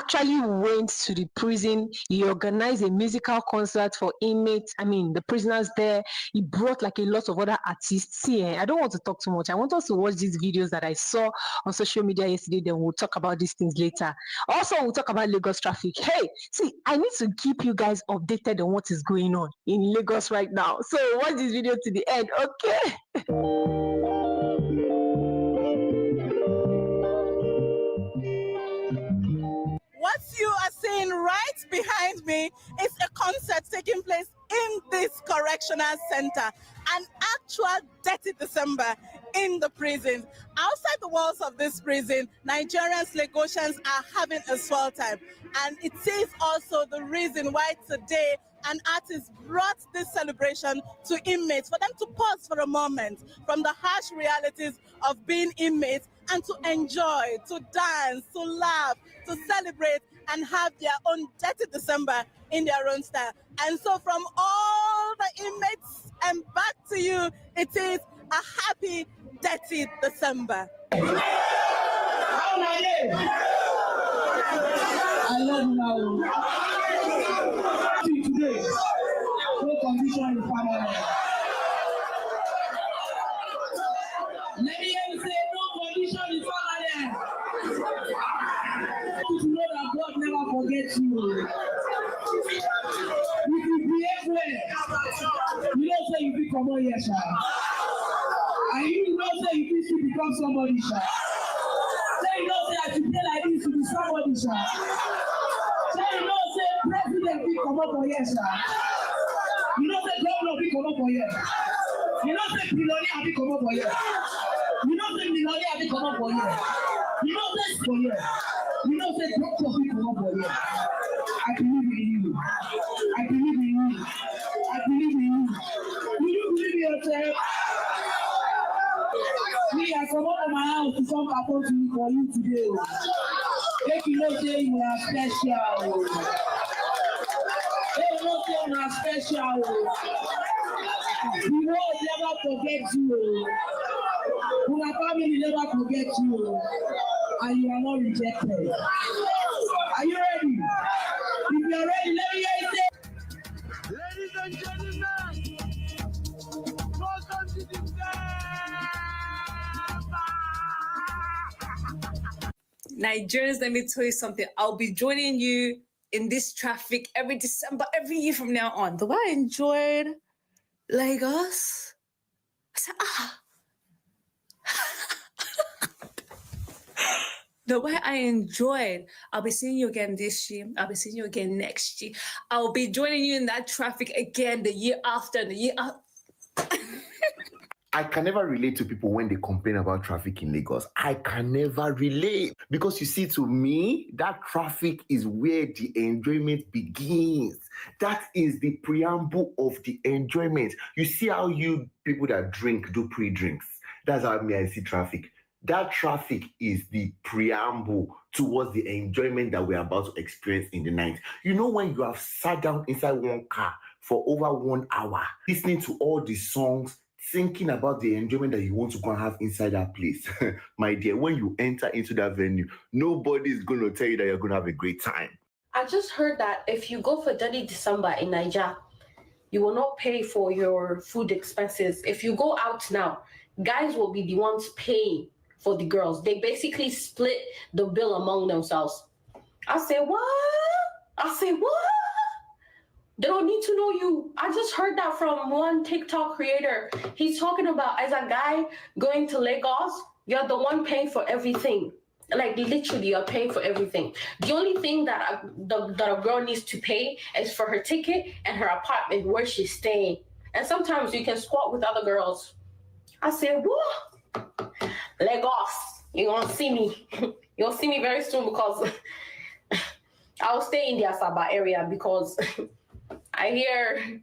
actually went to the prison. He organized a musical concert for inmates, the prisoners there. He brought like a lot of other artists. See, I don't want to talk too much. I want us to watch these videos that I saw on social media yesterday. Then we'll talk about these things later. Also, we'll talk about Lagos traffic. Hey, see, I need to keep you guys updated on what is going on in Lagos right now. So watch this video to the end, okay? What you are seeing right behind me is a concert taking place in this correctional center, an actual dirty December in the prison. Outside the walls of this prison, Nigerians, Lagosians are having a swell time. And it is also the reason why today an artist brought this celebration to inmates for them to pause for a moment from the harsh realities of being inmates and to enjoy, to dance, to laugh, to celebrate and have their own dirty December in their own style. And so from all the inmates and back to you, it is a happy dirty December. I love you now. Today, no condition is permanent. Let me hear you say no condition is permanent. To know that God never forgets you. If you behave well, you don't say you become a yes, and you don't say you still become somebody, sir. Say you don't say I should play like this to be somebody, sir. Say you don't say president will come up for yes, sir. You don't say governor will come up for yes. You don't say billionaire will come up for yes. You don't say millionaire will come up for yes. You don't say for yes. You don't say doctor will come up for yes. I believe in you. I believe in you. I believe in you. Do you believe in yourself? Me, I come out of my house to come support you for you today. If you don't say you are special. If you don't say you are special. The world never forgets you. Your family never forgets you. And you are not rejected. Are you ready? If you are ready, let me hear you say. Ladies and gentlemen, welcome to December. Nigerians, let me tell you something. I'll be joining you in this traffic every December, every year from now on. The way I enjoyed Lagos, I said, the way I enjoyed, I'll be seeing you again this year. I'll be seeing you again next year. I'll be joining you in that traffic again the year after, the year after. I can never relate to people when they complain about traffic in Lagos. I can never relate because you see, to me, that traffic is where the enjoyment begins. That is the preamble of the enjoyment. You see how you people that drink do pre-drinks. That's how I see traffic. That traffic is the preamble towards the enjoyment that we're about to experience in the night. You know, when you have sat down inside one car for over 1 hour, listening to all the songs, thinking about the enjoyment that you want to go and have inside that place. My dear, when you enter into that venue, nobody is going to tell you that you're going to have a great time. I just heard that if you go for Dirty December in Nigeria, you will not pay for your food expenses. If you go out now, guys will be the ones paying for the girls. They basically split the bill among themselves. I say, what? They don't need to know you. I just heard that from one TikTok creator. He's talking about, as a guy going to Lagos, you're the one paying for everything. Like, literally, you're paying for everything. The only thing that a girl needs to pay is for her ticket and her apartment where she's staying. And sometimes you can squat with other girls. I said, whoa, Lagos, you're going to see me. You'll see me very soon because I'll stay in the Asaba area because I hear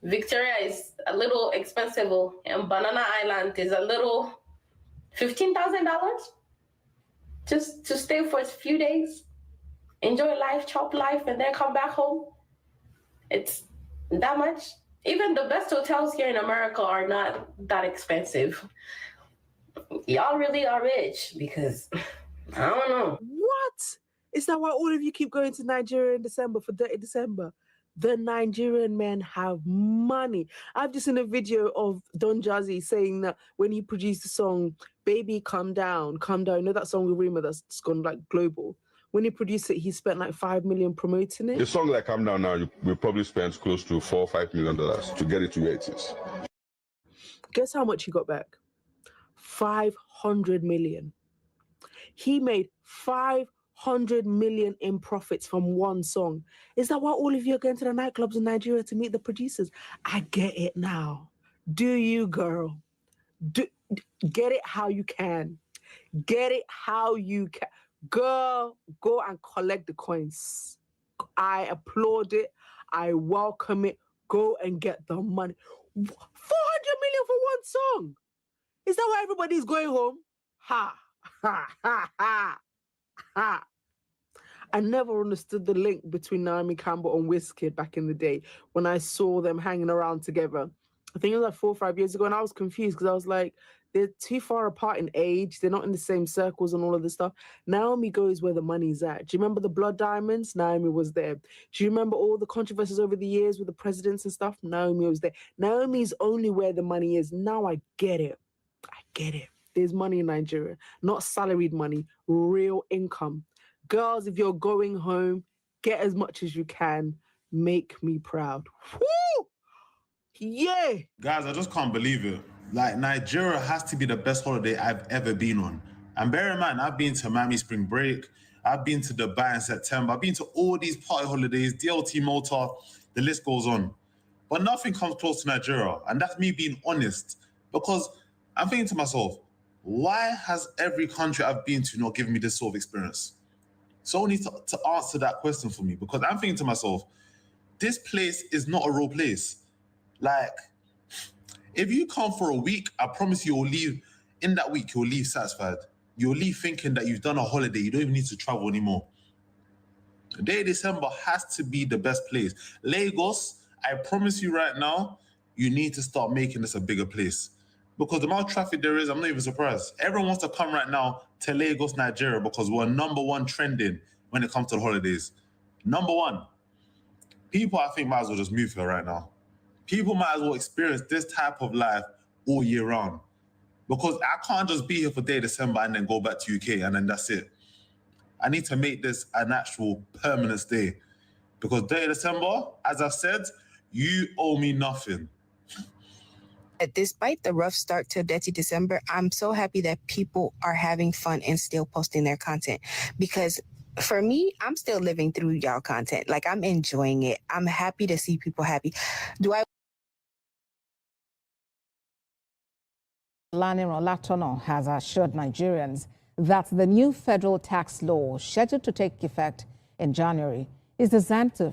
Victoria is a little expensive and Banana Island is a little $15,000 just to stay for a few days, enjoy life, chop life, and then come back home. It's that much. Even the best hotels here in America are not that expensive. Y'all really are rich because I don't know. What? Is that why all of you keep going to Nigeria in December for Dirty December? The Nigerian men have money. I've just seen a video of Don Jazzy saying that when he produced the song Baby Calm Down, you know that song with Rima that's gone like global? When he produced it, he spent like $5 million promoting it. A song like Calm Down now, we probably spent close to $4 or $5 million to get it to where it is. Guess how much he got back? 500 million. He made 500 million in profits from one song. Is that why all of you are going to the nightclubs in Nigeria to meet the producers? I get it now. Do you, girl? Get it how you can. Get it how you can. Girl, go and collect the coins. I applaud it. I welcome it. Go and get the money. 400 million for one song. Is that why everybody's going home? Ha, ha, ha, ha, ha. I never understood the link between Naomi Campbell and Wizkid back in the day when I saw them hanging around together. I think it was like 4 or 5 years ago, and I was confused because I was like, they're too far apart in age. They're not in the same circles and all of this stuff. Naomi goes where the money's at. Do you remember the Blood Diamonds? Naomi was there. Do you remember all the controversies over the years with the presidents and stuff? Naomi was there. Naomi's only where the money is. Now I get it. I get it. There's money in Nigeria, not salaried money, real income. Girls, if you're going home, get as much as you can. Make me proud. Woo! Yeah. Guys, I just can't believe it. Like, Nigeria has to be the best holiday I've ever been on. And bear in mind, I've been to Miami Spring Break. I've been to Dubai in September. I've been to all these party holidays, DLT Malta, the list goes on. But nothing comes close to Nigeria. And that's me being honest. Because I'm thinking to myself, why has every country I've been to not given me this sort of experience? Someone needs to answer that question for me. Because I'm thinking to myself, this place is not a real place. Like, if you come for a week, I promise you'll leave, in that week, you'll leave satisfied. You'll leave thinking that you've done a holiday. You don't even need to travel anymore. The day of December has to be the best place. Lagos, I promise you right now, you need to start making this a bigger place. Because the amount of traffic there is, I'm not even surprised. Everyone wants to come right now to Lagos, Nigeria, because we're #1 trending when it comes to the holidays. #1. People, I think, might as well just move here right now. People might as well experience this type of life all year round. Because I can't just be here for day of December and then go back to UK and then that's it. I need to make this an actual permanent stay. Because day of December, as I've said, you owe me nothing. Despite the rough start to Dirty December, I'm so happy that people are having fun and still posting their content. Because for me, I'm still living through y'all content. Like, I'm enjoying it. I'm happy to see people happy. Lani Olatono has assured Nigerians that the new federal tax law, scheduled to take effect in January, is designed to...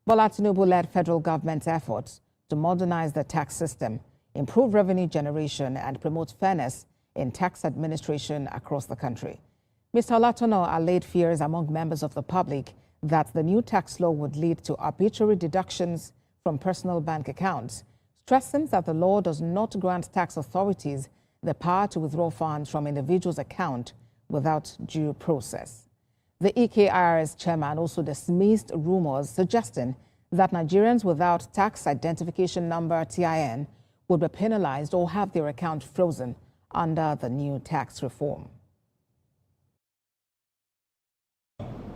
Bola Tinubu-led federal government's efforts to modernize the tax system, improve revenue generation, and promote fairness in tax administration across the country. Mr. Olatono allayed fears among members of the public that the new tax law would lead to arbitrary deductions from personal bank accounts, stressing that the law does not grant tax authorities the power to withdraw funds from individuals' account without due process. The EKIRS chairman also dismissed rumors suggesting that Nigerians without tax identification number TIN would be penalized or have their account frozen under the new tax reform.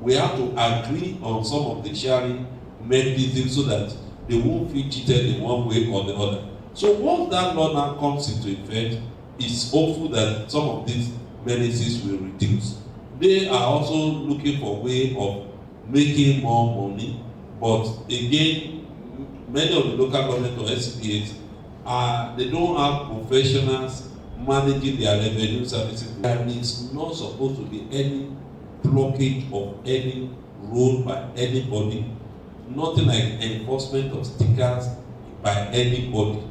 We have to agree on some of the sharing mechanisms so that they won't feel cheated in one way or the other. So once that law now comes into effect, it's hopeful that some of these menaces will reduce. They are also looking for a way of making more money, but again, many of the local government or SCPAs they don't have professionals managing their revenue services. There is not supposed to be any blockage of any road by anybody, nothing like enforcement of stickers by anybody.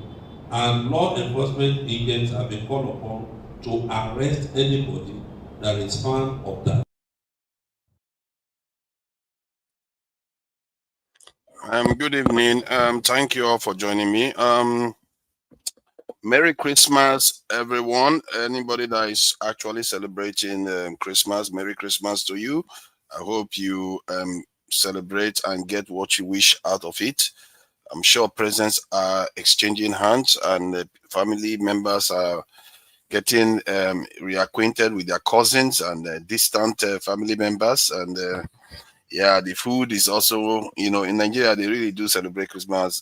And law enforcement agents have been called upon to arrest anybody that is fan of that. Good evening. Thank you all for joining me. Merry Christmas, everyone. Anybody that is actually celebrating Christmas, Merry Christmas to you. I hope you celebrate and get what you wish out of it. I'm sure presents are exchanging hands and family members are getting reacquainted with their cousins and distant family members. And yeah, the food is also, you know, in Nigeria, they really do celebrate Christmas.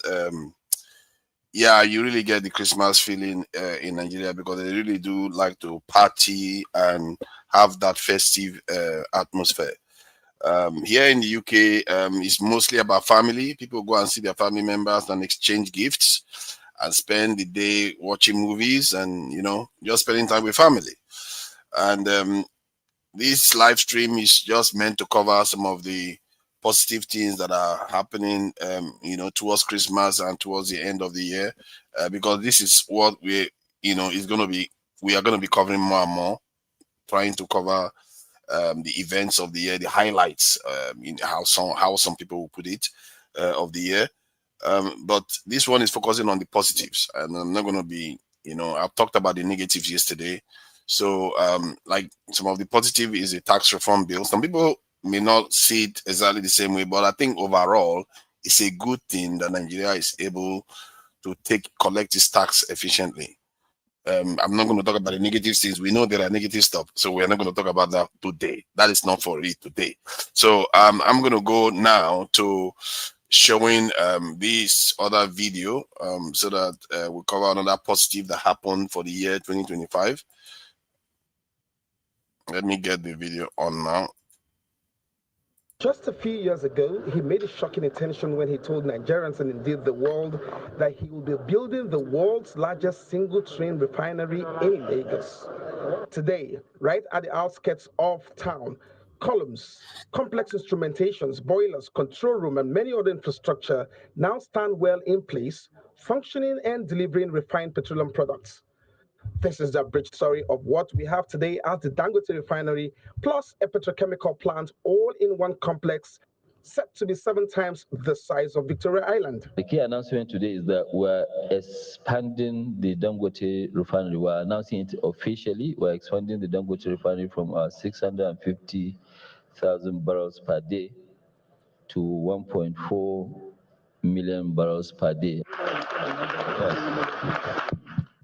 Yeah, you really get the Christmas feeling in Nigeria because they really do like to party and have that festive atmosphere. Here in the UK, it's mostly about family. People go and see their family members and exchange gifts and spend the day watching movies and, you know, just spending time with family. And this live stream is just meant to cover some of the positive things that are happening, you know, towards Christmas and towards the end of the year, because this is what we, you know, is going to be, we are going to be covering more and more, trying to cover the events of the year, the highlights, in how some people will put it, of the year. But this one is focusing on the positives, and I'm not going to be, you know, I've talked about the negatives yesterday. So, like some of the positive is a tax reform bill. Some people may not see it exactly the same way, but I think overall, it's a good thing that Nigeria is able to collect its tax efficiently. I'm not going to talk about the negative things. We know there are negative stuff, so we're not going to talk about that today. That is not for it today. So I'm going to go now to showing this other video so that we'll cover another positive that happened for the year 2025. Let me get the video on now. Just a few years ago, he made a shocking attention when he told Nigerians and indeed the world that he will be building the world's largest single-train refinery in Lagos. Today, right at the outskirts of town, columns, complex instrumentations, boilers, control room, and many other infrastructure now stand well in place, functioning and delivering refined petroleum products. This is the abridged story of what we have today at the Dangote refinery, plus a petrochemical plant, all in one complex, set to be 7 times the size of Victoria Island. The key announcement today is that we're expanding the Dangote refinery. We're announcing it officially. We're expanding the Dangote refinery from 650,000 barrels per day to 1.4 million barrels per day.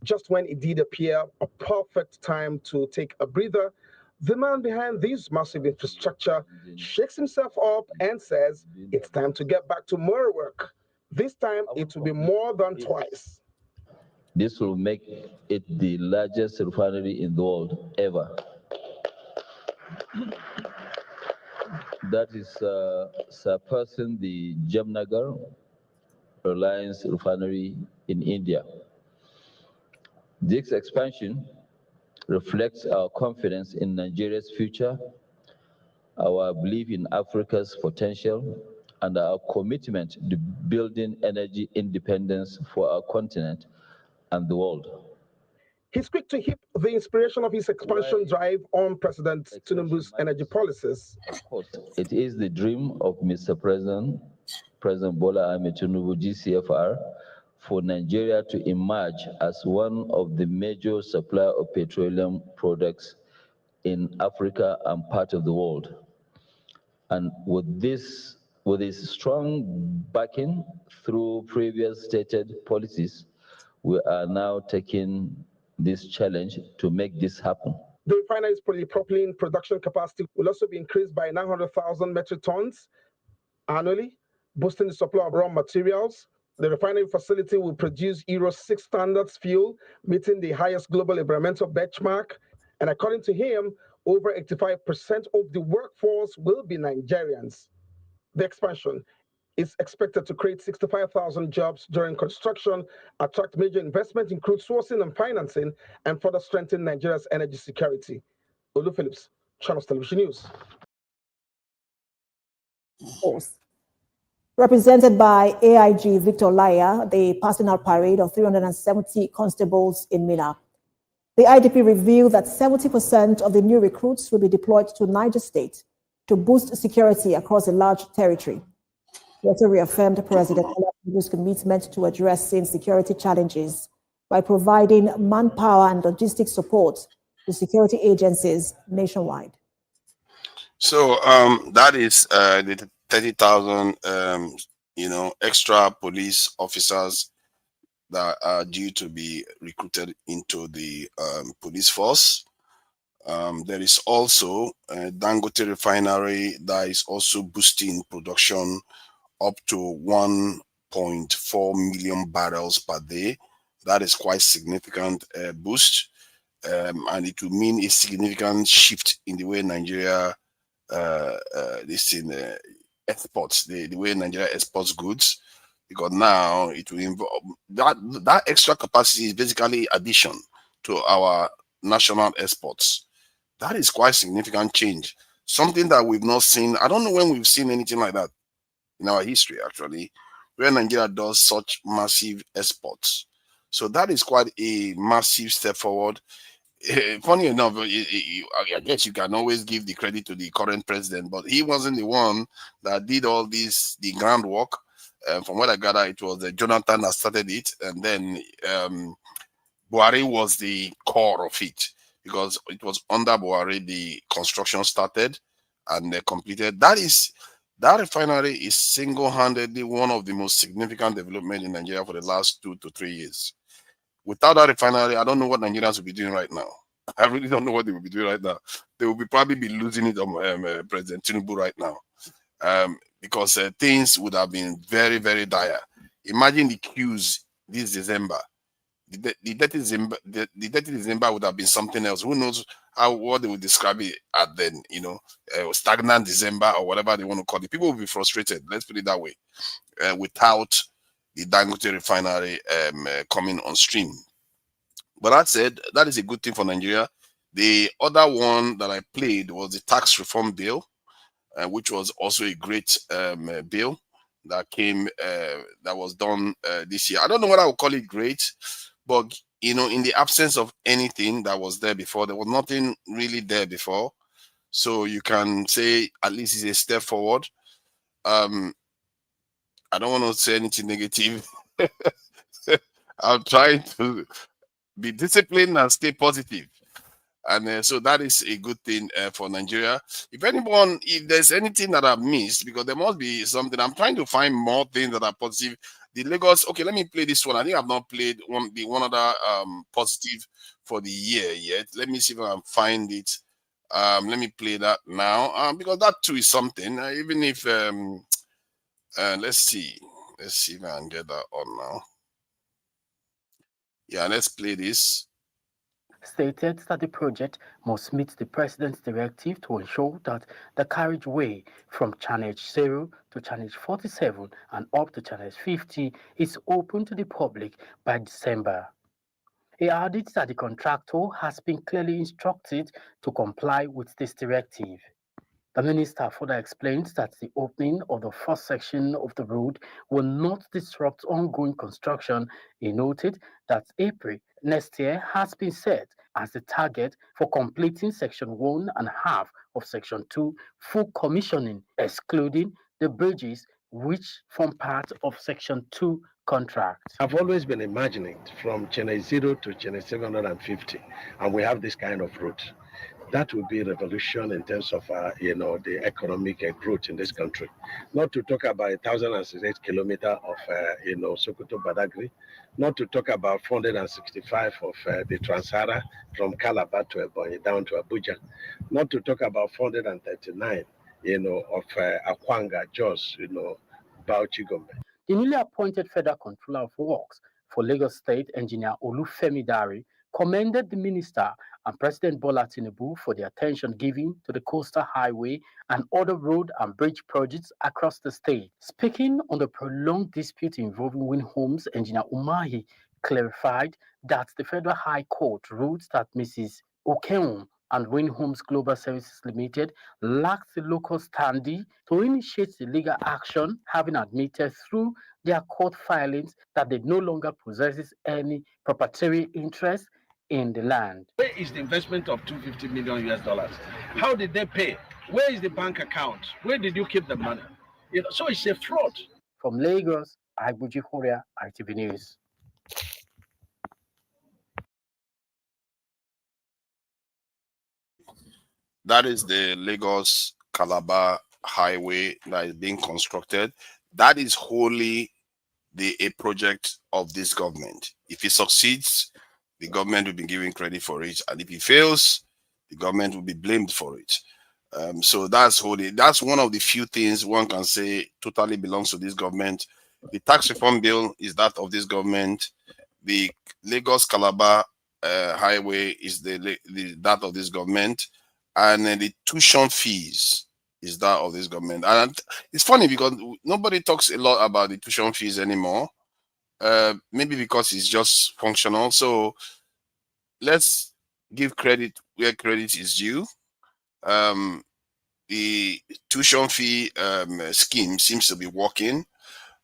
Just when it did appear a perfect time to take a breather, the man behind this massive infrastructure shakes himself up and says it's time to get back to more work. This time it will be more than twice. This will make it the largest refinery in the world ever. That is surpassing the Jamnagar Reliance refinery in India. This expansion reflects our confidence in Nigeria's future, our belief in Africa's potential, and our commitment to building energy independence for our continent and the world. He's quick to heap the inspiration of his expansion drive on President Tinubu's energy policies. Of course, it is the dream of Mr. President Bola Ahmed Tinubu, GCFR, for Nigeria to emerge as one of the major suppliers of petroleum products in Africa and part of the world. And with his strong backing through previous stated policies, we are now taking this challenge to make this happen. The refinery's polypropylene production capacity will also be increased by 900,000 metric tons annually, boosting the supply of raw materials. The refinery facility will produce Euro 6 standards fuel, meeting the highest global environmental benchmark. And according to him, over 85% of the workforce will be Nigerians. The expansion is expected to create 65,000 jobs during construction, attract major investment in crude sourcing and financing, and further strengthen Nigeria's energy security. Olu Phillips, Channels Television News. Represented by AIG Victor Laya, the passing out parade of 370 constables in Mina. The IDP revealed that 70% of the new recruits will be deployed to Niger State to boost security across a large territory. He also reaffirmed President Tinubu's commitment to addressing security challenges by providing manpower and logistic support to security agencies nationwide. So that is the 30,000 extra police officers that are due to be recruited into the police force. There is also Dangote refinery that is also boosting production up to 1.4 million barrels per day. That is quite significant boost, and it will mean a significant shift in the way Nigeria exports, the way Nigeria exports goods, because now it will involve that extra capacity is basically addition to our national exports. That is quite significant change, something that we've not seen. I don't know when we've seen anything like that in our history, actually, where Nigeria does such massive exports. So that is quite a massive step forward. Funny enough, I guess you can always give the credit to the current president, but he wasn't the one that did all this, the groundwork. From what I gather, it was Jonathan that started it, and then Buhari was the core of it, because it was under Buhari the construction started and completed. That refinery is single-handedly one of the most significant developments in Nigeria for the last 2 to 3 years. Without that refinery, I don't know what Nigerians will be doing right now. I really don't know what they will be doing right now. They will probably be losing it on President Tinubu right now, because things would have been very, very dire. Imagine the queues this December. The 30th December would have been something else. Who knows what they would describe it at then, stagnant December or whatever they want to call it. People will be frustrated, let's put it that way, without the Dangote refinery coming on stream. But that said, that is a good thing for Nigeria. The other one that I played was the tax reform bill, which was also a great bill that came, that was done this year. I don't know what I would call it great, but in the absence of anything that was there before, there was nothing really there before. So you can say at least it's a step forward. I don't want to say anything negative. I'm trying to be disciplined and stay positive. And so that is a good thing for Nigeria. If there's anything that I've missed, because there must be something, I'm trying to find more things that are positive. The Lagos, okay, let me play this one. I think I've not played one other positive for the year yet. Let me see if I can find it. Let me play that now, because that too is something. Even if let's see if I can get that on now. Yeah, let's play this. Stated that the project must meet the President's directive to ensure that the carriageway from Channel 0 to Channel 47 and up to Channel 50 is open to the public by December. He added that the contractor has been clearly instructed to comply with this directive. The minister further explained that the opening of the first section of the road will not disrupt ongoing construction. He noted that April next year has been set as the target for completing Section 1.5 of Section 2 full commissioning, excluding the bridges which form part of Section 2 contract. I've always been imagining from Channel 0 to Channel 750, and we have this kind of route. That would be a revolution in terms of, the economic growth in this country. Not to talk about 1,068 kilometers of, Sokoto Badagry. Not to talk about 465 of the Trans-Sahara from Calabar to Ebonyi down to Abuja. Not to talk about 439, of Akwanga, Jos, Bauchi Gombe. The newly appointed Federal Controller of Works for Lagos State, Engineer Olufemi Dari, commended the minister and President Bola Tinubu for the attention given to the coastal highway and other road and bridge projects across the state. Speaking on the prolonged dispute involving Win Homes, Engineer Umahi clarified that the Federal High Court ruled that Mrs. Okeum and Win Homes Global Services Limited lacked the local standing to initiate the legal action, having admitted through their court filings that they no longer possesses any proprietary interest in the land. Where is the investment of 250 million US dollars? How did they pay? Where is the bank account? Where did you keep the money? So it's a fraud. From Lagos, Agbuji Korea, ITV News. That is the Lagos Calabar highway that is being constructed. That is wholly a project of this government. If it succeeds, the government will be given credit for it, and if it fails, the government will be blamed for it. So that's one of the few things one can say totally belongs to this government. The tax reform bill is that of this government. The Lagos Calabar highway is that of this government, and the tuition fees is that of this government. And it's funny because nobody talks a lot about the tuition fees anymore. Maybe because it's just functional. So let's give credit where credit is due. The tuition fee scheme seems to be working.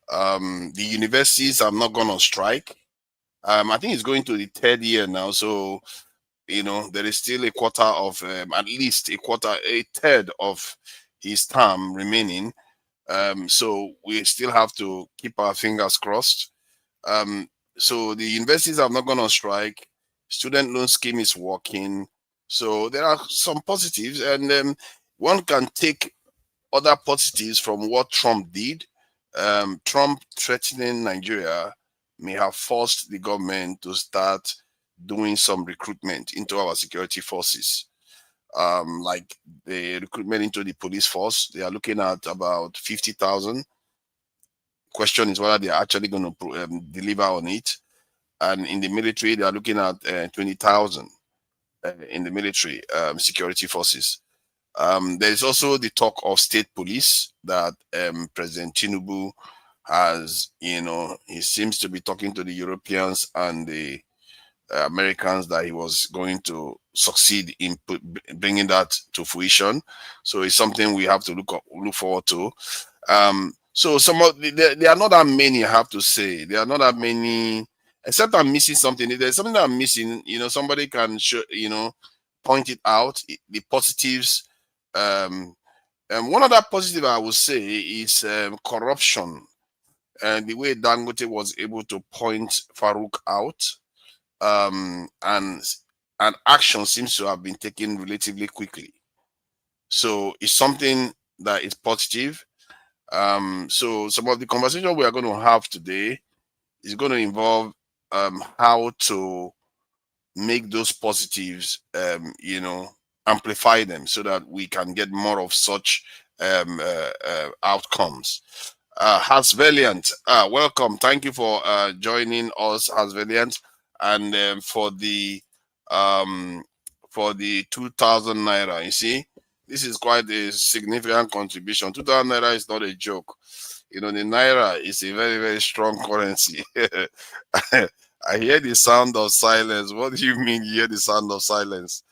The universities are not going on strike. I think it's going to the third year now. So, there is still at least a third of his term remaining. So we still have to keep our fingers crossed. So the universities have not gone on strike. Student loan scheme is working. So there are some positives, and one can take other positives from what Trump did. Trump threatening Nigeria may have forced the government to start doing some recruitment into our security forces. Like the recruitment into the police force, they are looking at about 50,000. Question is whether they are actually going to deliver on it. And in the military, they are looking at 20,000 in the military security forces. There is also the talk of state police that President Tinubu has, he seems to be talking to the Europeans and the Americans that he was going to succeed in bringing that to fruition. So it's something we have to look forward to. So there are not that many, I have to say. There are not that many, except I'm missing something. If there's something that I'm missing, somebody can show, point it out, the positives. One other positive I would say is corruption, and the way Dangote was able to point Farouk out, and action seems to have been taken relatively quickly. So it's something that is positive. So some of the conversation we are going to have today is going to involve how to make those positives, amplify them so that we can get more of such outcomes. Hasvaliant, welcome. Thank you for joining us, Hasvaliant, and for the 2,000 naira. You see, this is quite a significant contribution. 2,000 naira is not a joke. The naira is a very, very strong currency. I hear the sound of silence. What do you mean you hear the sound of silence?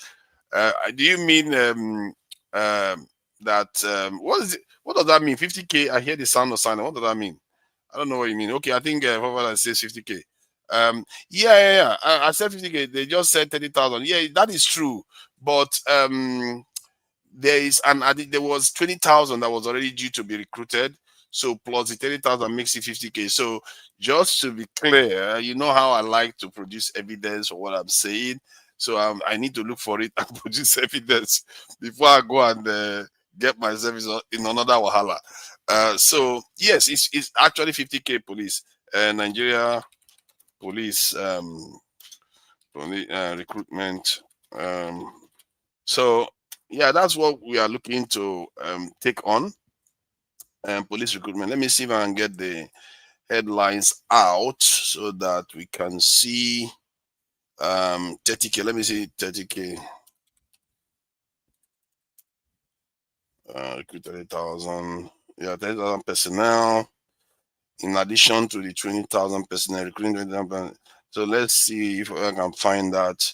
Do you mean that what does that mean? 50K, I hear the sound of silence. What does that mean? I don't know what you mean. Okay, I think However says 50K. Yeah. I said 50K. They just said 30,000. Yeah, that is true. But there was 20,000 that was already due to be recruited. So plus the 30,000 makes it 50K. So just to be clear, you know how I like to produce evidence for what I'm saying. So I need to look for it and produce evidence before I go and get myself in another wahala. So yes, it's actually 50K police. Nigeria police recruitment. So yeah, that's what we are looking to take on. Police recruitment. Let me see if I can get the headlines out so that we can see 30K. Let me see 30K. Recruit 30,000. Yeah, 30,000 personnel. In addition to the 20,000 personnel, recruiting 20,000. So let's see if I can find that.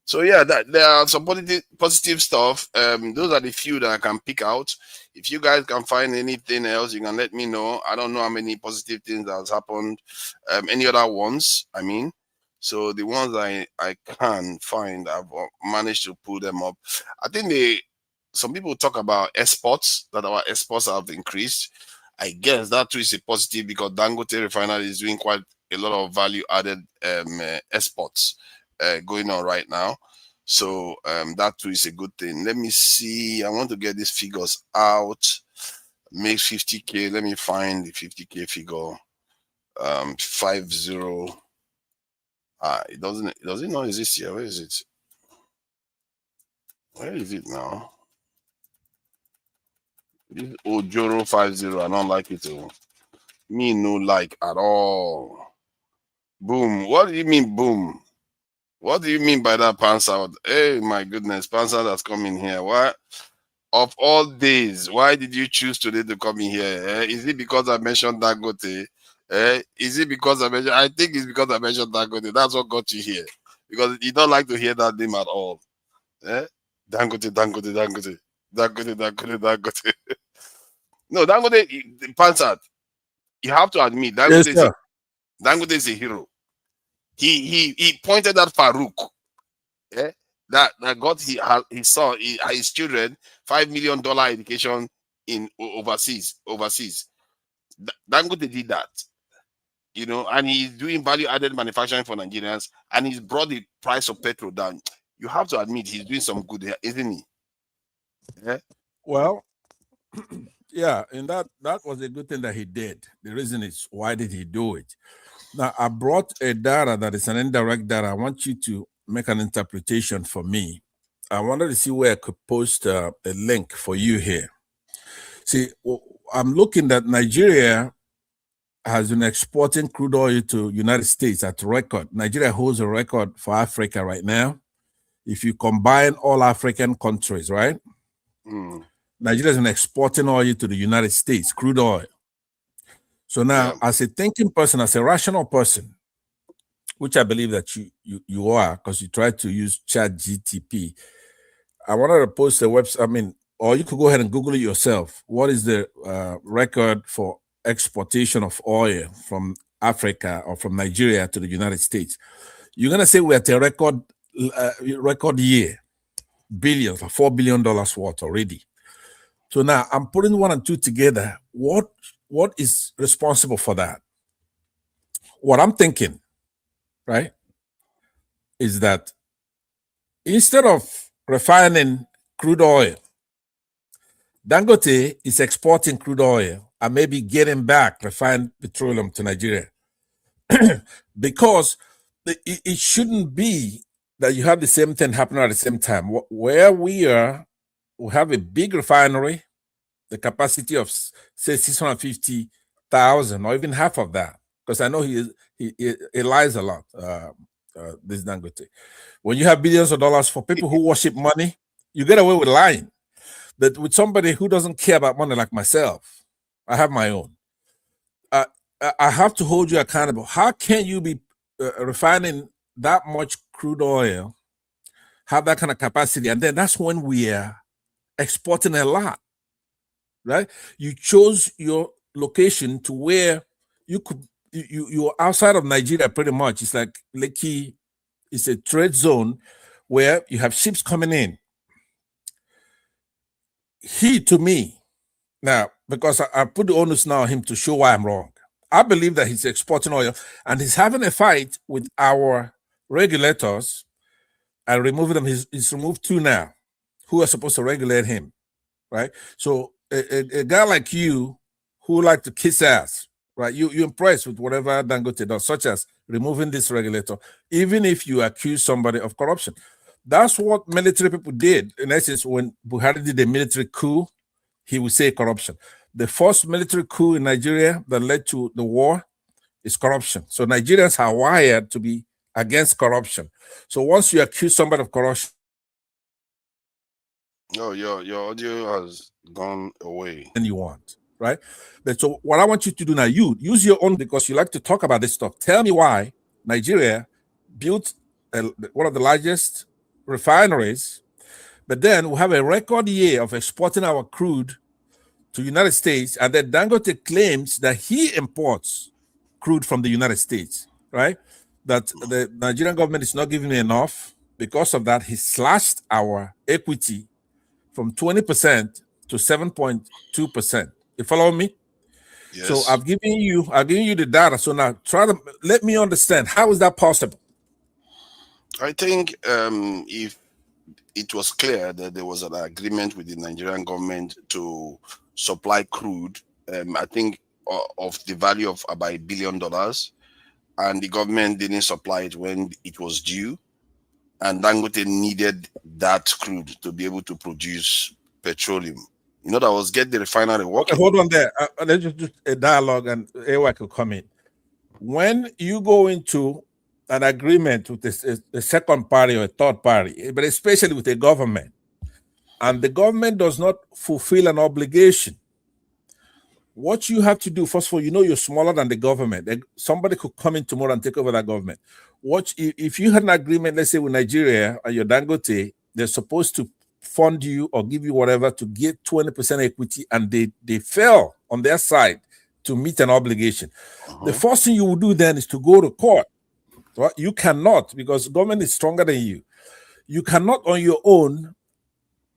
So yeah, that there are some positive stuff. Those are the few that I can pick out. If you guys can find anything else, you can let me know. I don't know how many positive things that has happened. Any other ones? I mean, so the ones I can find, I've managed to pull them up. I think some people talk about exports, that our exports have increased. I guess that too is a positive because Dangote Refinery is doing quite a lot of value added exports going on right now. So that too is a good thing. Let me see. I want to get these figures out. Makes 50K. Let me find the 50K figure. 50. It does it not exist here? Where is it? Where is it now? This Ojoro 50. I don't like it. Oh. Me no like at all. Boom. What do you mean boom? What do you mean by that, pants out? Hey, my goodness, pants out has come in here. What? Of all days, why did you choose today to come in here? Is it because I mentioned Dangote? Is it because I mentioned? I think it's because I mentioned Dangote. That's what got you here. Because you don't like to hear that name at all. Dangote, Dangote, Dangote, Dangote, Dangote, Dangote. No, Dangote, pants out. You have to admit, Dangote is a hero. He pointed at Farouk. Yeah, that got his son, his children $5 million education in overseas. Dangote did that, and he's doing value added manufacturing for Nigerians, and he's brought the price of petrol down. You have to admit he's doing some good here, isn't he? Yeah. Well, yeah, and that was a good thing that he did. The reason is, why did he do it? Now, I brought a data that is an indirect data. I want you to make an interpretation for me. I wanted to see where I could post a link for you here. See, I'm looking at Nigeria has been exporting crude oil to United States at record. Nigeria holds a record for Africa right now. If you combine all African countries, right? Nigeria has been exporting oil to the United States, crude oil. So now, as a thinking person, as a rational person, which I believe that you are, because you try to use ChatGTP, I wanted to post a website. Or you could go ahead and Google it yourself. What is the record for exportation of oil from Africa or from Nigeria to the United States? You're gonna say we're at a record year, billions, $4 billion worth already. So now I'm putting one and two together. What is responsible for that? What I'm thinking, right, is that instead of refining crude oil, Dangote is exporting crude oil and maybe getting back refined petroleum to Nigeria. Because it shouldn't be that you have the same thing happening at the same time. Where we are, we have a big refinery, the capacity of, say, 650,000 or even half of that. Because I know he lies a lot, this Dangote. When you have billions of dollars for people who worship money, you get away with lying. But with somebody who doesn't care about money like myself, I have my own. I have to hold you accountable. How can you be refining that much crude oil, have that kind of capacity, and then that's when we are exporting a lot, right? You chose your location to where you're outside of Nigeria pretty much. It's like Lekki. It's a trade zone where you have ships coming in. To me, now, because I put the onus now on him to show why I'm wrong. I believe that he's exporting oil and he's having a fight with our regulators and removing them. He's removed two now who are supposed to regulate him, right? So a guy like you who like to kiss ass, right? You're impressed with whatever Dangote does, such as removing this regulator, even if you accuse somebody of corruption. That's what military people did. In essence, when Buhari did a military coup, he would say corruption. The first military coup in Nigeria that led to the war is corruption. So Nigerians are wired to be against corruption. So once you accuse somebody of corruption, your audio has gone away. And you want, right? So what I want you to do now, you use your own, because you like to talk about this stuff. Tell me why Nigeria built one of the largest refineries, but then we have a record year of exporting our crude to United States, and then Dangote claims that he imports crude from the United States, right? That the Nigerian government is not giving me enough. Because of that, he slashed our equity from 20% to 7.2%. You follow me? Yes. So I've given you the data. So now try to let me understand, how is that possible? I think if it was clear that there was an agreement with the Nigerian government to supply crude, I think of the value of about $1 billion, and the government didn't supply it when it was due, and Dangote needed that crude to be able to produce petroleum. In other words, get the refinery working. Okay, hold on there. Let's just do a dialogue, and AY could come in. When you go into an agreement with a second party or a third party, but especially with a government, and the government does not fulfill an obligation, what you have to do, first of all, you're smaller than the government. Somebody could come in tomorrow and take over that government. If you had an agreement, let's say with Nigeria or your Dangote, they're supposed to fund you or give you whatever to get 20% equity, and they fail on their side to meet an obligation. The first thing you will do then is to go to court. Right? You cannot, because government is stronger than you. You cannot on your own,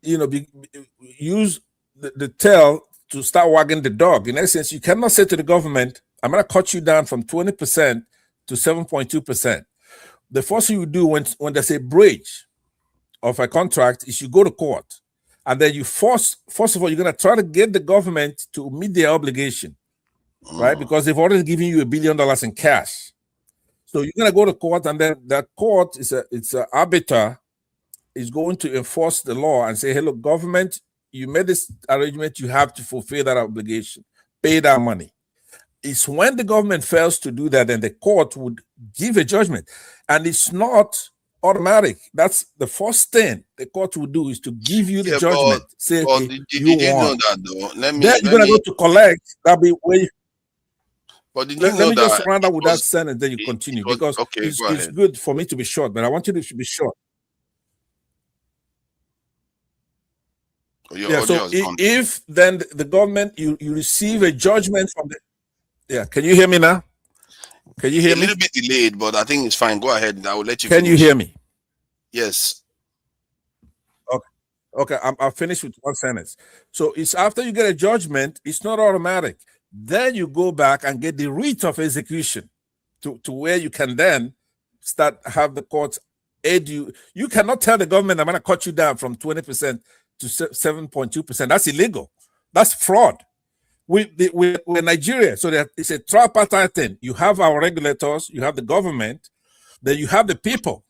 use the tail to start wagging the dog. In essence, you cannot say to the government, I'm going to cut you down from 20% to 7.2%. The first thing you do when there's a breach of a contract is you go to court. And then you first of all, you're going to try to get the government to meet their obligation, right? Because they've already given you $1 billion in cash. So you're going to go to court, and then that court it's an arbiter is going to enforce the law and say, hey, look, government, you made this arrangement, you have to fulfill that obligation, pay that money. It's when the government fails to do that, then the court would give a judgment. And it's not automatic. That's the first thing the court would do, is to give you the judgment. Say, okay, did you you won. know that though? Then you're going to go to collect. That'll be where But did you let know me that just round up with that sentence, then you continue, because okay, it's good for me to be short, but I want you to be short. So if then the government, you receive a judgment from the, can you hear me now? Can you hear me? A little bit delayed, but I think it's fine. Go ahead. I will let you Can finish. you hear me? Yes. Okay, I'll finish with one sentence. So it's after you get a judgment, it's not automatic. Then you go back and get the writ of execution to where you can then have the courts aid you. You cannot tell the government, I'm going to cut you down from 20% to 7.2%. That's illegal. That's fraud. We're Nigeria, so that it's a tripartite thing. You have our regulators, you have the government, then you have the people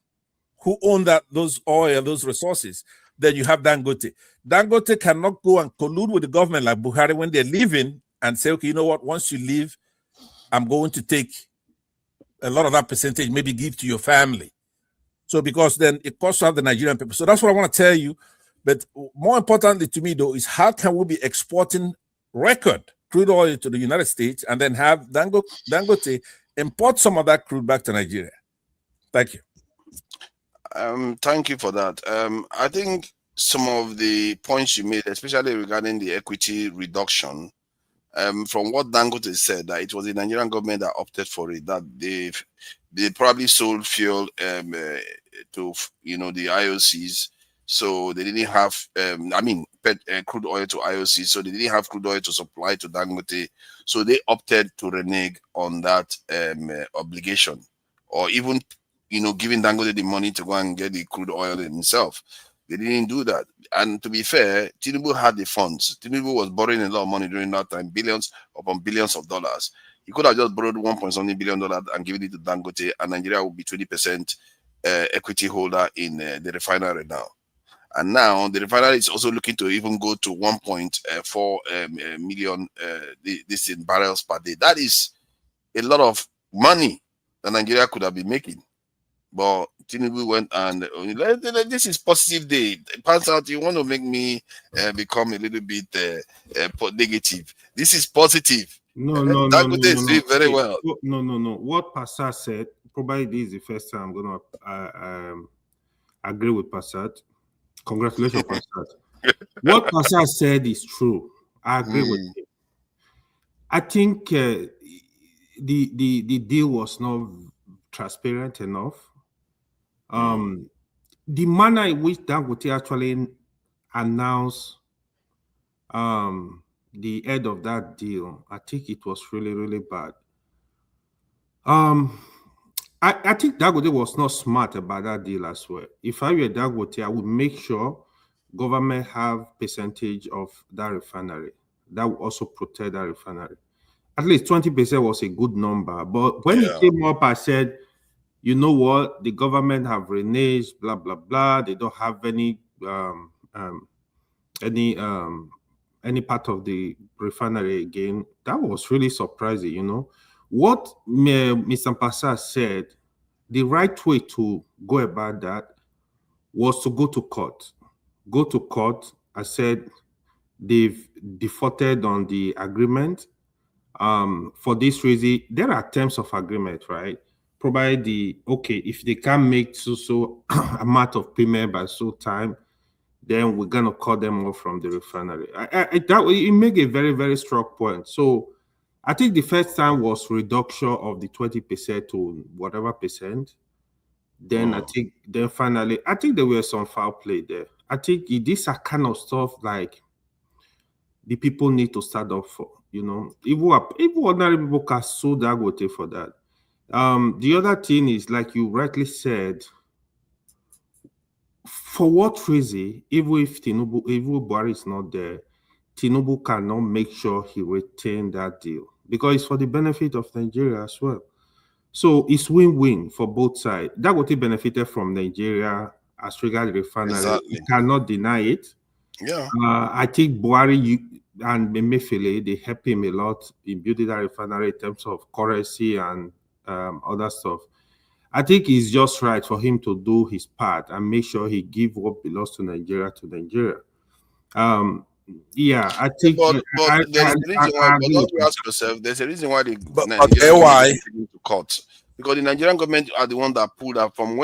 who own those oil, those resources. Then you have Dangote. Dangote cannot go and collude with the government like Buhari when they're leaving and say, okay, you know what, once you leave, I'm going to take a lot of that percentage, maybe give to your family. So because then it costs to have the Nigerian people. So that's what I want to tell you. But more importantly to me, though, is how can we be exporting record crude oil to the United States and then have Dangote import some of that crude back to Nigeria? Thank you. Thank you for that. I think some of the points you made, especially regarding the equity reduction, from what Dangote said, that it was the Nigerian government that opted for it, that they probably sold fuel to the IOCs, so they didn't have crude oil to IOC, so they didn't have crude oil to supply to Dangote, so they opted to renege on that obligation, or even giving Dangote the money to go and get the crude oil himself. They didn't do that. And to be fair, Tinubu had the funds. Tinubu was borrowing a lot of money during that time, billions upon billions of dollars. He could have just borrowed $1.something billion and given it to Dangote, and Nigeria would be 20% equity holder in the refinery now. And now the refinery is also looking to even go to 1.4 million barrels per day. That is a lot of money that Nigeria could have been making. But Tinubu went and this is positive day. It turns out you want to make me become a little bit negative. This is positive. No. Dangote is doing very well. No. What Pastor said, probably this is the first time I'm gonna I agree with Passat. Congratulations, Passat. What Passat said is true. I agree with him. I think the deal was not transparent enough. The manner in which Dangote actually announced the end of that deal, I think it was really, really bad. I think Dangote was not smart about that deal as well. If I were Dangote, I would make sure government have percentage of that refinery. That would also protect that refinery. At least 20% was a good number. But when it came up, I said, you know what? The government have reneged, blah, blah, blah. They don't have any part of the refinery again. That was really surprising, you know. What Mr. Passat said, the right way to go about that was to go to court. Go to court. I said they've defaulted on the agreement. For this reason, there are terms of agreement, right? Probably if they can't make so amount of payment by so time, then we're gonna cut them off from the refinery. It make a very, very strong point. So I think the first time was reduction of the 20% to whatever percent. Then finally, I think there were some foul play there. I think these are kind of stuff like the people need to start up for, you know. If ordinary people can sue Dangote for that. The other thing is, like you rightly said, for what reason, even if Buhari is not there, Tinubu cannot make sure he retain that deal because it's for the benefit of Nigeria as well. So it's win-win for both sides. Dangote benefited from Nigeria as regards refinery. Exactly. You cannot deny it. Yeah. I think Buhari and Emefiele, they help him a lot in building that refinery in terms of currency and other stuff. I think it's just right for him to do his part and make sure he give what belongs to Nigeria to Nigeria. Yeah, I think. But there's a reason why. But don't you ask yourself? There's a reason why the Nigerian government went to court, because the Nigerian government are the one that pulled out from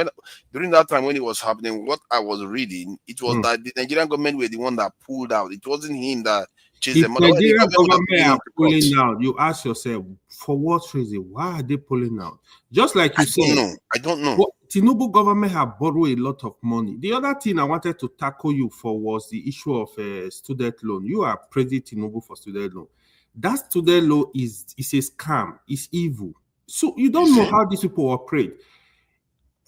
during that time when it was happening. What I was reading, it was that the Nigerian government were the one that pulled out. It wasn't him that chased them. If Nigerian government are pulling out, you ask yourself, for what reason? Why are they pulling out? Just like you said, I don't know. Tinubu government have borrowed a lot of money. The other thing I wanted to tackle you for was the issue of student loan. You are praising Tinubu for student loan. That student loan is a scam. It's evil. So you don't know how these people operate.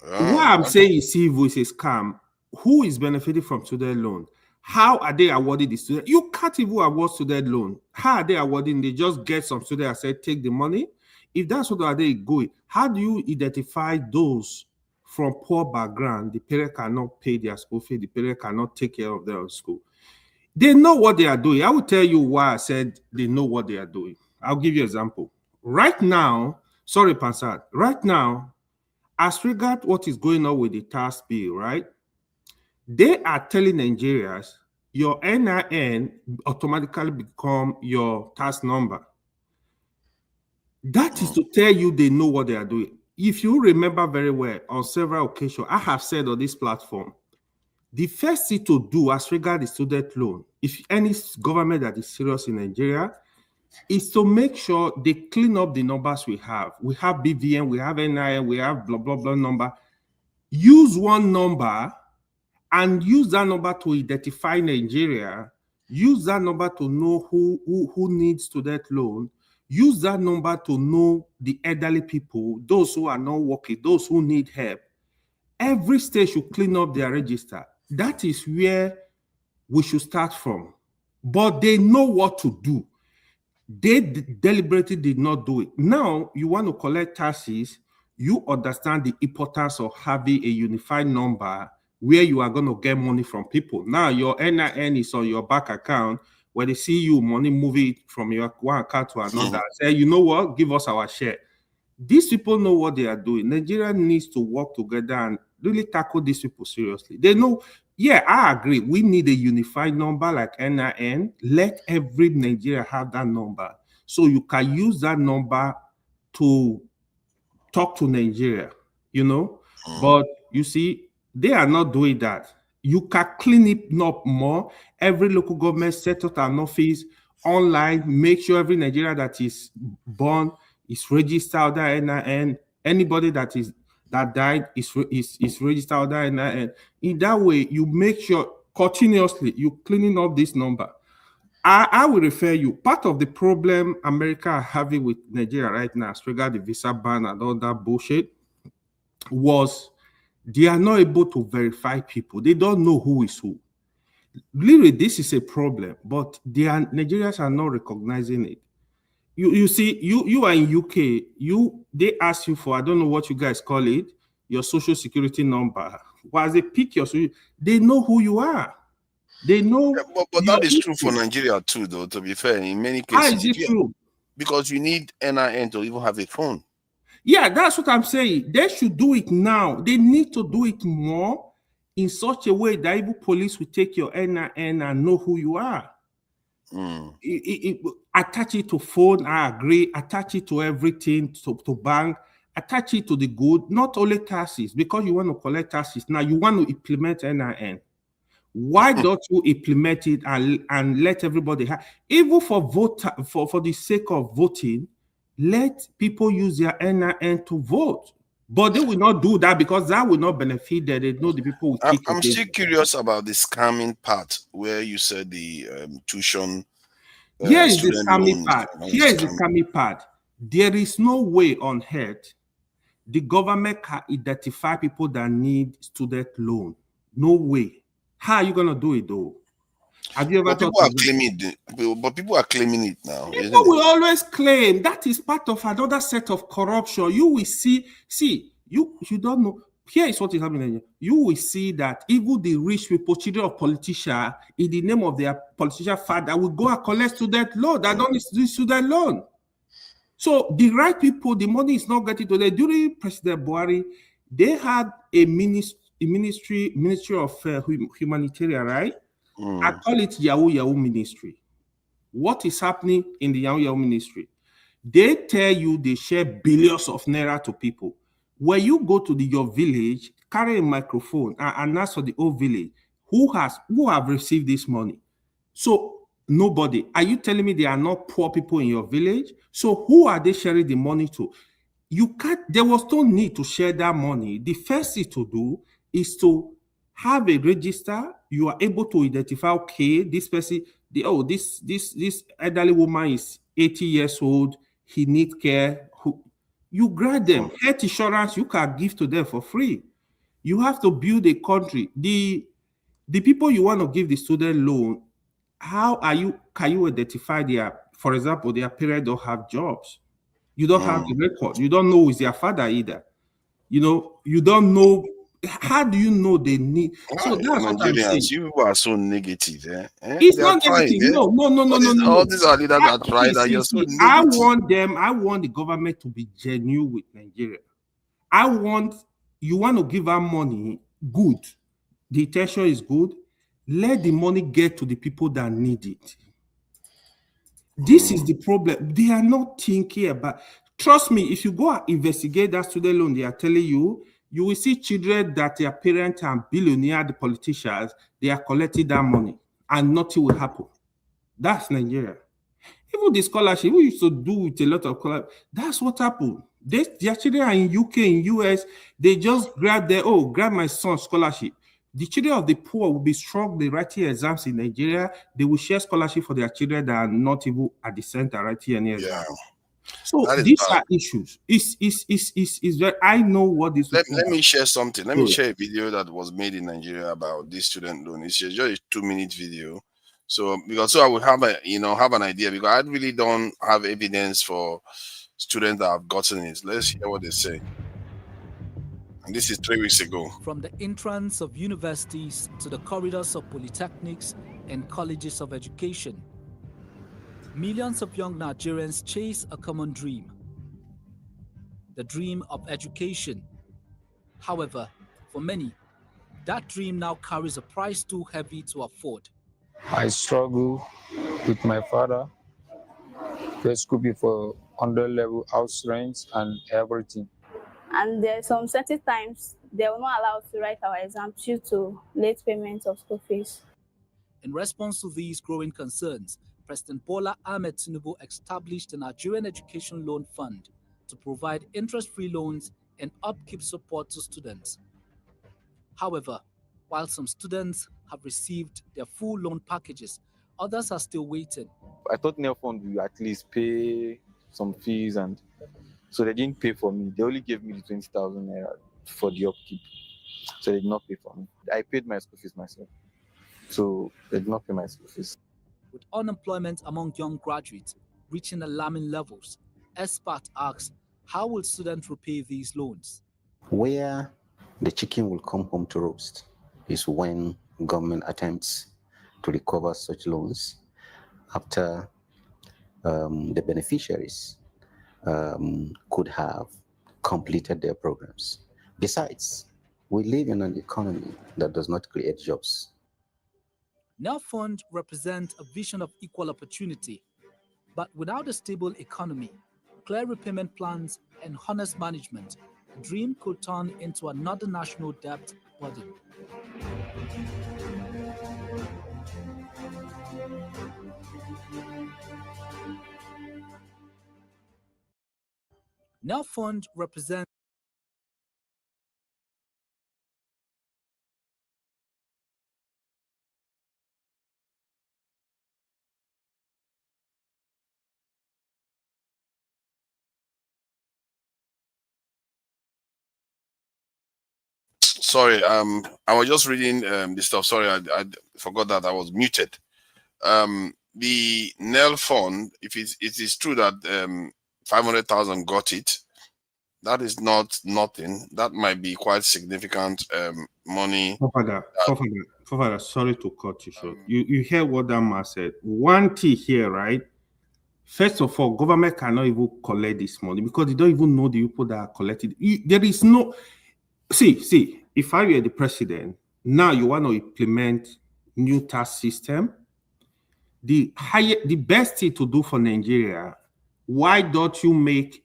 Why I'm saying it's evil, it's a scam. Who is benefiting from student loan? How are they awarding the student? You can't even award student loan. How are they awarding? They just get some student and say, take the money. If that's what are they going, how do you identify those from poor background? The parent cannot pay their school fee. The parent cannot take care of their school. They know what they are doing. I will tell you why I said they know what they are doing. I'll give you an example. Right now, sorry, Passat, right now, as regard what is going on with the tax bill, right? They are telling Nigerians your NIN automatically become your tax number. That is to tell you they know what they are doing. If you remember very well, on several occasions, I have said on this platform, the first thing to do as regard the student loan, if any government that is serious in Nigeria, is to make sure they clean up the numbers we have. We have BVN, we have NIN, we have blah, blah, blah number. Use one number and use that number to identify Nigeria. Use that number to know who needs student loan. Use that number to know the elderly people, those who are not working, those who need help. Every state should clean up their register. That is where we should start from. But they know what to do. They deliberately did not do it. Now, you want to collect taxes, you understand the importance of having a unified number where you are going to get money from people. Now, your NIN is on your bank account, where they see you money moving from your one account to another. Say, you know what, give us our share. These people know what they are doing. Nigeria needs to work together and really tackle these people seriously. They know, yeah, I agree. We need a unified number like NIN. Let every Nigerian have that number. So you can use that number to talk to Nigeria, you know. But you see, They are not doing that. You can clean it up more. Every local government set up an office online. Make sure every Nigerian that is born is registered under NIN. Anybody that died is registered under NIN. In that way, you make sure continuously you cleaning up this number. I will refer you. Part of the problem America are having with Nigeria right now, as regards the visa ban and all that bullshit, was they are not able to verify people. They don't know who is who. Really, this is a problem, but Nigerians are not recognizing it. You see, you are in UK. They ask you for, I don't know what you guys call it, your social security number. While they pick your social, they know who you are. They know. Yeah, but that is true for Nigeria too, though. To be fair, in many cases, how is it true? Because you need NIN to even have a phone. Yeah, that's what I'm saying. They should do it now. They need to do it more in such a way that even police will take your NIN and know who you are. Attach it to phone, I agree. Attach it to everything, to bank. Attach it to the good, not only taxes, because you want to collect taxes. Now you want to implement NIN. Why don't you implement it and let everybody have, even for the sake of voting, let people use their NIN to vote. But they will not do that because that will not benefit them. They know the people will kick. I'm still curious about the scamming part where you said the tuition. Here is the scamming part. Here is the scamming part. There is no way on earth the government can identify people that need student loan. No way. How are you going to do it though? Have you ever thought people are claiming it? But people are claiming it now. People will always claim that is part of another set of corruption. You will see, you don't know. Here is what is happening. You will see that even the rich people, children of politicians, in the name of their politician father, will go and collect student loan. That don't need to do student loan. So the right people, the money is not getting to them. During President Buhari, they had a ministry of humanitarian, right? I call it Yahoo ministry. What is happening in the Yahoo ministry? They tell you they share billions of naira to people. When you go to your village, carry a microphone and ask for the whole village, who have received this money? So nobody. Are you telling me there are not poor people in your village? So who are they sharing the money to? You can't. There was no need to share that money. The first thing to do is to have a register. You are able to identify, okay, this person, this elderly woman is 80 years old. He needs care. You grant them health insurance. You can give to them for free. You have to build a country. The people you want to give the student loan, can you identify for example, their parents don't have jobs. You don't have the record. You don't know who is their father either. You don't know. How do you know they need? So that's what I'm saying. You are so negative. It's not negative. No. All these are leaders that try that. You're so negative. I want the government to be genuine with Nigeria. You want to give her money, good. The intention is good. Let the money get to the people that need it. This is the problem. They are not thinking about. Trust me, if you go and investigate that student loan, they are telling you, you will see children that their parents are billionaire, the politicians, they are collecting that money and nothing will happen. That's Nigeria. Even the scholarship, we used to do with a lot of scholarship, that's what happened. Their children are in UK, in US, they just grab my son's scholarship. The children of the poor will be strongly writing exams in Nigeria. They will share scholarship for their children that are not even at the center writing any exam. So these are issues. It's very, I know what this. Let me share something. Let me share a video that was made in Nigeria about this student loan. It's just a 2-minute video. So I would have an idea, because I really don't have evidence for students that have gotten it. Let's hear what they say. And this is 3 weeks ago. From the entrance of universities to the corridors of polytechnics and colleges of education, millions of young Nigerians chase a common dream, the dream of education. However, for many, that dream now carries a price too heavy to afford. I struggle with my father, pay school fee for 100 level house rent and everything. And there are some certain times they will not allow us to write our exams due to late payment of school fees. In response to these growing concerns, President Bola Ahmed Tinubu established the Nigerian Education Loan Fund to provide interest-free loans and upkeep support to students. However, while some students have received their full loan packages, others are still waiting. I thought Nel Fund would at least pay some fees, and so they didn't pay for me. They only gave me the 20,000 naira for the upkeep, so they did not pay for me. I paid my school fees myself, so they did not pay my school fees. With unemployment among young graduates reaching alarming levels, experts ask, how will students repay these loans? Where the chicken will come home to roost is when government attempts to recover such loans after the beneficiaries could have completed their programs. Besides, we live in an economy that does not create jobs. Nel Fund represents a vision of equal opportunity, but without a stable economy, clear repayment plans, and honest management, the dream could turn into another national debt burden. Nel Fund represents Sorry, I was just reading the stuff. Sorry, I forgot that I was muted. The Nel Fund, if it is true that 500,000 got it, that is not nothing. That might be quite significant money. Father, sorry to cut you short. You hear what that man said. One thing here, right? First of all, government cannot even collect this money because they don't even know the people that are collected. There is no... See, if I were the president, now you want to implement new tax system, the best thing to do for Nigeria, why don't you make,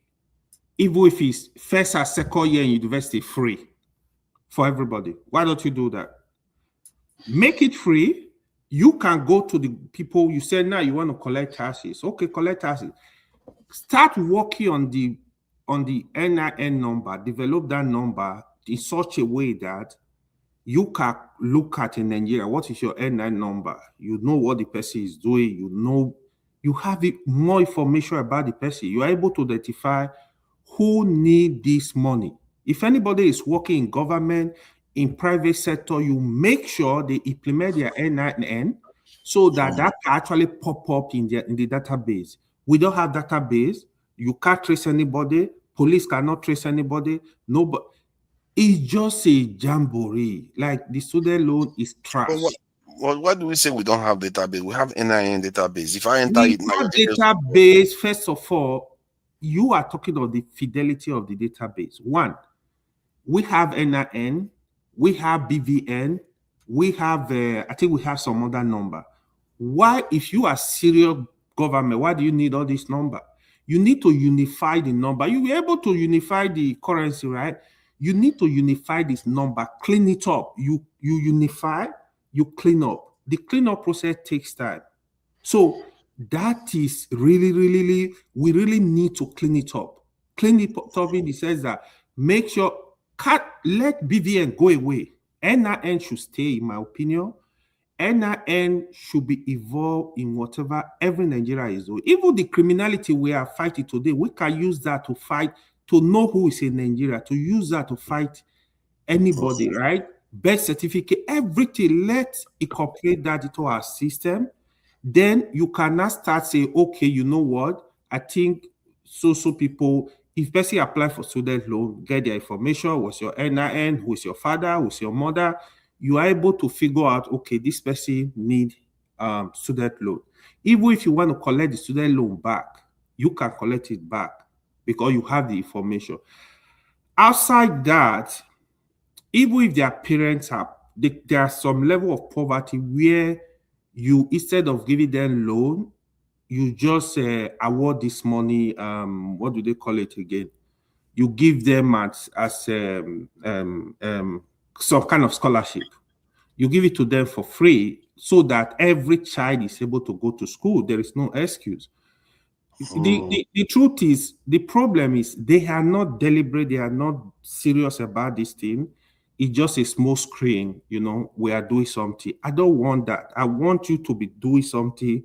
even if it's first or second year in university, free for everybody? Why don't you do that? Make it free. You can go to the people, you said now you want to collect taxes. Okay, collect taxes. Start working on the NIN number, develop that number in such a way that you can look at in Nigeria, what is your NIN number? You know what the person is doing, you have more information about the person. You are able to identify who need this money. If anybody is working in government, in private sector, you make sure they implement their NIN so that can actually pop up in the database. We don't have database. You can't trace anybody. Police cannot trace anybody. Nobody. It's just a jamboree. Like the student loan is trash. Why do we say we don't have database? We have NIN database. If I enter it now, database, first of all, you are talking of the fidelity of the database. One, we have NIN, we have BVN, we have, I think we have some other number. Why, if you are serious government, why do you need all this number? You need to unify the number. You were able to unify the currency, right? You need to unify this number, clean it up. You unify, you clean up. The cleanup process takes time. So that is really, we really need to clean it up. Clean it up in the sense that make sure, let BVN go away. NIN should stay, in my opinion. NIN should be evolved in whatever every Nigeria is doing. Even the criminality we are fighting today, we can use that to fight, to know who is in Nigeria, to use that to fight anybody, right? Birth certificate, everything, let's incorporate that into our system. Then you cannot start saying, okay, you know what? I think so people, if person apply for student loan, get their information, what's your NIN, who is your father, who's your mother, you are able to figure out, okay, this person need student loan. Even if you want to collect the student loan back, you can collect it back because you have the information. Outside that, even if their parents there are some level of poverty where you, instead of giving them loan, you just award this money, what do they call it again? you give them as some kind of scholarship. You give it to them for free so that every child is able to go to school. There is no excuse. The truth is, the problem is they are not deliberate, they are not serious about this thing. It's just a small screen, you know, we are doing something. I don't want that. I want you to be doing something,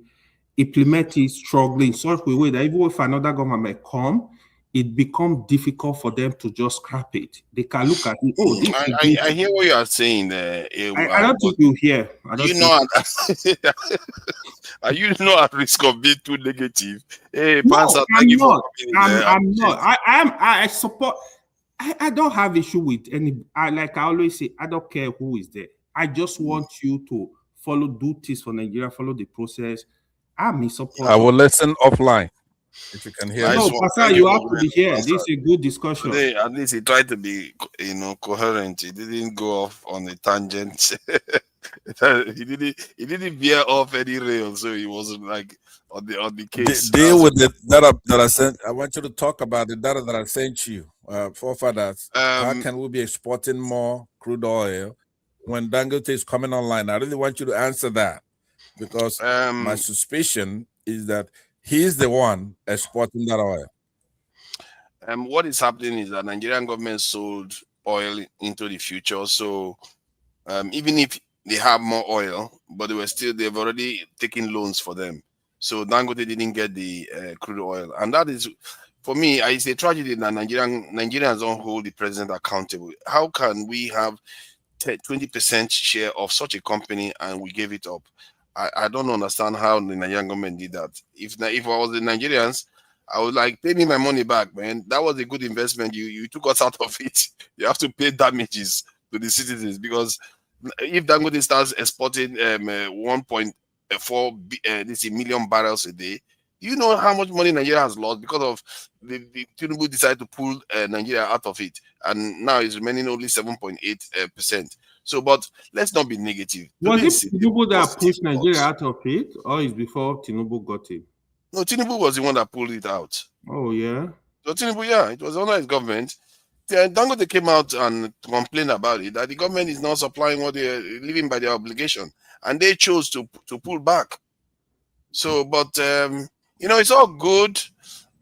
implement it, struggling in such a way that even if another government come, it becomes difficult for them to just scrap it. They can look at it. Oh, this is good. I hear what you are saying there. I don't think you hear. I don't You think. know, are you not at risk of being too negative? Hey, No, Pansa, I'm thank you for not. coming there. I'm not. I support. I don't have issue with any. Like I always say, I don't care who is there. I just want you to follow, do things for Nigeria, follow the process. I'm in support. I will listen offline if you can hear me. No, Pastor, you have to be here. This is a good discussion. Today, at least he tried to be, you know, coherent. He didn't go off on a tangent. he didn't veer off any rail, so he wasn't like on the case. Deal with the data that I sent. I want you to talk about the data that I sent you, forefathers. How can we be exporting more crude oil when Dangote is coming online? I really want you to answer that, because my suspicion is that he's the one exporting that oil. What is happening is that Nigerian government sold oil into the future. So even if they have more oil, but they've already taken loans for them. So Dangote didn't get the crude oil. And that is, for me, it's a tragedy that Nigerians don't hold the president accountable. How can we have 20% share of such a company and we gave it up? I don't understand how the Nigerian government did that. If I was the Nigerians, I would like, pay me my money back, man. That was a good investment. You took us out of it. You have to pay damages to the citizens, because if Dangote starts exporting 1.4 million barrels a day, you know how much money Nigeria has lost because of the Tinubu decided to pull Nigeria out of it, and now it's remaining only 7.8%. So, but let's not be negative. Was it Tinubu that pushed Nigeria out of it, or is before Tinubu got it? No, Tinubu was the one that pulled it out. Oh, yeah? So Tinubu, yeah, it was under his government. Dangote came out and complained about it, that the government is not supplying what they're living by their obligation, and they chose to pull back. So, but you know, it's all good.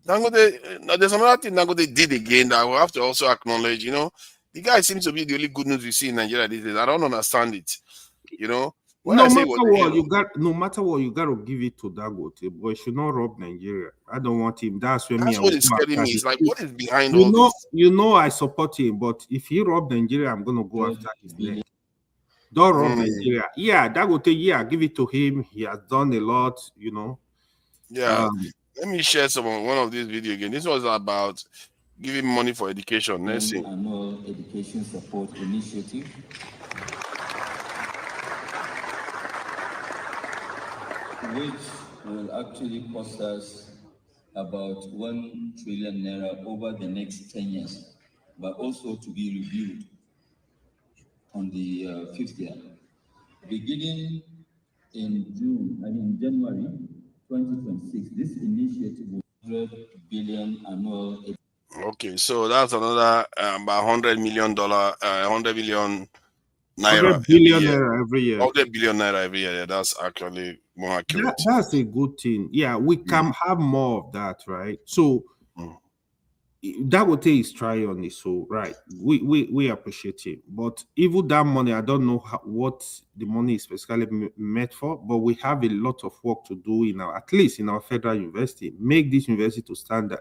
Dangote, there's another thing Dangote did again that I will have to also acknowledge. You know, the guy seems to be the only good news we see in Nigeria these days. I don't understand it. You know, No matter what you got to give it to Dangote, but you should not rob Nigeria. I don't want him. That's where that's what is scaring me. It's like, what is behind all this? You know, I support him, but if he rob Nigeria, I'm gonna go after his neck. Don't rob Nigeria. Yeah, Dangote. Yeah, give it to him. He has done a lot. You know. Yeah. Let me share one of these video again. This was about giving money for education. Let's see. Annual education support initiative. Which will actually cost us about 1 trillion naira over the next 10 years, but also to be reviewed on the 5th year. Beginning in January 2026, this initiative will 100 billion annual. Okay, so that's another about $100 million, 100 billion naira. 100 billion naira every year. 100 billion naira every year. Yeah, that's actually more accurate. That's a good thing. Yeah, we can have more of that, right? So Dangote is trying on this, so right. We appreciate it. But even that money, I don't know what the money is specifically meant for, but we have a lot of work to do at least in our federal university. Make this university to standard.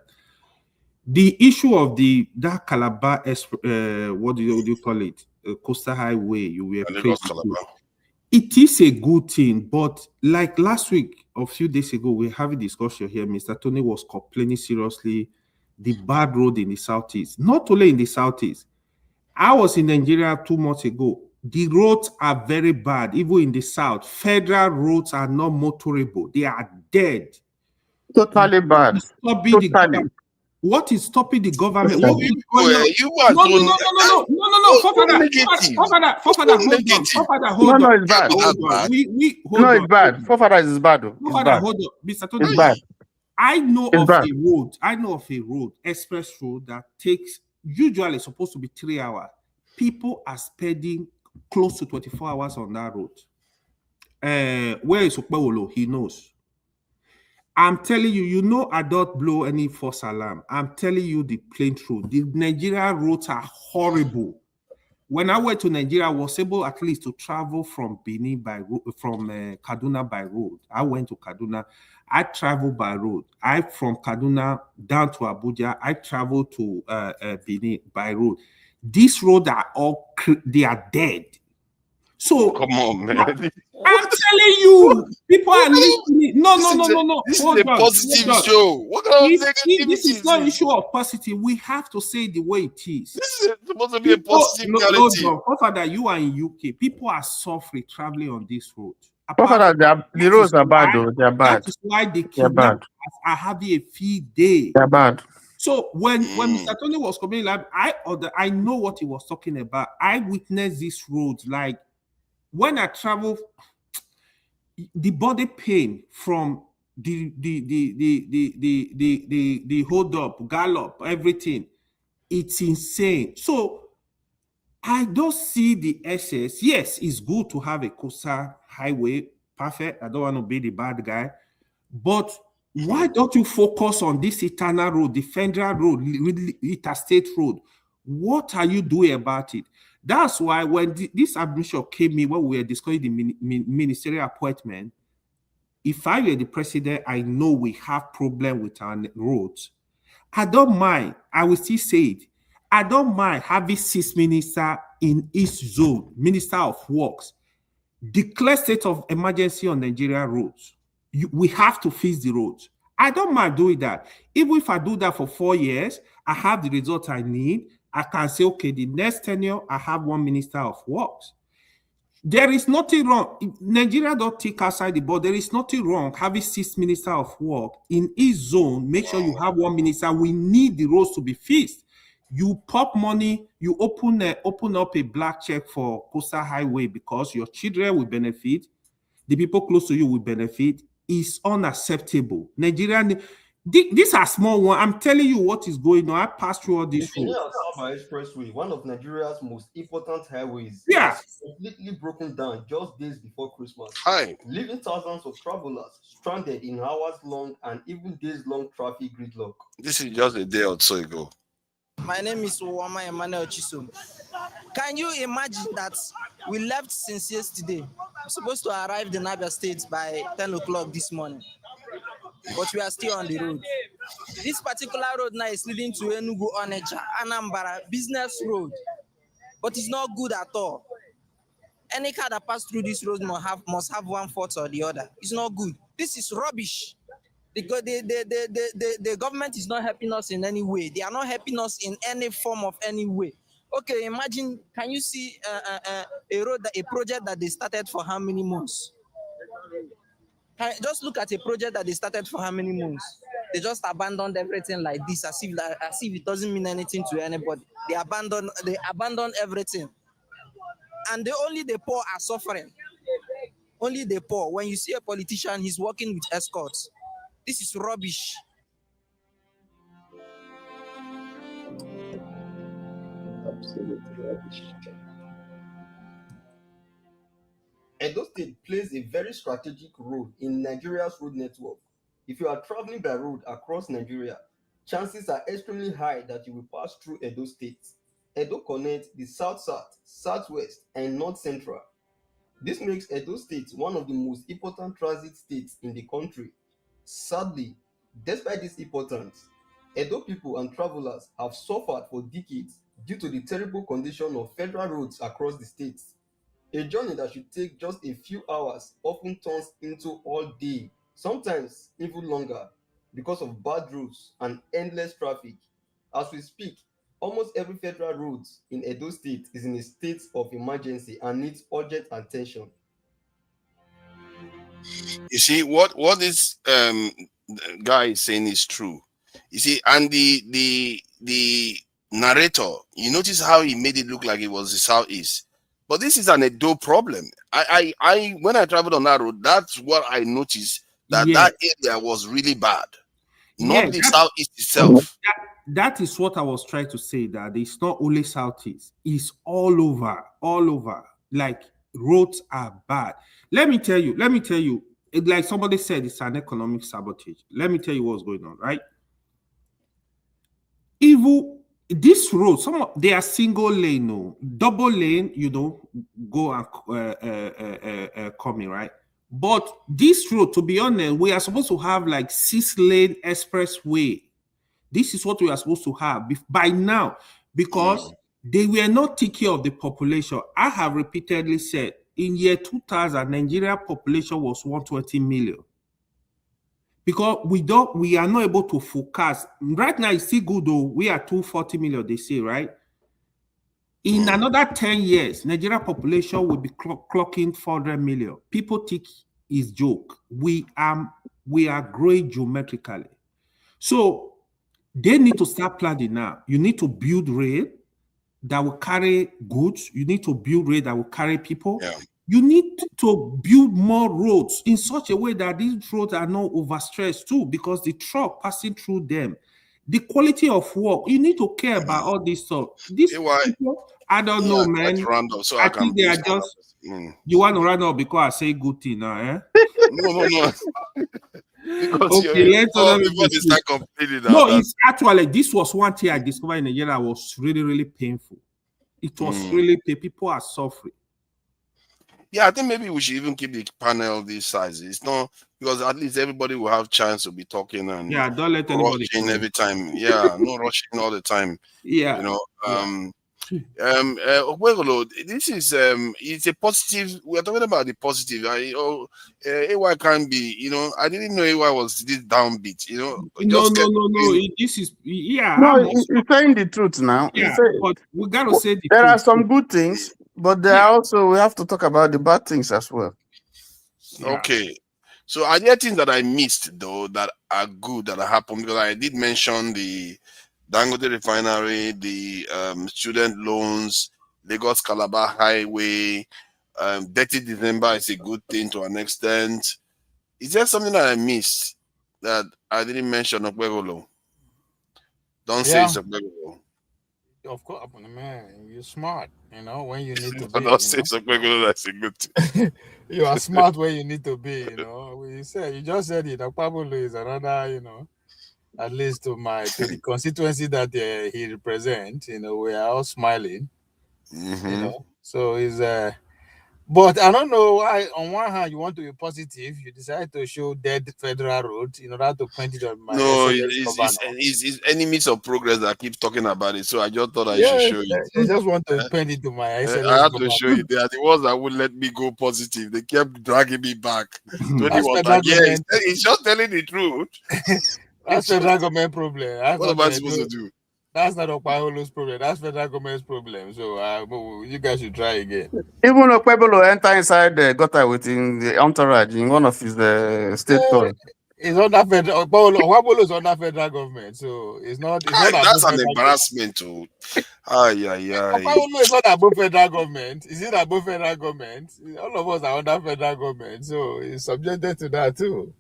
The issue of that Calabar, what do you call it? Coastal Highway, you were praising. It is a good thing, but like last week, or a few days ago, we have a discussion here. Mr. Tony was complaining seriously the bad road in the southeast. Not only in the southeast. I was in Nigeria 2 months ago. The roads are very bad, even in the south. Federal roads are not motorable. They are dead. Totally bad. Totally. What is stopping the government? No, hold on. No, it's bad. Hold on. No, it's bad. Forefathers is bad. Hold on. Mr. Tony. It's bad. I know It's of bad. a road. I know of a road, express road, that takes usually supposed to be 3 hours. People are spending close to 24 hours on that road. Where is Okpawolo? He knows. I'm telling you, you know, I don't blow any false alarm. I'm telling you the plain truth. The Nigeria roads are horrible. When I went to Nigeria, I was able at least to travel from Benin by from Kaduna by road. I went to Kaduna. I traveled by road. I from Kaduna down to Abuja. I traveled to Benin by road. These roads are all they are dead. So come on, man. I'm telling you, people are listening. No. This Hold is a on. positive show. What kind of This negativity is is not this? issue of positive. We have to say the way it is. This is supposed to be a People, positive hold narrative. on. Father, you are in UK. People are suffering traveling on this road. Father, the roads are bad, though. They are That bad. is why the They are bad. kidnappers are having a field day. They are bad. So when Mr. Tony was coming, like I know what he was talking about. I witnessed this road. Like when I travel, the body pain from the hold up, gallop, everything, it's insane. So I don't see the excess. Yes, it's good to have a coastal highway. Perfect. I don't want to be the bad guy. But why don't you focus on this eternal road, the federal road, interstate road? What are you doing about it? That's why when this admission came in, when we were discussing the ministerial appointment, if I were the president, I know we have problem with our roads. I don't mind. I will still say it. I don't mind having 6 ministers in each zone, Minister of Works. Declare state of emergency on Nigeria roads. We have to fix the roads. I don't mind doing that. Even if I do that for 4 years, I have the result I need. I can say, okay, the next tenure, I have 1 Minister of Works. There is nothing wrong. Nigeria don't take outside the board. There is nothing wrong having 6 ministers of work in each zone. Make sure you have 1 minister. We need the roads to be fixed. You pop money, you open up a black check for coastal highway because your children will benefit, the people close to you will benefit. It's unacceptable. Nigeria, these are small one. I'm telling you what is going on. I passed through all these roads. Asaba Expressway, one of Nigeria's most important highways, Yeah, was completely broken down just days before Christmas, leaving thousands of travelers stranded in hours-long and even days-long traffic gridlock. This is just a day or so ago. My name is Wama Emmanuel Chisom. Can you imagine that we left since yesterday? We're supposed to arrive in Abia State by 10 o'clock this morning, but we are still on the road. This particular road now is leading to Enugu, Onitsha, Anambra business road, but it's not good at all. Any car that passes through this road must have one fault or the other. It's not good. This is rubbish. Because the government is not helping us in any way. They are not helping us in any form of any way. Okay, imagine, can you see a project that they started for how many months? Just look at a project that they started for how many months? They just abandoned everything like this, as if it doesn't mean anything to anybody. They abandoned everything. And only the poor are suffering. Only the poor. When you see a politician, he's working with escorts. This is rubbish. Absolutely rubbish. Edo State plays a very strategic role in Nigeria's road network. If you are traveling by road across Nigeria, chances are extremely high that you will pass through Edo State. Edo connects the South-South, Southwest, and North Central. This makes Edo State one of the most important transit states in the country. Sadly, despite this importance, Edo people and travelers have suffered for decades due to the terrible condition of federal roads across the state. A journey that should take just a few hours often turns into all day, sometimes even longer, because of bad roads and endless traffic. As we speak, almost every federal road in Edo State is in a state of emergency and needs urgent attention. You see, what this guy is saying is true. You see, and the narrator, you notice how he made it look like it was the southeast. But this is an Edo problem. I when I traveled on that road, that's what I noticed, that Yeah. that area was really bad. not the Southeast itself. That is what I was trying to say, that it's not only Southeast, it's all over, all over. Like, roads are bad. Let me tell you, like somebody said, it's an economic sabotage. Let me tell you what's going on, right? Even this road, they are single lane, no, double lane, go and coming, right? But this road, to be honest, we are supposed to have like 6-lane expressway. This is what we are supposed to have by now, because they were not taking care of the population. I have repeatedly said, in year 2000, Nigeria population was 120 million. Because we are not able to forecast. Right now, it's still good though. We are 240 million, they say, right? In another 10 years, Nigeria population will be clocking 400 million. People think it's joke. We are growing geometrically. So they need to start planning now. You need to build rail that will carry goods. You need to build rail that will carry people. Yeah. You need to build more roads in such a way that these roads are not overstressed too, because the truck passing through them, the quality of work, you need to care about all this stuff. These people, I don't know, man. So I think they are just, you want to run up because I say good thing now, eh? No. Because okay, let's before they start complaining now. No, it's actually, this was one thing I discovered in Nigeria that was really, really painful. It was really painful. People are suffering. Yeah, I think maybe we should even keep the panel this size. It's not, because at least everybody will have chance to be talking and don't let anybody rushing every time. Yeah, no rushing all the time. Yeah. Okwegolo, this is it's a positive. We are talking about the positive. AY can be, I didn't know AY was this downbeat. No. This is No, he's saying the truth now. Yeah, but we gotta say the there truth. are some good things, but there are also, we have to talk about the bad things as well. Okay. So are there things that I missed though that are good that happened? Because I did mention the Dangote refinery, the student loans, Lagos Calabar Highway, 30 December is a good thing to an extent. Is there something that I missed that I didn't mention? Okwegolo? Don't say it's Okwegolo. Of course, man, you're smart. When you need to be. Don't say it's Okwegolo, that's a good thing. You are smart where you need to be. You just said it. Pablo is another. At least to the constituency that he represents. We are all smiling. So it's but I don't know why. On one hand, you want to be positive. You decide to show dead federal road in order to point it on my. No, it's enemies of progress that keep talking about it. So I just thought I should show you. I just want to point it to my. I had to show you. They are the ones that would let me go positive. They kept dragging me back. He's just telling the truth. That's federal government problem. What am I supposed to do? That's not Okpaholo's problem. That's federal government's problem. So you guys should try again. Even Okwebolo enter inside the gutter within the entourage in one of his state tours. It's under federal. Okpaholo is under federal government, so it's not. That's an embarrassment too. Okpaholo is not above federal government. Is it above federal government? All of us are under federal government, so it's subjected to that too.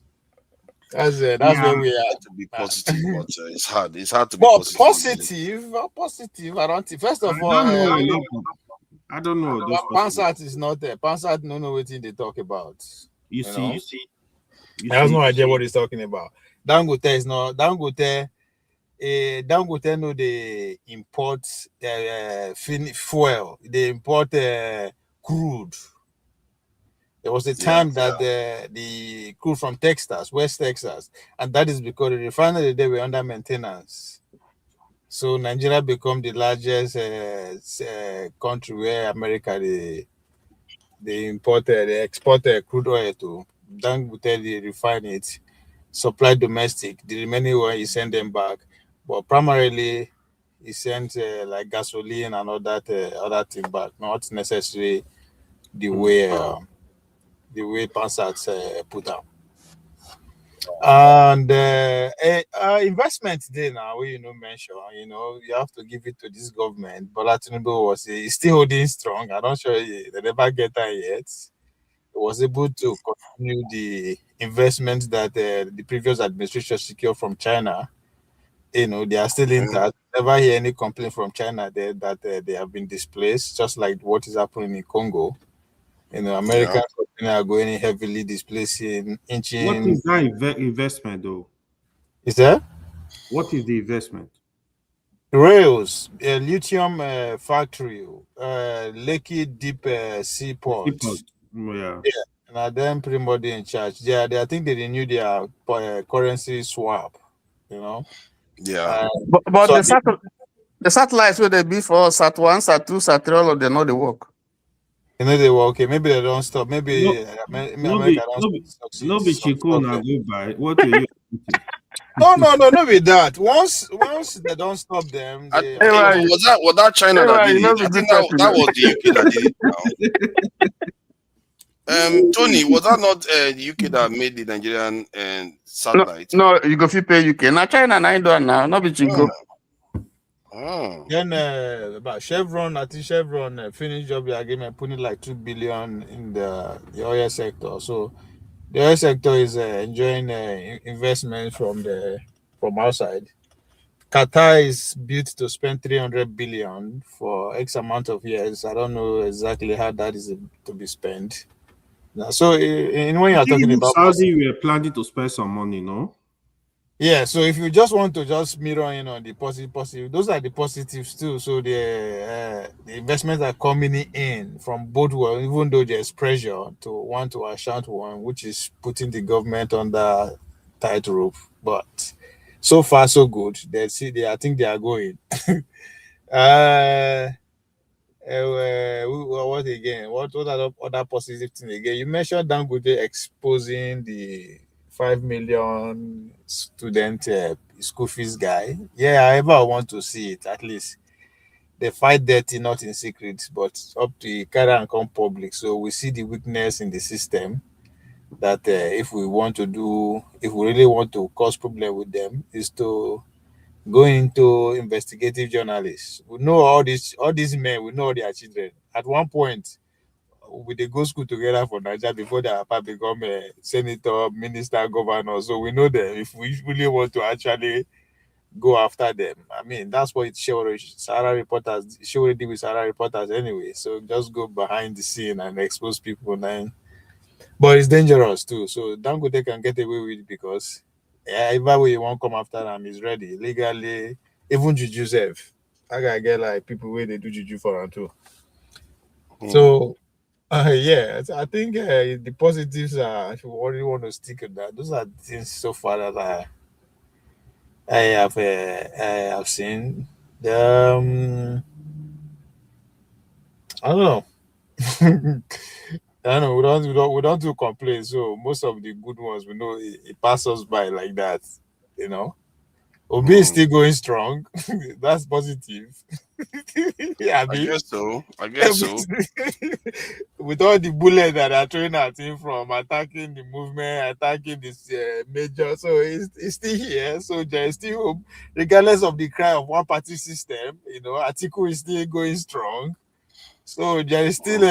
That's where we are. To be positive, but it's hard. It's hard to be positive. Positive. I don't think. First of all, I don't know. Pansat is not there. Pansat don't know what they talk about. You see. I have no idea what he's talking about. Dangote is not. Dangote no, they import fuel. They import crude. There was a time that the crude from Texas, West Texas, and that is because the refinery they were under maintenance. So Nigeria become the largest country where America they export crude oil to. Dangote they refine it, supply domestic. The remaining one he send them back, but primarily he sent like gasoline and all that other thing back. Not necessarily the way. The way Pansat put out. And investment there now, where mention, you have to give it to this government. But Tinubu he's still holding strong. I'm not sure they never get that yet. was able to continue the investments that the previous administration secured from China. They are still intact. Never hear any complaint from China there that they have been displaced, just like what is happening in Congo. American companies are going heavily displacing, What inching. is that investment though? Is that What is the investment? rails, lithium factory, Lekki Deep Seaport? Seaport. Yeah. Yeah, and then pretty much in charge. Yeah, I think they renewed their currency swap. Yeah. But So the satellites where they be for Sat 1, Sat 2, Sat 3, all of them know they work. they were okay. Maybe they don't stop. Maybe America don't no be succeed. Chico na go by. What are you expecting? No, with that. Once they don't stop them, they Was that China that did it? I think that was the UK that did it now. Tony, was that not the UK that made the Nigerian satellite? No, you go fit pay UK. Now China na do now, not be Chico. Then about Chevron, I think Chevron finished job the agreement, putting like 2 billion in the oil sector. So the oil sector is enjoying investment from outside. Qatar is built to spend 300 billion for X amount of years. I don't know exactly how that is to be spent. Now, so in when you are talking about Saudi, we are planning to spend some money, no? yeah, so if you just want to just mirror in on the positive, those are the positives too. So the investments are coming in from both worlds, even though there's pressure to want to account one, which is putting the government under tight rope. But so far so good. I think they are going. What again? What other positive thing again? You mentioned Dangote exposing the 5 million student school fees guy. Yeah, I ever want to see it. At least they fight dirty, not in secret, but up to carry and come public. So we see the weakness in the system. That if we really want to cause problem with them, is to go into investigative journalists. We know all these men, we know their children. At one point, we they go school together for Nigeria before their papa become a senator, minister, governor. So we know them. If we really want to actually go after them, I mean that's what Sahara reporters she already did with Sahara reporters anyway. So just go behind the scene and expose people then. But it's dangerous too. So Dangote can get away with it because either way you won't come after them is ready legally. Even juju self, I gotta get like people where they do juju for them too. So yeah, I think the positives are if you already want to stick with that. Those are things so far that I have seen. I don't know. I don't know. We don't do complain. So most of the good ones we know it passes by like that. Obi is still going strong. That's positive. Yeah, I guess so. with all the bullets that are throwing at him from attacking the movement, attacking this major, so he's still here. So there is still hope, regardless of the cry of one party system. Atiku is still going strong. So there is still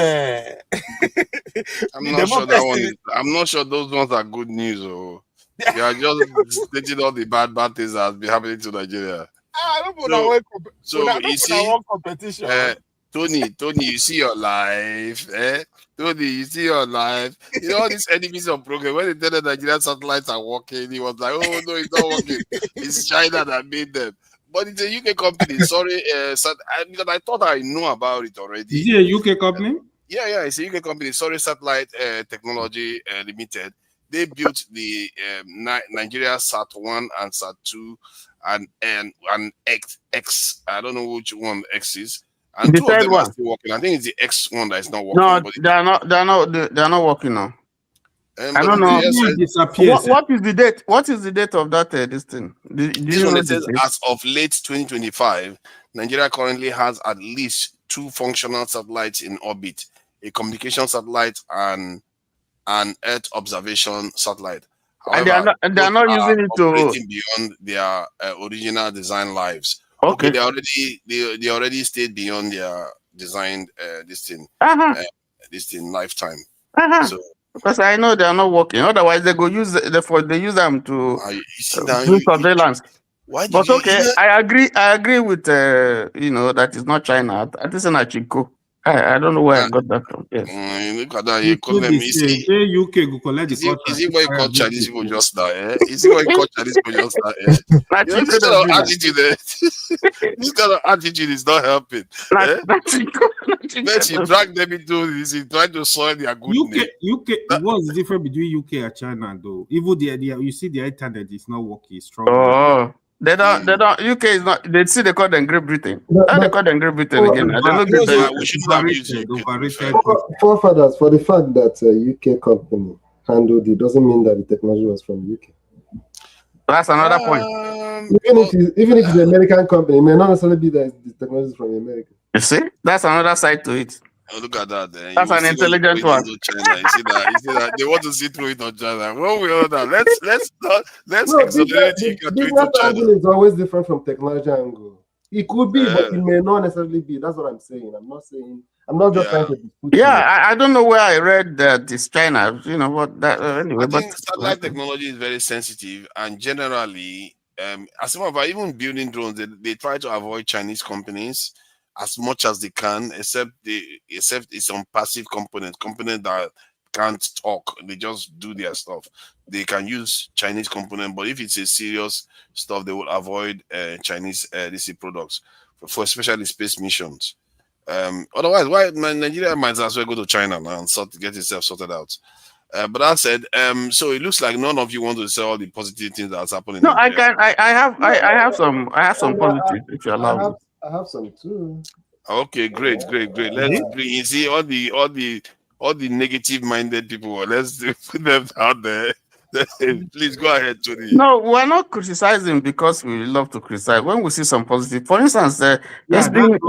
I'm not sure that one is. I'm not sure those ones are good news. Or they are just stating all the bad things that has been happening to Nigeria. So you see, competition. Tony, you see your life, Tony, you see your life. All these enemies of progress. When they tell the Nigerian satellites are working, he was like, "Oh no, it's not working. It's China that made them." But it's a UK company. Sorry, because I thought I know about it already. Is it a UK company? Yeah, it's a UK company. Sorry, Satellite Technology Limited. They built the Nigeria Sat 1 and Sat 2 and X. I don't know which one X is. And The two of third them one. are still working. I think it's the X one that is not working. No, But they are not working now. I don't know. What is the date? What is the date of that this thing? This one, it says as of late 2025, Nigeria currently has at least 2 functional satellites in orbit: a communication satellite and an Earth observation satellite. However, and they are not using it to operating beyond their original design lives. Okay, they already stayed beyond their designed this thing lifetime. Because I know they are not working. Otherwise, they go use they use them to You see now, do surveillance. why did But you? okay, I agree with that is not China. I think it's not Chico. I don't know where I got that from. Yes. Look at that. You You call them. see this, UK go collect the Is it contract. what you call Chinese people just now? Is it what you call Chinese people just now? You know, this kind of attitude, this kind of attitude is not helping. Let's drag them into this, trying to soil their good name. What's the difference between UK and China, though? Even you see the internet is not working, it's struggling. Oh, they don't. UK is not. They see they call them Great Britain. They call them Great Britain again. They look we shouldn't have used UK. Forefathers, for the fact that a UK company handled it doesn't mean that the technology was from UK. That's another point. Even if it's an American company, it may not necessarily be that the technology is from America. You see, that's another side to it. Oh, look at that. That's an intelligent one. China. You see that? They want to see through it on China. Well, we know that. Let's exonerate business angle is always different from technology angle. It could be, but it may not necessarily be. That's what I'm saying. I'm not just trying to dispute. I don't know where I read that it's China. You know what? Anyway, I think satellite technology is very sensitive, and generally, as some of our even building drones, they try to avoid Chinese companies as much as they can, except it's on passive components that can't talk. They just do their stuff. They can use Chinese component, but if it's a serious stuff, they will avoid Chinese DC products for especially space missions. Otherwise, why Nigeria might as well go to China now and get itself sorted out. But that said, so it looks like none of you want to say all the positive things that's happening. No, I can. I have some positive. If you allow me. I have some too. Okay, great. Let's bring. You see all the negative-minded people. Let's put them out there. Please go ahead, Tony. No, we're not criticizing because we love to criticize. When we see some positive, for instance, there's been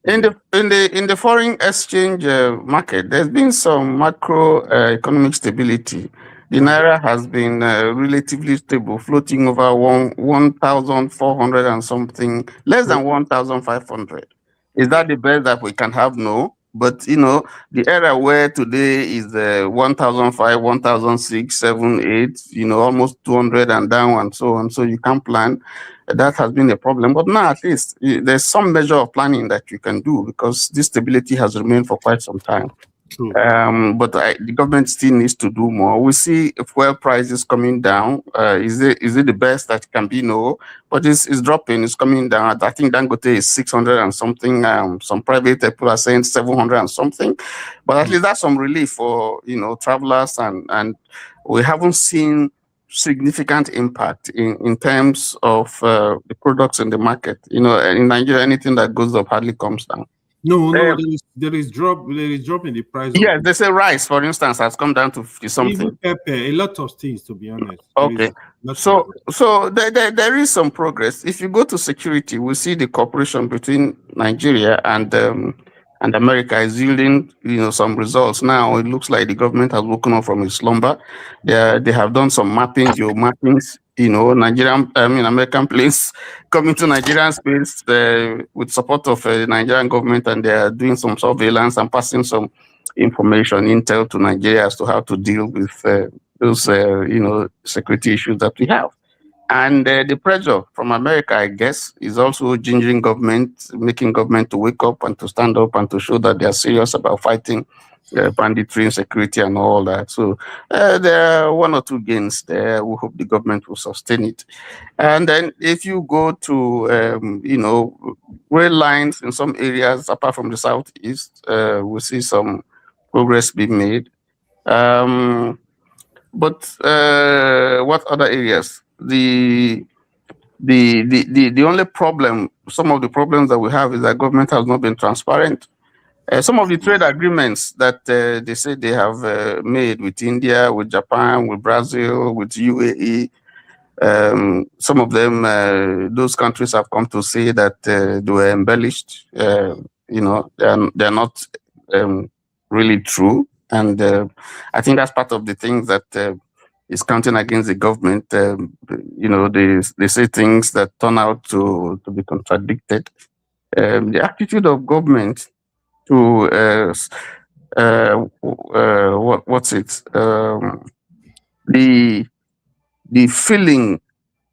in the foreign exchange market, there's been some macro economic stability. The naira has been relatively stable, floating over 1,400 and something, less than 1,500. Is that the best that we can have? No. But, the area where today is 1,005, 1,006, 7, 8, almost 200 and down and so on. So you can't plan. That has been a problem. But now at least there's some measure of planning that you can do because this stability has remained for quite some time. True. But the government still needs to do more. We see fuel prices coming down. Is it the best that can be? No, but it's dropping. It's coming down. I think Dangote is 600 and something. Some private people are saying 700 and something. But at least that's some relief for travelers, and we haven't seen significant impact in terms of the products in the market. In Nigeria, anything that goes up hardly comes down. No, there is drop in the price. Yeah, they say rice, for instance, has come down to 50 something. Even pepper, a lot of things, to be honest. Okay, so there is some progress. If you go to security, we see the cooperation between Nigeria and America is yielding some results. Now it looks like the government has woken up from its slumber. They have done some mapping, geomappings. American planes coming to Nigerian space with support of the Nigerian government, and they are doing some surveillance and passing some information, intel to Nigeria as to how to deal with those, security issues that we have. And the pressure from America, I guess, is also gingering government, making government to wake up and to stand up and to show that they are serious about fighting banditry, insecurity, and all that. So there are one or two gains there. We hope the government will sustain it. And then if you go to, rail lines in some areas, apart from the southeast, we see some progress being made. But what other areas? The only problem, some of the problems that we have is that government has not been transparent. Some of the trade agreements that they say they have made with India, with Japan, with Brazil, with UAE, some of them, those countries have come to say that they were embellished. They're not really true. And I think that's part of the things that is counting against the government. They say things that turn out to be contradicted. The attitude of government to what's it? The feeling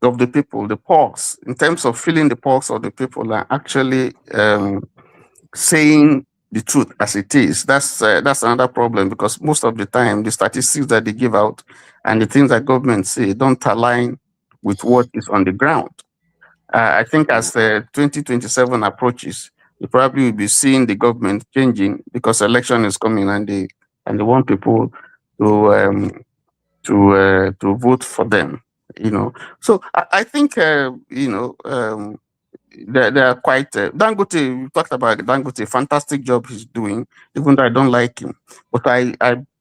of the people, the pulse, in terms of feeling the pulse of the people, are actually saying the truth as it is. That's another problem, because most of the time the statistics that they give out and the things that government say don't align with what is on the ground. I think as 2027 approaches, you probably will be seeing the government changing, because election is coming, and they want people to vote for them. So I think they are quite Dangote. You talked about Dangote, fantastic job he's doing, even though I don't like him, but I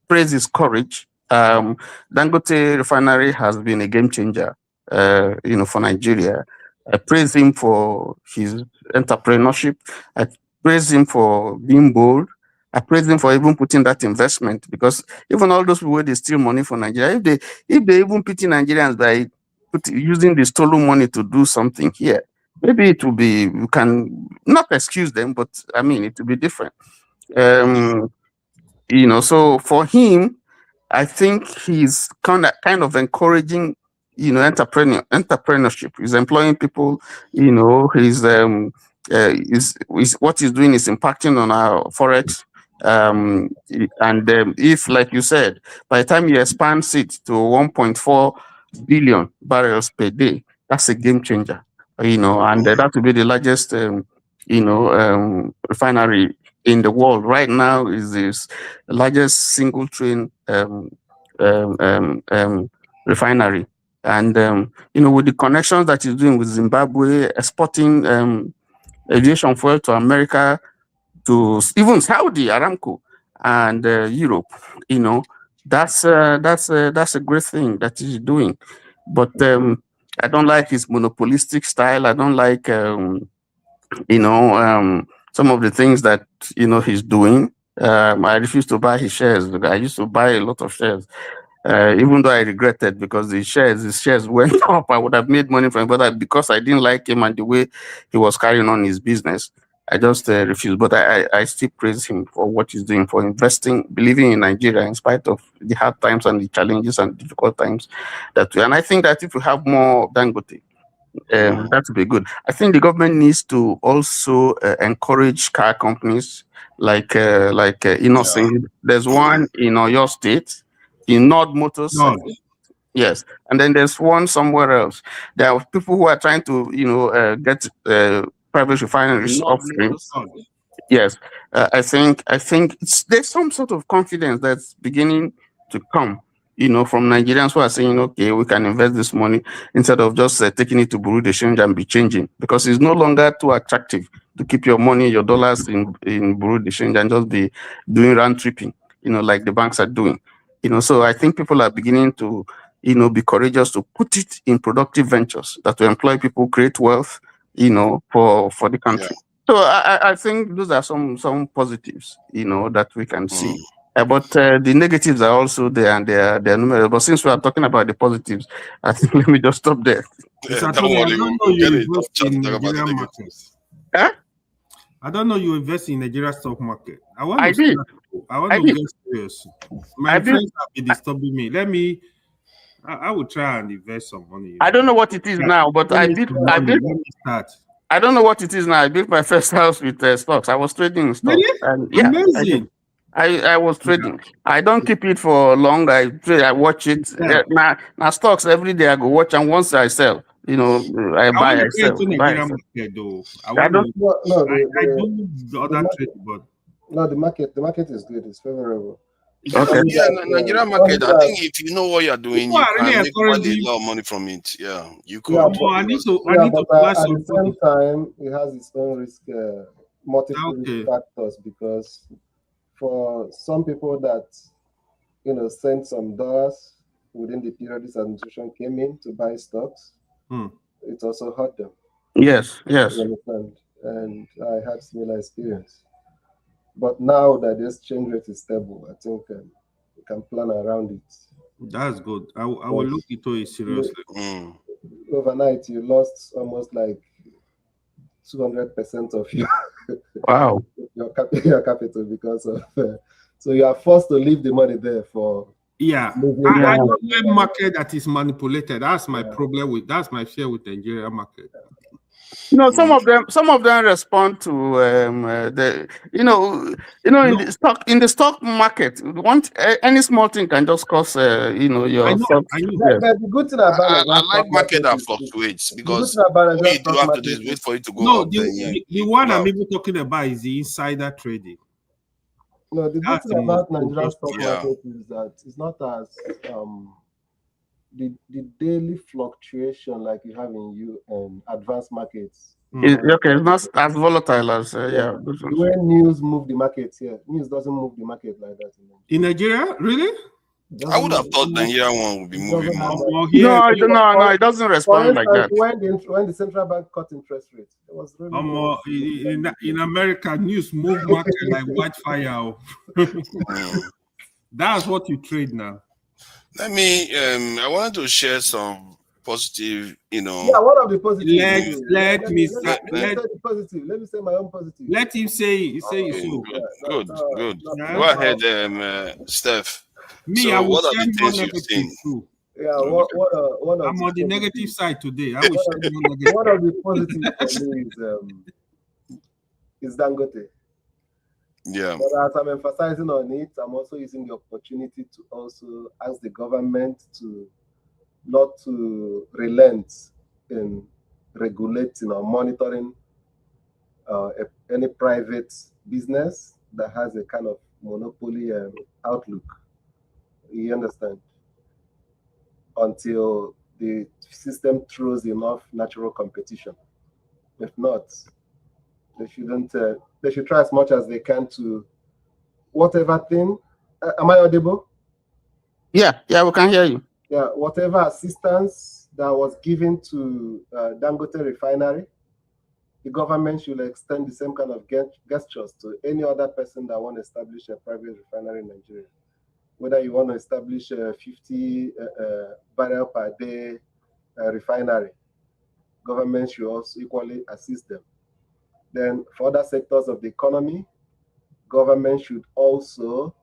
praise his courage. Dangote refinery has been a game changer, for Nigeria. I praise him for his entrepreneurship. I praise him for being bold. I praise him for even putting that investment, because even all those people they steal money from Nigeria, if they even pity Nigerians by using the stolen money to do something here, maybe it will be, you can not excuse them, but I mean it will be different. So for him, I think he's kind of encouraging, entrepreneurship. He's employing people. He's what he's doing is impacting on our forex. And if, like you said, by the time he expands it to 1.4 billion barrels per day, that's a game changer. And that will be the largest, refinery in the world right now. Is this largest single train refinery, and with the connections that he's doing with Zimbabwe, exporting aviation fuel to America, to even Saudi Aramco and Europe. That's a great thing that he's doing. But I don't like his monopolistic style. I don't like some of the things that he's doing. I refuse to buy his shares. I used to buy a lot of shares, even though I regretted, because his shares went up. I would have made money from him, but because I didn't like him and the way he was carrying on his business, I just refused. But I still praise him for what he's doing, for investing, believing in Nigeria in spite of the hard times and the challenges and difficult times and I think that if we have more Dangote, that would be good. I think the government needs to also encourage car companies like Innocent. There's one in your state, in Nord Motors. I think. Yes, and then there's one somewhere else. There are people who are trying to get private refineries offstream. Yes, I think there's some sort of confidence that's beginning to come, from Nigerians who are saying, okay, we can invest this money instead of just taking it to Bureau de change and be changing, because it's no longer too attractive to keep your money, your dollars in Bureau de change and just be doing round tripping, like the banks are doing. So I think people are beginning to, be courageous to put it in productive ventures that will employ people, create wealth, for the country. So I think those are some positives, that we can see. But the negatives are also there, and they're numerous. But since we are talking about the positives, I think let me just stop there. Don't worry, we'll get it. Don't chat to talk about the negatives. I don't know you invest in Nigeria stock market. I want to get serious. My friends have been disturbing me. I will try and invest some money. I don't know what it is now, but I built. Let me start. I don't know what it is now. I built my first house with stocks. I was trading in stocks. Really? And yeah, amazing. I was trading. I don't keep it for long. I trade. I watch it. Now stocks every day. I go watch, and once I sell, I buy. I sell. Nigeria market though. I do the other trade, but no, the market is good. It's favorable. Okay. Yeah, Nigeria market. I think if you know what you're doing, you can make quite a lot of money from it. Yeah, you could. Yeah, but, at the same time, it has its own risk, multiple risk factors, because for some people that sent some dollars within the period this administration came in to buy stocks, it also hurt them. Yes. You understand? And I had similar experience. But now that the exchange rate is stable, I think we can plan around it. That's good. I will look into it seriously. Overnight, you lost almost like 200% of your wow your capital because of So you are forced to leave the money there for I don't like market that is manipulated. That's my problem with. That's my fear with the Nigerian market. No, some of them respond to the in the stock market. Any small thing can just cause your stock. But the good thing about I Nigerian like stock market that is fluctuates the good because thing about what Nigerian you do stock have to do market is wait for it to go No, up. the one I'm even talking about is the insider trading. No, the good That's thing the most about Nigerian stock interesting. market is that it's not as the daily fluctuation like you have in advanced markets. It's not as volatile as those The ones. way news move the market here, news doesn't move the market like that. In Nigeria, really? I would have thought Nigerian one would be moving more. No, it doesn't respond like that. When the central bank cut interest rates, it was really in America, news move market like wildfire. That's what you trade now. Let me. I wanted to share some positive. Yeah, one of the positives. Let me say the positive. Let me say my own positive. Let him say it. Say it. Good. Go ahead, Steph. I will what are share the more things you've negative seen? too. Yeah, one of I'm on the negative side today. I will share more negative. One of the positives for me is Dangote. Yeah. But as I'm emphasizing on it, I'm also using the opportunity to also ask the government not to relent in regulating or monitoring any private business that has a kind of monopoly outlook. You understand? Until the system throws enough natural competition. If not, they shouldn't. They should try as much as they can to whatever thing. Am I audible? Yeah, we can hear you. Yeah, whatever assistance that was given to Dangote Refinery, the government should extend the same kind of gestures to any other person that want to establish a private refinery in Nigeria. Whether you want to establish a 50 barrel per day refinery, government should also equally assist them. Then for other sectors of the economy, government should also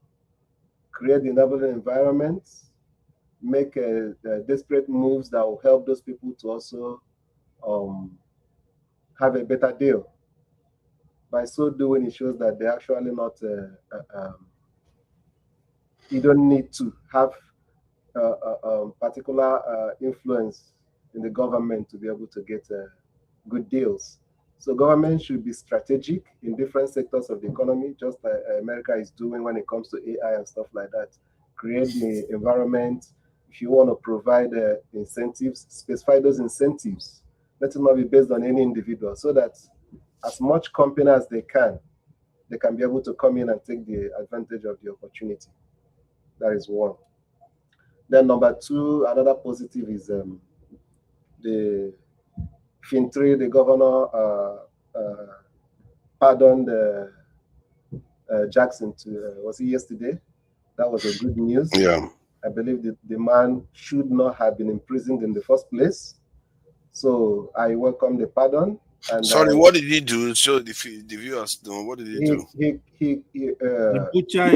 create the enabling environment, make desperate moves that will help those people to also have a better deal. By so doing, it shows that they're actually not, you don't need to have particular influence in the government to be able to get good deals. So government should be strategic in different sectors of the economy, just like America is doing when it comes to AI and stuff like that. Create the environment. If you want to provide incentives, specify those incentives. Let it not be based on any individual, so that as much company as they can be able to come in and take the advantage of the opportunity. That is one. Then number two, another positive is the Fintri, the governor, pardoned Jackson was it yesterday? That was a good news. Yeah. I believe the man should not have been imprisoned in the first place. So I welcome the pardon. And Sorry, what did he do? So the viewers know, what did he do? He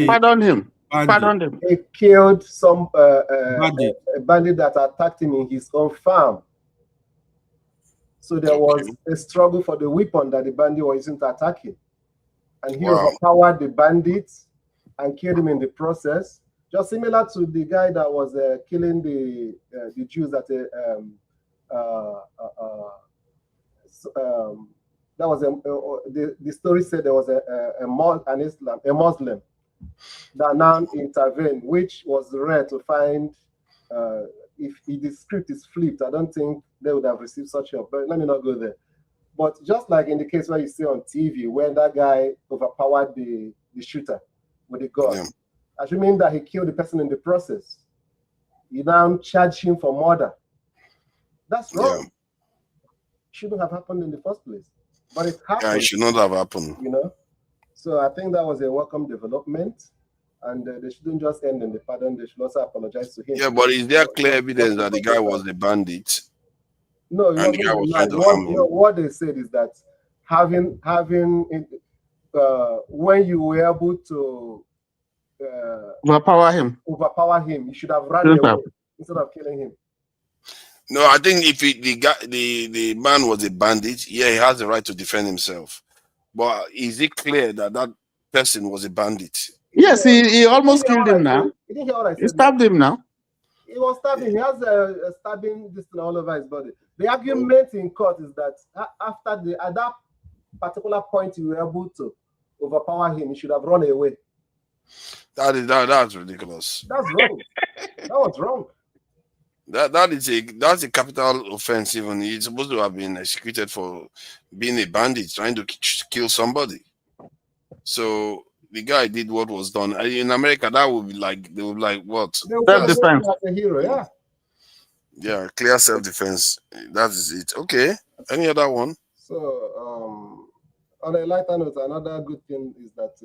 pardoned him. Pardoned him. He killed some a bandit that attacked him in his own farm. So there was a struggle for the weapon that the bandit was using to attack him. And he overpowered the bandit and killed him in the process. Just similar to the guy that was killing the Jews at that was the story said there was a Muslim that now intervened, which was rare to find. If the script is flipped, I don't think they would have received such help. But let me not go there. But just like in the case where you see on TV, when that guy overpowered the shooter with a gun, assuming that he killed the person in the process, you now charge him for murder. That's wrong. Shouldn't have happened in the first place. But it happened. Yeah, it should not have happened. You know? So I think that was a welcome development. And they shouldn't just end in the pardon, they should also apologize to him. Yeah, but is there clear evidence that the guy was the bandit? No, it wasn't. The guy was trying to harm him? What they said is that having when you were able to Overpower him. Overpower him. He should have run Shouldn't away have. instead of killing him. No, I think if the man was a bandit, yeah, he has the right to defend himself. But is it clear that that person was a bandit? Yes, he almost killed him now. He didn't hear what I said. He stabbed him now. He was stabbing. He has a stabbing this thing all over his body. The argument in court is that at that particular point you were able to overpower him, he should have run away. That's ridiculous. That's wrong. That was wrong. That's a capital offense. Even he's supposed to have been executed for being a bandit, trying to kill somebody. So the guy did what was done. In America, that would be like they would be like what? Self-defense. As a hero, yeah. Yeah, clear self-defense. That is it. Okay. Any other one? So, on a lighter note, another good thing is that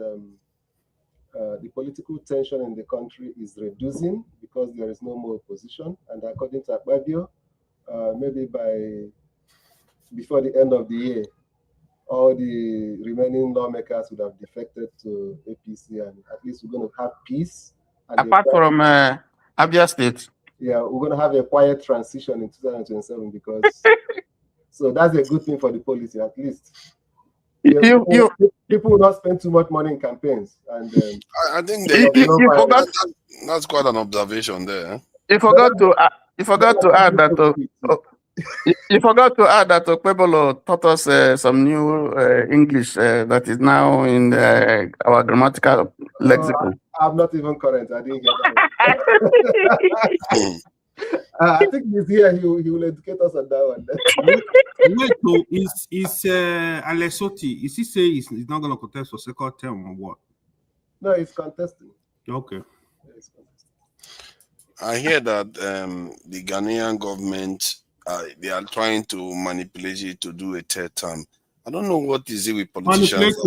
the political tension in the country is reducing because there is no more opposition. And according to Akpabio, maybe before the end of the year, all the remaining lawmakers would have defected to APC, and at least we're going to have peace. And apart from Abia State. Yeah, we're going to have a quiet transition in 2027 because so that's a good thing for the policy, at least. People will not spend too much money in campaigns, and I think that's quite an observation there. You forgot to add that. You forgot to add that Okpebolo taught us some new English that is now in our grammatical lexicon. I'm not even current. I didn't hear that. I think he's here. He will educate us on that one. Wait, so is Alessoti? Is he say he's not going to contest for second term or what? No, he's contesting. Okay. I hear that the Ghanaian government they are trying to manipulate it to do a third term. I don't know what is it with politicians.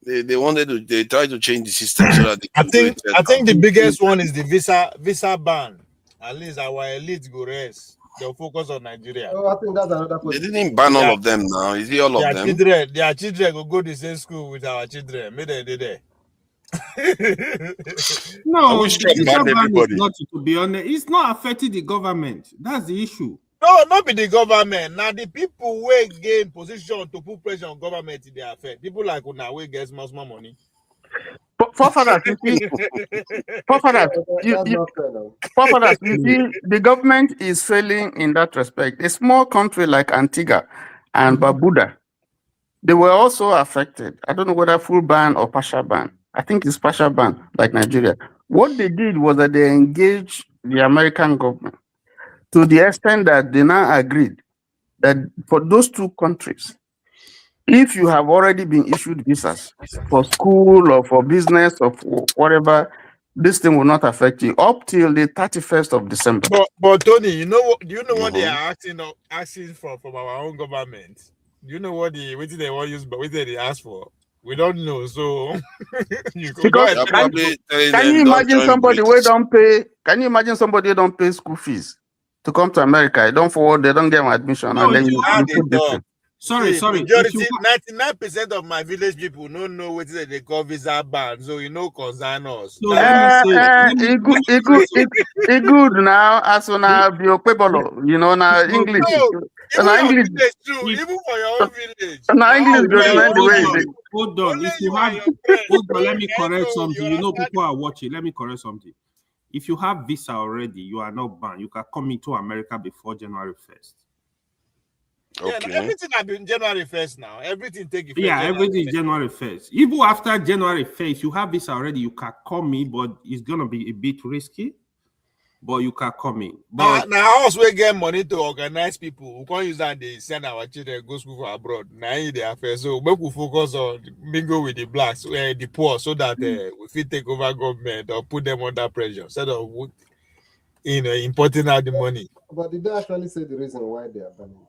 They try to change the system so that they can I think the biggest one is the visa ban. At least our elite go rest. They'll focus on Nigeria. Oh, I think that's another They didn't ban all of them now. Is it all of them? Their children will go to the same school with our children. Maybe they there. No, not to be honest, it's not affecting the government. That's the issue. No, not be the government. Now the people will gain position to put pressure on government in their affect. People like Una will get more money. Forefathers, you see, the government is failing in that respect. A small country like Antigua and Barbuda, they were also affected. I don't know whether full ban or partial ban. I think it's partial ban, like Nigeria. What they did was that they engaged the American government to the extent that they now agreed that for those two countries, if you have already been issued visas for school or for business or for whatever, this thing will not affect you up till the 31st of December. But Tony, you know what? Do you know what they are asking for from our own government? Do you know what they want to use, but what they ask for? We don't know. So can you imagine somebody who don't pay? Can you imagine somebody who don't pay school fees to come to America? They don't forward, they don't get an admission, and then you put this thing. Sorry. Majority, 99% of my village people don't know what they call visa ban, so you know concern us. So it good now as on a Okpebolo, you know, now English. English is true, even for your own village. Now English goes the way. Hold on, if you have, let me correct something. You know, people are watching. Let me correct something. If you have visa already, you are not banned. You can come into America before January 1st. Okay. Yeah, everything has been January 1st now. Everything take effect. Yeah, everything is January 1st. Even after January 1st, you have this already. You can come in, but it's gonna be a bit risky. But you can come in. But now us we get money to organize people. We can't use that they send our children go school for abroad. Now they affair. So we will focus on mingle with the blacks, the poor, so that we fit take over government or put them under pressure instead of importing out the money. But did they actually say the reason why they are banning them?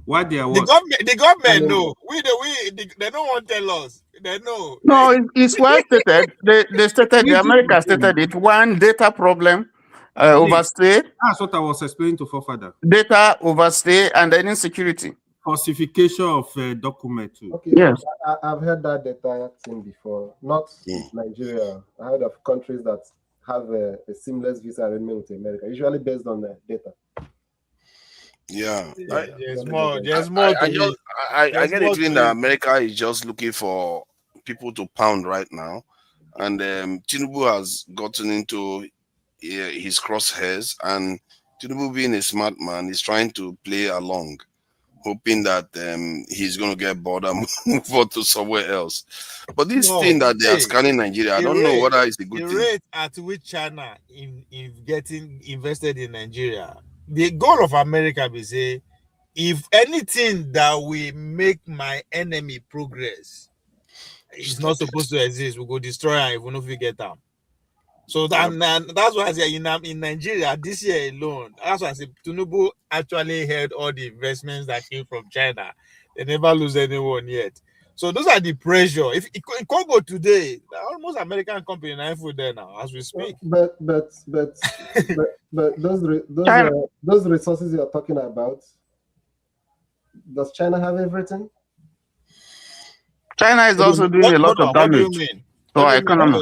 Why they are what? The government know. They don't want to tell us. They know. No, it's well stated. They stated the America stated it. One, data problem, overstay. That's what I was explaining to forefather. Data overstay and then insecurity. falsification of document too. Okay, Yes. I've heard that data thing before. Not with Nigeria. I heard of countries that have a seamless visa arrangement with America, usually based on the data. Yeah, There's more to I it. get a feeling that America is just looking for people to pound right now, and Tinubu has gotten into his crosshairs, and Tinubu, being a smart man, is trying to play along, hoping that he's going to get bored and move on to somewhere else. But this thing that they are scanning Nigeria, I don't know whether it's a good the thing. rate at which China in getting invested in Nigeria, the goal of America be say, if anything that will make my enemy progress is not supposed to exist, we go destroy am if we no fit get them. So that's why I say in Nigeria this year alone, that's why I say Tinubu actually held all the investments that came from China. They never lose anyone yet. So those are the pressure. If in Congo today, almost American company in food there now as we speak. But those resources you're talking about, does China have everything? China is also doing a lot of damage. What do you mean? to our economy.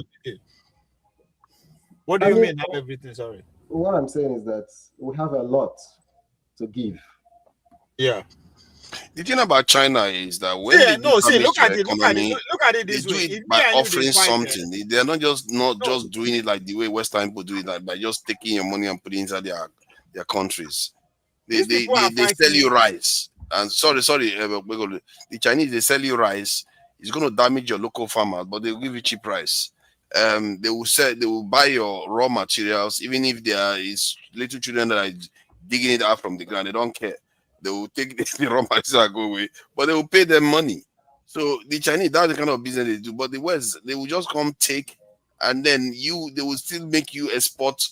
What do you mean have everything? Sorry. What I'm saying is that we have a lot to give. Yeah. The thing about China is that when they look at it this they way. do it by offering something. They're not just doing it like the way Western people do it, like by just taking your money and putting it inside their countries. They sell you rice. And sorry, the Chinese, they sell you rice. It's going to damage your local farmers, but they'll give you cheap price. They will buy your raw materials, even if there is little children that are digging it out from the ground. They don't care. They will take the raw materials and go away, but they will pay them money. So the Chinese, that's the kind of business they do. But the West, they will just come take, and then they will still make you export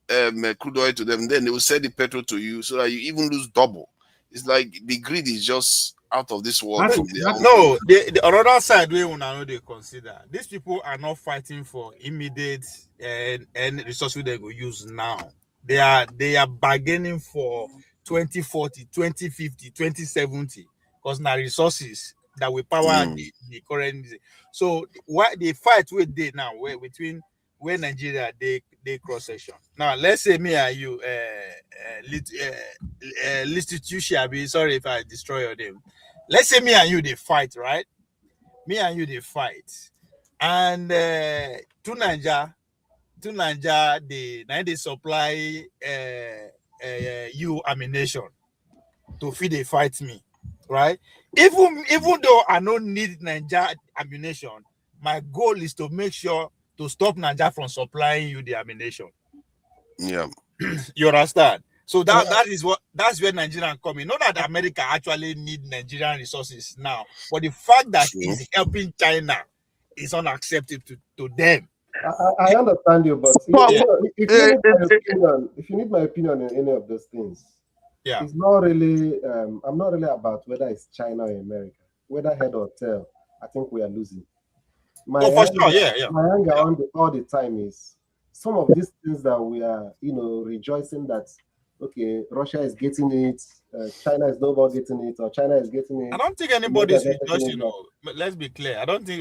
crude oil to them. Then they will sell the petrol to you, so that you even lose double. It's like the greed is just out of this world. The other side we will now they consider these people are not fighting for immediate and resources they go use now. They are bargaining for 2040, 2050, 2070 because now resources that will power the current. So what the fight we did now between where Nigeria they cross section. Now let's say me and you sorry if I destroy your name. Let's say me and you they fight, right? Me and you they fight. And to Nigeria they supply you ammunition to feed they fight me, right? Even though I don't need Nigeria ammunition, my goal is to make sure to stop Nigeria from supplying you the ammunition. Yeah. You understand? So that's where Nigerian come in. Not that America actually need Nigerian resources now, but the fact that it's helping China is unacceptable to them. I understand you, but if you need my opinion in any of those things, it's not really. I'm not really about whether it's China or America, whether head or tail. I think we are losing. My anger all the time is some of these things that we are, rejoicing that okay, Russia is getting it, China is no more getting it, or China is getting it. I don't think anybody is rejoicing. Let's be clear. I don't know.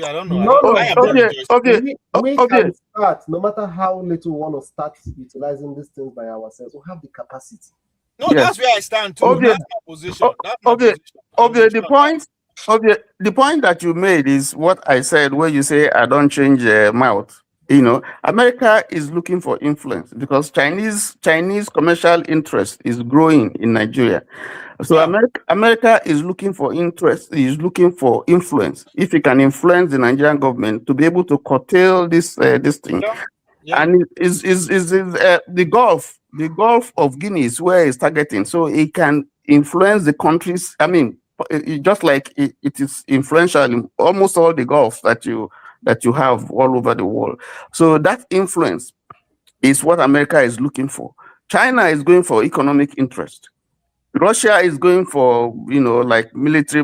We can start, no matter how little we want to start utilizing these things by ourselves. We have the capacity. No, that's where I stand too. That's my position. The point that you made is what I said, where you say I don't change mouth. America is looking for influence because Chinese commercial interest is growing in Nigeria. So America is looking for interest, is looking for influence. If it can influence the Nigerian government to be able to curtail this thing. And is the Gulf of Guinea is where it's targeting. So it can influence the countries. I mean, just like it is influential in almost all the Gulf that you have all over the world. So that influence is what America is looking for. China is going for economic interest. Russia is going for, like military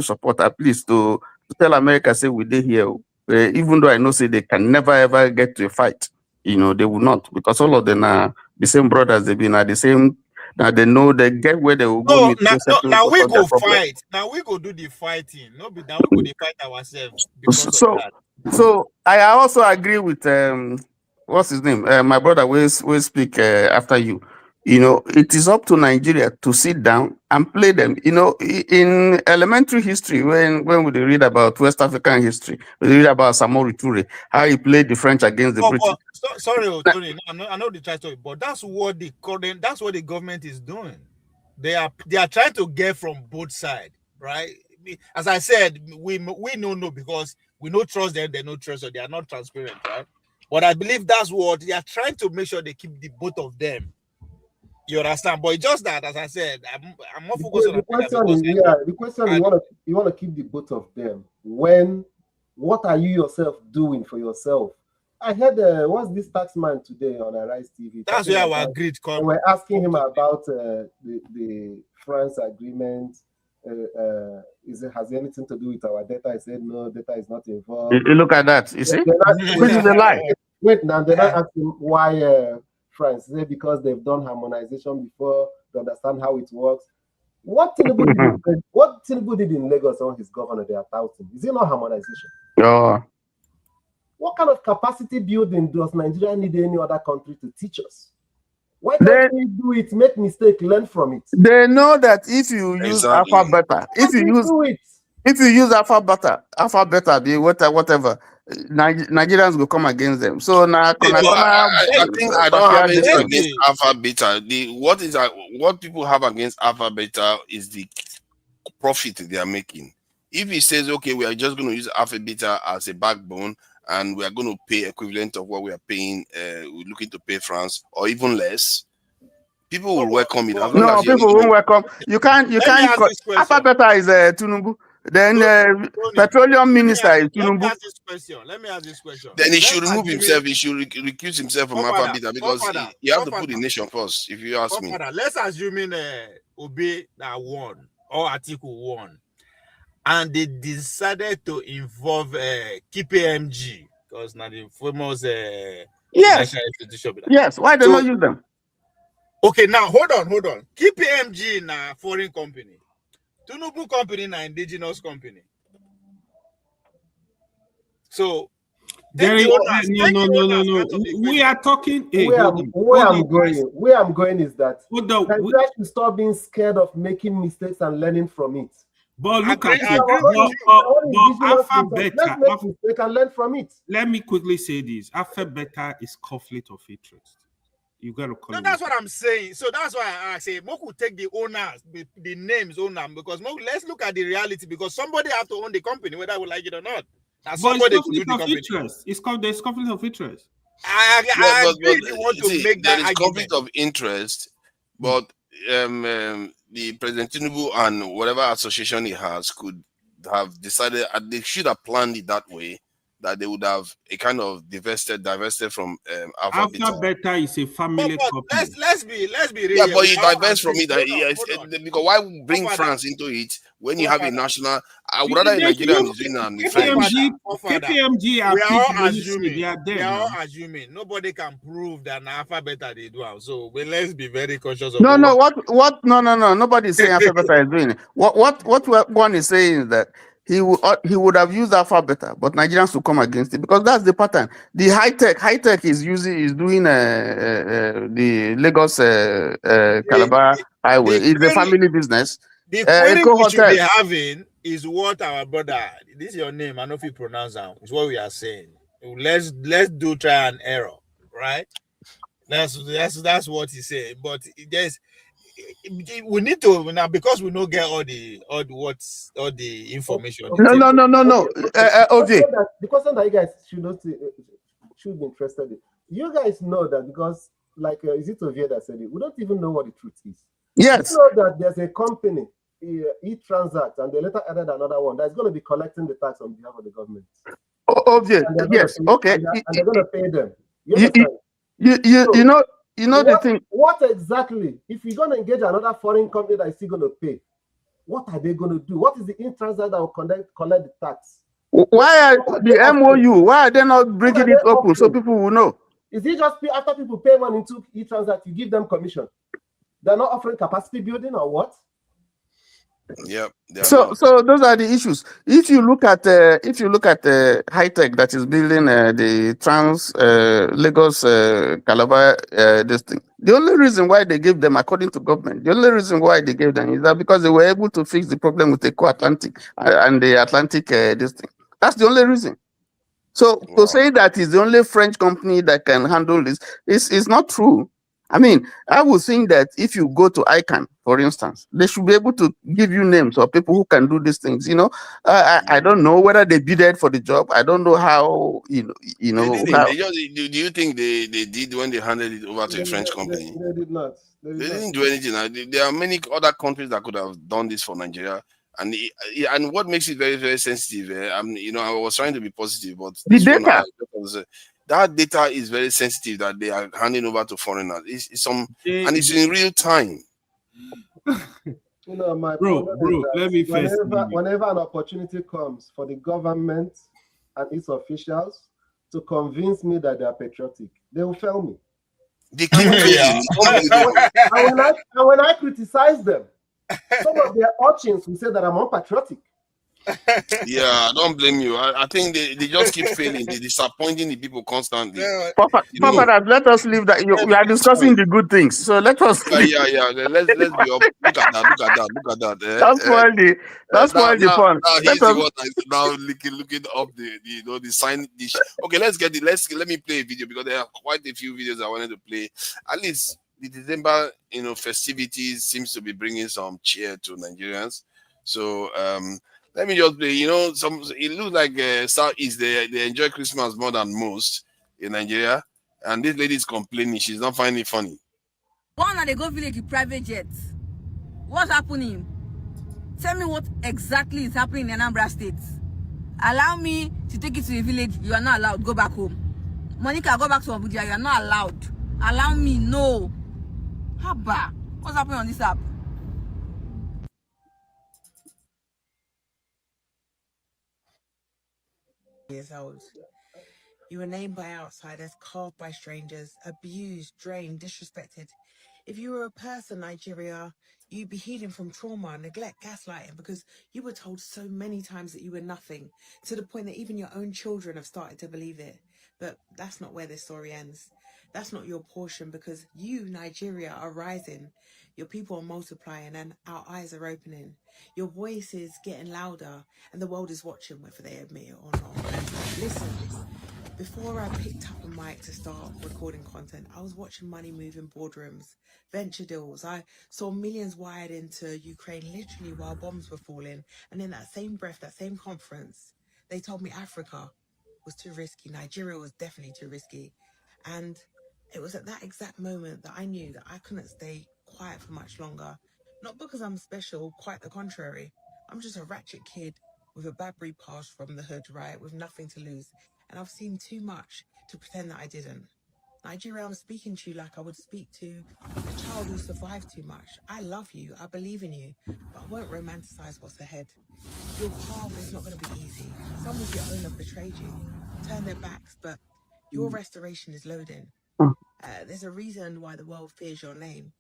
support, at least to tell America, say, we did here. Even though I know, say, they can never, ever get to a fight. They will not, because all of them are the same brothers. They've been at the same Now they know they get where they will go No, meet. Go settle, now go we solve their go problem. fight. Now we go do the fighting. No, but now we go dey fight ourselves because of So, that. so I also agree with what's his name? My brother will speak after you. You know, it is up to Nigeria to sit down and play them. You know, in elementary history, when we read about West African history, we read about Samori Toure, how he played the French against the British. Sorry, Tony. I know the try to, but that's what the government is doing. They are trying to get from both sides, right? As I said, we don't know because we don't trust them, they don't trust, so they are not transparent, right? But I believe that's what they are trying to make sure they keep the both of them. You understand? But it's just that, as I said, I'm more focused on the question is, the question you want to keep the both of them. When, what are you yourself doing for yourself? I heard what's this tax man today on Arise TV? That's where our greed comes. And we're asking him about the France agreement. Has anything to do with our data? He said no, data is not involved. You look at that, you see? This is a lie. Wait, now they're not asking why France. Is it because they've done harmonization before to understand how it works? What Tinubu did in Lagos on his governor, they are touting. Is it not harmonization? Oh. What kind of capacity building does Nigeria need any other country to teach us? Why don't we do it, make mistake, learn from it? They know that if you use alpha beta, if you use alpha beta, the whatever, Nigerians will come against them. So now, I think I don't have anything against alpha beta. What people have against alpha beta is the profit they are making. If he says, okay, we are just going to use alpha beta as a backbone, and we are going to pay equivalent of what we are paying, we're looking to pay France, or even less, people will welcome it. No, people won't welcome. You can't. Alpha beta is Tinubu. Then petroleum minister is Tinubu. Let me ask this question. Then he should remove himself. He should recuse himself from alpha beta because you have to put the nation first. If you ask me, let's assume Obi that won or Atiku won, and they decided to involve KPMG because now the famous yes, institution. Yes, why they not use them? Okay, now hold on. KPMG na foreign company. Tinubu company na indigenous company. So no. We are talking. Where I'm going is that Nigeria should stop being scared of making mistakes and learning from it. But look at it. Alpha beta. Let's make mistake and learn from it. Let me quickly say this: alpha beta is conflict of interest. You got to call it. That's what I'm saying. So that's why I say Moku take the owners, the names owner, because let's look at the reality, because somebody have to own the company, whether we like it or not. And somebody it's conflict of interest. There's conflict of interest. I agree if you want to make that argument. Conflict of interest, but the President Tinubu and whatever association he has could have decided, they should have planned it that way, that they would have a kind of divested from alpha beta is a family company. Let's be real. Yeah, but you divest from it. Because why bring France into it when you have a national? I would rather Nigeria is doing the French. KPMG are they are there. We are all assuming nobody can prove that alpha beta they do. So let's be very conscious of. No. Nobody is saying alpha beta is doing it. What one is saying is that he would have used alpha beta, but Nigerians will come against it because that's the pattern. The high tech is doing the Lagos Calabar highway. It's a family business. The query we should be having is what our brother. This is your name. I know if you pronounce that. It's what we are saying. Let's do try and error, right? That's what he's saying. But there's. We need to now because we don't get all the information. No. Okay. The question that you guys should be interested in. You guys know that because, is it Ovia that said it? We don't even know what the truth is. Yes. You know that there's a company, e-Transact, and they later added another one that's going to be collecting the tax on behalf of the government. Yes. Okay. And they're going to pay them. You know the thing. What exactly? If you're going to engage another foreign company that is still going to pay, what are they going to do? What is the e-Transact that will collect the tax? Why are the MOU? Why are they not bringing it open so people will know? Is it just after people pay money into e-Transact, you give them commission? They're not offering capacity building or what? Yep, they are So, not. so those are the issues. If you look at high tech that is building the Trans Lagos Calabar this thing, the only reason why they gave them, according to government, the only reason why they gave them is that because they were able to fix the problem with the Co-Atlantic and the Atlantic this thing. That's the only reason. So to say that it's the only French company that can handle this is not true. I mean, I would think that if you go to ICANN, for instance, they should be able to give you names of people who can do these things. You know, I don't know whether they bidded for the job. I don't know how. They didn't. How. They just. Do you think they did when they handed it over to a French company? They did not. They didn't do anything. There are many other countries that could have done this for Nigeria, and what makes it very very sensitive. I was trying to be positive, but The this one, data. that data is very sensitive that they are handing over to foreigners. It's in real time. You know, my Bro, problem is that let me first whenever an opportunity comes for the government and its officials to convince me that they are patriotic, they will fail me. They keep failing. And when I criticize them, some of their options will say that I'm unpatriotic. Yeah, I don't blame you. I think they just keep failing. They're disappointing the people constantly. Papa, let us leave that. We are discussing the good things, so let us. Yeah. Let's be up. Look at that. That's spoil the fun. Now he's the one that is now looking up the sign dish. Okay, let me play a video because there are quite a few videos I wanted to play. At least the December festivities seems to be bringing some cheer to Nigerians. So let me just play. It looks like Southeast they enjoy Christmas more than most in Nigeria, and this lady is complaining she's not finding it funny. One and they go village with private jets. What's happening? Tell me what exactly is happening in Anambra State. Allow me to take you to a village. You are not allowed. Go back home. Monica, go back to Abuja. You are not allowed. Allow me. No. Haba. What's happening on this app? Years old. You were named by outsiders, carved by strangers, abused, drained, disrespected. If you were a person, Nigeria, you'd be healing from trauma, neglect, gaslighting, because you were told so many times that you were nothing, to the point that even your own children have started to believe it. But that's not where this story ends. That's not your portion, because you, Nigeria, are rising. Your people are multiplying and our eyes are opening. Your voice is getting louder and the world is watching, whether they admit it or not. Listen. Before I picked up a mic to start recording content, I was watching money move in boardrooms, venture deals. I saw millions wired into Ukraine literally while bombs were falling. And in that same breath, that same conference, they told me Africa was too risky. Nigeria was definitely too risky. And it was at that exact moment that I knew that I couldn't stay quiet for much longer. Not because I'm special, quite the contrary. I'm just a ratchet kid with a Badbury past from the hood, right? With nothing to lose. And I've seen too much to pretend that I didn't. Nigeria, I'm speaking to you like I would speak to a child who survived too much. I love you. I believe in you. But I won't romanticize what's ahead. Your path is not going to be easy. Some of your own have betrayed you, turned their backs, but your restoration is loading. There's a reason why the world fears your name.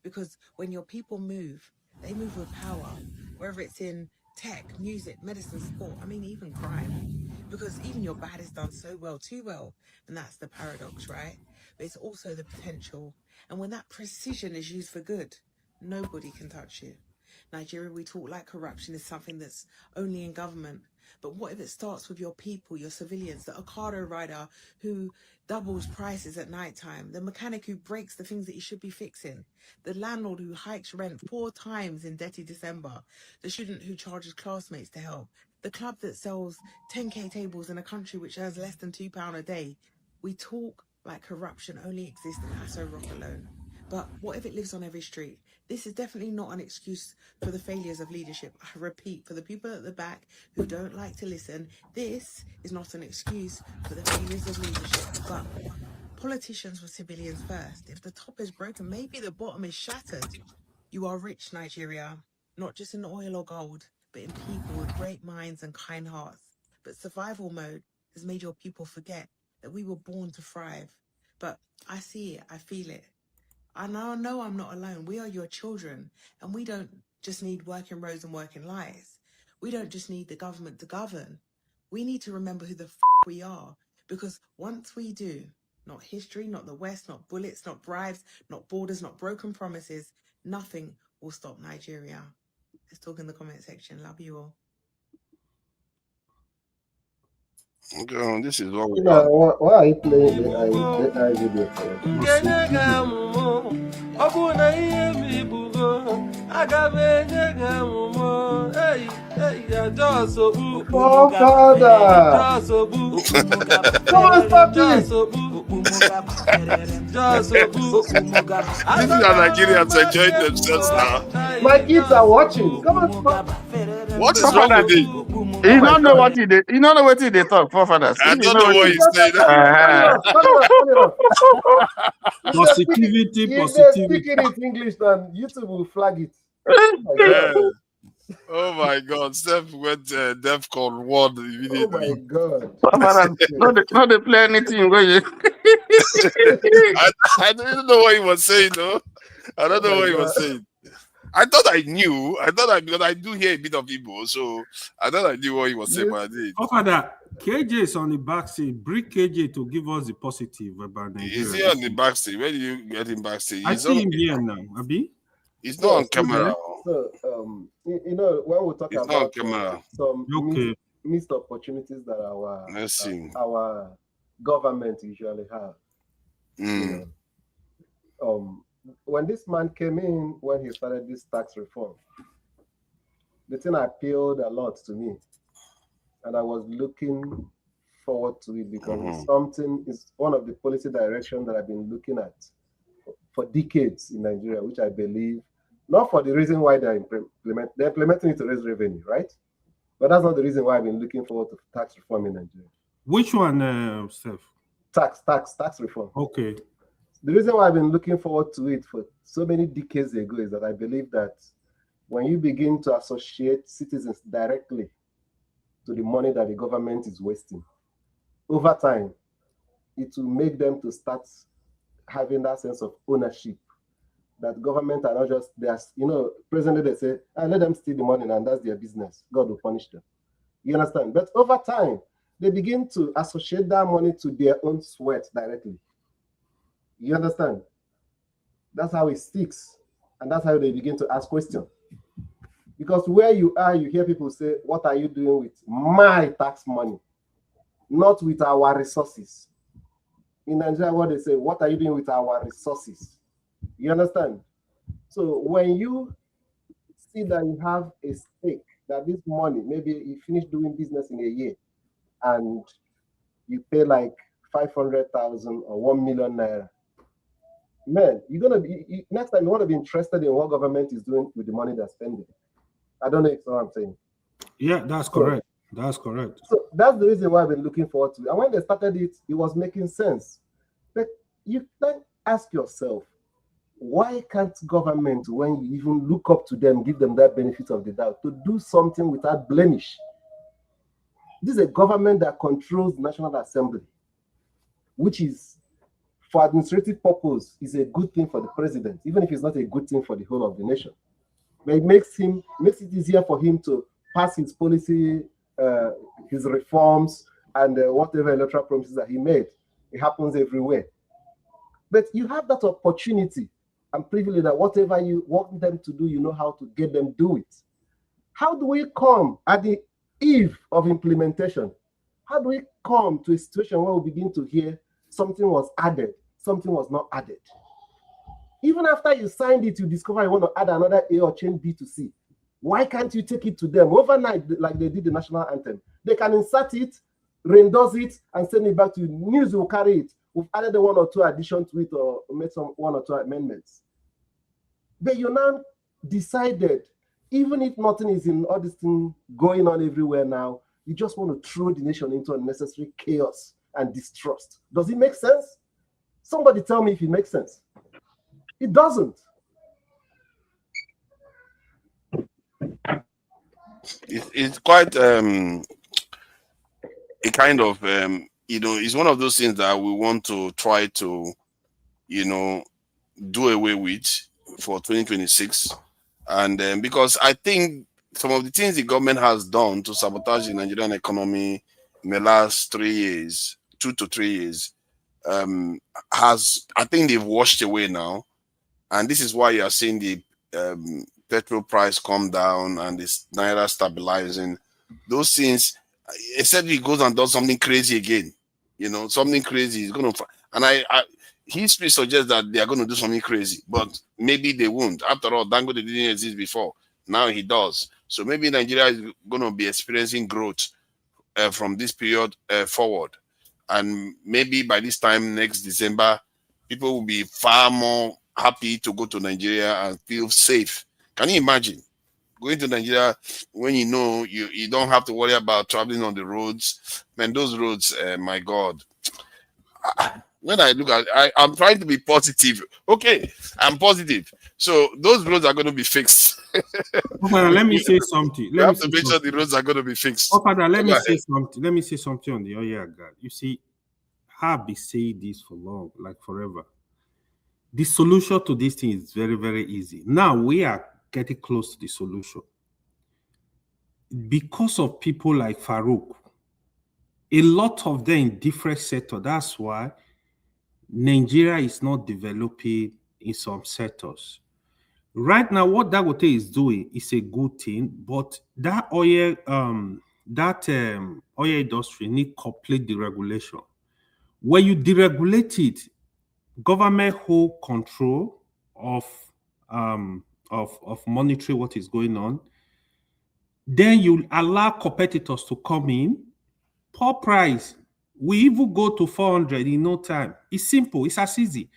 Because when your people move, they move with power, whether it's in tech, music, medicine, sport, even crime. Because even your bad is done so well, too well. And that's the paradox, right? But it's also the potential. And when that precision is used for good, nobody can touch you. Nigeria, we talk like corruption is something that's only in government. But what if it starts with your people, your civilians, the Ocado rider who doubles prices at nighttime, the mechanic who breaks the things that he should be fixing, the landlord who hikes rent 4 times in dirty December, the student who charges classmates to help, the club that sells 10k tables in a country which earns less than £2 a day. We talk like corruption only exists in Aso Rock alone. But what if it lives on every street? This is definitely not an excuse for the failures of leadership. I repeat, for the people at the back who don't like to listen, this is not an excuse for the failures of leadership. But politicians were civilians first. If the top is broken, maybe the bottom is shattered. You are rich, Nigeria, not just in oil or gold, but in people with great minds and kind hearts. But survival mode has made your people forget that we were born to thrive. But I see it, I feel it. And I know I'm not alone. We are your children, and we don't just need working roads and working lights. We don't just need the government to govern. We need to remember who the we are, because once we do, not history, not the West, not bullets, not bribes, not borders, not broken promises, nothing will stop Nigeria. Let's talk in the comment section. Love you all. Okay, this is what we You got. know, why are you playing AI video for? ọ bụ na ihe m igbugo aga m enye gị amụmụ eyi ya jọsogbu Father! jọsogbu Come on, stop this! jọsogbu These are Nigerians enjoying themselves now. My kids are watching. Come on, stop. What is wrong with it? You don't know what he did. You don't know what he did talk, forefathers. I If you don't know know what what he's saying. Turn it off. Positivity, If they speak positivity. in it English, then YouTube will flag it. Oh my God. Oh my God! Steph went DEFCON 1 immediately. Oh my God. forefathers, no, they play anything where you. I didn't know what he was saying, though. I don't know what he was saying. I thought I knew. Because I do hear a bit of Igbo, so I thought I knew what he was saying, but I did. Oh, Father, KJ is on the back seat. Bring KJ to give us the positive about Nigeria. Is he on the backstage? Where did you get him backstage? I see him here now, Abi. He's not on camera. So, you know, when we talk He's not on about camera. some Okay. missed opportunities that Let's see. our government usually have. You know, when this man came in, when he started this tax reform, the thing appealed a lot to me, and I was looking forward to it because it's one of the policy directions that I've been looking at for decades in Nigeria, which I believe, not for the reason why they're implementing it to raise revenue, right? But that's not the reason why I've been looking forward to tax reform in Nigeria. Which one, Steph? Tax reform. Okay. The reason why I've been looking forward to it for so many decades ago is that I believe that when you begin to associate citizens directly to the money that the government is wasting, over time, it will make them to start having that sense of ownership, that government are not just, presently they say, let them steal the money and that's their business. God will punish them. You understand? But over time, they begin to associate that money to their own sweat directly. You understand? That's how it sticks. And that's how they begin to ask questions. Because where you are, you hear people say, what are you doing with my tax money? Not with our resources. In Nigeria, what they say, what are you doing with our resources? You understand? So when you see that you have a stake, that this money, maybe you finish doing business in a year and you pay like 500,000 or 1 million naira, man, you're gonna be next time you want to be interested in what government is doing with the money they're spending. I don't know if you know what I'm saying. Yeah, that's correct. That's correct. So that's the reason why I've been looking forward to it. And when they started it, it was making sense. But you then ask yourself, why can't government, when you even look up to them, give them that benefit of the doubt, to do something without blemish? This is a government that controls the National Assembly, which is, for administrative purpose, is a good thing for the president, even if it's not a good thing for the whole of the nation. But it makes it easier for him to pass his policy, his reforms, and whatever electoral promises that he made. It happens everywhere. But you have that opportunity and privilege that whatever you want them to do, you know how to get them do it. How do we come at the eve of implementation? How do we come to a situation where we begin to hear something was added, something was not added? Even after you signed it, you discover you want to add another A or change B to C. Why can't you take it to them overnight like they did the national anthem? They can insert it, re-endorse it, and send it back to you. News will carry it. We've added one or two additions to it or made one or two amendments. But you now decided, even if nothing is in all this thing going on everywhere now, you just want to throw the nation into unnecessary chaos and distrust. Does it make sense? Somebody tell me if it makes sense. It doesn't. It's quite a kind of it's one of those things that we want to try to do away with for 2026. And because I think some of the things the government has done to sabotage the Nigerian economy in the last 3 years, 2 to 3 years, I think they've washed away now. And this is why you are seeing the petrol price come down and this naira stabilizing. Those things, except he goes and does something crazy again, something crazy is going to. And history suggests that they are going to do something crazy, but maybe they won't. After all, Dangote didn't exist before. Now he does. So maybe Nigeria is going to be experiencing growth from this period forward. And maybe by this time next December, people will be far more happy to go to Nigeria and feel safe. Can you imagine going to Nigeria when you don't have to worry about traveling on the roads? Man, those roads, my God. When I look at I'm trying to be positive. Okay, I'm positive. So those roads are going to be fixed. Father, let me say something. We have to make sure the roads are going to be fixed. Oh, Father, let me say something. Let me say something on the Oya God. You see, I've been saying this for long, like forever. The solution to this thing is very, very easy. Now we are getting close to the solution. Because of people like Farouk, a lot of them in different sectors. That's why Nigeria is not developing in some sectors. Right now, what Dangote is doing is a good thing, but that oil industry need complete deregulation. When you deregulate it, government hold control of monitoring what is going on. Then you allow competitors to come in, poor price. We even go to 400 in no time. It's simple. It's as easy.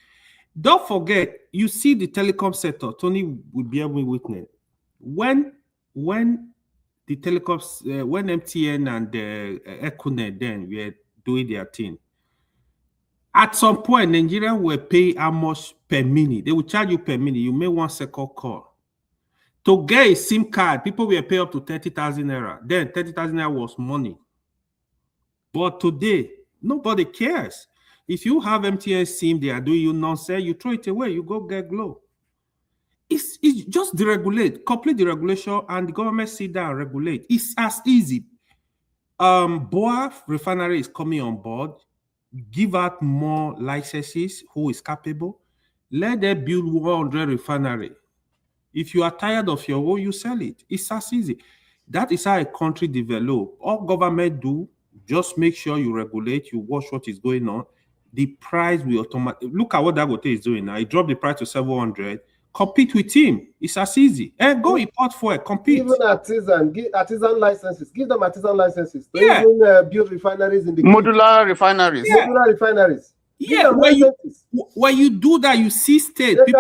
Don't forget, you see the telecom sector. Tony will be able to witness when the telecoms, when MTN and Econet then were doing their thing. At some point, Nigeria will pay how much per minute. They will charge you per minute. You make 1 second call. To get a SIM card, people will pay up to 30,000 naira. Then 30,000 naira was money. But today, nobody cares. If you have MTN SIM, they are doing you nonsense, you throw it away, you go get Glow. It's just deregulate, complete deregulation, and the government sit down and regulate. It's as easy. Boa refinery is coming on board. Give out more licenses who is capable. Let them build 100 refinery. If you are tired of your own, you sell it. It's as easy. That is how a country develops. All government do, just make sure you regulate, you watch what is going on. The price will automatically. Look at what Dangote is doing now. He dropped the price to 700. Compete with him. It's as easy. And go import for it. Compete. Even artisan licenses. Give them artisan licenses. To even build refineries in the modular refineries. Yeah. Modular refineries. Yeah, when you do that, you see state. They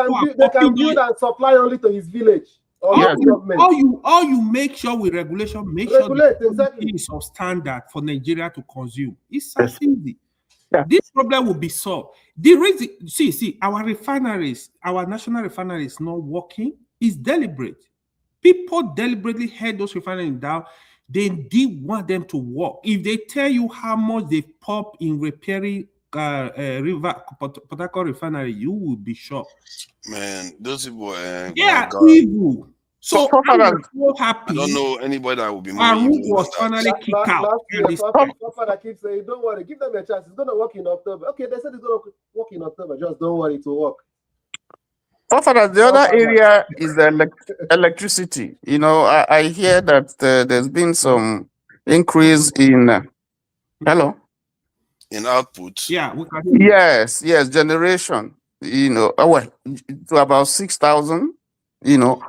can build and supply only to his village. All you make sure with regulation, make sure exactly is of standard for Nigeria to consume. It's so easy. Yeah. This problem will be solved. The reason, see, our refineries, our national refineries not working is deliberate. People deliberately had those refineries down. They did want them to work. If they tell you how much they pump in repairing Port Harcourt refinery, you will be shocked. Man, those people, evil. So I'm so happy. I don't know anybody that will be more evil. Was finally kicked out. Father keeps saying, "Don't worry, give them a chance. It's going to work in October." Okay, they said it's going to work in October. Just don't worry, it will work. The other area is the electricity. You know, I hear that there's been some increase in in output. Yeah, yes, generation. You know, to about 6,000. You know,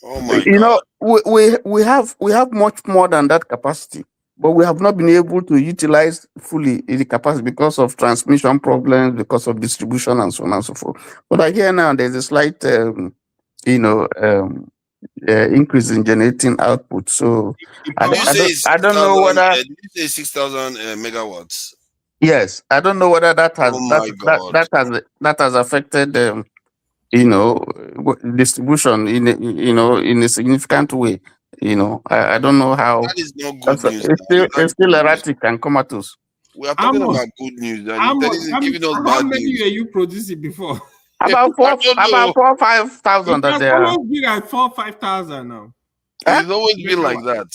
oh my God. You know, we have much more than that capacity, but we have not been able to utilize fully the capacity because of transmission problems, because of distribution, and so on and so forth. But I hear now there's a slight, increase in generating output. So I don't know whether. Did you say 6,000 megawatts? Yes, I don't know whether that has that has affected distribution in a significant way. You know, I don't know how. That is not good news. It's still erratic and comatose. We are talking about good news. Giving us bad how many news. were you producing before? About I don't know. 4,000-5,000 It that has they are. always been at 4,000-5,000 now. It's always been like Megawatt. that.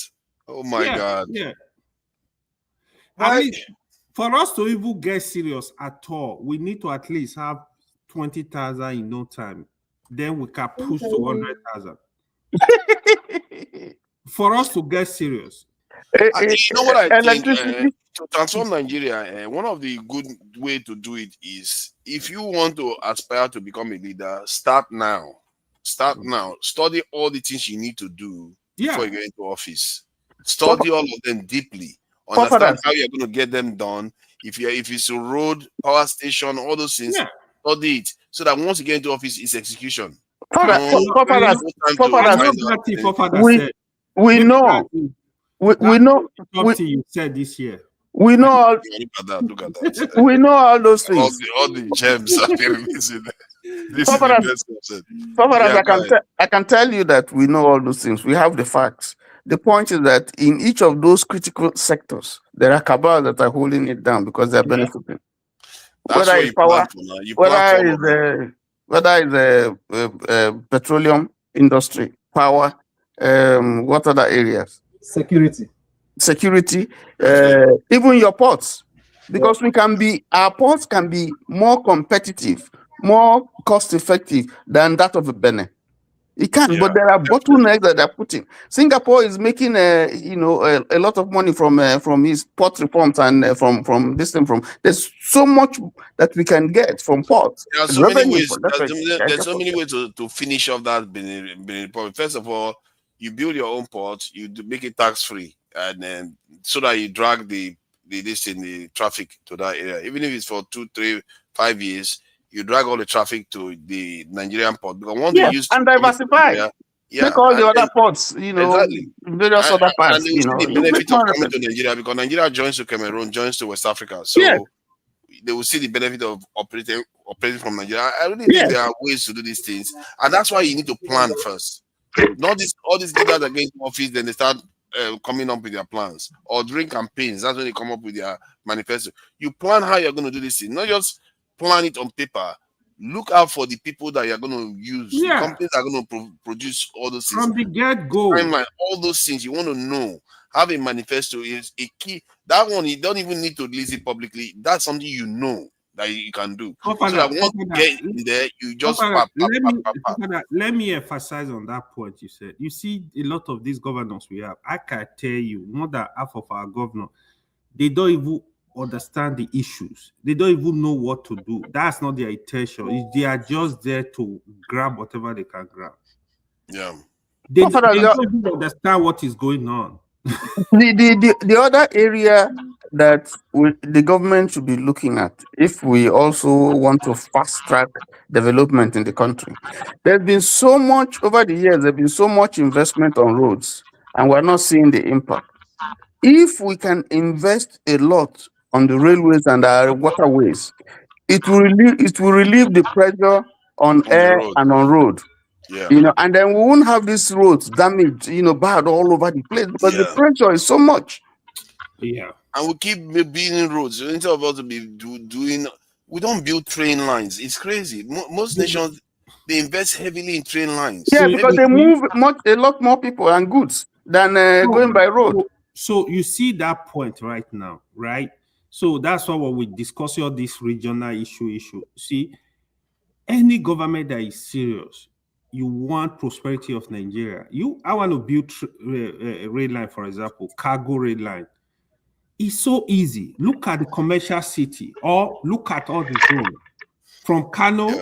Oh my Yeah, God. yeah. At Why? least for us to even get serious at all, we need to at least have 20,000 in no time. Then we can push to 100,000. For us to get serious. You know what I think? Electricity. To transform Nigeria, one of the good way to do it is if you want to aspire to become a leader, start now. Start now. Study all the things you need to do before you get into office. Study all of them deeply. Understand how you're going to get them done. If it's a road, power station, all those things, study it so that once you get into office, it's execution. We know. We know. You said this year. We know all. Look at that. We know all those things. All the gems are being released. This is Paparazzi, the best of I can tell you that we know all those things. We have the facts. The point is that in each of those critical sectors, there are cabals that are holding it down because they're benefiting. That's Whether what it's you power, plan for now. You plan for whether it's petroleum industry, power, what other areas? Security, even your ports, because our ports can be more competitive, more cost effective than that of Benin. It can, but there are bottlenecks that they're putting. Singapore is making a lot of money from his port reforms and from this thing. There's so much that we can get from ports. There are so many ways. There's so many ways to finish off that Benin Republic. First of all, you build your own port, you make it tax free, and then so that you drag the traffic to that area. Even if it's for 2, 3, 5 years, you drag all the traffic to the Nigerian port because once they use and diversify. Make all the other ports, exactly. Various other parts. And they will see the benefit of coming to Nigeria because Nigeria joins to Cameroon, joins to West Africa. So they will see the benefit of operating from Nigeria. I really think there are ways to do these things, and that's why you need to plan first. Not all these leaders that get into office, then they start coming up with their plans or during campaigns. That's when they come up with their manifesto. You plan how you're going to do this thing, not just plan it on paper. Look out for the people that you're going to use. The companies that are going to produce all those things. From the get-go. Timeline, all those things you want to know. Have a manifesto is a key. That one, you don't even need to release it publicly. That's something you know that you can do. So that once you get in there, you just let me emphasize on that point you said. You see, a lot of these governors we have, I can tell you, more than half of our governors, they don't even understand the issues. They don't even know what to do. That's not their intention. They are just there to grab whatever they can grab. Yeah. They don't even understand what is going on. The other area that the government should be looking at, if we also want to fast track development in the country, there's been so much over the years. There's been so much investment on roads, and we're not seeing the impact. If we can invest a lot on the railways and our waterways, it will relieve the pressure on air and on road. Yeah. And then we won't have these roads damaged, bad all over the place because the pressure is so much. Yeah. And we keep building roads. Instead of us to be doing, we don't build train lines. It's crazy. Most nations, they invest heavily in train lines. Yeah, because they move a lot more people and goods than going by road. So you see that point right now, right? So that's why when we discuss all this regional issue. See, any government that is serious, you want prosperity of Nigeria. I want to build a rail line, for example, cargo rail line. It's so easy. Look at the commercial city, or look at all the zones. From Kano,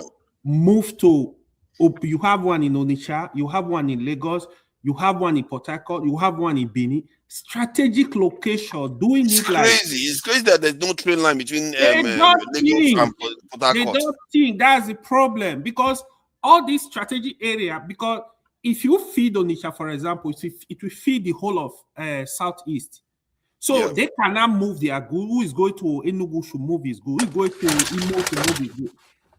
move to, you have one in Onitsha, you have one in Lagos, you have one in Port Harcourt, you have one in Benin. Strategic location, doing it's it crazy. Like it's crazy that there's no train line between Lagos and Port Harcourt. They don't think that's the problem because all this strategic area, because if you feed Onitsha, for example, it will feed the whole of Southeast. So they cannot move their goods. Who is going to Enugu should move his goods. Who is going to Imo to move his goods.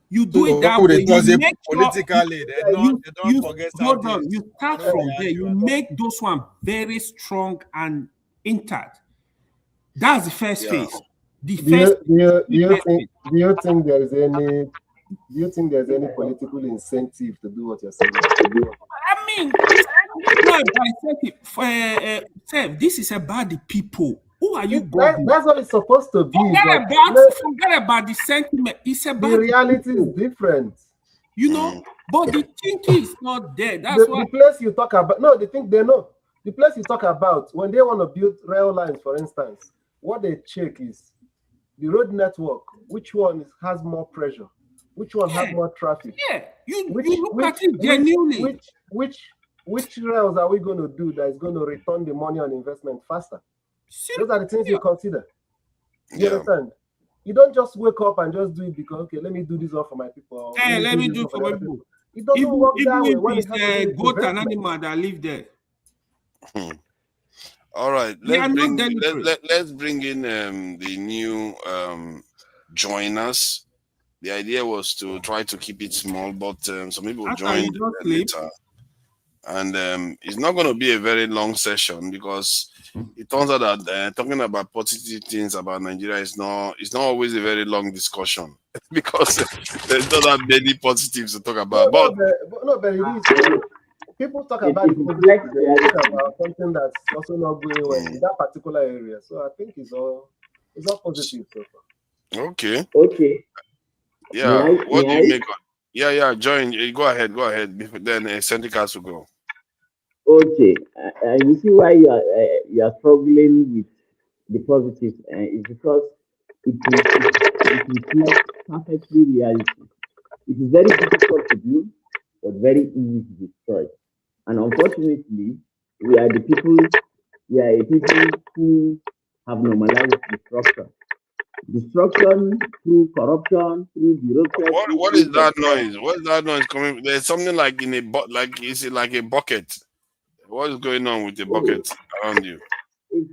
You do it that way. You make politically, they don't forget hold on. You start from there. You make those ones very strong and intact. That's the first phase. Do you think there is any Do you think there's any political incentive to do what you're saying? I mean, Sam, this is about the people. Who are you governing? That's what it's supposed to be. Forget about the sentiment. It's about the reality is different. You know, but the thinking is not there. That's why the place you talk about. No, they think they know. The place you talk about when they want to build rail lines, for instance, what they check is the road network. Which one has more pressure? Which one has more traffic? Yeah, you look at it genuinely. Which rails are we going to do that is going to return the money on investment faster? Those are the things you consider. You understand? You don't just wake up and just do it because, okay, let me do this one for my people. Let me do it for my people. It doesn't work that way. When it's a goat and animal that live there. All right, let's bring in the new joiners. The idea was to try to keep it small, but some people joined later. And it's not going to be a very long session because it turns out that talking about positive things about Nigeria is not always a very long discussion because there's not that many positives to talk about. But it is. People talk about something that's also not going well in that particular area. So I think it's all positive so far. Okay. Yeah. What do you make of? Yeah. Join. Go ahead. Then Sendika will go. Okay. You see why you are struggling with the positives is because it reflects perfectly reality. It is very difficult to do, but very easy to destroy. And unfortunately, we are a people who have normalized destruction. Destruction through corruption, through bureaucracy. What is that noise? What is that noise coming? There's something like in a is it like a bucket? What is going on with the bucket around you? It's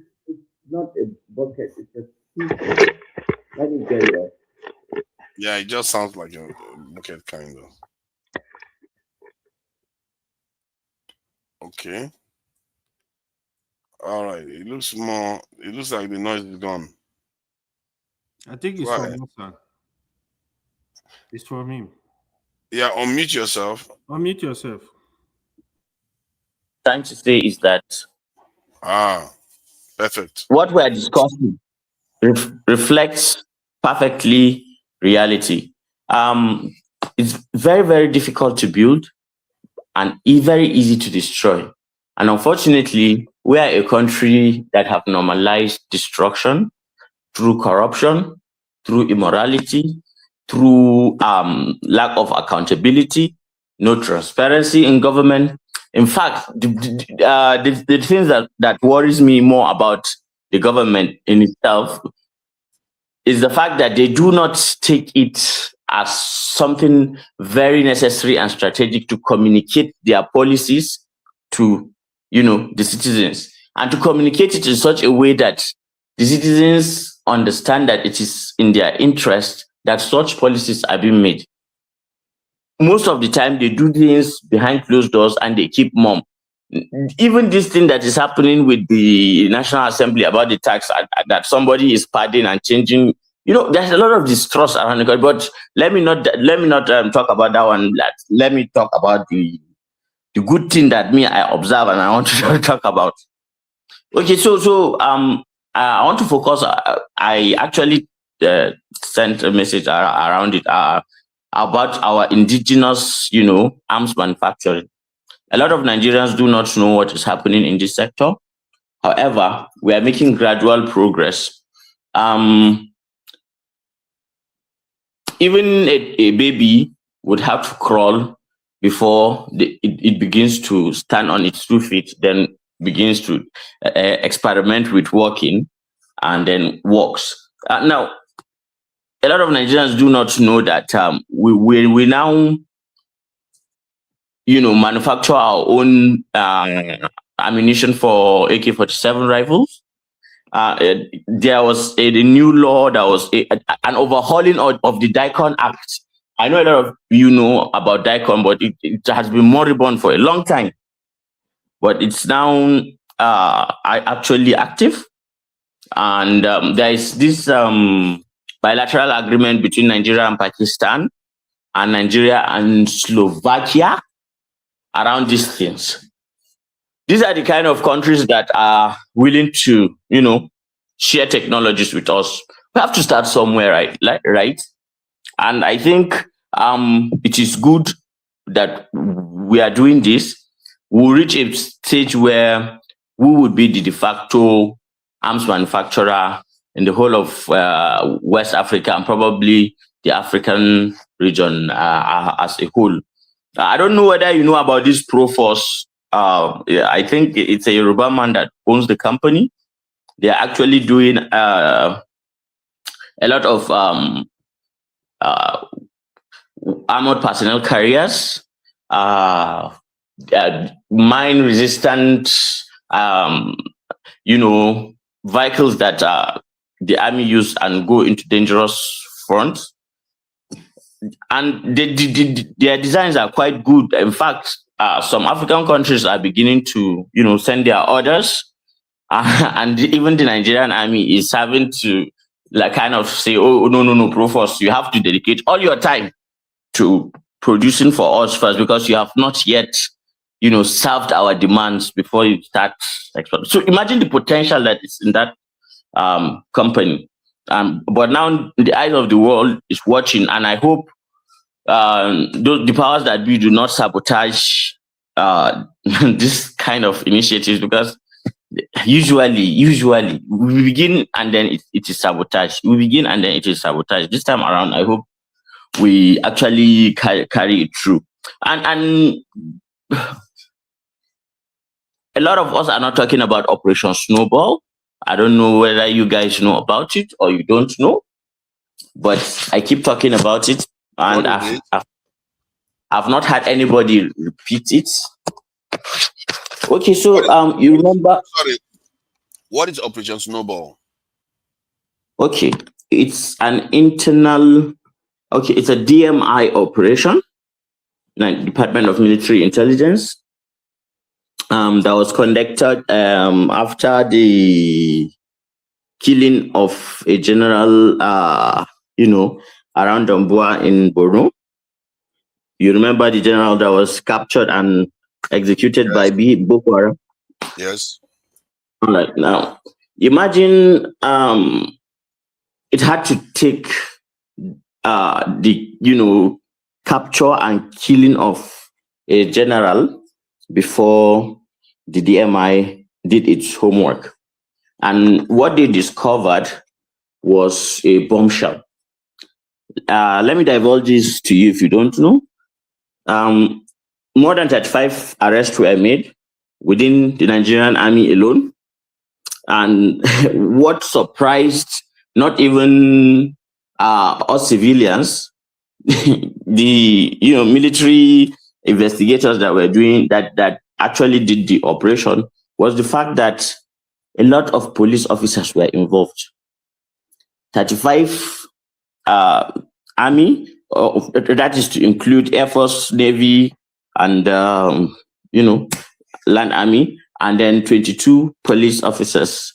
not a bucket, it's a speaker. Let me get it. Yeah, it just sounds like a bucket kind of. Okay. All right. It looks like the noise is gone. I think it's from Hassan. It's from him. Yeah, unmute yourself. Unmute yourself. Trying to say is that perfect. What we are discussing reflects perfectly reality. It's very, very difficult to build and very easy to destroy. And unfortunately, we are a country that have normalized destruction through corruption, through immorality, through lack of accountability, no transparency in government. In fact, the things that worries me more about the government in itself is the fact that they do not take it as something very necessary and strategic to communicate their policies to, the citizens, and to communicate it in such a way that the citizens understand that it is in their interest that such policies are being made. Most of the time, they do things behind closed doors and they keep mum. Even this thing that is happening with the National Assembly about the tax that somebody is padding and changing, there's a lot of distrust around the country. But let me not talk about that one. Let me talk about the good thing that I observe and I want to talk about. Okay, so I want to focus. I actually sent a message around it about our indigenous, arms manufacturing. A lot of Nigerians do not know what is happening in this sector. However, we are making gradual progress. Even a baby would have to crawl before it begins to stand on its 2 feet, then begins to experiment with walking, and then walks. Now, a lot of Nigerians do not know that we now, manufacture our own ammunition for AK-47 rifles. There was a new law that was an overhauling of the DICON Act. I know a lot of you know about DICON, but it has been moribund for a long time. But it's now actually active. And there is this bilateral agreement between Nigeria and Pakistan and Nigeria and Slovakia around these things. These are the kind of countries that are willing to, share technologies with us. We have to start somewhere, right? And I think it is good that we are doing this. We'll reach a stage where we would be the de facto arms manufacturer in the whole of West Africa and probably the African region as a whole. I don't know whether you know about this Proforce. Yeah, I think it's a Yoruba man that owns the company. They are actually doing a lot of armored personnel carriers, mine resistant, vehicles that the army use and go into dangerous fronts. And their designs are quite good. In fact, some African countries are beginning to, send their orders. And even the Nigerian army is having to kind of say, oh, no, Proforce, you have to dedicate all your time to producing for us first because you have not yet, served our demands before you start exporting. So imagine the potential that is in that company. But now the eyes of the world is watching, and I hope the powers that be do not sabotage this kind of initiatives, because usually we begin and then it is sabotage. We begin and then it is sabotage. This time around, I hope we actually carry it through. And a lot of us are not talking about Operation Snowball. I don't know whether you guys know about it or you don't know, but I keep talking about it, and I've not had anybody repeat it. Okay, so you remember? Sorry, what is Operation Snowball? Okay, it's an internal. Okay, it's a DMI operation, like Department of Military Intelligence. That was conducted after the killing of a general, around Damboa in Borno. You remember the general that was captured and executed by Boko Haram? Yes. All right. Now, imagine it had to take the capture and killing of a general before the DMI did its homework. And what they discovered was a bombshell. Let me divulge this to you if you don't know. More than 35 arrests were made within the Nigerian army alone. And what surprised not even us civilians, the military investigators that were doing that actually did the operation, was the fact that a lot of police officers were involved. 35 army, that is to include Air Force, Navy, and land army, and then 22 police officers.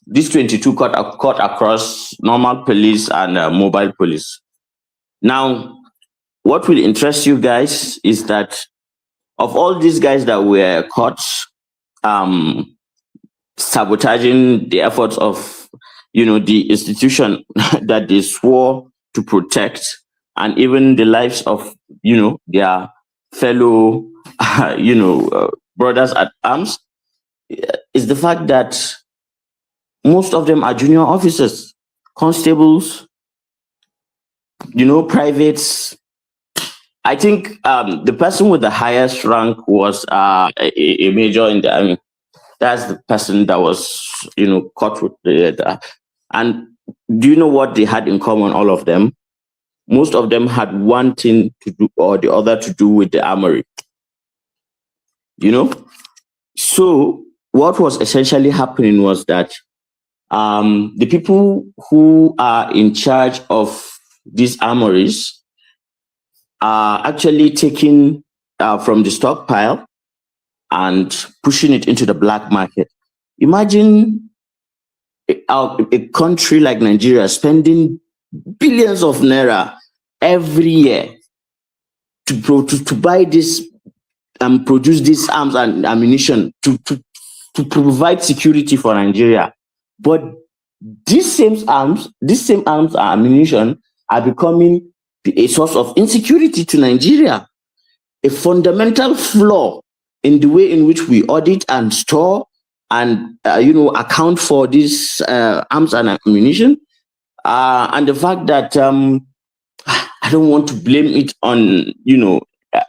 These 22 cut across normal police and mobile police. Now, what will interest you guys is that of all these guys that were caught sabotaging the efforts of the institution that they swore to protect, and even the lives of their fellow brothers at arms, is the fact that most of them are junior officers, constables, privates. I think the person with the highest rank was a major in the army. That's the person that was, caught with the. And do you know what they had in common, all of them? Most of them had one thing to do or the other to do with the armory. So what was essentially happening was that the people who are in charge of these armories are actually taking from the stockpile and pushing it into the black market. Imagine a country like Nigeria spending billions of naira every year to buy this and produce these arms and ammunition to provide security for Nigeria. But these same arms and ammunition are becoming a source of insecurity to Nigeria. A fundamental flaw in the way in which we audit and store and account for these arms and ammunition, and the fact that I don't want to blame it on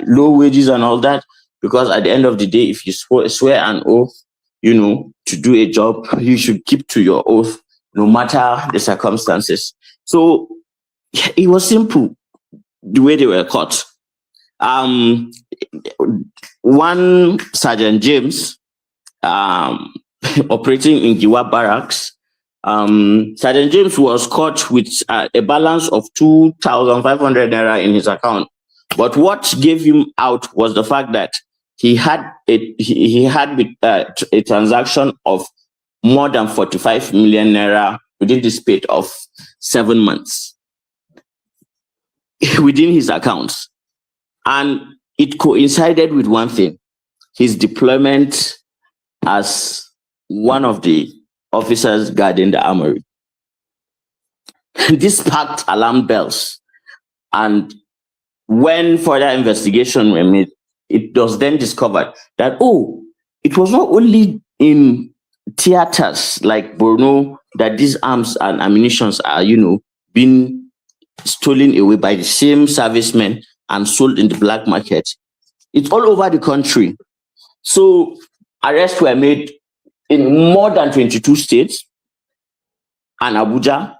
low wages and all that, because at the end of the day, if you swear an oath, to do a job, you should keep to your oath no matter the circumstances. So it was simple the way they were caught. One Sergeant James, operating in Giwa Barracks, Sergeant James was caught with a balance of 2,500 naira in his account. But what gave him out was the fact that he had a transaction of more than 45 million naira within the space of 7 months within his accounts. And it coincided with one thing: his deployment as one of the officers guarding the armory. This sparked alarm bells, and when further investigation were made, it was then discovered that it was not only in theaters like Borno that these arms and ammunitions are being stolen away by the same servicemen and sold in the black market. It's all over the country. So arrests were made in more than 22 states and Abuja.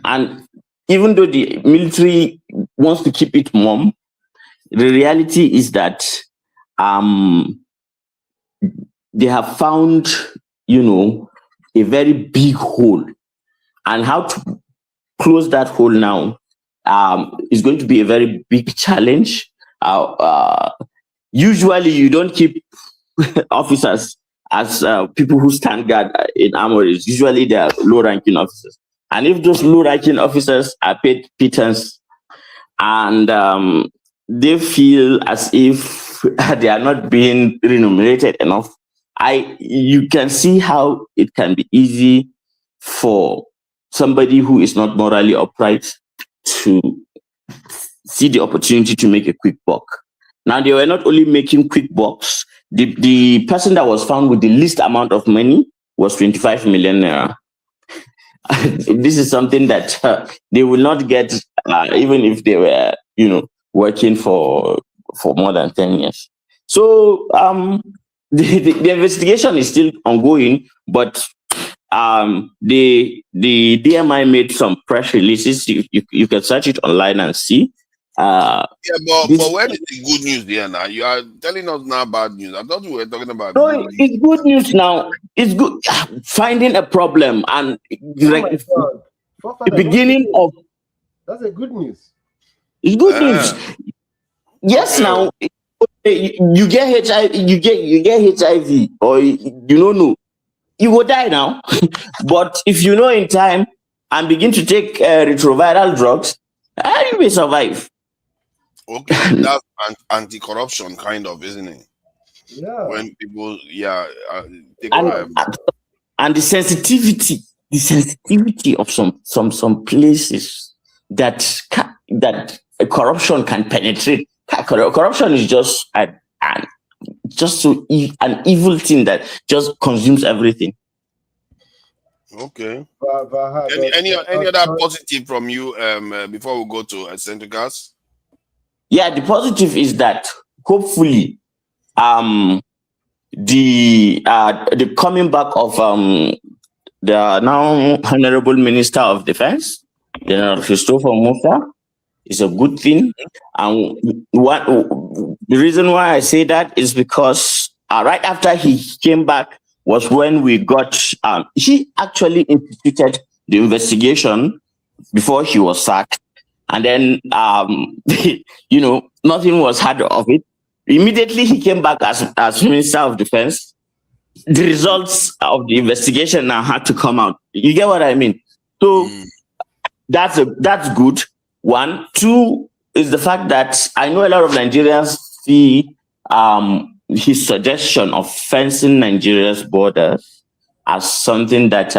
And even though the military wants to keep it mum, the reality is that they have found, a very big hole. And how to close that hole now is going to be a very big challenge. Usually you don't keep officers as people who stand guard in armories. Usually they are low-ranking officers. And if those low-ranking officers are paid pittance and they feel as if they are not being remunerated enough, you can see how it can be easy for somebody who is not morally upright to see the opportunity to make a quick buck. Now, they were not only making quick bucks. The person that was found with the least amount of money was 25 million naira. This is something that they will not get even if they were, working for more than 10 years. So the investigation is still ongoing, but the DMI made some press releases. You can search it online and see. But where is the good news there now? You are telling us now bad news. I thought we were talking about good news. It's good news now. It's good finding a problem and the beginning of. That's a good news. It's good news. Yes, now you get HIV, you get HIV, or you don't know, you will die now. But if you know in time and begin to take retroviral drugs, you will survive. Okay, that's anti-corruption kind of, isn't it? Yeah. When people, take and the sensitivity of some places that corruption can penetrate. Corruption is just an evil thing that just consumes everything. Okay. Any other positive from you before we go to Central Gas? Yeah, the positive is that hopefully the coming back of the now Honorable Minister of Defense, General Christopher Musa, is a good thing. And the reason why I say that is because right after he came back was when we got, he actually instituted the investigation before he was sacked. And then, nothing was heard of it. Immediately he came back as Minister of Defense. The results of the investigation now had to come out. You get what I mean? So that's good. One. Two, is the fact that I know a lot of Nigerians see his suggestion of fencing Nigeria's borders as something that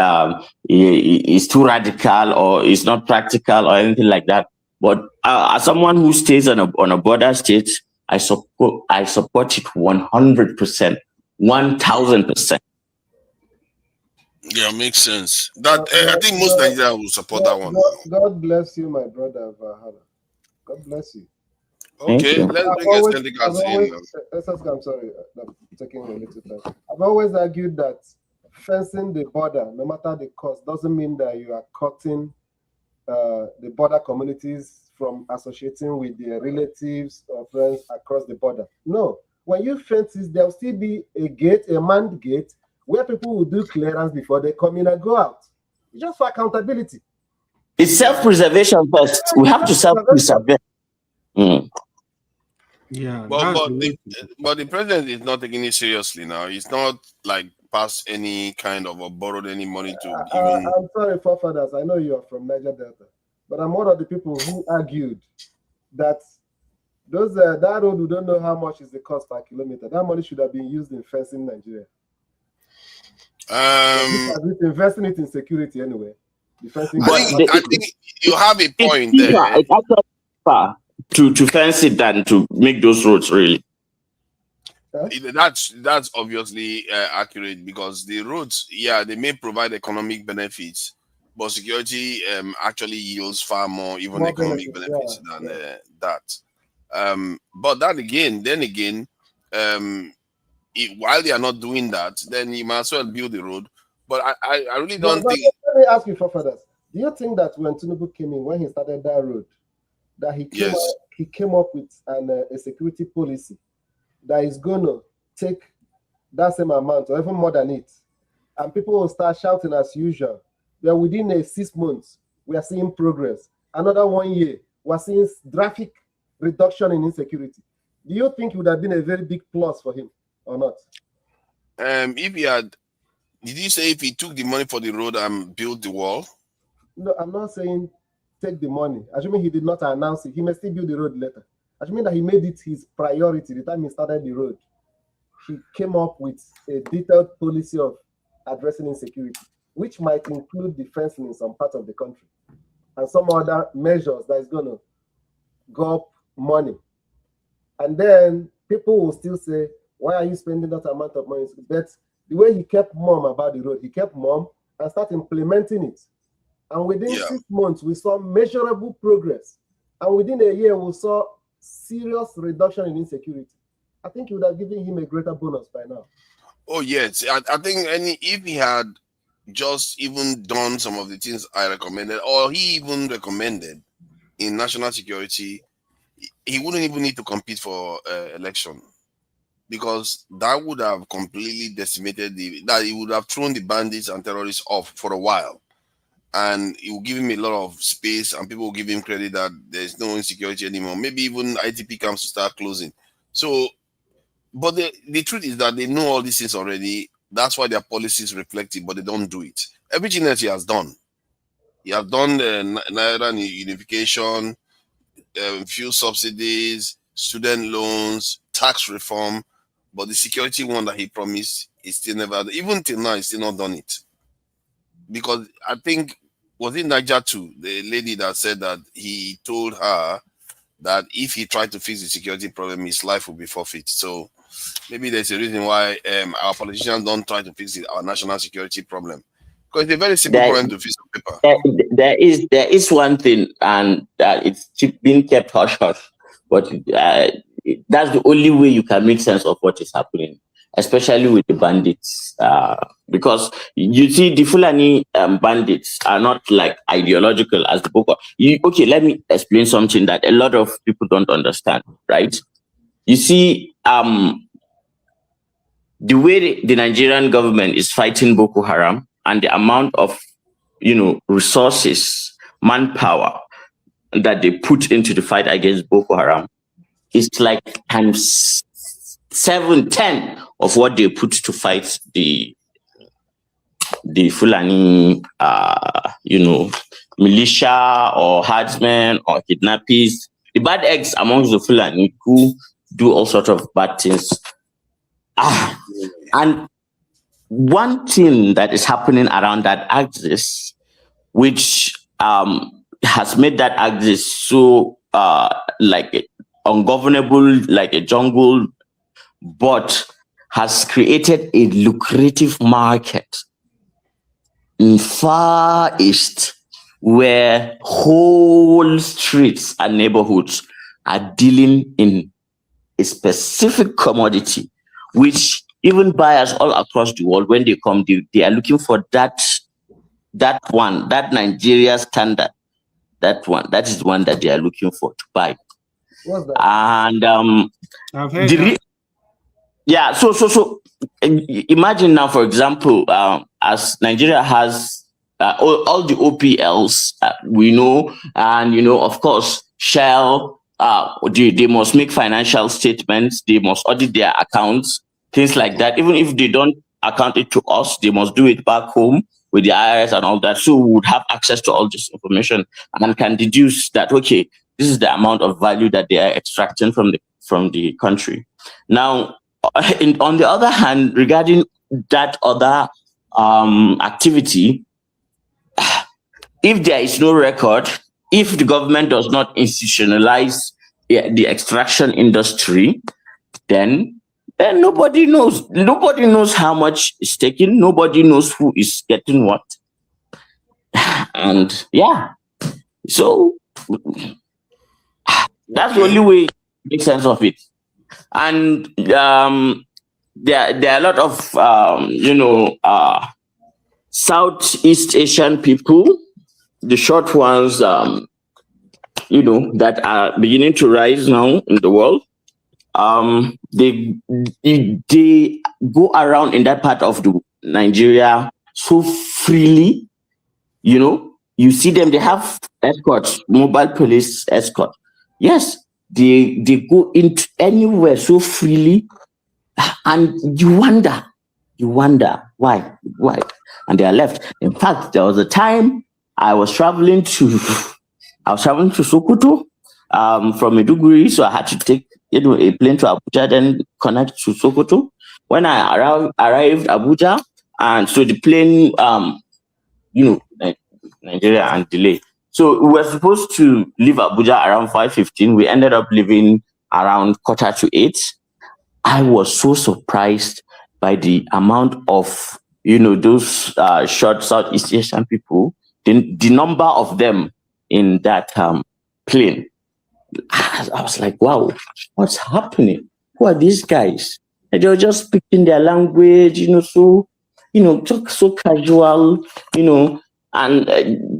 is too radical or is not practical or anything like that. But as someone who stays on a border state, I support it 100%, 1000%. Yeah, makes sense. That I think most Nigerians will support that one. God bless you, my brother Valhalla. God bless you. Okay, let's bring extended cards in. I'm sorry, I'm taking a little time. I've always argued that fencing the border, no matter the cost, doesn't mean that you are cutting the border communities from associating with their relatives or friends across the border. No, when you fence it, there'll still be a manned gate, where people will do clearance before they come in and go out. It's just for accountability. It's self-preservation first. We have to self-preserve. Yeah, but the president is not taking it seriously now. He's not like passed any kind of or borrowed any money to even. I'm sorry, forefathers. I know you are from Niger Delta, but I'm one of the people who argued that that road, we don't know how much is the cost per kilometer. That money should have been used in fencing Nigeria. Investing it in security anyway. I think you have a point there. It's actually far to fence it than to make those roads really. That's obviously accurate, because the roads, they may provide economic benefits, but security actually yields far more economic benefits than that. But then again, while they are not doing that, then you might as well build the road. But I really don't think. Let me ask you, forefathers. Do you think that when Tinubu came in, when he started that road, that he came up with a security policy that is going to take that same amount or even more than it, and people will start shouting as usual? That within 6 months we are seeing progress. Another 1 year we are seeing traffic reduction in insecurity. Do you think it would have been a very big plus for him or not? If he had, did you say if he took the money for the road and built the wall? No, I'm not saying take the money. Assuming he did not announce it, he may still build the road later. Assuming that he made it his priority the time he started the road, he came up with a detailed policy of addressing insecurity, which might include the fencing in some parts of the country and some other measures that is going to go up money. And then people will still say, why are you spending that amount of money? But the way he kept mum about the road, he kept mum and started implementing it. And within 6 months, we saw measurable progress. And within a year, we saw serious reduction in insecurity. I think it would have given him a greater bonus by now. Oh, yes. I think if he had just even done some of the things I recommended, or he even recommended in national security, he wouldn't even need to compete for election, because that would have completely decimated that he would have thrown the bandits and terrorists off for a while. And it will give him a lot of space, and people will give him credit that there's no insecurity anymore. Maybe even ITP camps to start closing. So, but the truth is that they know all these things already. That's why their policies reflect it, but they don't do it. Everything that he has done. He has done the Naira unification, fuel subsidies, student loans, tax reform, but the security one that he promised, he still never, even till now, he's still not done it. Because I think, was it Niger too, the lady that said that he told her that if he tried to fix the security problem, his life would be forfeit. So maybe there's a reason why our politicians don't try to fix our national security problem. Because it's a very simple problem to fix on paper. There is one thing, and it's being kept hush hush, but that's the only way you can make sense of what is happening, especially with the bandits. Because you see, the Fulani bandits are not like ideological as the Boko. Okay, let me explain something that a lot of people don't understand, right? You see, the way the Nigerian government is fighting Boko Haram and the amount of, resources, manpower that they put into the fight against Boko Haram is like times 7, 10 of what they put to fight the Fulani, militia or herdsmen or kidnappers. the bad eggs amongst the Fulani who do all sorts of bad things. And one thing that is happening around that axis, which has made that axis so like ungovernable, like a jungle, but has created a lucrative market in Far East where whole streets and neighborhoods are dealing in a specific commodity, which even buyers all across the world, when they come, they are looking for that Nigeria standard. That is the one that they are looking for to buy. What's that? And I've heard that. Yeah, so imagine now, for example, as Nigeria has all the OPLs, we know, and of course, Shell, they must make financial statements, they must audit their accounts, things like that. Even if they don't account it to us, they must do it back home with the IRS and all that. So we would have access to all this information and can deduce that, okay, this is the amount of value that they are extracting from the country. Now, on the other hand, regarding that other activity, if there is no record, if the government does not institutionalize the extraction industry, then nobody knows. Nobody knows how much is taken. Nobody knows who is getting what. And yeah, so that's the only way to make sense of it. And there are a lot of Southeast Asian people, the short ones, that are beginning to rise now in the world. They go around in that part of Nigeria so freely. You see them. They have escorts, mobile police escort. Yes. They go into anywhere so freely, and you wonder why, and they are left. In fact, there was a time I was traveling to Sokoto from Maiduguri, so I had to take a plane to Abuja, then connect to Sokoto. When I arrived Abuja, and so the plane, Nigeria and delay. So we were supposed to leave Abuja around 5:15. We ended up leaving around 7:45. I was so surprised by the amount of, those short Southeast Asian people, the number of them in that plane. I was like, wow, what's happening? Who are these guys? And they were just speaking their language, talk so casual, and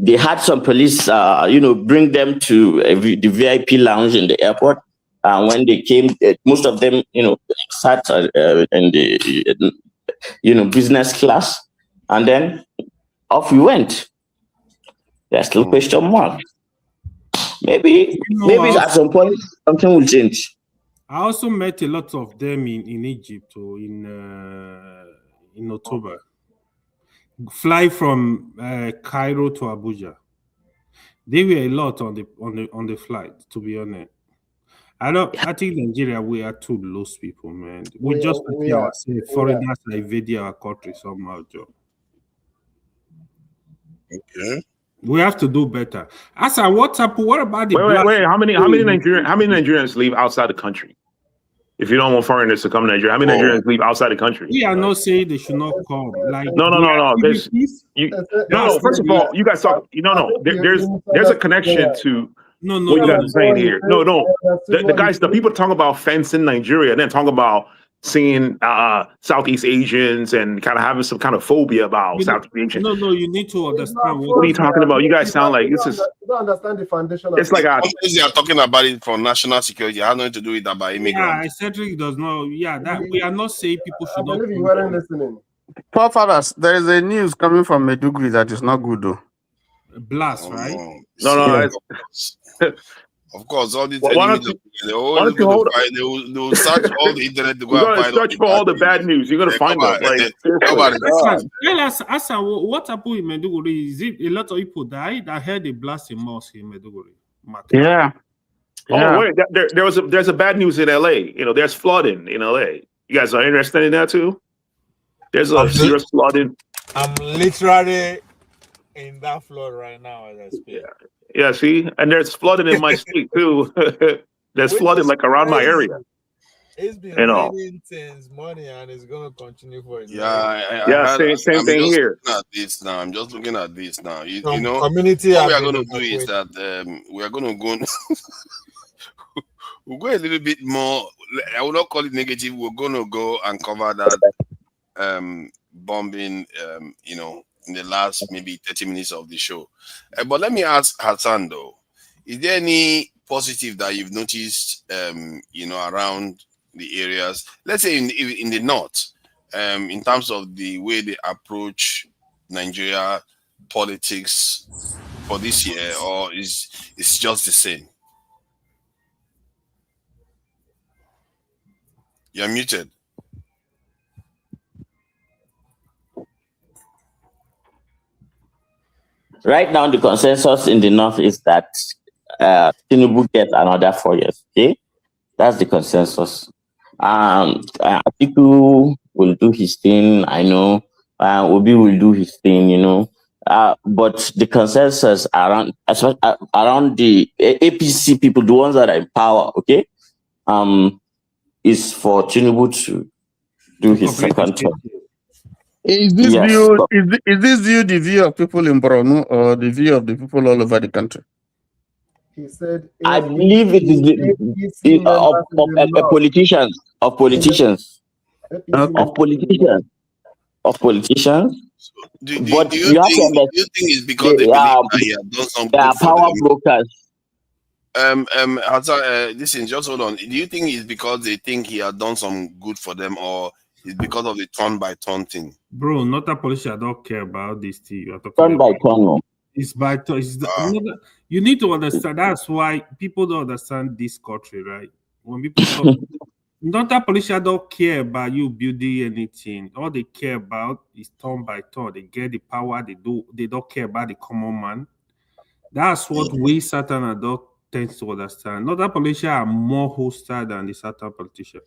they had some police, bring them to the VIP lounge in the airport. When they came, most of them, sat in the, business class, and then off we went. There's still question mark. Maybe at some point something will change. I also met a lot of them in Egypt or in October. Fly from Cairo to Abuja. They were a lot on the flight, to be honest. I think Nigeria, we are too lost people, man. We just say foreigners are invading our country somehow, Joe. Okay. We have to do better. Asa, what about the wait, how many Nigerians leave outside the country? If you don't want foreigners to come to Nigeria, how many Nigerians leave outside the country? We are not saying they should not come. Like no. First of all, you guys talk. There's a connection to what you guys are saying here. No. The people talking about fencing Nigeria, and then talking about seeing Southeast Asians and kind of having some kind of phobia about Southeast Asians. No, you need to understand. What are you talking about? You guys sound like this is. You don't understand the foundation. It's like they are talking about it for national security. It has nothing to do with that by immigrants. Yeah, Cedric does not. Yeah, that we are not saying people should not. I believe you weren't listening. Paul Fathers, there is a news coming from Maiduguri that is not good though. Blast, right? No. Of course, all these they will search all the internet to go and find search for all the bad news. You're gonna find them. Tell us, Asa, what happened in Maiduguri? Is it a lot of people died? I heard they blast a mosque in Maiduguri. Yeah. Oh wait, there's a bad news in LA. There's flooding in LA. You guys are interested in that too? There's a serious flooding. I'm literally in that flood right now as I speak. Yeah, see, and there's flooding in my state too. There's Which flooding is like around my crazy. area. It's been You know. raining since morning and it's gonna continue for a Yeah, same thing here. I'm just looking at this now. You Some know, community what we have are been going to do is that we are going to go. We'll go a little bit more. I will not call it negative. We're going to go and cover that bombing. In the last maybe 30 minutes of the show. But let me ask Hassan though: is there any positive that you've noticed? Around the areas. Let's say in the north. In terms of the way they approach Nigeria politics for this year, or it's just the same? You're muted. Right now, the consensus in the north is that Tinubu gets another 4 years. Okay, that's the consensus. Atiku will do his thing. I know. Obi will do his thing. But the consensus around the APC people, the ones that are in power, okay, is for Tinubu to do his second term. Is this view the view of people in Borno or the view of the people all over the country? He said, I believe it is politicians. Of politicians. Do you think it's because they believe that he has done some good for power them? brokers. Listen, just hold on. Do you think it's because they think he has done some good for them, or it's because of the turn by turn thing? Bro, not a politician don't care about this thing you are talking Turn by about. turn. It's by turn. You need to understand. That's why people don't understand this country, right? When people talk, not a politician don't care about you building anything. All they care about is turn by turn. They get the power. They don't care about the common man. That's what we Satan adult tends to understand. Not that politicians are more hostile than the Satan politician.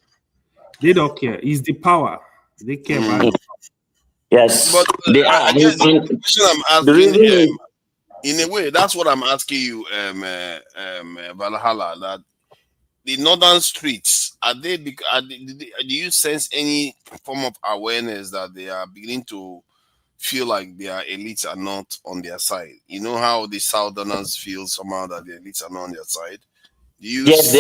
They don't care. It's the power. They care about it. Yes, but they are. I guess the question I'm asking, in a way, that's what I'm asking you, Valhalla. That the northern streets do you sense any form of awareness that they are beginning to feel like their elites are not on their side? You know how the southerners feel somehow that the elites are not on their side. Yes,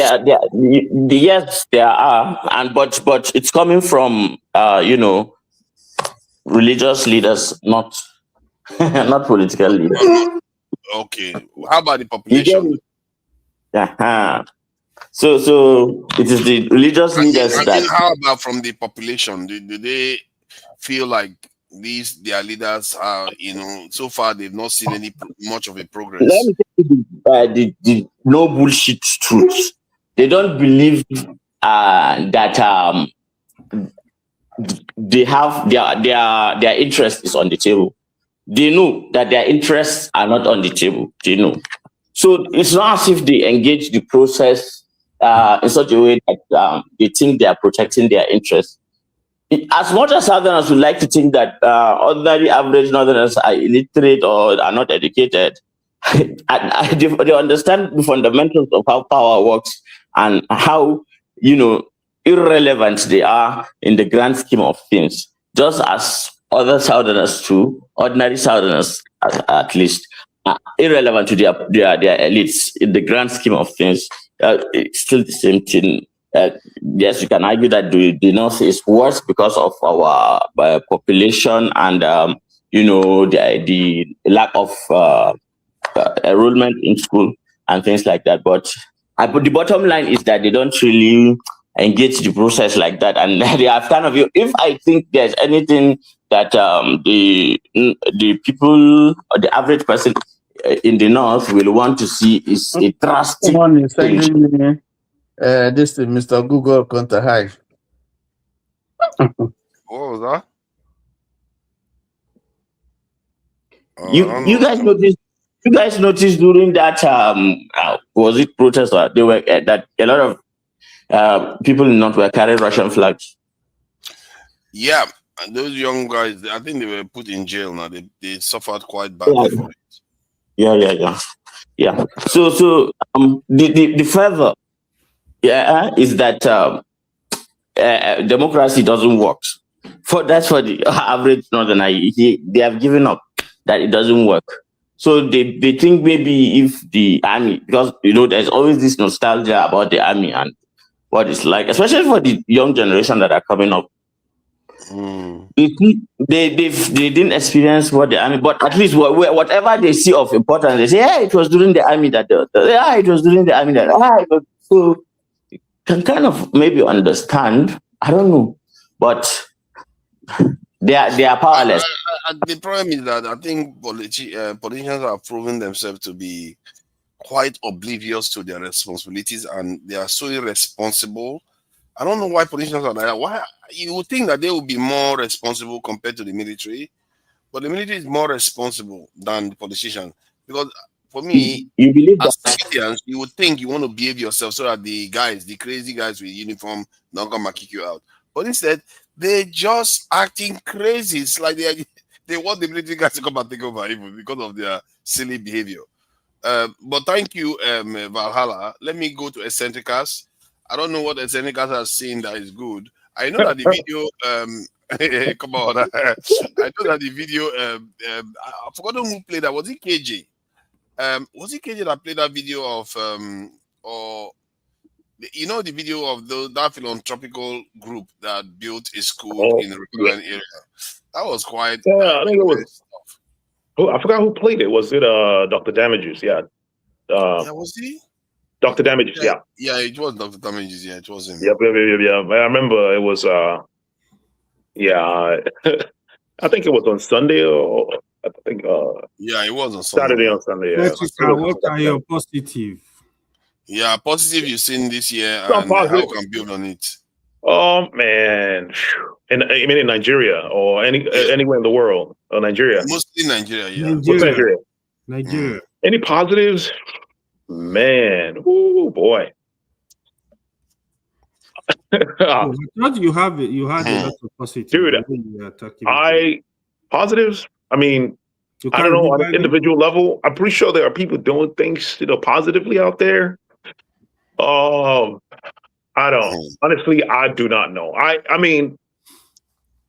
there are, and but it's coming from religious leaders, not not political leaders. Okay, how about the population? So it is the religious leaders that. How about from the population? Do they feel like their leaders are, so far they've not seen any much of a progress? Let me tell you the no bullshit truth. They don't believe that they have their interest is on the table. They know that their interests are not on the table. They know. So it's not as if they engage the process in such a way that they think they are protecting their interests. As much as Southerners would like to think that ordinary average Northerners are illiterate or are not educated, they understand the fundamentals of how power works and how irrelevant they are in the grand scheme of things. Just as other Southerners too, ordinary Southerners at least, are irrelevant to their elites in the grand scheme of things. It's still the same thing. Yes, you can argue that the North is worse because of our population and the lack of enrollment in school and things like that. But the bottom line is that they don't really engage the process like that, and they are kind of. If I think there's anything that the people or the average person in the North will want to see is a drastic change. This is Mr. Google Counter High. What was that? You guys know this. You guys noticed during that was it protest? Or they were that a lot of people in North were carrying Russian flags. Yeah, and those young guys, I think they were put in jail now. They suffered quite badly for it. Yeah. So the further is that democracy doesn't work. That's for the average northerner. They have given up that it doesn't work. So they think maybe if the army, because there's always this nostalgia about the army and what it's like, especially for the young generation that are coming up. They didn't experience what the army, but at least whatever they see of importance, they say, "Hey, it was during the army that it was during the army that." So you can kind of maybe understand. I don't know, but they are powerless. The problem is that I think politicians have proven themselves to be quite oblivious to their responsibilities, and they are so irresponsible. I don't know why politicians are like that. Why you would think that they would be more responsible compared to the military, but the military is more responsible than the politicians. Because for me, you believe as civilians, you would think you want to behave yourself so that the crazy guys with uniform, don't come and kick you out. But instead, they're just acting crazy. It's like they want the military guys to come and take over even because of their silly behavior. But thank you, Valhalla. Let me go to Eccentricas. I don't know what Eccentricas has seen that is good. I know that the video, come on. I know that the video, I forgot who played that. Was it KJ? Was it KJ that played that video of, or the video of that philanthropical group that built a school in the Rockland area? That was quite. Yeah, I think it was. Oh, I forgot who played it. Was it Dr. Damages? Yeah. Was he? Dr. Damages, yeah. Yeah, it was Dr. Damages, yeah, it was him. Yeah. I remember it was I think it was on Sunday or I think yeah, it was on Sunday. Saturday or Sunday, yeah. What are your positive? Yeah, positive you've seen this year and how you can build on it. Oh man. And I mean in Nigeria or anywhere in the world. Or Nigeria. Mostly Nigeria, yeah. Nigeria. Any positives? Man, oh boy. I thought you had a lot of positives. Dude, positives. I mean, I don't know on an individual level. I'm pretty sure there are people doing things positively out there. I don't. Honestly, I do not know. I mean,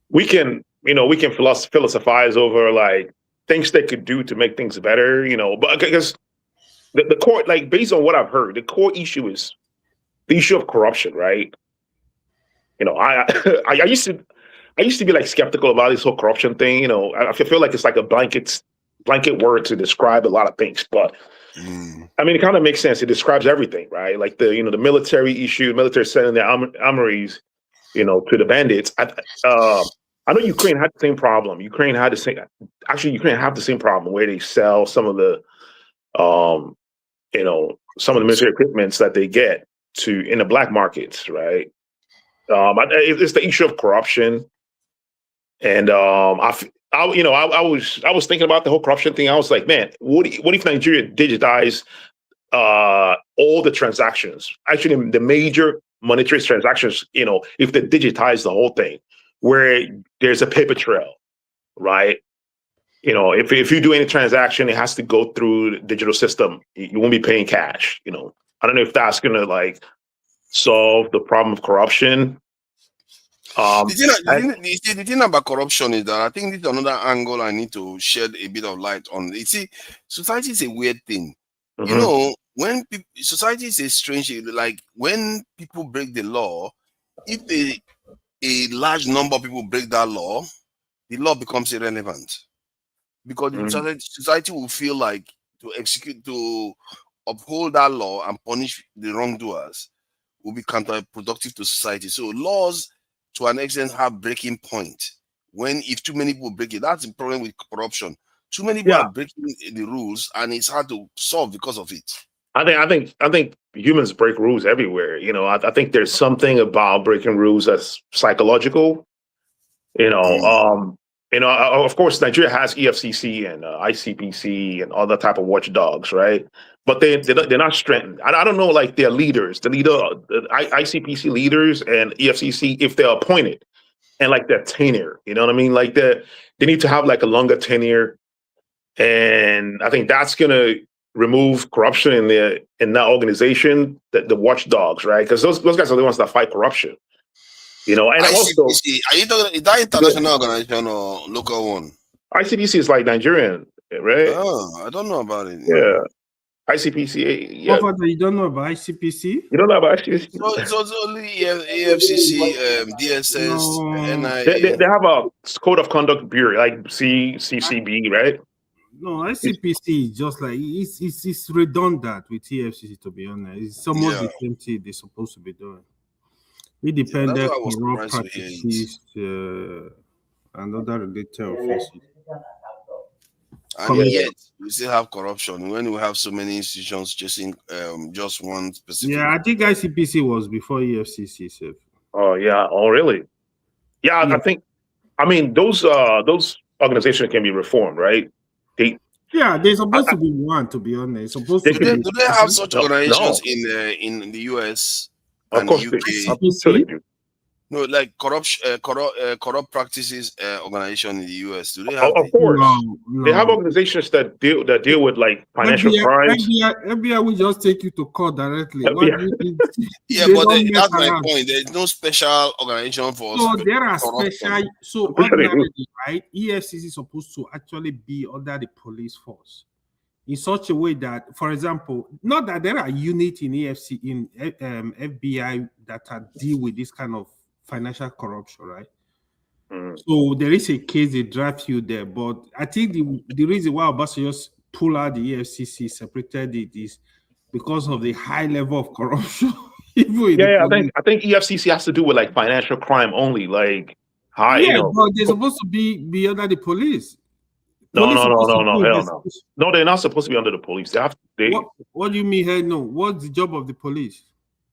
we can philosophize over like things they could do to make things better, but because the core, like based on what I've heard, the core issue is the issue of corruption, right? I used to be like skeptical about this whole corruption thing. I feel like it's like a blanket word to describe a lot of things, but I mean, it kind of makes sense. It describes everything, right? Like the military issue, military selling their armories, to the bandits. I know Ukraine had the same problem. Ukraine have the same problem where they sell some of the, some of the military equipments that they get in the black markets, right? It's the issue of corruption, and I was thinking about the whole corruption thing. I was like, man, what if Nigeria digitized all the transactions? Actually, the major monetary transactions, if they digitize the whole thing, where there's a paper trail, right? If you do any transaction, it has to go through the digital system. You won't be paying cash. I don't know if that's gonna like solve the problem of corruption. The thing about corruption is that I think this is another angle I need to shed a bit of light on. You see, society is a weird thing. When society is a strange, like when people break the law, if a large number of people break that law, the law becomes irrelevant because the society will feel like to uphold that law and punish the wrongdoers will be counterproductive to society. So laws, to an extent, have breaking point. If too many people break it, that's the problem with corruption. Too many people are breaking the rules, and it's hard to solve because of it. I think humans break rules everywhere. I think there's something about breaking rules that's psychological. of course, Nigeria has EFCC and ICPC and other type of watchdogs, right? But they're not strengthened. I don't know, like their leaders, the ICPC leaders and EFCC, if they're appointed and like their tenure, you know what I mean? Like they need to have like a longer tenure, and I think that's gonna remove corruption in that organization, the watchdogs, right? Because those guys are the ones that fight corruption. And ICPC, also, are you talking? Is that international organization or local one? ICPC is like Nigerian, right? Oh, I don't know about it. Yeah, ICPC. Yeah, Father, you don't know about ICPC? You don't know about ICPC? So it's also only AFCC, DSS, NIA. They have a code of conduct bureau, like CCB, right? No, ICPC is just like it's redundant with TFCC. To be honest, it's almost the same thing they're supposed to be doing. Independent corrupt practices and other related offenses. And yet, we still have corruption when we have so many institutions chasing just one specific. Yeah, I think ICPC was before EFCC. So. Oh yeah. Oh really? Yeah, I think. I mean, those organizations can be reformed, right? They're supposed to be one. To be honest, supposed to. Do they have such organizations in the US and the UK? I'm sure they do. No, like corrupt practices organization in the US. Do they have? Of course, they have organizations that deal with like financial crimes. FBI will just take you to court directly. Yeah, but that's my point. There's no special organization for. So there are special. So ordinarily, right? EFCC is supposed to actually be under the police force in such a way that, for example, not that there are units in FBI that deal with this kind of financial corruption, right? So there is a case they draft you there, but I think the reason why Obasanjo just pulled out the EFCC, separated it, is because of the high level of corruption. I think EFCC has to do with like financial crime only, like high. But they're supposed to be under the police. No, hell no. No, they're not supposed to be under the police. They have. What do you mean, hell no? What's the job of the police?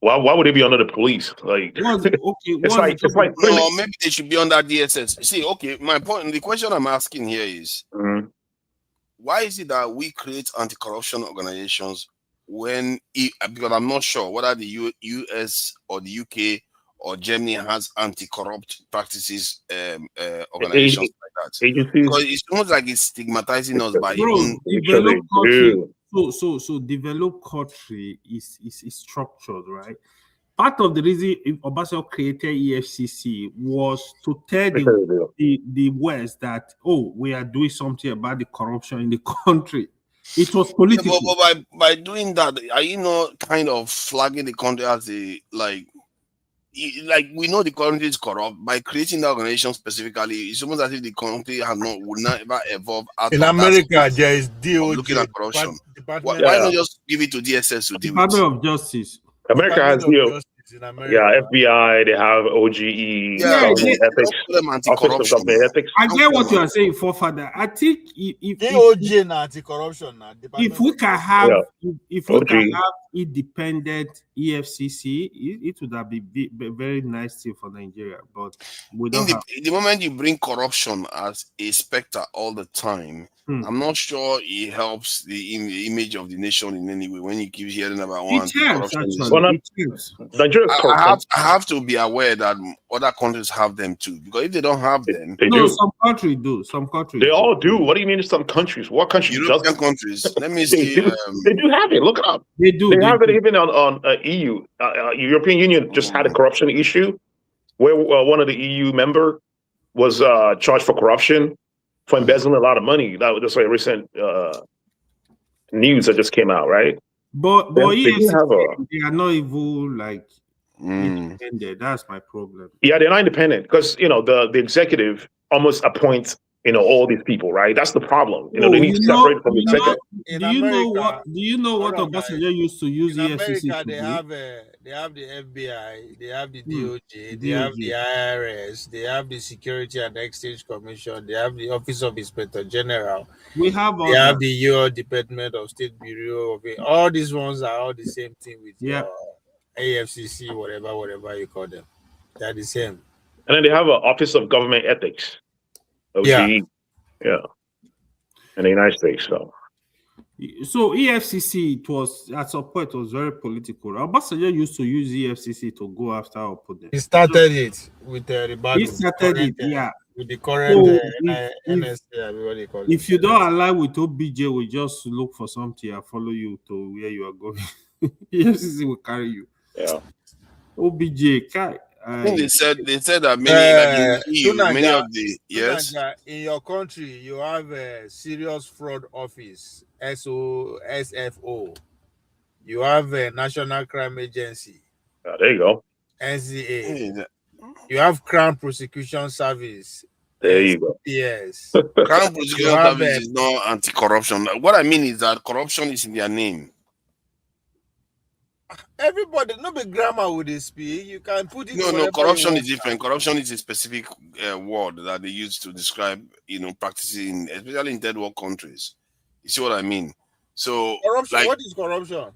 Why would they be under the police? Like, it's like no, maybe they should be under DSS. See, okay, my point. The question I'm asking here is, why is it that we create anti-corruption organizations because I'm not sure whether the US or the UK or Germany has anti-corrupt practices organizations like that. Agencies? Because it's almost like it's stigmatizing us by So developed country is structured, right? Part of the reason Obasanjo created EFCC was to tell the West that, we are doing something about the corruption in the country. It was political. Yeah, but by doing that, are you not kind of flagging the country as we know the country is corrupt? By creating the organization specifically, it's almost as if the country would not ever evolve out in of America. There is DOJ, looking at corruption. Why not just give it to DSS to deal with? Department of Justice. America has FBI. They have OGE. Office of Government Ethics. I get what you are saying, forefather. I think if DOJ and anti-corruption, if we can have independent EFCC, it would have been a very nice thing for Nigeria. But we don't have. The moment you bring corruption as a specter all the time, I'm not sure it helps the image of the nation in any way. When you keep hearing about one corruption, I have to be aware that other countries have them too. Because if they don't have them, some countries do. Some countries they all do. What do you mean? Some countries? What countries? European countries. Let me see. They do have it. Look it up. They do. They have it even on EU. European Union just had a corruption issue where one of the EU member was charged for corruption, for embezzling a lot of money. That was just like recent news that just came out, right? But they are not even like independent. That's my problem. Yeah, they're not independent because the executive almost appoints all these people, right? That's the problem. They need to separate from the executive. Do you know what Obasanjo used to use in EFCC America? They have the FBI, they have the DOJ, they have the IRS, they have the Security and Exchange Commission, they have the Office of Inspector General. We have they have the US Department of State Bureau of it. All these ones are all the same thing with AFCC, whatever you call them. They're the same. And then they have an Office of Government Ethics. OGE. Yeah. In the United States. So EFCC, it was at some point, it was very political. Obasanjo used to use EFCC to go after opponents. He started it with He Ribadu, started it, yeah. with the current So NSA, everybody call if you don't align with OBJ, we just look for something and follow you to where you are going. EFCC will carry you. Yeah. OBJ, I think they said that many, like in EU, many of the yes. In your country, you have a serious fraud office, SFO. You have a National Crime Agency. There you go. NCA. You have Crown Prosecution Service. There you go. Yes. Crown Prosecution Service is not anti-corruption. What I mean is that corruption is in their name. Everybody, no be grammar with this speak. You can put it. No, corruption is different. Corruption is a specific word that they use to describe, practicing, especially in third world countries. You see what I mean? So, corruption. What is corruption?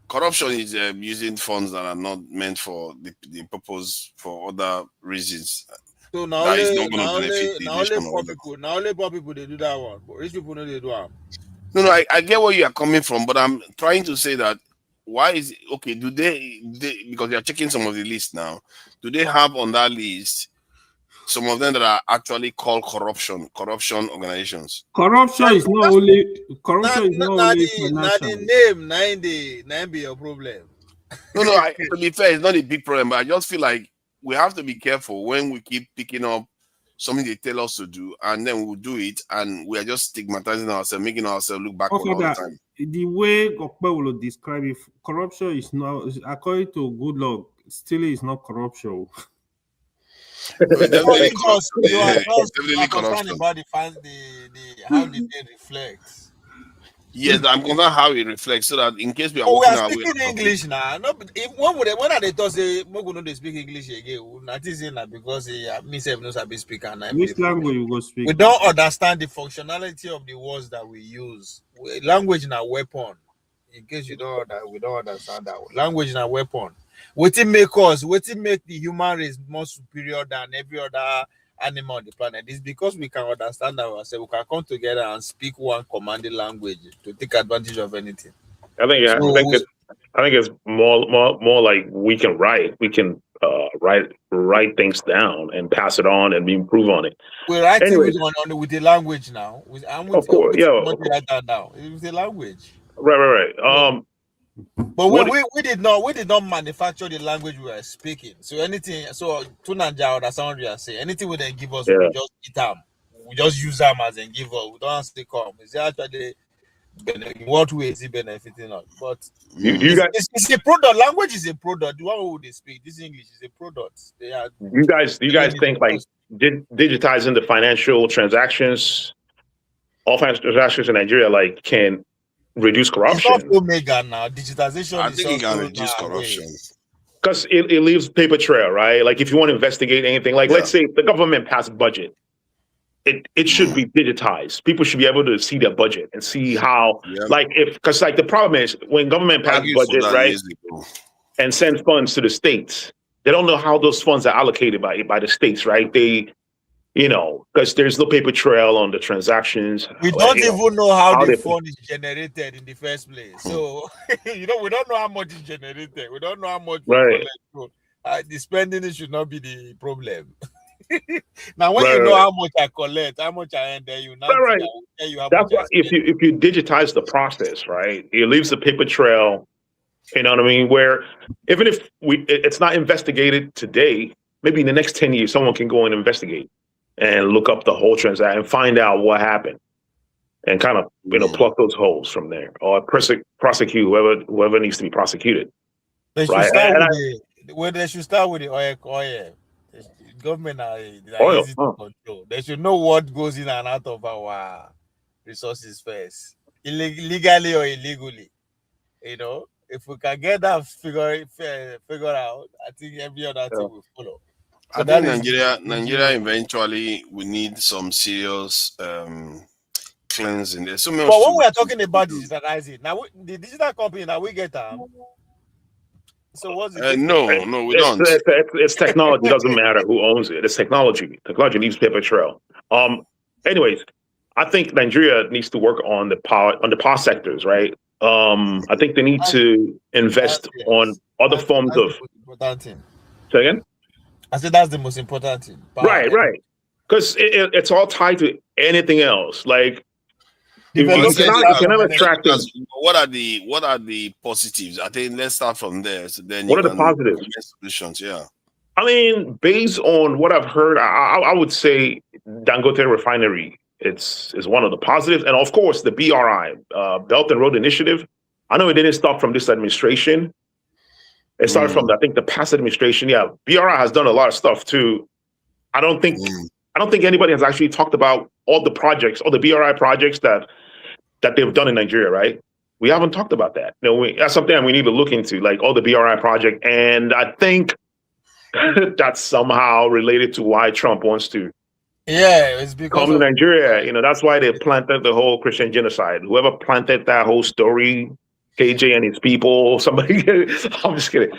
Corruption is using funds that are not meant for the purpose for other reasons. So now only poor people they do that one, but rich people know they do that. No, I get where you are coming from, but I'm trying to say that why is it okay? Do they because they are checking some of the list now? Do they have on that list some of them that are actually called corruption organizations? Corruption is not only financial. The name be your problem. No, to be fair, it's not a big problem, but I just feel like we have to be careful when we keep picking up something they tell us to do, and then we'll do it, and we are just stigmatizing ourselves, making ourselves look backward all the time. The way Gokpe will describe it, corruption is not, according to good luck, stealing is not corruption. Definitely you are concerned about how the day reflects. Yes, I'm concerned how it reflects, so that in case we are we are speaking English now. No, when are they talk say Mogo no they speak English again? Not is that because myself knows I be speaking. Which language you go speak? We don't understand the functionality of the words that we use. Language is a weapon. In case you don't we don't understand that. Language is a weapon. What it make the human race more superior than every other animal on the planet is because we can understand ourselves. We can come together and speak one commanding language to take advantage of anything. I think it's more like we can write. We can write things down and pass it on and improve on it. We're writing with the language now. Of course, yeah. Write that down. It's the language. Right. But we did not manufacture the language we were speaking. So anything, Tunanja or someone you are saying, anything we then give us, we just eat them. We just use them as and give us. We don't say come. Is actually in what way is it benefiting us? But it's a product. Language is a product. The one who they speak, this English is a product. You guys think like digitizing the financial transactions, all financial transactions in Nigeria, like can reduce corruption? It's not Omega now. Digitization. I think it can reduce corruption because it leaves paper trail, right? Like if you want to investigate anything, like let's say the government passed budget, it should be digitized. People should be able to see their budget and see how, because the problem is when government passes budget, right, and sends funds to the states, they don't know how those funds are allocated by the states, right? Because there's no paper trail on the transactions. We don't even know how the fund is generated in the first place. So, we don't know how much is generated. We don't know how much we collect. So, the spending should not be the problem. Now, when you know how much I collect, how much I earn, then you now tell you how That's much why if you digitize the process, right, it leaves a paper trail. You know what I mean? Where even if it's not investigated today, maybe in the next 10 years, someone can go and investigate and look up the whole transaction and find out what happened and kind of, pluck those holes from there or prosecute whoever needs to be prosecuted. They should start with the oil. Government are easy to control. They should know what goes in and out of our resources first, legally or illegally. If we can get that figure out, I think every other thing will follow. So I think Nigeria eventually will need some serious cleansing. There's so much. But when we are talking about digitalizing, now the digital company that we get So what's the difference? No, we it's, don't. It's technology. It doesn't matter who owns it. It's technology. Technology leaves paper trail. Anyways, I think Nigeria needs to work on the power sectors, right? I think they need to invest on other forms of. That's the most important thing. Say again? I said that's the most important thing. Right. Because it's all tied to anything else. Like you cannot extract them. What are the positives? I think let's start from there. So then what are the positives? Solutions, yeah. I mean, based on what I've heard, I would say Dangote Refinery is one of the positives, and of course the BRI, Belt and Road Initiative. I know it didn't start from this administration. It started from I think the past administration. Yeah, BRI has done a lot of stuff too. I don't think anybody has actually talked about all the projects, all the BRI projects that they've done in Nigeria, right? We haven't talked about that. That's something we need to look into, like all the BRI project, and I think that's somehow related to why Trump wants to it's because come to Nigeria. That's why they planted the whole Christian genocide. Whoever planted that whole story, KJ and his people, somebody, I'm just kidding.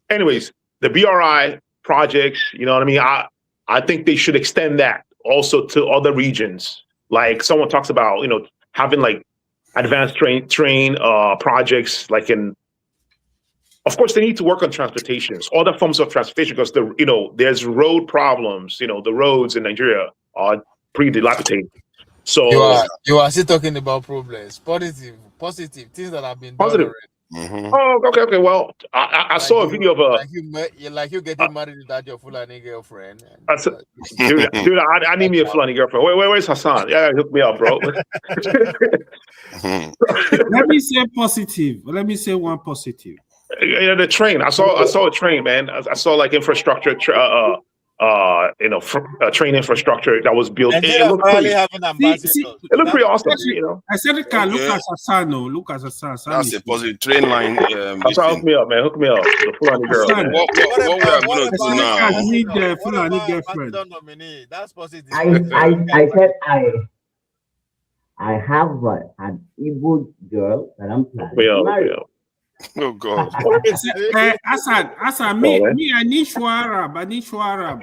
Anyways, the BRI projects, you know what I mean? I think they should extend that also to other regions. Like someone talks about, having like advanced train projects, like in. Of course, they need to work on transportations, other forms of transportation, because there's road problems. The roads in Nigeria are pretty dilapidated. So you are still talking about problems, positive things that have been done already. Oh, okay. Well, I saw a video of like you getting married without your Fulani girlfriend. Dude, I need me a Fulani girlfriend. Where's Hassan? Yeah, hook me up, bro. Let me say positive. Let me say one positive. Yeah, the train. I saw a train, man. I saw like infrastructure, train infrastructure that was built. It looked pretty. It looked pretty awesome. I said it can look at Hassan. Look at Hassan. That's a positive train line. Hook me up, man. Hook me up. The Fulani girl. What we are going to do now? I need the Fulani girlfriend. That's positive. I said I have an Igbo girl that I'm planning to marry. Oh God! Hassan, me, I need Shua Arab. I need Shua Arab.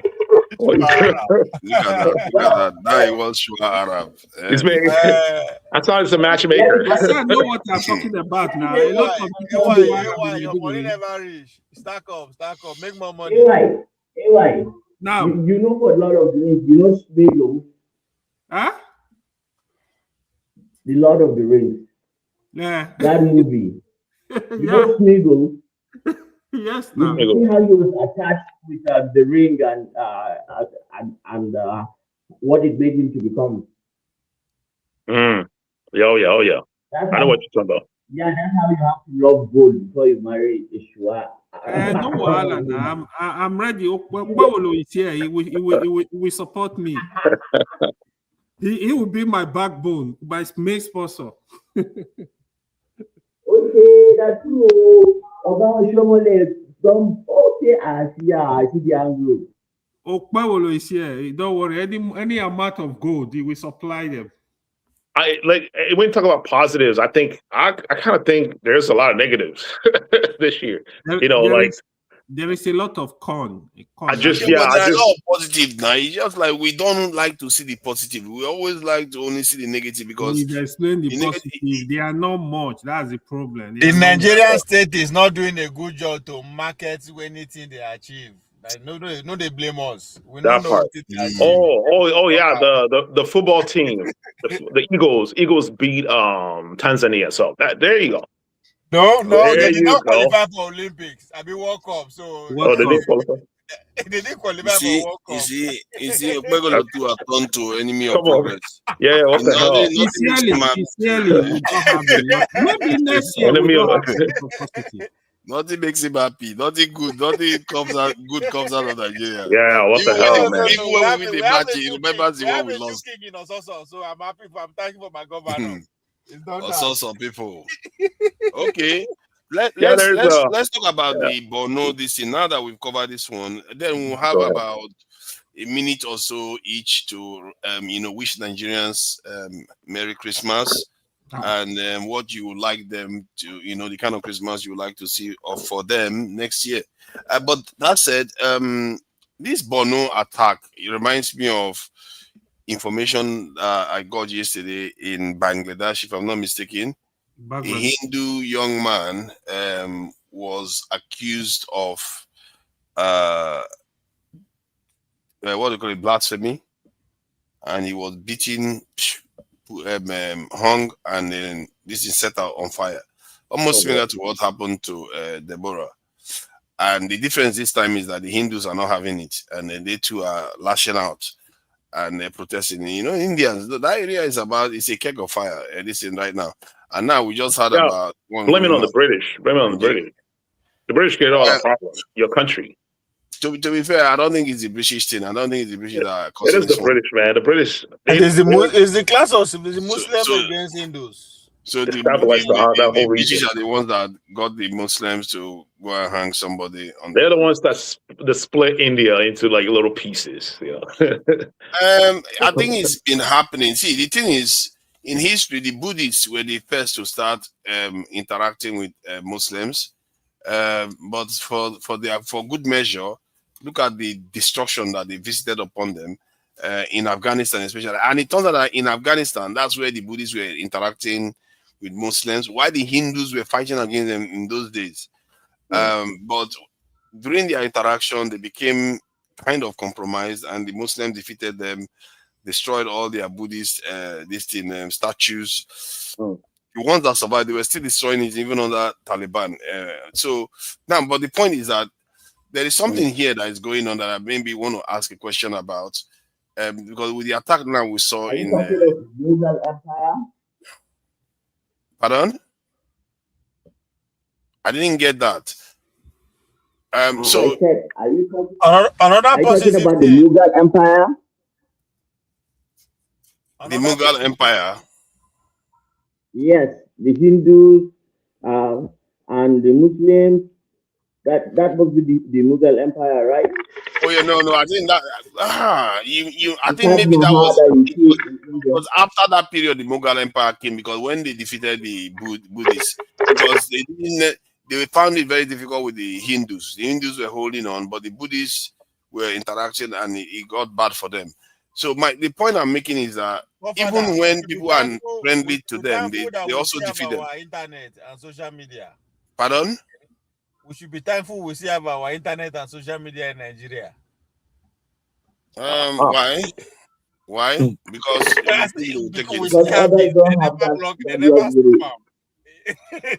Look at that. That was Shua Arab. I thought it's a matchmaker. Hassan know what I'm talking about now. A lot of people never reach. Stack up, make more money. AY. Now you know what Lord of the Rings. You know Smeagol? Huh? The Lord of the Rings. Yeah. That movie. You know Smeagol? Yes, now. You see how he was attached with the ring and what it made him to become. Oh yeah. I know what you're talking about. Yeah, that's how you have to love gold before you marry Ishua. No worry, I'm ready. Pawolo is here. He will support me. He will be my backbone, my main sponsor. Okay, that's true. I see the angle. Pawolo is here. Don't worry. Any amount of gold, he will supply them. When you talk about positives, I think I kind of think there's a lot of negatives this year. There is a lot of con. There's a lot of positive now. It's just like we don't like to see the positive. We always like to only see the negative because we explain the positive. They are not much. That's the problem. The Nigerian state is not doing a good job to market anything they achieve. Like, no, they blame us. We don't know what it is. Yeah, the football team, the Eagles beat Tanzania. So there you go. No, they did not qualify for Olympics. I mean World Cup. So they didn't qualify. They didn't qualify for World Cup. You see, we're going to turn to enemy of progress. Yeah, what the hell? Maybe next year we don't have positive. Nothing makes him happy. Nothing good. Nothing comes out of Nigeria. Yeah, what the hell, man? Even when we win the match, he remembers the one we lost. So I'm happy. I'm thankful for my governor. Some people. Okay. Let's talk about the Borno this thing. Now that we've covered this one, then we'll have about a minute or so each to wish Nigerians Merry Christmas. and what you would like them to, the kind of Christmas you would like to see for them next year. But that said, this Bono attack, it reminds me of information I got yesterday in Bangladesh, if I'm not mistaken. A Hindu young man was accused of what do you call it, blasphemy, and he was beaten, hung, and then this is set out on fire, almost similar to what happened to Deborah. And the difference this time is that the Hindus are not having it, and then they too are lashing out and they're protesting. Indians, that area is it's a keg of fire. This thing right now, and now we just heard about one. Blame it on the British. Blame it on the British. The British get all the problems. Your country. To be fair, I don't think it's the British thing. I don't think it's the British that are causing it. It is the British, man. The British. It's the class of the Muslims against Hindus. So the British are the ones that got the Muslims to go and hang somebody. They're the ones that split India into like little pieces. I think it's been happening. See, the thing is, in history, the Buddhists were the first to start interacting with Muslims. But for good measure, look at the destruction that they visited upon them in Afghanistan, especially. And it turns out that in Afghanistan, that's where the Buddhists were interacting with Muslims, while the Hindus were fighting against them in those days. But during their interaction, they became kind of compromised, and the Muslims defeated them, destroyed all their Buddhist statues. The ones that survived, they were still destroying it even under Taliban. But the point is that there is something here that is going on that I maybe want to ask a question about. Because with the attack now we saw in Mughal Empire. Pardon? I didn't get that. So are you talking about the Mughal Empire? The Mughal Empire. Yes, the Hindus and the Muslims. That must be the Mughal Empire, right? Oh yeah, no, I think that. I think maybe that was after that period the Mughal Empire came, because when they defeated the Buddhists, because they found it very difficult with the Hindus. The Hindus were holding on, but the Buddhists were interacting, and it got bad for them. So the point I'm making is that even when people are friendly to them, they also defeat them. Our internet and social media. Pardon? We should be thankful we still have our internet and social media in Nigeria. Why? Why? Because others don't have that.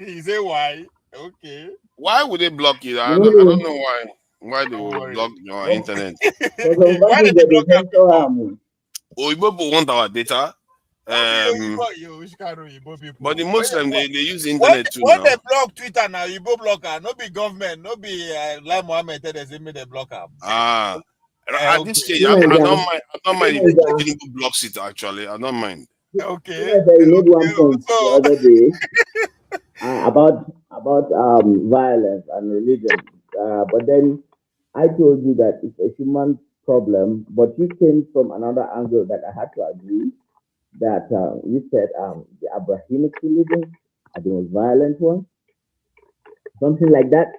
You say why? Okay. Why would they block you? I don't know why. Why they will block your internet? Why did they block our people want our data. But the Muslims they use the internet too. When they block Twitter now, you go blocker. No be government, no be like Mohammed said they made the blocker. At this stage, I don't mind if Tinubu blocks it. Actually, I don't mind. Okay. I made one point the other day about violence and religion, but then I told you that it's a human problem, but you came from another angle that I had to agree. That you said the Abrahamic religion are the most violent one, something like that.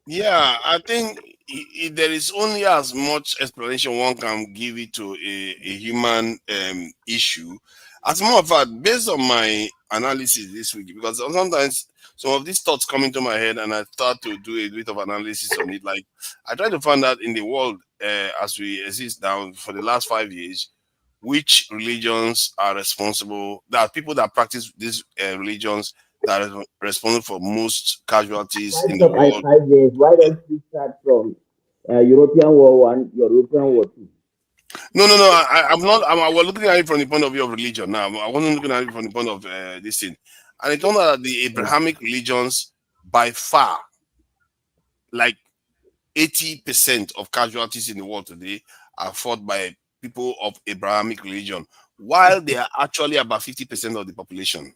Yeah, I think there is only as much explanation one can give it to a human issue. As a matter of fact, based on my analysis this week, because sometimes some of these thoughts come into my head and I start to do a bit of analysis on it. Like I try to find out in the world as we exist now for the last 5 years, which religions are responsible. There are people that practice these religions that are responsible for most casualties in the world. 5 years. Why don't you start from European War I, European War II? No. I'm not. I was looking at it from the point of view of religion. Now I wasn't looking at it from the point of this thing. And it turned out that the Abrahamic religions, by far, like 80% of casualties in the world today are fought by people of Abrahamic religion, while they are actually about 50% of the population.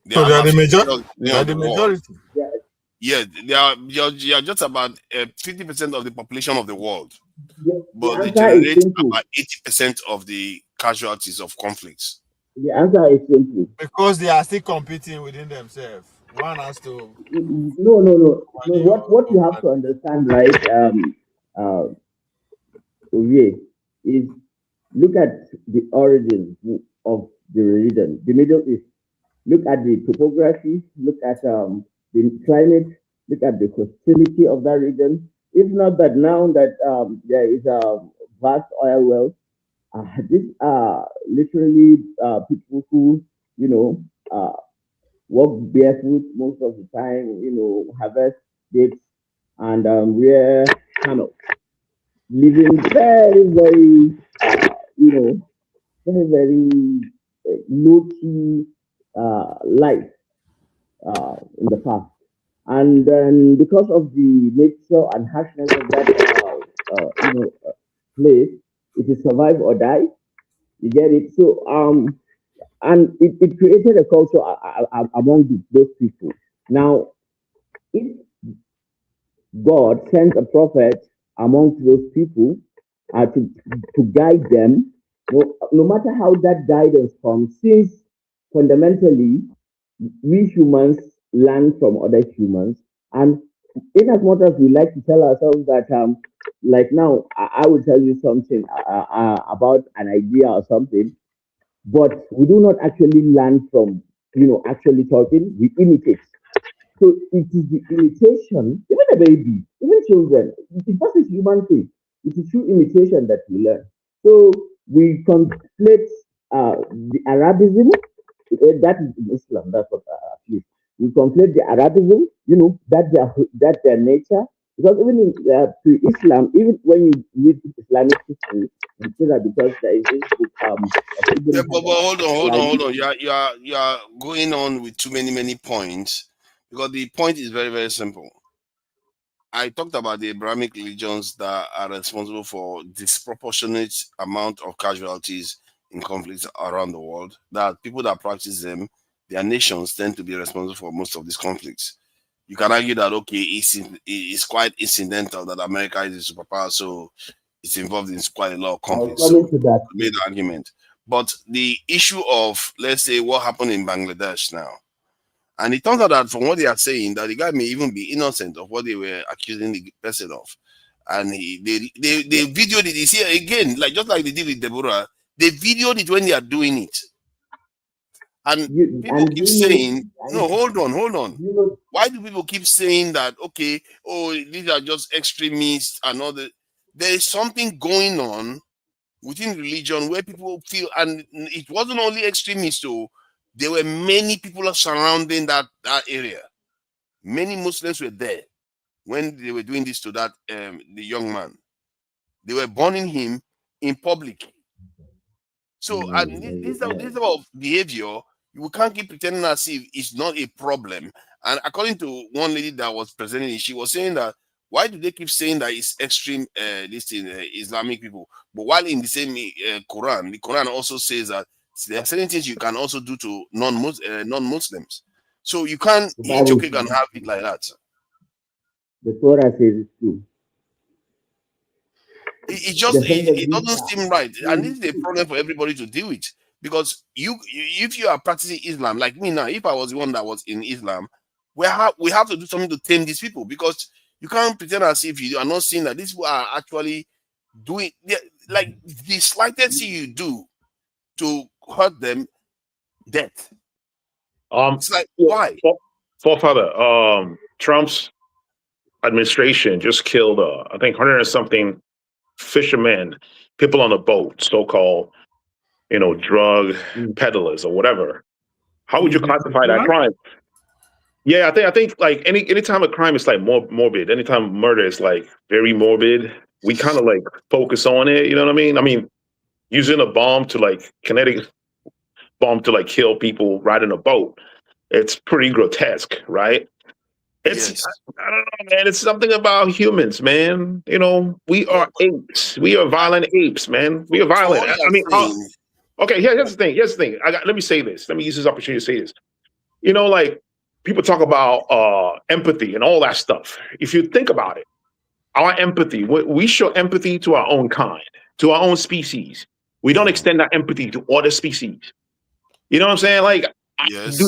They are the majority. Yeah, they are just about 50% of the population of the world, but they generate about 80% of the casualties of conflicts. The answer is simple. Because they are still competing within themselves. One has to. No. What you have to understand, right? Uh, Oye, is look at the origins of the religion, the Middle East. Look at the topography, look at the climate, look at the hostility of that region. If not that now that there is a vast oil wealth, these are literally people who, you know, walk barefoot most of the time, harvest dates and wear camels, living very, very, very, very low key life in the past. And then because of the nature and harshness of that, place, it is survive or die. You get it? So, and it created a culture among those people. Now, if God sends a prophet amongst those people to guide them, no matter how that guidance comes, since fundamentally we humans learn from other humans, and in as much as we like to tell ourselves that, like now, I will tell you something about an idea or something, but we do not actually learn from, actually talking, we imitate. So it is the imitation, even a baby, even children, because it's human thing. It is through imitation that we learn. So we conflate the Arabism, that is in Islam, that's what at least. We conflate the Arabism, that their nature. Because even in pre-Islam, even when you read Islamic history, you see that because there is this book of Yeah, Ibn but Hajar, hold on. You are going on with too many points because the point is very very simple. I talked about the Abrahamic religions that are responsible for disproportionate amount of casualties in conflicts around the world. That people that practice them, their nations tend to be responsible for most of these conflicts. You can argue that okay, it's quite incidental that America is a superpower, so it's involved in quite a lot of I was conflicts. So coming to that. I made the argument. But the issue of let's say what happened in Bangladesh now, and it turns out that from what they are saying, that the guy may even be innocent of what they were accusing the person of. And they videoed it. You see again, like just like they did with Deborah, they videoed it when they are doing it. And people And keep saying, and no, hold on. you know, Why do people keep saying that, okay, oh, these are just extremists and all that? There is something going on within religion where people feel, and it wasn't only extremists, so there were many people surrounding that area. Many Muslims were there when they were doing this to that the young man. They were burning him in public. So, and this type of behavior, you can't keep pretending as if it's not a problem. And according to one lady that was presenting it, she was saying that why do they keep saying that it's extreme this thing, Islamic people? But while in the same Quran, the Quran also says that there are certain things you can also do to non-Muslims. So you can't the eat your Bible cake and says have it like that. the Torah says it's true. It just The thing that it these doesn't seem right, and this is a problem for everybody to deal with because if you are practicing Islam like me now, if I was the one that was in Islam, we have to do something to tame these people because you can't pretend as if you are not seeing that these people are actually doing like the slightest thing you do to hurt them, death. It's like why? Forefather, Trump's administration just killed, I think, 100 and something fishermen, people on a boat, so-called, drug peddlers or whatever. How would you classify that crime? Yeah, I think like anytime a crime is like more morbid, anytime murder is like very morbid, we kind of like focus on it. You know what I mean? I mean, using a bomb to like kinetic bomb to like kill people riding a boat, it's pretty grotesque, right? It's Yes. I don't know, man. It's something about humans, man. We No, are apes. We are violent apes, man. We are from violent. what you I are mean, saying, okay. Here's the thing. Here's the thing. Let me say this. Let me use this opportunity to say this. Like people talk about empathy and all that stuff. If you think about it, our empathy, we show empathy to our own kind, to our own species. We don't extend that empathy to other species. You know what I'm saying? Like, dude, Yes.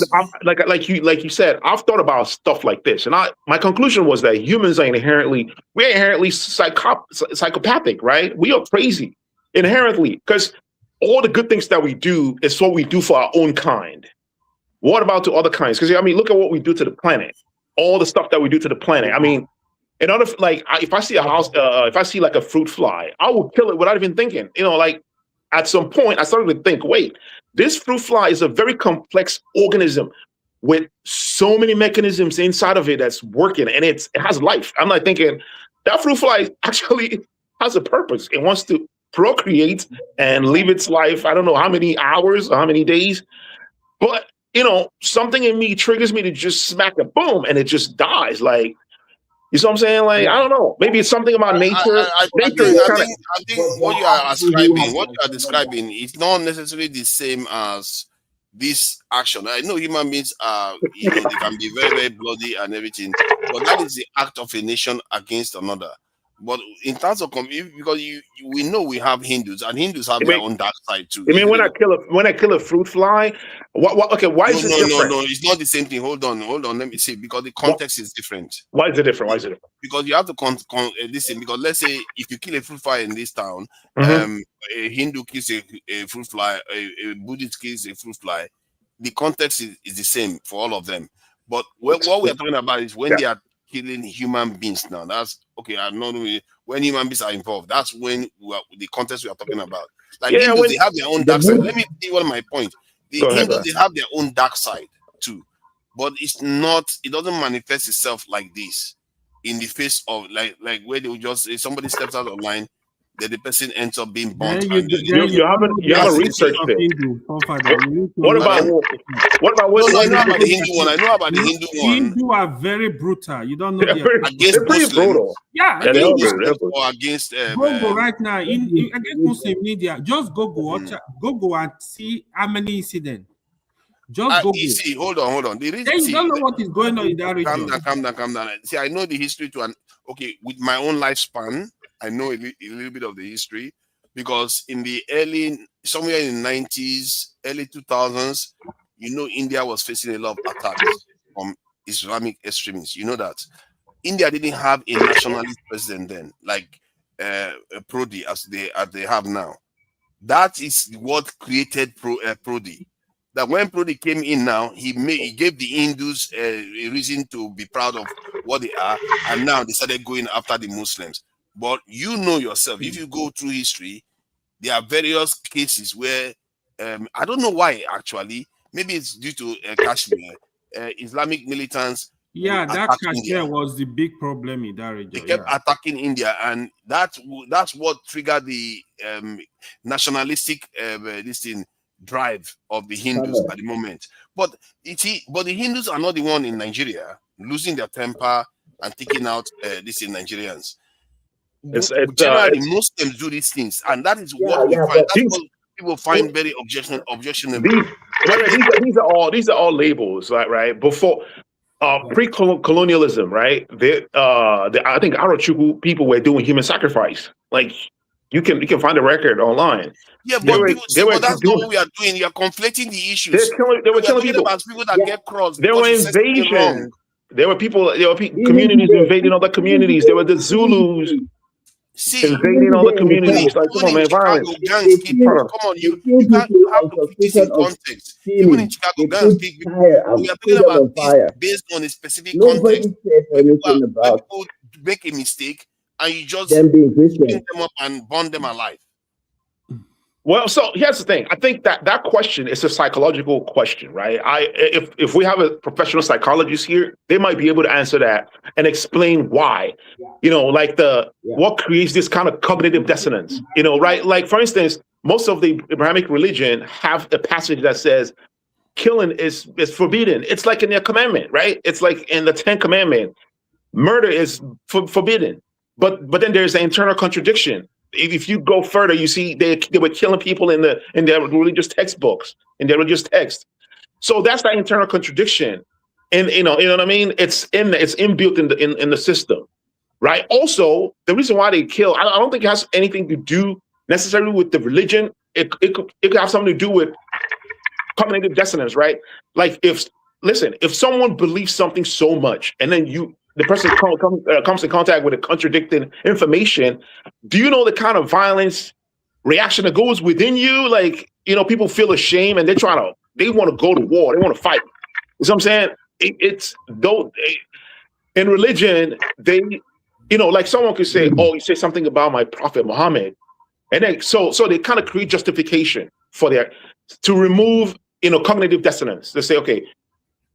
like you said, I've thought about stuff like this, and my conclusion was that humans are we're inherently psychopathic, right? We are crazy inherently because all the good things that we do is what we do for our own kind. What about to other kinds? Because I mean, look at what we do to the planet. All the stuff that we do to the planet. I mean, in order, if I see a house, if I see like a fruit fly, I will kill it without even thinking. You know, like at some point, I started to think, wait, this fruit fly is a very complex organism with so many mechanisms inside of it that's working, and it has life. I'm like thinking that fruit fly actually has a purpose. It wants to procreate and live its life. I don't know how many hours or how many days, but you know, something in me triggers me to just smack it, boom, and it just dies. Like, you see what I'm saying? Like, I don't know. Maybe it's something about nature. Nature is kind of. I think what you are ascribing, what you are describing, is not necessarily the same as this action. I know human beings are, you know, they can be very, very bloody and everything, but that is the act of a nation against another. But in terms of because we know we have Hindus, and Hindus have their own dark side too. I mean, when I kill a fruit fly, what? Okay, why is it different? No, it's not the same thing. Hold on. Let me see, because the context is different. Why is it different? Because you have to listen. Because let's say if you kill a fruit fly in this town, a Hindu kills a fruit fly, a Buddhist kills a fruit fly. The context is the same for all of them. But what we are talking about is when they are killing human beings. Now that's okay. I'm not when human beings are involved. That's when the context we are talking about. Like Hindus, they have their own dark side. Let me see what my point. The Hindus, they have their own dark side too, but it doesn't manifest itself like this in the face of like where they will just, if somebody steps out of line, then the person ends up being burnt. You haven't researched it. What about I know about the Hindu one. I know about the Hindu one. Hindu are very brutal. You don't know against pretty brutal. Yeah, against Muslims or against Google right now against Muslim media. Just Google and see how many incidents. Just Google. You see, hold on. Then you don't know what is going on in that region. Calm down. See, I know the history with my own lifespan, I know a little bit of the history, because in the somewhere in the 90s, early 2000s, you know, India was facing a lot of attacks from Islamic extremists. You know that. India didn't have a nationalist president then, like Prodi as they have now. That is what created Prodi. That when Prodi came in now, he gave the Hindus a reason to be proud of what they are, and now they started going after the Muslims. But you know yourself, if you go through history, there are various cases where I don't know why actually. Maybe it's due to Kashmir, Islamic militants. Yeah, that Kashmir was the big problem in that region. They kept attacking India, and that's what triggered the nationalistic drive of the Hindus at the moment. But the Hindus are not the one in Nigeria losing their temper and taking out these Nigerians. Generally, Muslims do these things, and that is what we find. That's what people find very objectionable. These are all labels, right? Before pre-colonialism, right? I think Arochukwu people were doing human sacrifice. Like you can find a record online. Yeah, but that's not what we are doing. You are conflating the issues. They were killing people. About people that get crossed. There were invasions. There were communities invading other communities. There were the Zulus invading other communities. Like, come on, man, violence. Come on, you have to put this in context. Even in Chicago, gangs kick people. We are talking about this based on a specific context. When people make a mistake and you just pick them up and burn them alive. Well, so here's the thing. I think that question is a psychological question, right? If we have a professional psychologist here, they might be able to answer that and explain why. You know, like what creates this kind of cognitive dissonance. You know, right? Like for instance, most of the Abrahamic religion have a passage that says killing is forbidden. It's like in their commandment, right? It's like in the 10 Commandments, murder is forbidden. But then there's an internal contradiction. If you go further, you see they were killing people in their religious textbooks, in their religious text. So that's that internal contradiction, and you know what I mean. It's inbuilt in the system, right? Also, the reason why they kill, I don't think it has anything to do necessarily with the religion. It could have something to do with cognitive dissonance, right? Like if someone believes something so much, and then the person comes in contact with a contradicting information, do you know the kind of violence reaction that goes within you? Like, people feel ashamed and they want to go to war, they want to fight. You know what I'm saying? It's though in religion, like someone could say, "Oh, you say something about my prophet Muhammad," and then so they kind of create justification to remove cognitive dissonance. They say, "Okay,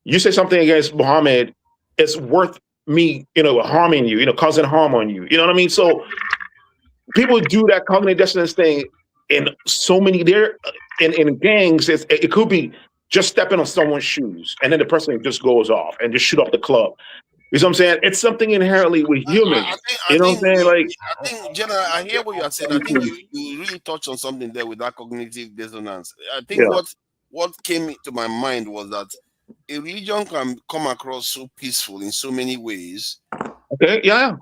you say something against Muhammad, it's worth me harming you, causing harm on you." You know what I mean? So people do that cognitive dissonance thing in so many in gangs. It could be just stepping on someone's shoes, and then the person just goes off and just shoot up the club. You know what I'm saying? It's something inherently with humans. You know what I'm saying? Like, I think, General, I hear what you are saying. I think you really touched on something there with that cognitive dissonance. I think what came to my mind was that a religion can come across so peaceful in so many ways. Okay, yeah.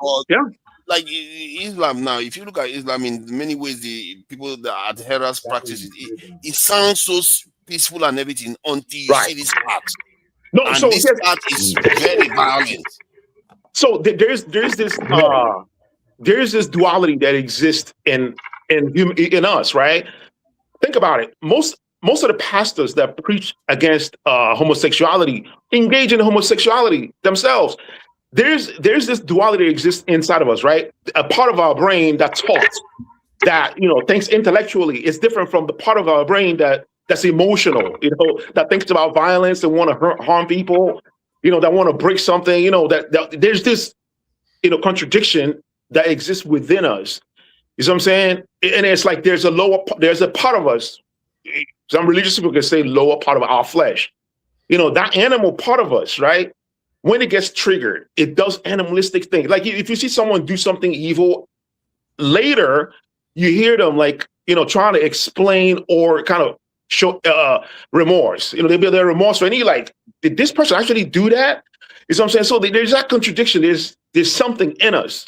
Like Islam now, if you look at Islam in many ways, the people that adherents practice it sounds so peaceful and everything until you see this part. No, and so this part is very violent. So there's this duality that exists in us, right? Think about it. Most of the pastors that preach against homosexuality engage in homosexuality themselves. There's this duality that exists inside of us, right? A part of our brain that talks, that thinks intellectually, is different from the part of our brain that's emotional, that thinks about violence and want to harm people, that want to break something, that there's this, contradiction that exists within us. You know what I'm saying? And it's like there's a part of us, some religious people can say lower part of our flesh, that animal part of us, right? When it gets triggered, it does animalistic things. Like if you see someone do something evil, later you hear them trying to explain or kind of show remorse. They're remorseful, and you're like, did this person actually do that? You know what I'm saying? So there's that contradiction. There's something in us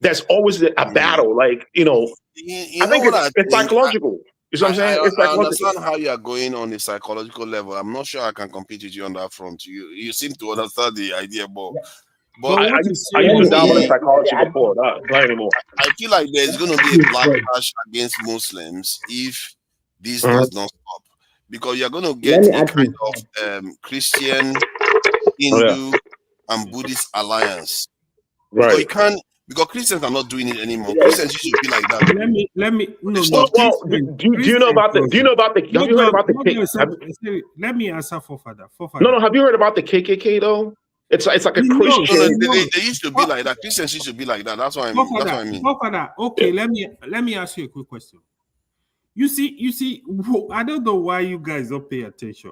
that's always a battle. I think it's psychological. You know what I'm saying? It's I psychological. understand how you are going on the psychological level. I'm not sure I can compete with you on that front. You seem to understand the idea, but I used to dabble in psychology before, not anymore. I feel like there's going to be a backlash against Muslims if this does not stop, because you're going to get a kind of Christian, Hindu, and Buddhist alliance. Right. Because you can't. Because Christians are not doing it anymore. Christians used to be like that. Let me. No, do you know about the? Do you know about the? Have you heard about the? Let me answer for father. No. Have you heard about the KKK though? It's like a Christian. They used to be like that. Christians used to be like that. That's what I mean. Father, okay. Let me ask you a quick question. You see. I don't know why you guys don't pay attention.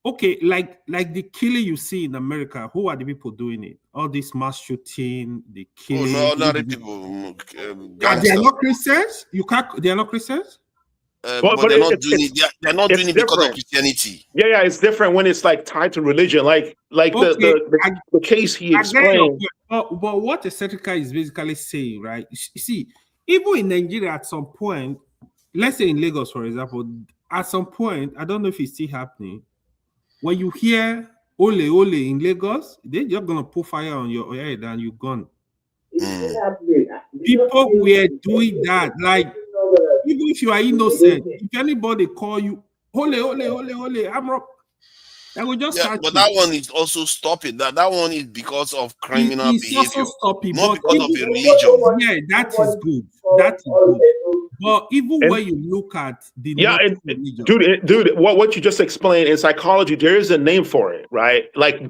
Okay, like the killing you see in America, who are the people doing it? All this mass shooting, the killing. Oh, no, other people. They are not Christians. They are not Christians. But they're not doing it. They're not doing it because of Christianity. Yeah, it's different when it's like tied to religion, like the case he explained. But what the Seneca is basically saying, right? You see, even in Nigeria, at some point, let's say in Lagos, for example, at some point, I don't know if it's still happening. When you hear ole ole in Lagos, they're just gonna put fire on your head and you're gone. People were doing that, like even if you are innocent, if anybody call you ole ole ole ole, I'm wrong. I will just but that one is also stopping. That one is because of criminal behavior, not because of a religion. Yeah, that is good. That is good. But even when you look at the dude, what you just explained in psychology, there is a name for it, right? Like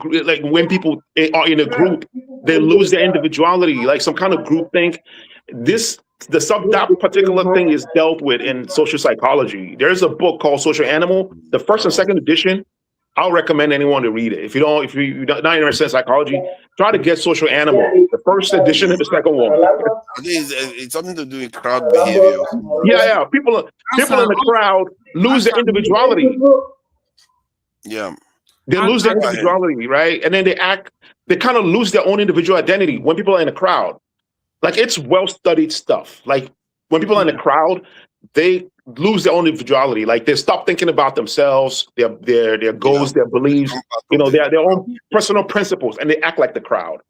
when people are in a group, they lose their individuality, like some kind of group think. That particular thing is dealt with in social psychology. There's a book called Social Animal, the first and second edition. I'll recommend anyone to read it. If you're not interested in psychology, try to get Social Animal, the first edition and the second one. I think it's something to do with crowd behavior. Yeah. People in the crowd lose their individuality. Yeah. They lose their individuality, right? And then they kind of lose their own individual identity when people are in a crowd. Like, it's well-studied stuff. Like, when people are in a crowd, they lose their own individuality. Like they stop thinking about themselves, their goals, their beliefs, their own personal principles, and they act like the crowd.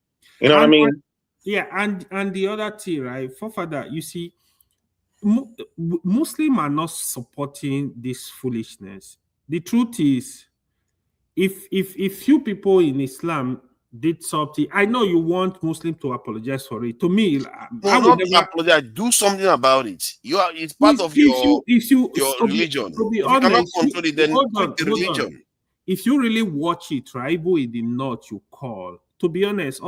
You know what I mean? And the other thing, right, Father, you see, Muslims are not supporting this foolishness. The truth is, if few people in Islam did something, I know you want Muslims to apologize for it. To me, I would never apologize. Do something about it. It's part of your religion. To be If honest, you cannot control it, then quit the religion. On. If you really watch it, right, even in the north, you call. To be honest,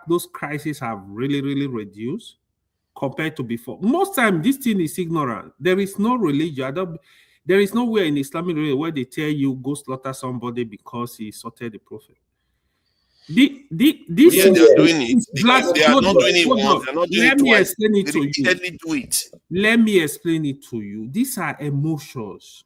those crises have really, really reduced compared to before. Most time, this thing is ignorant. There is no religion. There is nowhere in Islamic religion where they tell you go slaughter somebody because he insulted the prophet. They are doing it. They are not doing it once. They are not doing it twice. Let me explain it to you. These are emotions.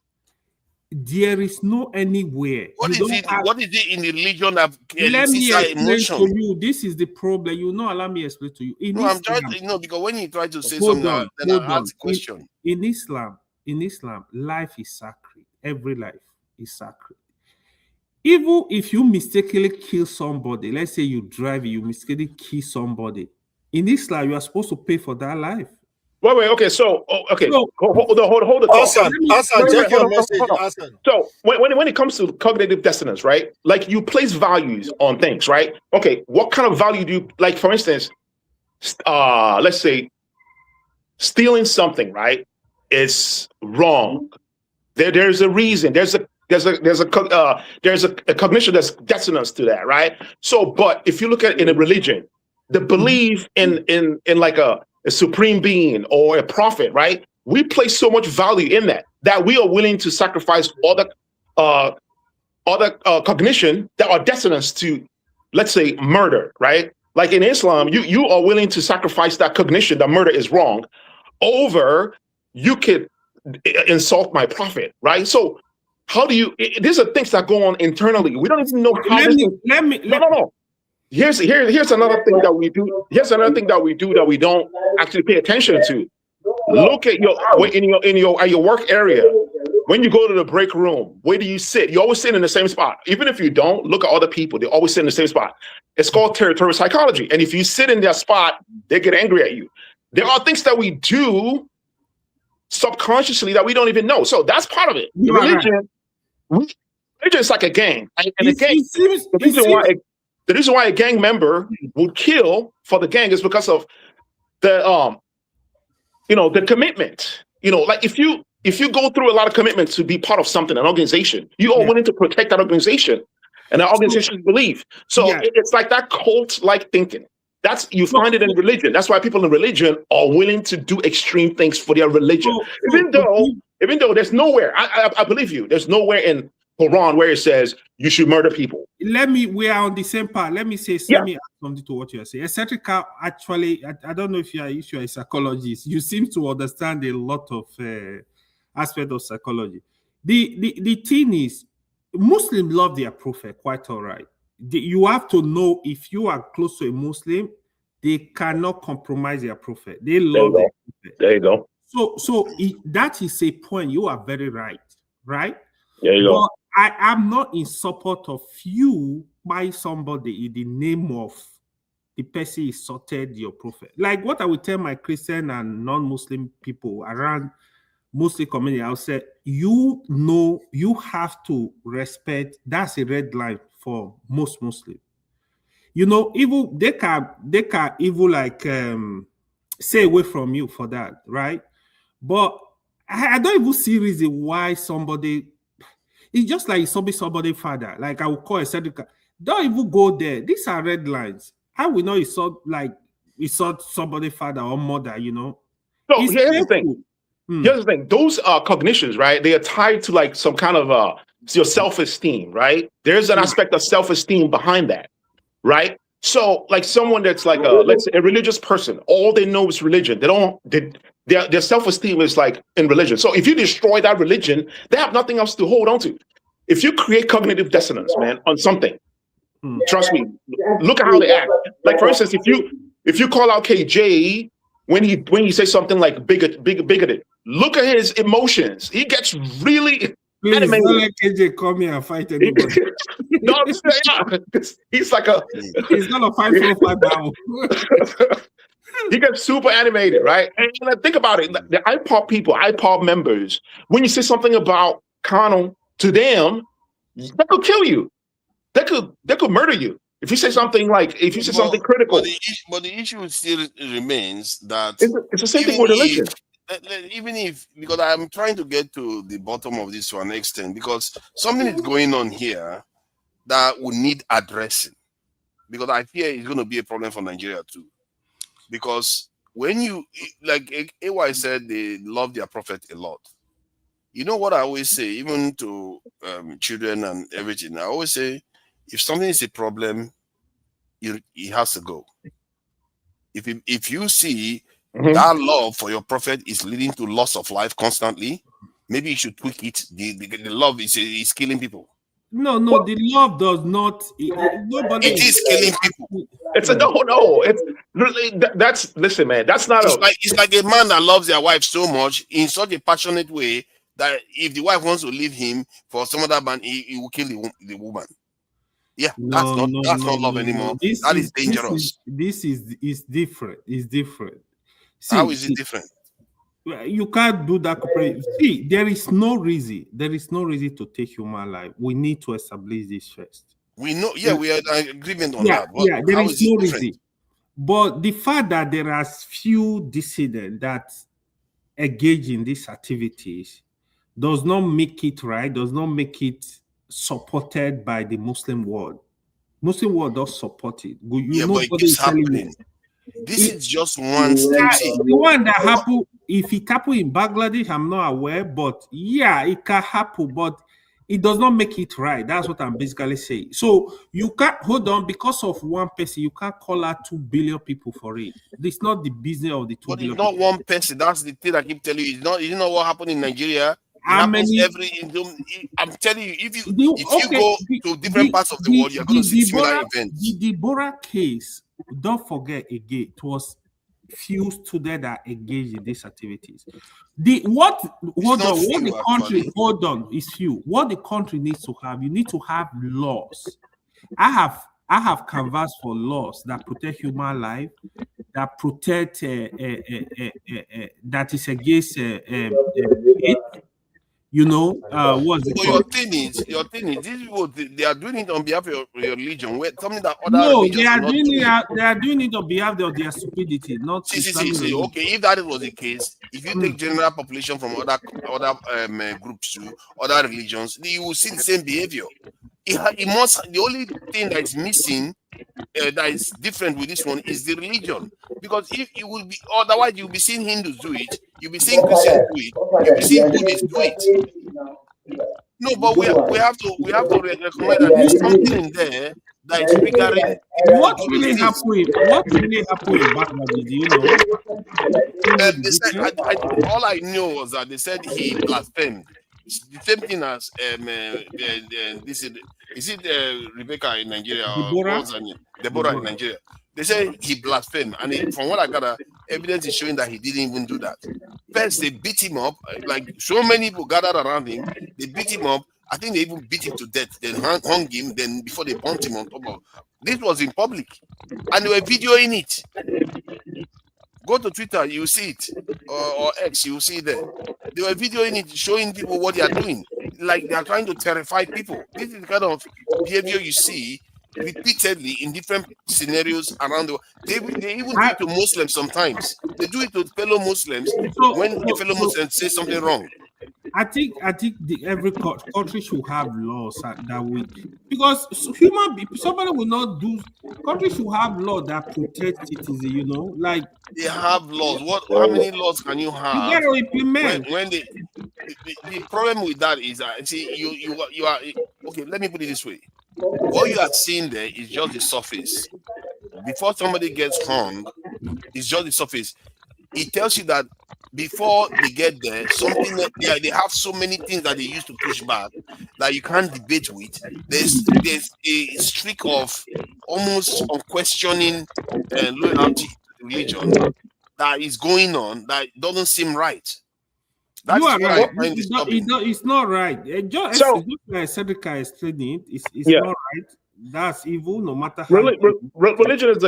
There is no anywhere. What is it in the religion that let me explain emotion? to you? This is the problem. You know, allow me explain to you. I'm trying to because when you try to say something, then I ask a question. In Islam, life is sacred. Every life is sacred. Even if you mistakenly kill somebody, let's say you drive, you mistakenly kill somebody. In Islam, you are supposed to pay for that life. Wait, okay. So, okay, hold the Hassan, check your message, Hassan. So, when it comes to cognitive dissonance, right? Like you place values on things, right? Okay, what kind of value do you like? For instance, let's say stealing something, right, is wrong. There's a reason. There's a cognition that's dissonance to that, right? So, but if you look at it in a religion, the belief in like a supreme being or a prophet, right? We place so much value in that we are willing to sacrifice other cognition that are dissonance to, let's say, murder, right? Like in Islam, you are willing to sacrifice that cognition that murder is wrong over you could insult my prophet, right? So how do you? These are things that go on internally. We don't even know how. No. Here's another thing that we do. Here's another thing that we do that we don't actually pay attention to. Look at your work area. When you go to the break room, where do you sit? You always sit in the same spot. Even if you don't, look at other people. They always sit in the same spot. It's called territorial psychology. And if you sit in that spot, they get angry at you. There are things that we do subconsciously that we don't even know. So that's part of it. Religion is like a gang. And the reason why a gang member would kill for the gang is because of the commitment. Like if you go through a lot of commitment to be part of something, an organization, you are willing to protect that organization and that organization's belief. So it's like that cult-like thinking. You find it in religion. That's why people in religion are willing to do extreme things for their religion. Even though there's nowhere, I believe you, there's nowhere in Quran where it says you should murder people. We are on the same part. Let me add something to what you are saying. Eccentrica, actually, I don't know if you are a psychologist. You seem to understand a lot of aspects of psychology. The thing is, Muslims love their prophet quite all right. You have to know if you are close to a Muslim, they cannot compromise their prophet. They love their prophet. There you go. So that is a point. You are very right? There you go. I am not in support of you by somebody in the name of the person insulted your prophet. Like what I would tell my Christian and non-Muslim people around Muslim community, I'll say, you have to respect. That's a red line for most Muslims. Even they can even like stay away from you for that, right? But I don't even see reason why somebody. It's just like somebody father. Like I would call a Cedric. Don't even go there. These are red lines. How we know it's somebody father or mother, So here's the thing. Here's the thing. Those cognitions, right? They are tied to like some kind of your self-esteem, right? There's an aspect of self-esteem behind that, right? So like someone that's like let's say a religious person, all they know is religion. Their self-esteem is like in religion. So if you destroy that religion, they have nothing else to hold on to. If you create cognitive dissonance, man, on something, trust me, look at how they act. Like for instance, if you call out KJ when you say something like bigoted. Look at his emotions. He gets really Please animated. don't let KJ come here and fight anybody. No, I'm saying, yeah, he's like a. He's not a 545 now. He gets super animated, right? And think about it. The IPOP members, when you say something about Connell to them, that could kill you. That could murder you. If you say something something critical. But the issue still remains that it's the same thing with religion. Even if, because I'm trying to get to the bottom of this to an extent, because something is going on here that will need addressing. Because I fear it's going to be a problem for Nigeria too. Because when you, like AY said, they love their prophet a lot. You know what I always say, even to children and everything, I always say, if something is a problem, it has to go. If you see that love for your prophet is leading to loss of life constantly, maybe you should tweak it. The love is killing people. No, the love does not. Nobody. It is killing people. It's a no. It's that's listen, man. That's not it's like a man that loves their wife so much in such a passionate way that if the wife wants to leave him for some other man, he will kill the woman. Yeah, that's not love anymore. That is dangerous. This is different. It's different. See, how is it different? You can't do that. See, there is no reason. There is no reason to take human life. We need to establish this first. We know, we are in agreement on that. But there is no reason. But the fact that there are few dissidents that engage in these activities does not make it right, does not make it supported by the Muslim world. Muslim world does support it. But it keeps happening. This is just one step. The one that happened, if it happened in Bangladesh, I'm not aware, but yeah, it can happen, but it does not make it right. That's what I'm basically saying. So you can't hold on because of one person, you can't call out 2 billion people for it. It's not the business of the 2 billion. It's not one person. That's the thing I keep telling you. It's not. You know what happened in Nigeria? How many? I'm telling you, if you go to different parts of the world, you're going to see similar events. The Deborah case, don't forget again, it was few students that engaged in these activities. What the country needs to have, you need to have laws. I have canvassed for laws that protect human life, that protect that is against hate. You know, what's it called? Your thing is, these people, they are doing it on behalf of your religion. Something that other religions they are doing it on behalf of their stupidity, not see. Okay, if that was the case, if you take general population from other groups to other religions, you will see the same behavior. It must. The only thing that is missing, that is different with this one, is the religion. Because if you will be, otherwise you'll be seeing Hindus do it, you'll be seeing Christians do it, you'll be seeing Buddhists do it. No, but we have to recognize that there's something in there that is triggering. What really happened in Bangladesh? Do you know? They said, all I know was that they said he blasphemed. The same thing as this is it Rebecca in Nigeria or Deborah in Nigeria. They say he blasphemed, and from what I gather, evidence is showing that he didn't even do that. First, they beat him up, like so many people gathered around him. They beat him up. I think they even beat him to death. Then hung him. Then before they bumped him on top of. This was in public, and they were videoing it. Go to Twitter, you see it, or X, you see it there. They were videoing it, showing people what they are doing, like they are trying to terrify people. This is the kind of behavior you see repeatedly in different scenarios around the world. They even do it to Muslims sometimes. They do it to fellow Muslims when the fellow Muslims say something wrong. I think every country should have laws that way, because somebody will not do. Countries should have laws that protect citizens. You know, like they have laws. How many laws can you have? You got to implement. When the problem with that is that you are okay. Let me put it this way: what you are seeing there is just the surface. Before somebody gets hung, it's just the surface. It tells you that before they get there, something that they have so many things that they used to push back that you can't debate with. There's a streak of almost unquestioning loyalty to religion that is going on that doesn't seem right. That You is are what right. I find disturbing. It's not right. Just So like Cedrica explained it, it's yeah, not right. That's evil, no matter how. religion is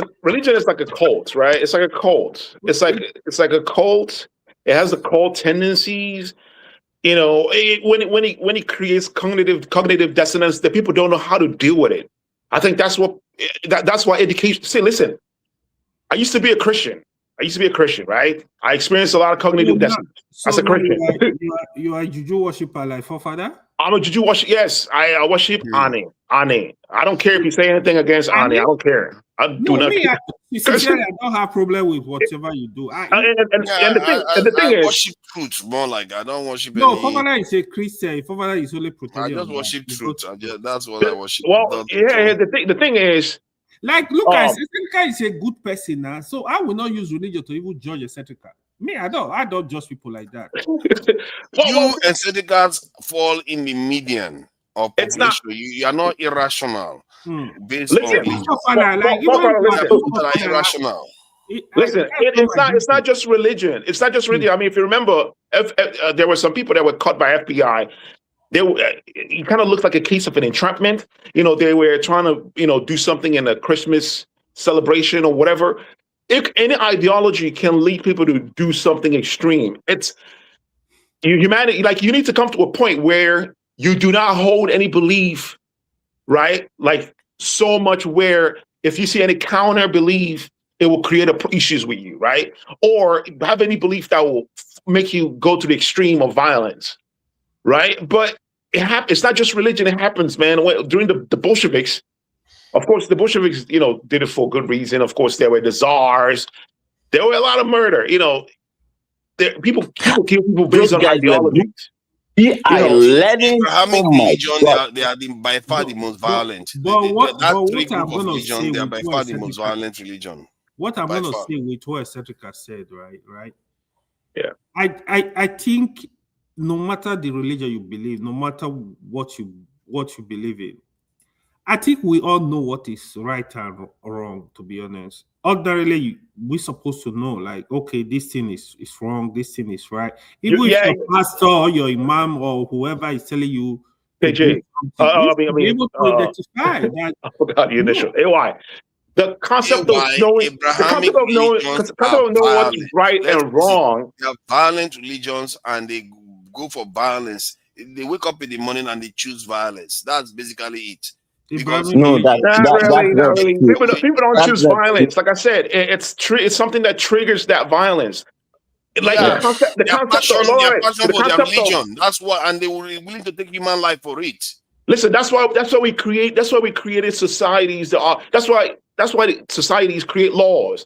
like a cult, right? It's like a cult. It's like a cult. It has the cult tendencies. You know, when it creates cognitive dissonance, that people don't know how to deal with it. I think that's why education. See, listen, I used to be a Christian. Right? I experienced a lot of cognitive dissonance as a Now Christian. you are Juju worshiper like forefather. I'm a Juju worship. Yes, I worship Ane. Ane. I don't care if you say anything against Ane. I don't care. I do not care. Sincerely, I don't have problem with whatever you do. And the thing I is, worship truth more like I don't worship no, any. forefather is a Christian. Forefather is only I protected. just worship truth. That's what I worship. well, yeah. The thing is, like look, Seneca is a good person now, so I will not use religion to even judge a Seneca. Me, I don't judge people like that. You and Sedicats fall in the median of It's population. You are not irrational based on listen, religion. Irrational. Listen, it's not just religion. It's not just religion. I mean, if you remember, there were some people that were caught by FBI. It kind of looked like a case of an entrapment. You know, they were trying to, do something in a Christmas celebration or whatever. Any ideology can lead people to do something extreme. It's humanity. Like, you need to come to a point where you do not hold any belief, right? Like, so much where if you see any counter belief, it will create issues with you, right? Or have any belief that will make you go to the extreme of violence, right? But it's not just religion. It happens, man. During the Bolsheviks, of course, the Bolsheviks, did it for good reason. Of course, there were the czars. There were a lot of murder. People kill people based on ideology. Abrahamic religion, they are by far the most violent. That three group of religion, they are by far the most violent religion. What I'm going to say with what Cedrica said, right? Yeah. I think no matter the religion you believe, no matter what you believe in, I think we all know what is right and wrong, to be honest. Ordinarily, we're supposed to know, like, okay, this thing is wrong, this thing is right. Even if your pastor or your imam or whoever is telling you KJ, be able to identify that. I forgot the initial. AY. The concept of knowing what is right and wrong. They have violent religions and they go for violence. They wake up in the morning and they choose violence. That's basically it. Because not really. People don't choose violence. Like I said, it's something that triggers that violence. Like the concept of their religion. That's what, and they were willing to take human life for it. Listen, that's why we created societies. That's why societies create laws,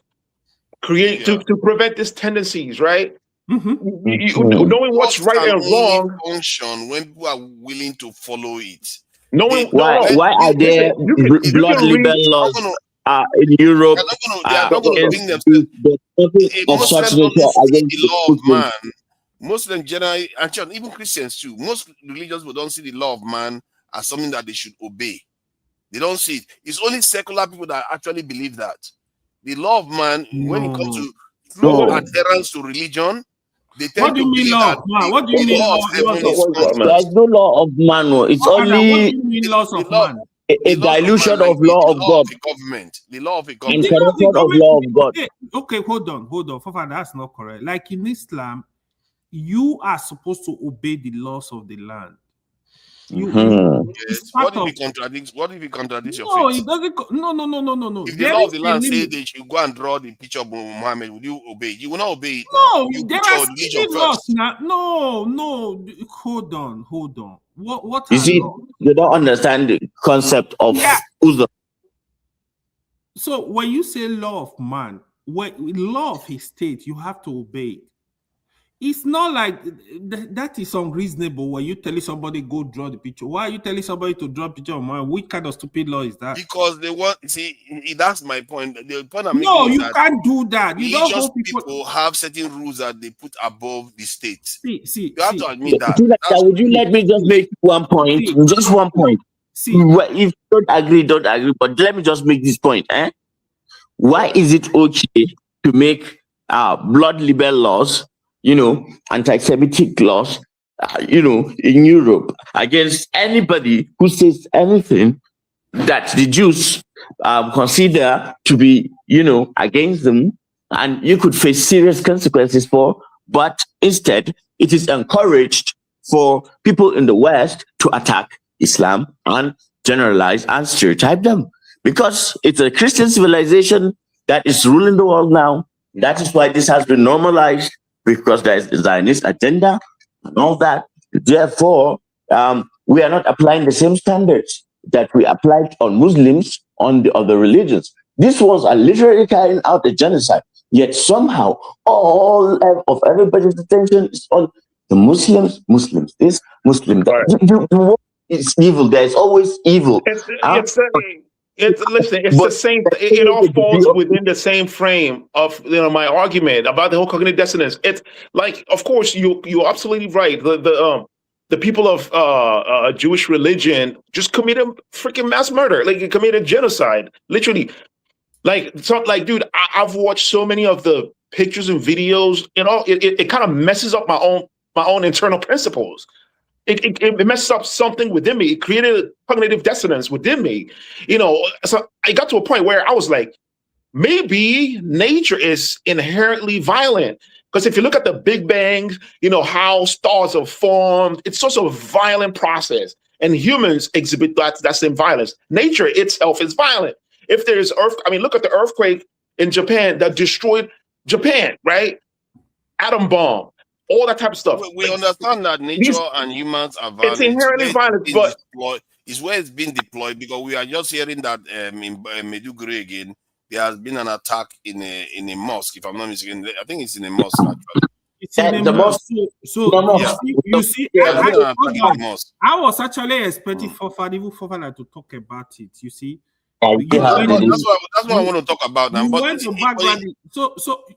to prevent these tendencies, right? Knowing what's right and wrong. Function when people are willing to follow it. Why are there blood libel laws in Europe? Muslims generally, and even Christians too, most religions will don't see the law of man as something that they should obey. They don't see it. It's only secular people that actually believe that. The law of man, when it comes to true adherence to religion, they tend to believe that what do you mean law of heaven? There's no law of man. It's only laws of man. A dilution of law of God. The law of a government. And corruption of law of God. Okay, hold on. Fafa, that's not correct. Like in Islam, you are supposed to obey the laws of the land. Yes. What if he contradicts your faith? It doesn't. No. If the law of the land say they should go and draw the picture of Muhammad, would you obey? You will not obey it. No, you there put are your religion laws first. now. No. Hold on. What you see, you don't understand the concept of Uzma. So when you say law of man, law of his state, you have to obey it. It's not like that is unreasonable when you telling somebody go draw the picture. Why are you telling somebody to draw a picture of man? What kind of stupid law is that? Because they want, that's my point. The point I'm making no, is you that can't do that. You don't hold people have certain rules that they put above the state. See, you have to admit that. Would you let me just make one point? Just one point. See, if you don't agree. But let me just make this point. Why is it okay to make blood libel laws, anti-Semitic laws, in Europe against anybody who says anything that the Jews consider to be, against them, and you could face serious consequences for. But instead, it is encouraged for people in the West to attack Islam and generalize and stereotype them because it's a Christian civilization that is ruling the world now. That is why this has been normalized because there is a Zionist agenda and all that. Therefore, we are not applying the same standards that we applied on Muslims on the other religions. This was a literally carrying out a genocide. Yet somehow all of everybody's attention is on the Muslims, this, Muslim that. It's evil. There is always evil. It's the same. It all falls within the same frame of my argument about the whole cognitive dissonance. It's like, of course, you're absolutely right. The people of Jewish religion just committed freaking mass murder. Like, it committed genocide, literally. Like, dude, I've watched so many of the pictures and videos. It kind of messes up my own internal principles. It messes up something within me. It created a cognitive dissonance within me. So I got to a point where I was like, maybe nature is inherently violent. Because if you look at the Big Bang, how stars are formed, it's also a violent process. And humans exhibit that same violence. Nature itself is violent. If there's look at the earthquake in Japan that destroyed Japan, right? Atom bomb, all that type of stuff. We understand that nature and humans are violent. It's inherently violent, but it's where it's been deployed, because we are just hearing that in Maiduguri again, there has been an attack in a mosque, if I'm not mistaken. I think it's in a mosque, actually. It's in a mosque. You see, I was actually expecting Fofana to talk about it. You see, that's what I want to talk about now. But so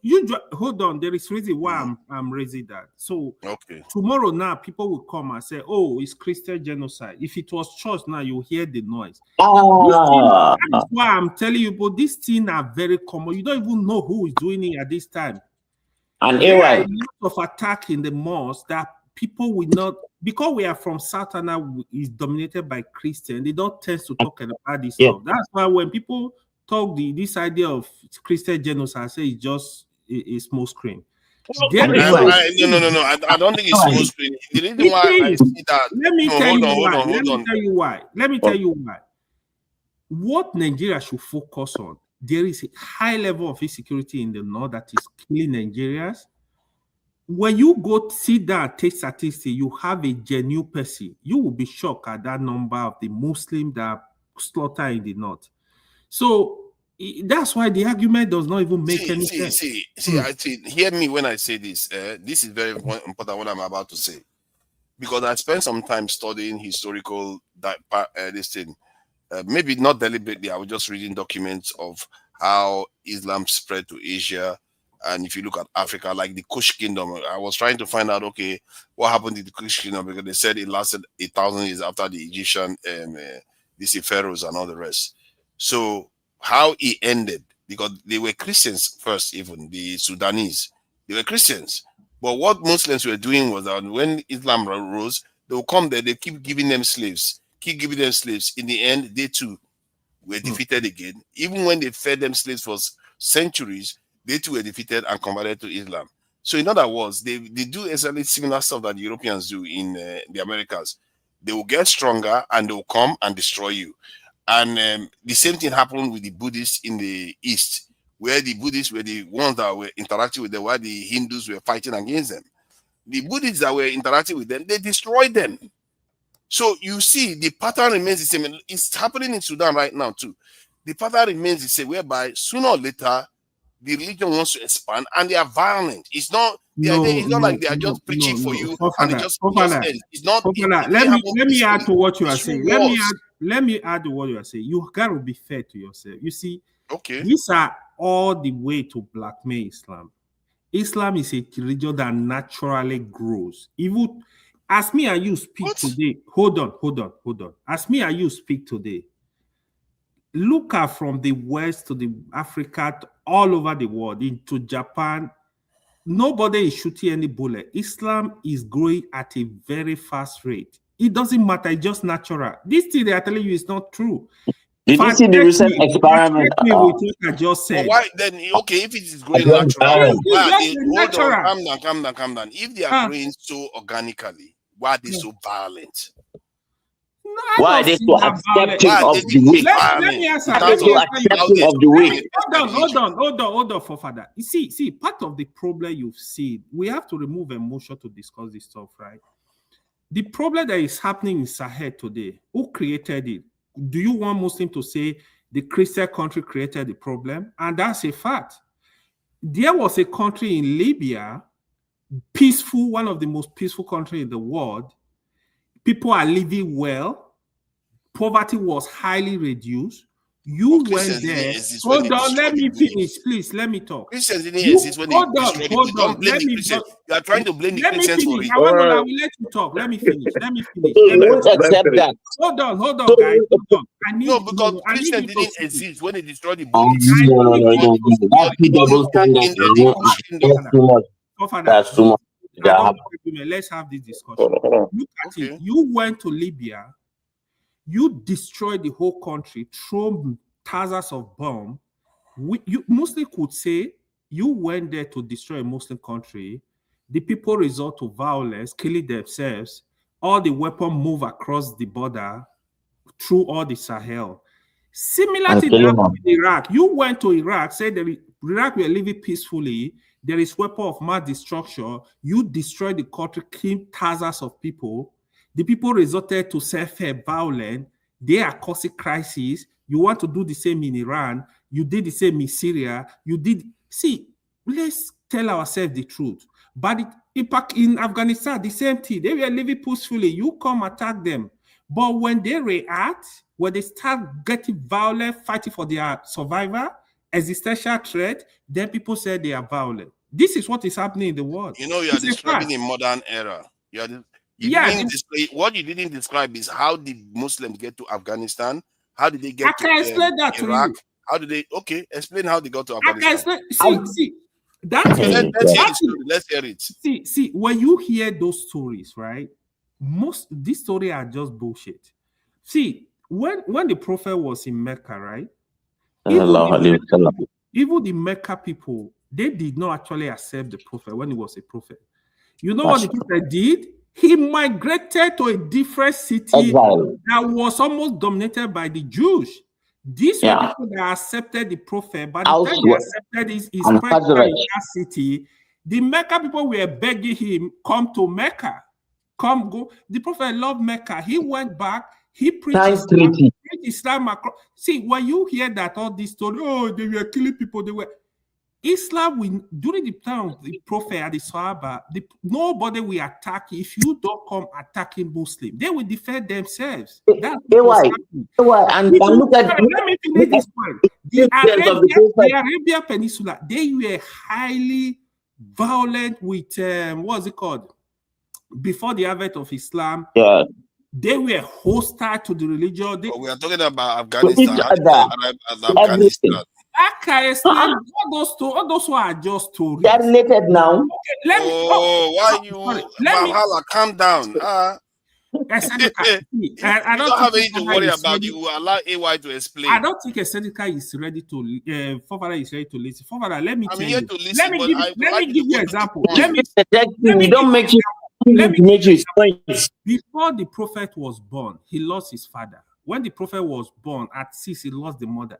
you hold on. There is reason why I'm raising that. So tomorrow now, people will come and say, "Oh, it's Christian genocide." If it was church, now you hear the noise. That's why I'm telling you. But these things are very common. You don't even know who is doing it at this time. And there are a lot of attack in the mosque that people will not, because we are from South and is dominated by Christian, they don't tend to talk about this stuff. That's why when people talk this idea of Christian genocide, I say it's just a smoke screen. No. I don't think it's smoke screen. The reason why I see that. Let me tell you why. What Nigeria should focus on, there is a high level of insecurity in the north that is killing Nigerians. When you go sit down, take statistics, you have a genuine person, you will be shocked at that number of the Muslims that are slaughtered in the north. So that's why the argument does not even make any sense. Hear me when I say this. This is very important what I'm about to say, because I spent some time studying historical this thing. Maybe not deliberately, I was just reading documents of how Islam spread to Asia. And if you look at Africa, like the Kush Kingdom, I was trying to find out, okay, what happened to the Kush Kingdom, because they said it lasted 1,000 years after the Egyptian, these pharaohs and all the rest. So how it ended, because they were Christians first, even the Sudanese, they were Christians. But what Muslims were doing was that when Islam rose, they will come there, they keep giving them slaves. In the end, they too were defeated again. Even when they fed them slaves for centuries, they too were defeated and converted to Islam. So in other words, they do exactly similar stuff that the Europeans do in the Americas. They will get stronger and they will come and destroy you. And the same thing happened with the Buddhists in the East, where the Buddhists were the ones that were interacting with them, while the Hindus were fighting against them. The Buddhists that were interacting with them, they destroyed them. So you see, the pattern remains the same. It's happening in Sudan right now too. The pattern remains the same, whereby sooner or later, the religion wants to expand and they are violent. It's not like they are just preaching for you and it just ends. It's not. Let me add to what you are saying. Let me add to what you are saying. You gotta be fair to yourself. You see, these are all the way to blackmail Islam. Islam is a religion that naturally grows. Even as me and you speak today, hold on. As me and you speak today, look at from the West to the Africa, to all over the world, into Japan, nobody is shooting any bullet. Islam is growing at a very fast rate. It doesn't matter, it's just natural. This thing they are telling you is not true. Did you see the recent experiment? With what I just said. Why then? Okay, if it is growing naturally, why are they? Hold on, calm down. If they are growing so organically, why are they so violent? No, why are they so accepting of the weak? Let me answer. Why are they so accepting of the weak? Hold on, for father. You see, part of the problem you've seen, we have to remove emotion to discuss this stuff, right? The problem that is happening in Sahel today, who created it? Do you want Muslim to say the Christian country created the problem? And that's a fact. There was a country in Libya, peaceful, one of the most peaceful countries in the world. People are living well. Poverty was highly reduced. You went there. Hold on, let me finish, please. Let me talk. Christians didn't exist when they destroyed it. Don't blame the Christians. You are trying to blame the Christians for it. I will let you talk. Let me finish. He won't accept that. Hold on, guys. Hold on. No, because Christians didn't exist when they destroyed the No. That's too double standard. That's too much. Let's have this discussion. Look at it. You went to Libya. You destroyed the whole country, throw thousands of bombs. You mostly could say you went there to destroy a Muslim country. The people resort to violence, killing themselves. All the weapons move across the border through all the Sahel. Similar to that in Iraq. You went to Iraq, said that Iraq were living peacefully. There is weapon of mass destruction. You destroyed the country, killed thousands of people. The people resorted to self-help violence. They are causing crises. You want to do the same in Iran. You did the same in Syria. See, let's tell ourselves the truth. But in Afghanistan, the same thing. They were living peacefully. You come attack them. But when they react, when they start getting violent, fighting for their survival, existential threat, then people say they are violent. This is what is happening in the world. You know, you are describing a modern era. What you didn't describe is how did Muslims get to Afghanistan? How did they get to Iraq? To you. How did they? Okay, explain how they got to Afghanistan. Let's hear it. See, when you hear those stories, right? These stories are just bullshit. See, when the prophet was in Mecca, right? Even the Mecca people, they did not actually accept the prophet when he was a prophet. You know what the prophet did? He migrated to a different city that was almost dominated by the Jews. These were people that accepted the prophet. By the time they accepted his presence in that city, the Mecca people were begging him, come to Mecca. Come, go. The prophet loved Mecca. He went back. He preached Islam across. See, when you hear that all this story, they were killing people, Islam, during the time of the prophet and the Sahaba, nobody will attack you if you don't come attacking Muslims. They will defend themselves. That's why. And look at. Let me finish this point. The Arabian Peninsula, they were highly violent with what's it called? Before the advent of Islam. Yeah. They were hostile to the religion. We are talking about Afghanistan. Afghanistan. I can explain all those who are just stories. They are related now. Okay, let me. Why you? Valhalla, calm down. I don't have anything to worry about. You allow AY to explain. I don't think Seneca is ready to. Father is ready to listen. Father, let me tell you. Let me give you an example. Before the prophet was born, he lost his father. When the prophet was born, at 6, he lost the mother.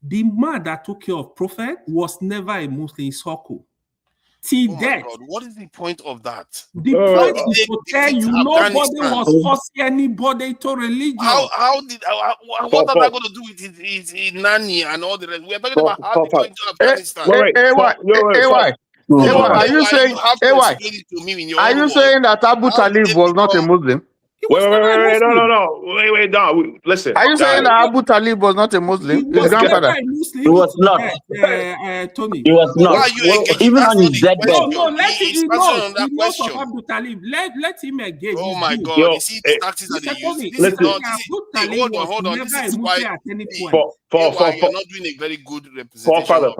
The man that took care of prophet was never a Muslim Soko. Till death. What is the point of that? The point is to tell you nobody was forcing anybody to religion. What am I going to do with his nanny and all the rest? We are talking about how they went to Afghanistan. Are you saying that Abu Talib was not a Muslim? Wait, no. Listen. Are you saying that Abu Talib was not a Muslim? His grandfather? He was not. Tony. He was not. Even on his deathbed. No, let him Abu Talib. Let him engage. Oh my God! You see the tactics that they use. Hold on. This is why you're not doing a very good representation of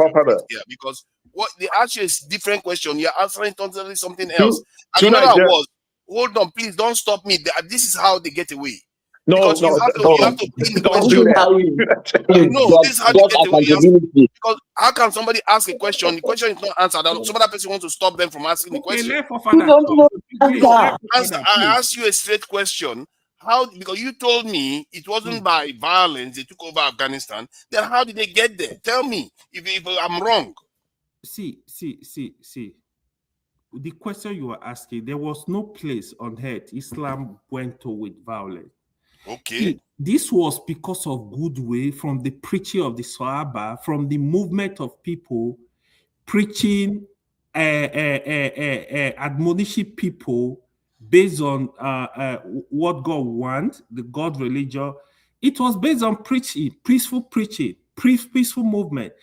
here, because What they ask you is different question. You're answering totally something else. And you know Tonight, what was? Hold on, please don't stop me. This is how they get away. No, Because no, you have to pin the don't question. do that. No, this is how they get away. Because how can somebody ask a question? The question is not answered. Some other person wants to stop them from asking the question. I asked you a straight question. How? Because you told me it wasn't by violence they took over Afghanistan. Then how did they get there? Tell me if I'm wrong. See. The question you were asking, there was no place on earth Islam went to with violence. Okay. See, this was because of goodwill from the preaching of the Sahaba, from the movement of people preaching, admonishing people based on what God wants, the God religion. It was based on preaching, peaceful movement.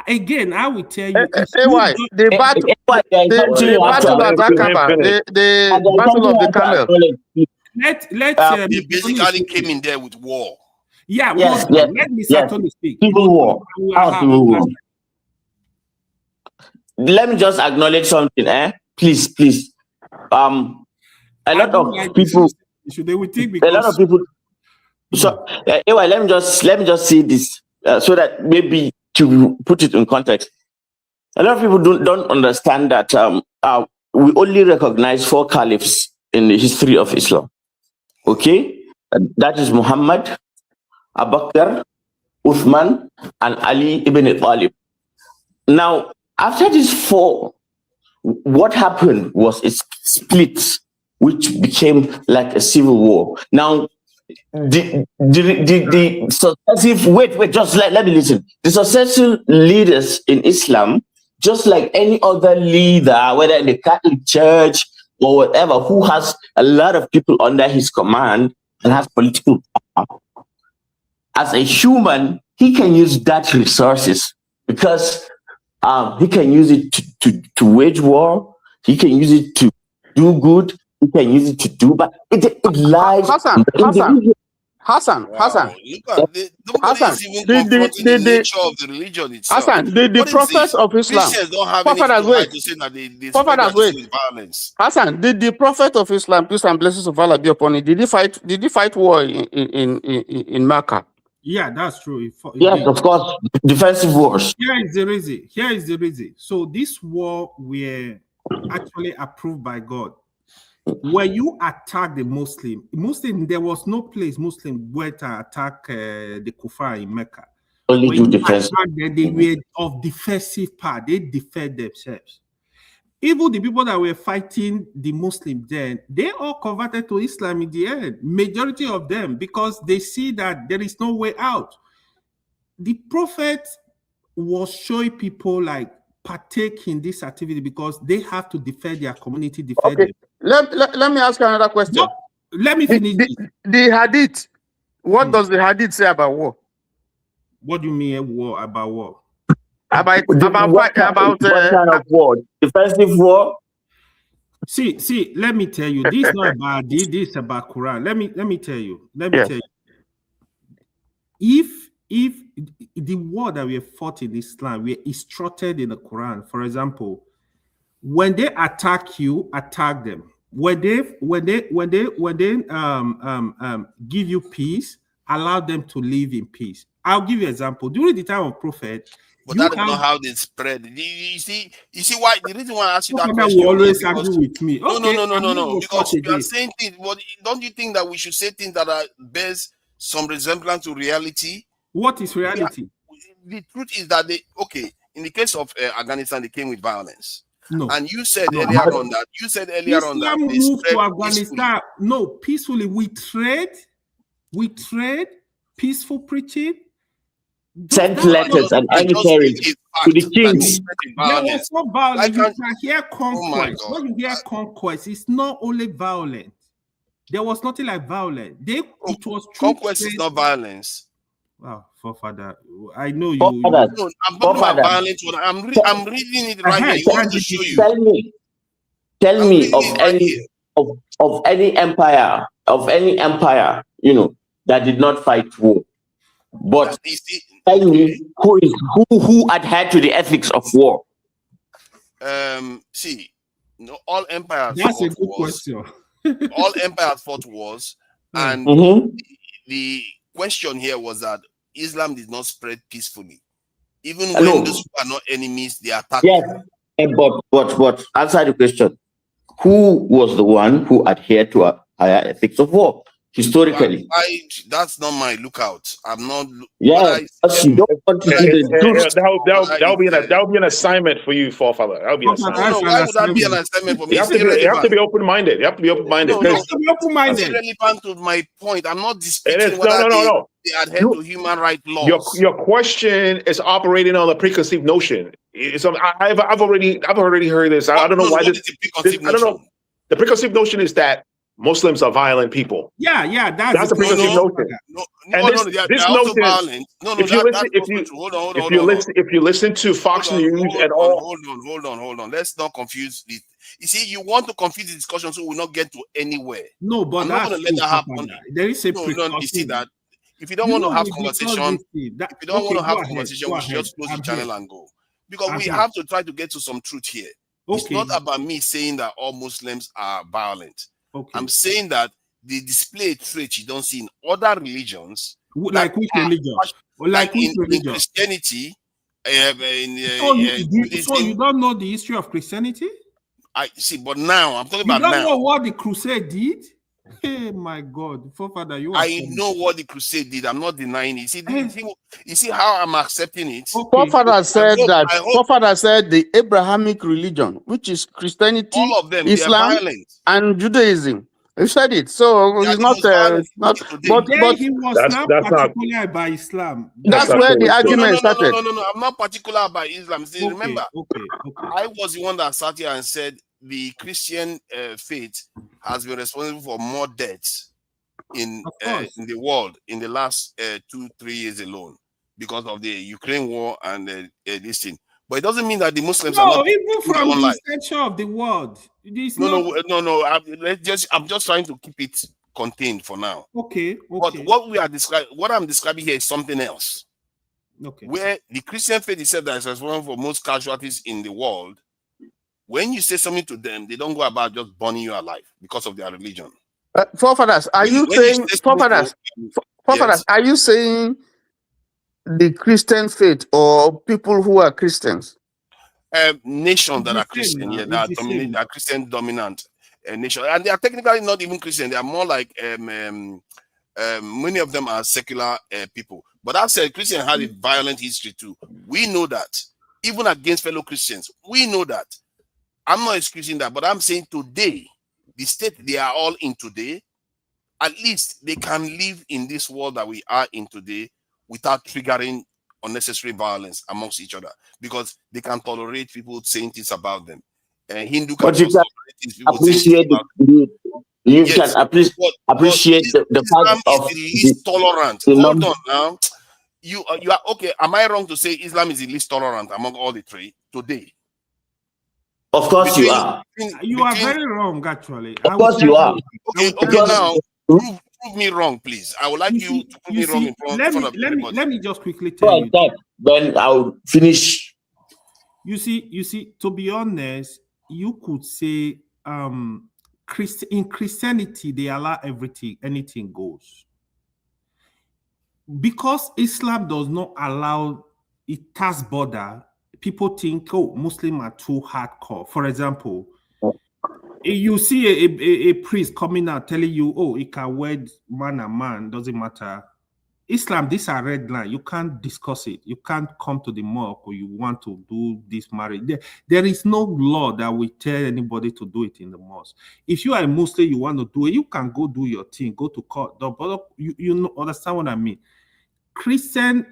Again, I will tell you. The battle of Aqaba, the battle of the camel. They basically came in there with war. Yeah, yes. Let me certainly speak. Civil war. Let me just acknowledge something, please. A lot of people. So anyway, let me just say this so that maybe to put it in context. A lot of people don't understand that we only recognize 4 caliphs in the history of Islam. Okay, that is Muhammad, Abu Bakr, Uthman, and Ali ibn Abi Talib. Now, after these 4, what happened was it split, which became like a civil war. Now, the successive just let me listen. The successive leaders in Islam, just like any other leader, whether in the Catholic Church or whatever, who has a lot of people under his command and has political power, as a human, he can use that resources because he can use it to wage war. He can use it to do good. He can use it to do bad. It lies. Hassan. Look at nobody is even confronting the nature of the religion itself. Hassan, the prophets of Islam. Christians don't have anything to hide to say that they spread their things with violence. Hassan, the prophet of Islam, peace and blessings of Allah be upon him, did he fight war in Mecca? Yeah, that's true. Yes, of course, defensive wars. Here is the reason. So this war were actually approved by God. When you attack the Muslim, there was no place Muslim went to attack the Kuffar in Mecca. Only do defense. They were of defensive part. They defend themselves. Even the people that were fighting the Muslims then, they all converted to Islam in the end. Majority of them, because they see that there is no way out. The Prophet was showing people like partake in this activity because they have to defend their community. Okay. Let me ask you another question. No, let me finish the Hadith. What does the Hadith say about war? What do you mean war? About war? What kind of war? Defensive war? See, let me tell you, this is not about this is about Quran. Let me tell you. If the war that we fought in Islam, we are instructed in the Quran. For example, when they attack you, attack them. When they give you peace, allow them to live in peace. I'll give you an example. During the time of Prophet, but that is not how they spread. You see why the reason why I ask you that question. Will always argue with me. Okay, no. Because you are saying things. But don't you think that we should say things that are bears some resemblance to reality? What is reality? The truth is that in the case of Afghanistan, they came with violence. No. And you said earlier on that Islam moved to Afghanistan. No, peacefully. We trade, peaceful preaching. Sent letters and emissaries to the kings. There was no violence. You can hear conquest. When you hear conquest, it's not only violent. There was nothing like violence. It was conquest is not violence. Wow, forefather, I know you. No, I'm talking about violence. I'm reading it right here. You want to show you? Tell me of any empire, that did not fight war. But tell me who adhered to the ethics of war. See, no, all empires That's a fought good wars. question. All empires fought wars, and the question here was that Islam did not spread peacefully. Even when those who are not enemies, they attacked. Yes, but answer the question. Who was the one who adhered to a higher ethics of war historically? That's not my lookout. I'm not. Yeah, you don't want to see the truth. That would be an assignment for you, forefather. That would be an assignment. No, why would that be an assignment for me? You have to be open-minded. You have to be open-minded. No, it's irrelevant to my point. I'm not disputing whether they adhere to human rights laws. Your question is operating on a preconceived notion. I've already heard this. I don't know why this. I don't know. The preconceived notion is that Muslims are violent people. Yeah, that's a preconceived notion. This notion. If you listen to Fox News and all. Hold on. Let's not confuse it. You see, you want to confuse the discussion, so we'll not get to anywhere. No, but I'm not going to let that happen. There is a you see that. If you don't want to have conversation, we should just close the channel and go. Because we have to try to get to some truth here. It's not about me saying that all Muslims are violent. I'm saying that they display traits you don't see in other religions. Like which religion? Like in Christianity. So you don't know the history of Christianity? I see, but now I'm talking about now. You don't know what the crusade did? Hey, my God, forefather, I know what the crusade did. I'm not denying it. You see how I'm accepting it. Forefather said Forefather said the Abrahamic religion, which is Christianity, all of them, Islam, and Judaism. He said it, so it's not. But he was not particular by Islam. That's where the argument started. No. I'm not particular about Islam. See, remember, I was the one that sat here and said the Christian faith has been responsible for more deaths in the world in the last 2-3 years alone because of the Ukraine war and this thing. But it doesn't mean that the Muslims are not even from the center of the world. No. I'm just trying to keep it contained for now. Okay. But what I'm describing here is something else. Okay. Where the Christian faith is said that is responsible for most casualties in the world. When you say something to them, they don't go about just burning you alive because of their religion. Forefathers, are you saying are you saying the Christian faith or people who are Christians? Nations that are Christian, that are Christian dominant nation, and they are technically not even Christian. They are more like many of them are secular people. But that said, Christian has a violent history too. We know that, even against fellow Christians. We know that. I'm not excusing that, but I'm saying today, the state they are all in today, at least they can live in this world that we are in today without triggering unnecessary violence amongst each other, because they can tolerate people saying things about them. Hindu can appreciate the fact of the least tolerant. Hold on now. You are okay. Am I wrong to say Islam is the least tolerant among all the three today? Of course you are. You are very wrong, actually. Of course you are. Okay, now prove me wrong, please. I would like you to prove me wrong in front of everybody. Let me just quickly tell you. Then I'll finish. You see, to be honest, you could say in Christianity they allow anything goes. Because Islam does not allow, it has border. People think, Muslims are too hardcore. For example, you see a priest coming out telling you, he can wed man and man, doesn't matter. Islam, these are red line. You can't discuss it. You can't come to the mosque or you want to do this marriage. There is no law that will tell anybody to do it in the mosque. If you are a Muslim, you want to do it, you can go do your thing, go to court. But you understand what I mean? Christian,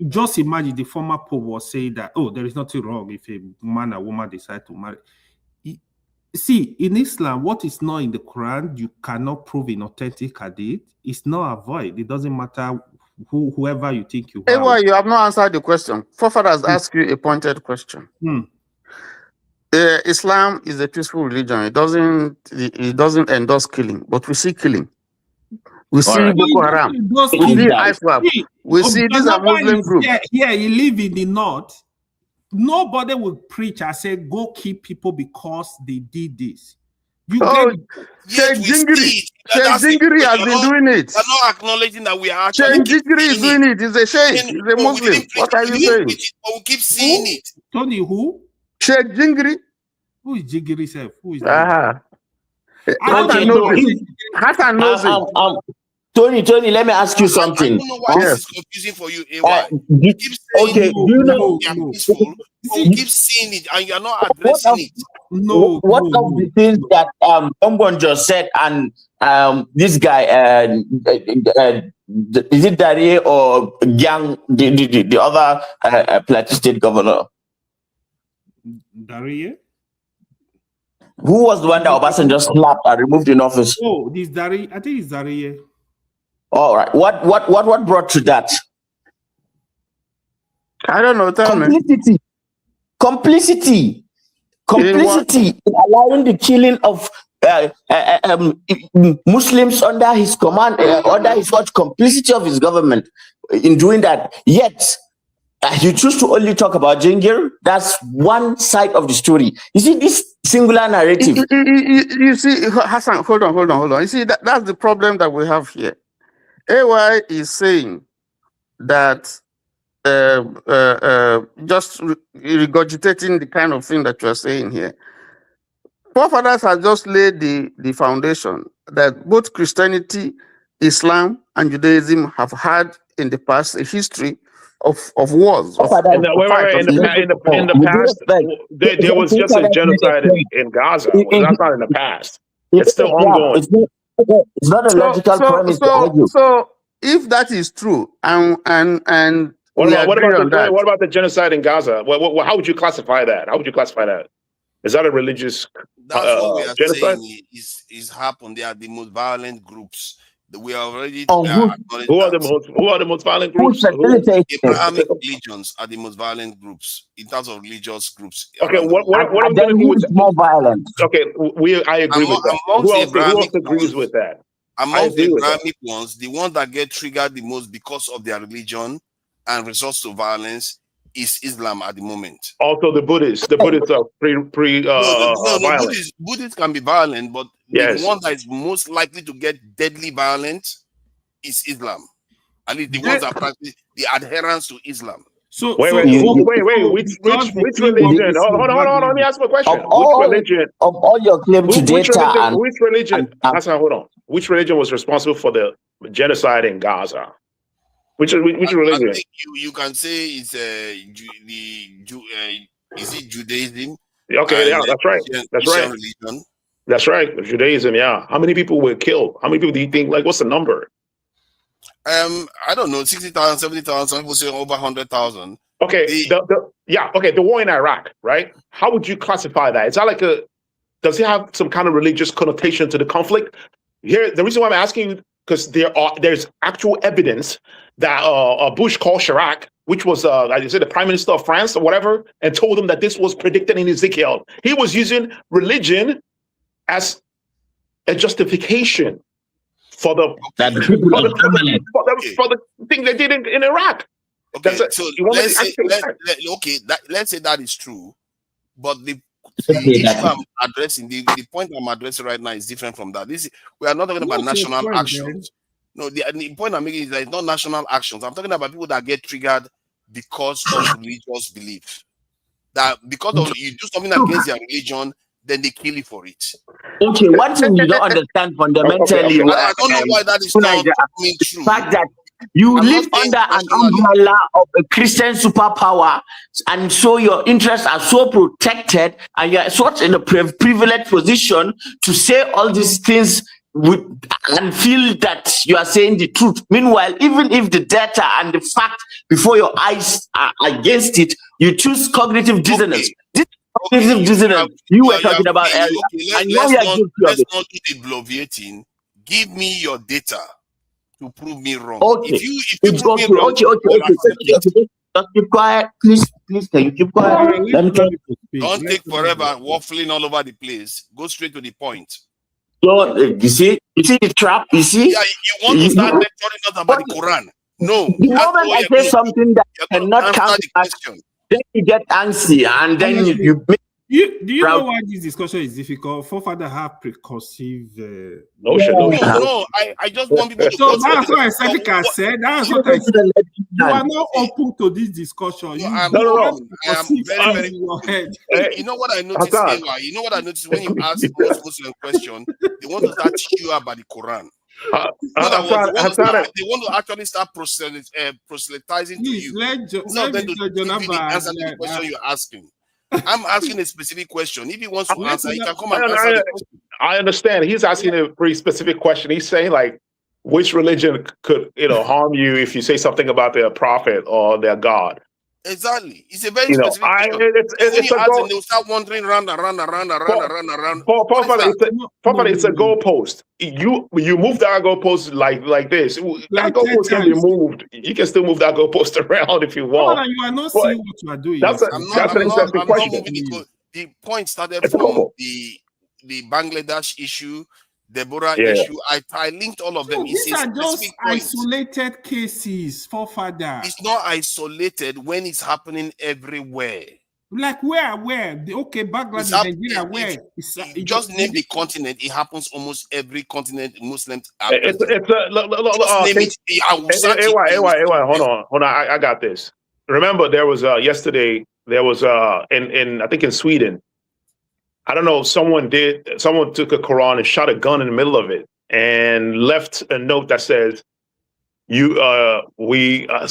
just imagine the former Pope was saying that, there is nothing wrong if a man and woman decide to marry. See, in Islam, what is not in the Quran, you cannot prove in authentic hadith. It's not avoid. It doesn't matter whoever you think you are. You have not answered the question. Forefathers asked you a pointed question. Islam is a peaceful religion. It doesn't endorse killing, but we see killing. We see Boko Haram. We see ISWAP. We see these are Muslim groups. Yeah, you live in the north. Nobody will preach and say, go keep people because they did this. You Oh, Yet we see it. That's the Jingiri has been doing it. We're not acknowledging that we are actually Jingiri is doing it. He's a sheikh. He's a Muslim. What are you saying? But we keep seeing it. Tony, who? Sheikh Jingiri. Who is Jingiri self? Who is that? Hassan knows it. Tony, let me ask you something. I don't know why this is confusing for you, AY. You keep saying peaceful, but we keep seeing it and you're not addressing it. What of the things that Bongbong just said and this guy, is it Darie or Yang, the other Plateau State governor? Darie? Who was the one that Obasanjo slapped and removed in office? Oh, this Darie. I think it's Darie. All right. What brought to that? I don't know. Tell me. Complicity in allowing the killing of Muslims under his command, under his watch, complicity of his government in doing that. Yet, you choose to only talk about Jingir. That's one side of the story. You see, this singular narrative. You see, Hassan, hold on. You see, that's the problem that we have here. AY is saying that just regurgitating the kind of thing that you are saying here. Forefathers have just laid the foundation that both Christianity, Islam, and Judaism have had in the past a history of wars. In the past, there was just a genocide in Gaza. That's not in the past. It's still ongoing. It's not a logical premise to argue. So if that is true, and what about the genocide in Gaza? How would you classify that? Is that a religious That's what we are genocide? saying is happened. They are the most violent groups. We are already who are the most violent groups? Abrahamic religions are the most violent groups in terms of religious groups. Okay, what I'm doing with more violent? Okay, I agree with that. Who else agrees with that? Among the Abrahamic ones, the ones that get triggered the most because of their religion and resorts to violence is Islam at the moment. Also, the Buddhists are violent. Buddhists can be violent, but the one that is most likely to get deadly violent is Islam. At least the ones that practice the adherence to Islam. So wait, which religion? Hold on, let me ask you a question. Which religion? Of all your claims to data, which religion? Hold on. Which religion was responsible for the genocide in Gaza? Which religion? I think you can say it's is it Judaism? Okay, yeah, that's right. Religion. That's right, Judaism. Yeah. How many people were killed? How many people do you think? Like, what's the number? I don't know, 60,000, 70,000. Some people say over 100,000. Okay, the war in Iraq, right? How would you classify that? Is that like does it have some kind of religious connotation to the conflict? Here, the reason why I'm asking you, because there's actual evidence that Bush called Chirac, which was, like you said, the Prime Minister of France or whatever, and told him that this was predicted in Ezekiel. He was using religion as a justification for the thing they did in Iraq. Okay, so let's say that is true, but the issue I'm addressing, the point I'm addressing right now is different from that. We are not talking about national actions. No, the point I'm making is that it's not national actions. I'm talking about people that get triggered because of religious belief. That because of you do something against their religion, then they kill you for it. Okay, one thing you don't understand fundamentally. I don't know why that is not true. The fact that you live under an umbrella of a Christian superpower, and so your interests are so protected, and you're such in a privileged position to say all these things and feel that you are saying the truth. Meanwhile, even if the data and the fact before your eyes are against it, you choose cognitive dissonance. This cognitive dissonance you were talking about earlier. And let's not do the bloviating. Give me your data to prove me wrong. Okay. If you prove me wrong, okay. Just keep quiet, please. Can you keep quiet? Don't take forever waffling all over the place. Go straight to the point. So you see the trap. You see, yeah, you want to start lecturing us about the Quran. No. The moment I say something that cannot count then you get antsy, and then Honestly, you make do you know proud. why this discussion is difficult? Forefather have preconceived notion. No, I just want people to So go to that's the, what Seneca said. That's what I said. You are not open to this discussion. You I'm, have I am conceived very, things very. in your head. You know what I noticed, Ewa? You know what I noticed when you ask most Muslim question, they want to start teaching you about the Quran. In other words, they want to actually start proselytizing to you. Instead of them to give you the answer to the question you're asking. I'm asking a specific question. If he wants to answer, he can come and answer the question. I understand. He's asking a pretty specific question. He's saying like, which religion could harm you if you say something about their prophet or their God? Exactly. It's a very specific question. When you ask them, they'll start wandering around. It's a goalpost. You move that goalpost like this. That goalpost can be moved. You can still move that goalpost around if you want. You are not seeing what you are doing. That's an interesting question. The point started from the Bangladesh issue, Deborah issue. I linked all of them. These are just isolated cases, Forefather. It's not isolated when it's happening everywhere. Like where? Okay, Bangladesh, Nigeria, where? Just name the continent. It happens almost every continent. Muslims are Hold on. I got this. Remember, there was yesterday. There was in I think in Sweden. I don't know. Someone took a Quran and shot a gun in the middle of it and left a note that says,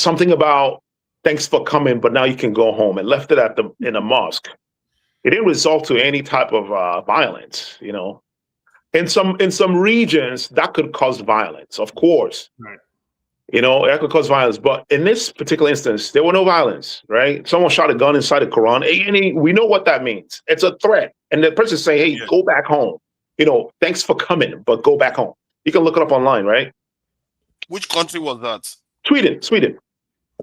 something about thanks for coming, but now you can go home, and left it in a mosque. It didn't result to any type of violence, In some regions that could cause violence, of course. Right. That could cause violence. But in this particular instance, there was no violence, right? Someone shot a gun inside the Quran. And we know what that means. It's a threat. And the person saying, hey, go back home. Thanks for coming, but go back home. You can look it up online, right? Which country was that? Sweden.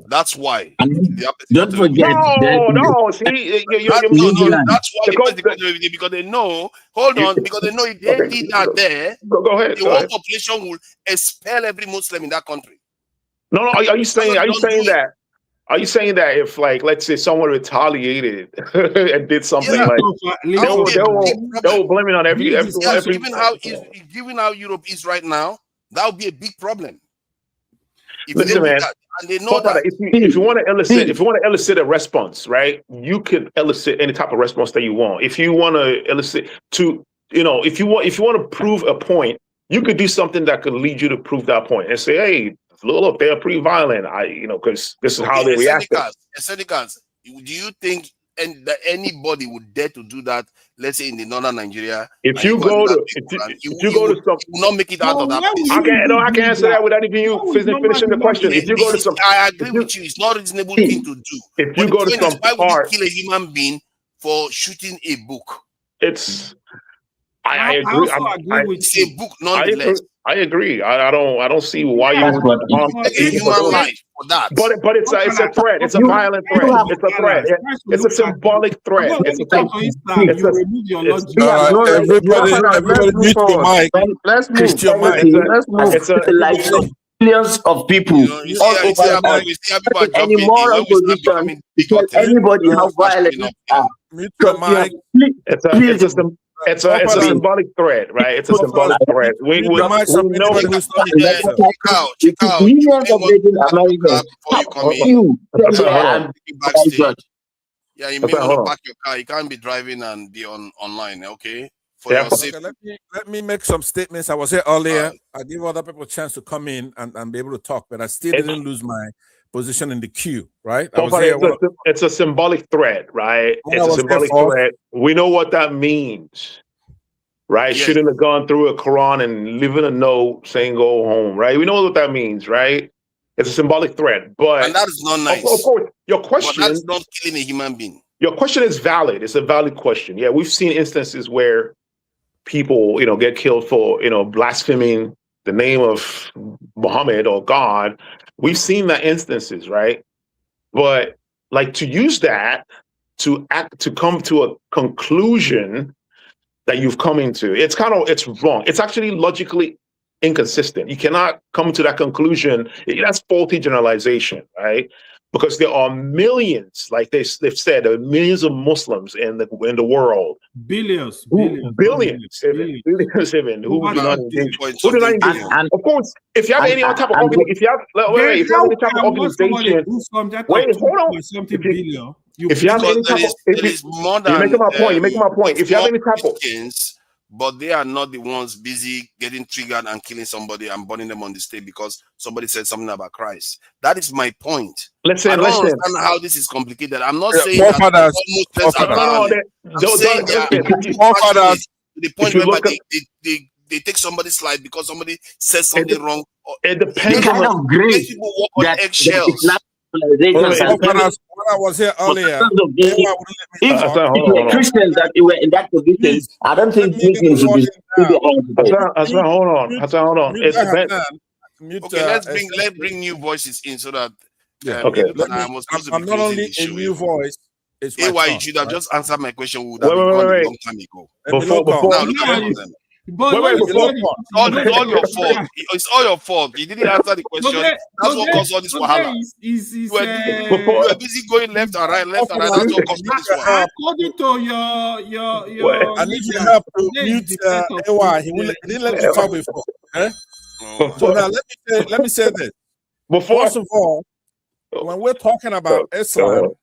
That's why. Don't forget. No. See, that's why because they know. Hold on, because they know if they did that there, go ahead. The whole population will expel every Muslim in that country. No. Are you saying that? Are you saying that if, like, let's say someone retaliated and did something they will blame it on everyone? Given how Europe is right now, that would be a big problem. Listen, man. And they know that. If you want to elicit a response, right? You could elicit any type of response that you want. If you want to elicit if you want to prove a point, you could do something that could lead you to prove that point and say, hey, look, they're pretty violent. Because this is how they react. Do you think that anybody would dare to do that? Let's say in the northern Nigeria. If you go to some, not make it out of that place. I can't answer that without even you finishing the question. If you go to some, I agree with you. It's not a reasonable thing to do. If you go to some why would you kill a human being for shooting a book? I agree. It's a book, nonetheless. I agree. I don't see why you would harm a human life for that. But it's a threat. It's a violent threat. It's a threat. It's a symbolic threat. Everybody mute your mic. Let's move. Christian mic. It's like millions of people all over any moral position because anybody how violent. Mute your mic. It's a symbolic threat, right? It's a symbolic threat. We know millions of Latin Americans. Yeah, you may want to park your car. You can't be driving and be online, okay? Let me make some statements. I was here earlier. I give other people a chance to come in and be able to talk, but I still didn't lose my position in the queue, right? It's a symbolic threat, right? It's a symbolic threat. We know what that means, right? Yeah. Shooting a gun through a Quran and leaving a note saying go home, right? We know what that means, right? It's a symbolic threat, but that is not nice. Of course, your question, but that's not killing a human being. Your question is valid. It's a valid question. Yeah, we've seen instances where people, get killed for, blaspheming the name of Muhammad or God. We've seen that instances, right? But like to use that to come to a conclusion that you've come into, it's wrong. It's actually logically inconsistent. You cannot come to that conclusion. That's faulty generalization, right? because there are millions, like they've said, there are millions of Muslims in the world. Billions even, who do not engage. Who do not engage. Of course, if you have any other type of organization, if you have any type of organization, wait, hold on. If you have any type of, is more than you're making my point. You're making my point. If you have any type of Christians, but they are not the ones busy getting triggered and killing somebody and burning them on the stage because somebody said something about Christ. That is my point. I don't understand how this is complicated. I'm not saying that all Muslims are violent. I'm saying that to the point where they take somebody's life because somebody says something wrong. It depends the kind of grace people walk on eggshells. When I was here earlier, if the Christians that were in that position, I don't think Muslims would be hold on. Okay, let's bring new voices in so that I'm not only a new voice. It's my you turn, should have right? just answered my question. We would have been gone a long time ago. Before now look at them. It's all your fault. It's all your fault. You didn't answer the question. That's what caused all this wahala. You were busy going left and right. That's what caused all this wahala. According to your I need your help to mute AY. He didn't let you talk before. Okay? So now let me say this. First of all, when we're talking about Islam,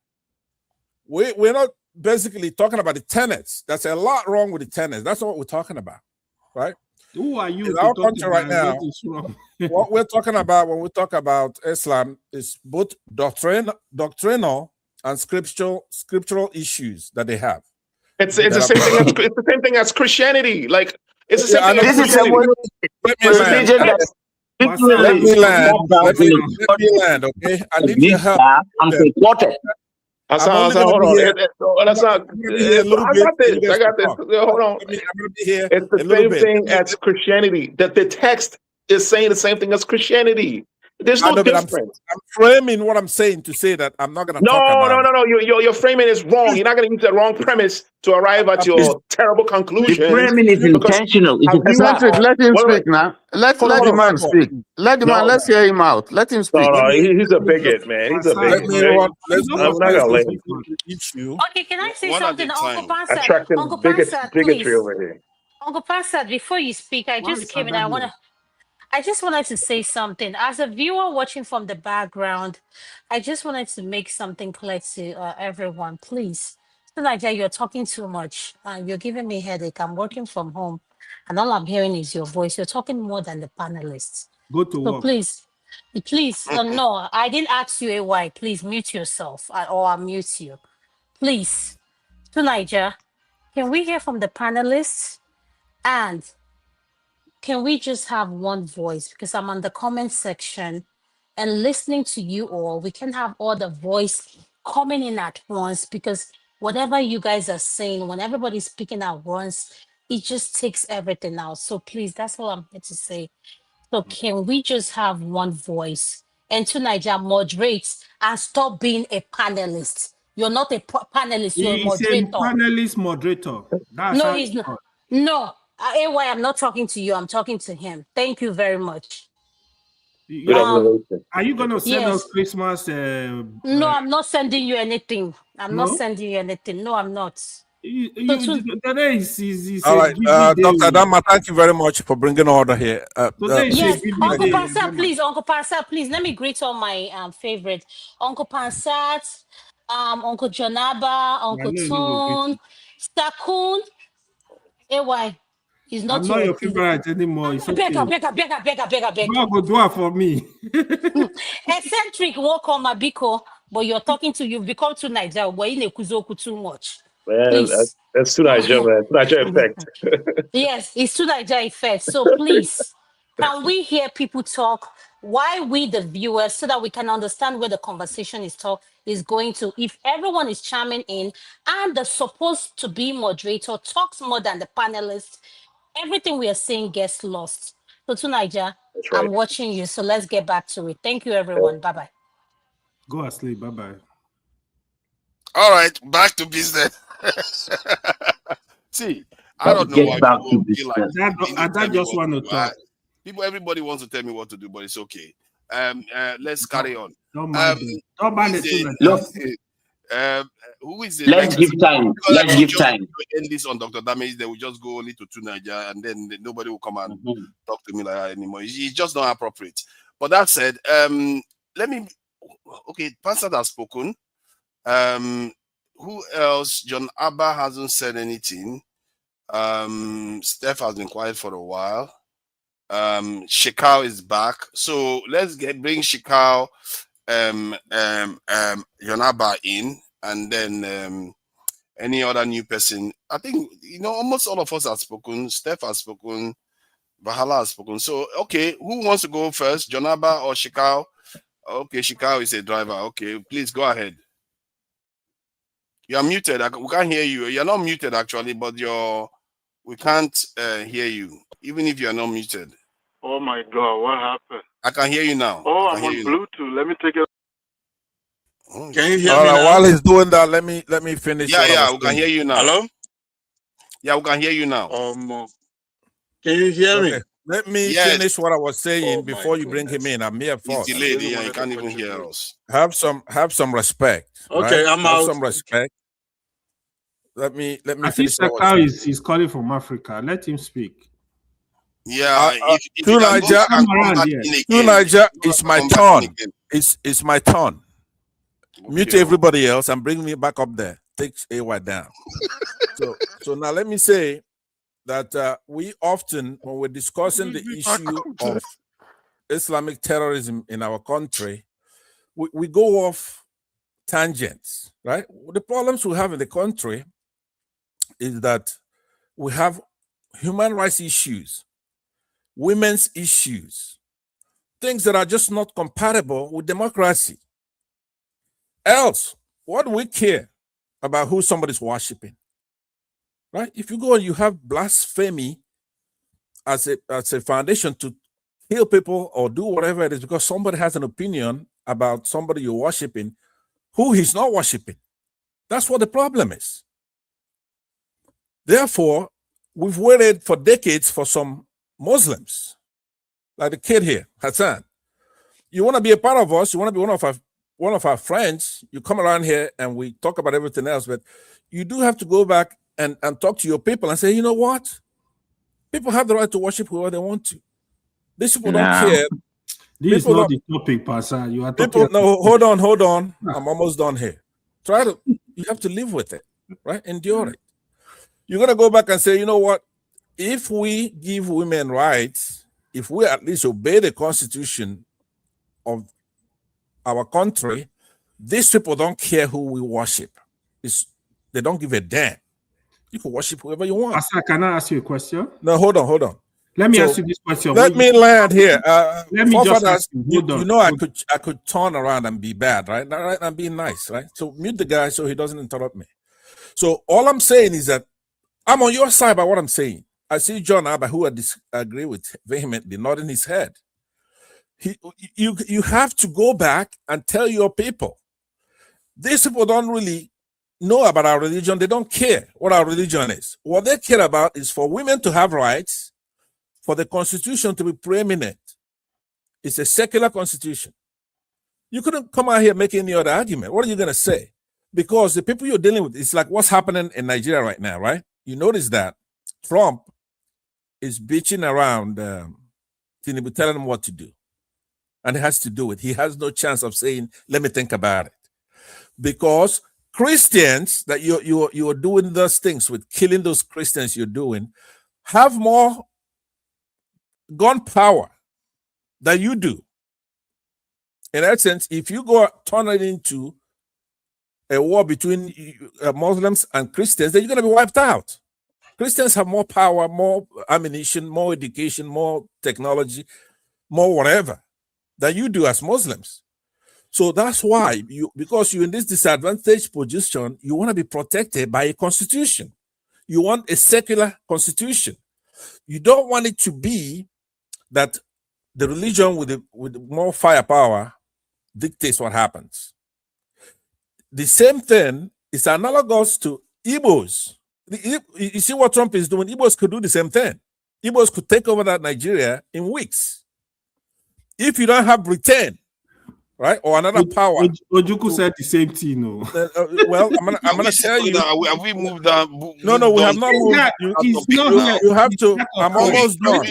we're not basically talking about the tenets. That's a lot wrong with the tenets. That's what we're talking about. Right? Who are you? In our country right now, what we're talking about when we talk about Islam is both doctrinal and scriptural issues that they have. It's the same thing. It's the same thing as Christianity. Like it's the same thing as Christianity. Let me land. Okay, I need your help. I'm supported. Hold on. I got this. Hold on. It's the same thing as Christianity. That the text is saying the same thing as Christianity. There's no difference. I'm framing what I'm saying to say that I'm not going to talk about. No. Your framing is wrong. You're not going to use the wrong premise to arrive at your terrible conclusion. The framing is intentional. Eccentric, let him speak now. Let the man speak. Let the man. Let's hear him out. Let him speak. No, he's a bigot, man. He's a bigot. I'm not gonna let him. Okay, can I say something, Uncle Pansat? Attracting Uncle Pansat, bigotry over here. Uncle Pansat, before you speak, I just came in. I just wanted to say something. As a viewer watching from the background, I just wanted to make something clear to everyone. Please, Nigeria, you're talking too much. You're giving me headache. I'm working from home, and all I'm hearing is your voice. You're talking more than the panelists. Go to work. Please, no, I didn't ask you why. Please mute yourself, or I'll mute you. Please, Nigeria, can we hear from the panelists? And can we just have one voice? Because I'm on the comment section and listening to you all. We can have all the voice coming in at once, because whatever you guys are saying, when everybody's speaking at once, it just takes everything out. So please, that's all I'm here to say. So can we just have one voice? And to Nigeria, moderate and stop being a panelist. You're not a panelist, you're a moderator. He's a panelist moderator. That's no, he's not. No. AY, I'm not talking to you. I'm talking to him. Thank you very much. Are you going to send us Christmas? No, I'm not sending you anything. Not sending you anything. No, I'm not. Today is all right, Dr. Adama, thank you very much for bringing order here. Yes, Uncle Pansat, please let me greet all my favorites. Uncle Pansat, Uncle Jonaba, Uncle Toon, Stakun, AY. He's not I'm not your favorite anymore. It's okay. Beg. Go do it for me. Eccentric won't come Abiko, but you've become too Nigeria. We're in a Kuzoku too much. Man, that's too Nigeria, man. Too Nigeria effect. Yes, it's too Nigeria effect. So please, can we hear people talk? Why we, the viewers, so that we can understand where the conversation is going to. If everyone is chiming in and the supposed to be moderator talks more than the panelists, everything we are saying gets lost. So to Nigeria, right. I'm watching you. So let's get back to it. Thank you, everyone. Bye-bye. Go asleep. Bye-bye. All right, back to business. See, I don't know why people feel like I just want to talk. Everybody wants to tell me what to do, but it's okay. Let's carry on. Don't mind it. Don't mind it too much. Who is the Let's next give time. because Let's give time. end this on Dr. Damage, they will just go only to Nigeria, and then nobody will come and talk to me like that anymore. It's just not appropriate. But that said, let me. Okay, Pastor has spoken. Who else? John Abba hasn't said anything. Steph has been quiet for a while. Shekau is back. So let's bring Shekau, Yonaba in, and then any other new person. I think almost all of us have spoken. Steph has spoken. Bahala has spoken. So okay, who wants to go first? Jonaba or Shekau? Okay, Shekau is a driver. Okay, please go ahead. You are muted. We can't hear you. You're not muted actually, but we can't hear you, even if you are not muted. Oh my God, what happened? I can hear you now. Oh, I'm on Bluetooth. Let me take it. Can you hear me now? While he's doing that, let me finish. Yeah, we can hear you now. Hello? Yeah, we can hear you now. Can you hear me? Let me finish what I was saying before you bring him in. I'm here first. He's delayed. Yeah, he can't even hear us. Have some respect. Okay, right? I'm out. Have some respect. Let me I think finish. What I was saying. he's calling from Africa. Let him speak. Yeah, if to Niger, it's my turn. It's my turn. Okay. Mute everybody else and bring me back up there. Take AY down. so now let me say that we often, when we're discussing the issue of Islamic terrorism in our country, we go off tangents, right? The problems we have in the country is that we have human rights issues, women's issues, things that are just not compatible with democracy. Else, what do we care about who somebody's worshiping? Right? If you go and you have blasphemy as a foundation to kill people or do whatever it is because somebody has an opinion about somebody you're worshiping who he's not worshiping. That's what the problem is. Therefore, we've waited for decades for some Muslims, like the kid here, Hassan. You want to be a part of us, you want to be one of our friends, you come around here and we talk about everything else, but you do have to go back and talk to your people and say, you know what? People have the right to worship whoever they want to. These people don't care. This is not the topic, Pastor. You are talking. No, hold on. I'm almost done here. You have to live with it, right? Endure it. You're going to go back and say, you know what? If we give women rights, if we at least obey the constitution of our country, these people don't care who we worship. They don't give a damn. You can worship whoever you want. Pastor, can I ask you a question? No, hold on. Let me ask you this question. Let me land here. Let me just ask you. You know, I could turn around and be bad, right? Right, I'm being nice, right? So mute the guy so he doesn't interrupt me. So all I'm saying is that I'm on your side by what I'm saying. I see John Abba, who I disagree with vehemently, nodding his head. You have to go back and tell your people. These people don't really know about our religion. They don't care what our religion is. What they care about is for women to have rights, for the constitution to be preeminent. It's a secular constitution. You couldn't come out here making any other argument. What are you going to say? Because the people you're dealing with, it's like what's happening in Nigeria right now, right? You notice that Trump is bitching around Tinubu, telling him what to do. And he has to do it. He has no chance of saying, let me think about it. Because Christians that you are doing those things with, killing those Christians you're doing, have more gun power than you do. In that sense, if you go turn it into a war between Muslims and Christians, then you're going to be wiped out. Christians have more power, more ammunition, more education, more technology, more whatever than you do as Muslims. So that's why because you're in this disadvantaged position, you want to be protected by a constitution. You want a secular constitution. You don't want it to be that the religion with more firepower dictates what happens. The same thing is analogous to Igbos. You see what Trump is doing? Igbos could do the same thing. Igbos could take over that Nigeria in weeks. If you don't have Britain, right, or another power. Ojuku said the same thing. No. Well, I'm gonna tell you. Have we moved on? No, we have not moved. You have to. I'm almost done.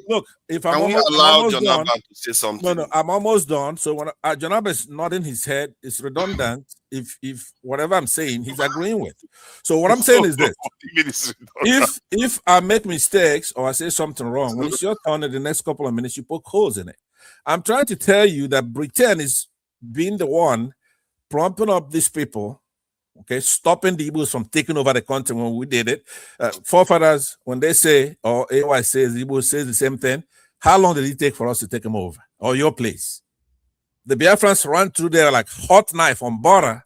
Look, if I'm almost done. To say something? No, I'm almost done. So when Janab is nodding his head, it's redundant. If whatever I'm saying, he's agreeing with. So what I'm saying is this: if I make mistakes or I say something wrong, when it's your turn in the next couple of minutes, you poke holes in it. I'm trying to tell you that Britain is being the one prompting up these people, okay, stopping the Igbos from taking over the country when we did it. Forefathers, when they say, or AY says, the Igbos says the same thing, how long did it take for us to take them over? Or your place? The Biafrans ran through there like hot knife on border,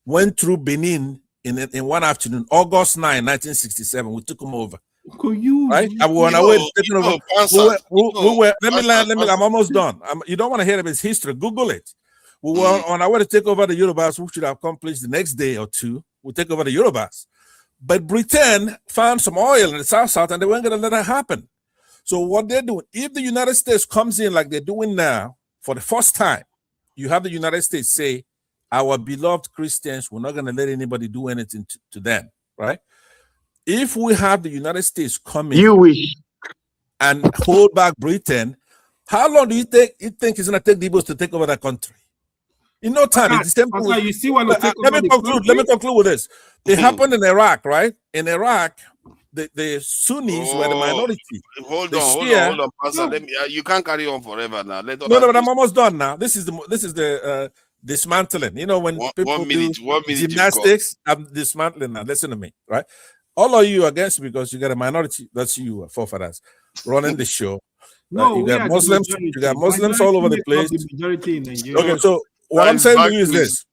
went through Benin in one afternoon, August 9, 1967, we took them over. Right? And we were on our way to taking over. I'm almost done. You don't want to hear of his history. Google it. We were on our way to take over the Yorubas, which should have accomplished the next day or two. We'll take over the Yorubas. But Britain found some oil in the South, and they weren't going to let that happen. So what they're doing, if the United States comes in like they're doing now, for the first time, you have the United States say, our beloved Christians, we're not going to let anybody do anything to them, right? If we have the United States coming and hold back Britain, how long do you think it's going to take the Igbos to take over that country? In no time. It's the same thing. You see when let me conclude with this. It happened in Iraq, right? In Iraq, the Sunnis were the minority. Hold on, Pastor. You can't carry on forever now. But I'm almost done now. This is the dismantling. You know, when people do gymnastics, I'm dismantling now. Listen to me, right? All of you against me because you got a minority. That's you, forefathers, running the show. No, you got Muslims. You got Muslims all over the place. Majority in Nigeria. Okay, so what I'm saying to you is this: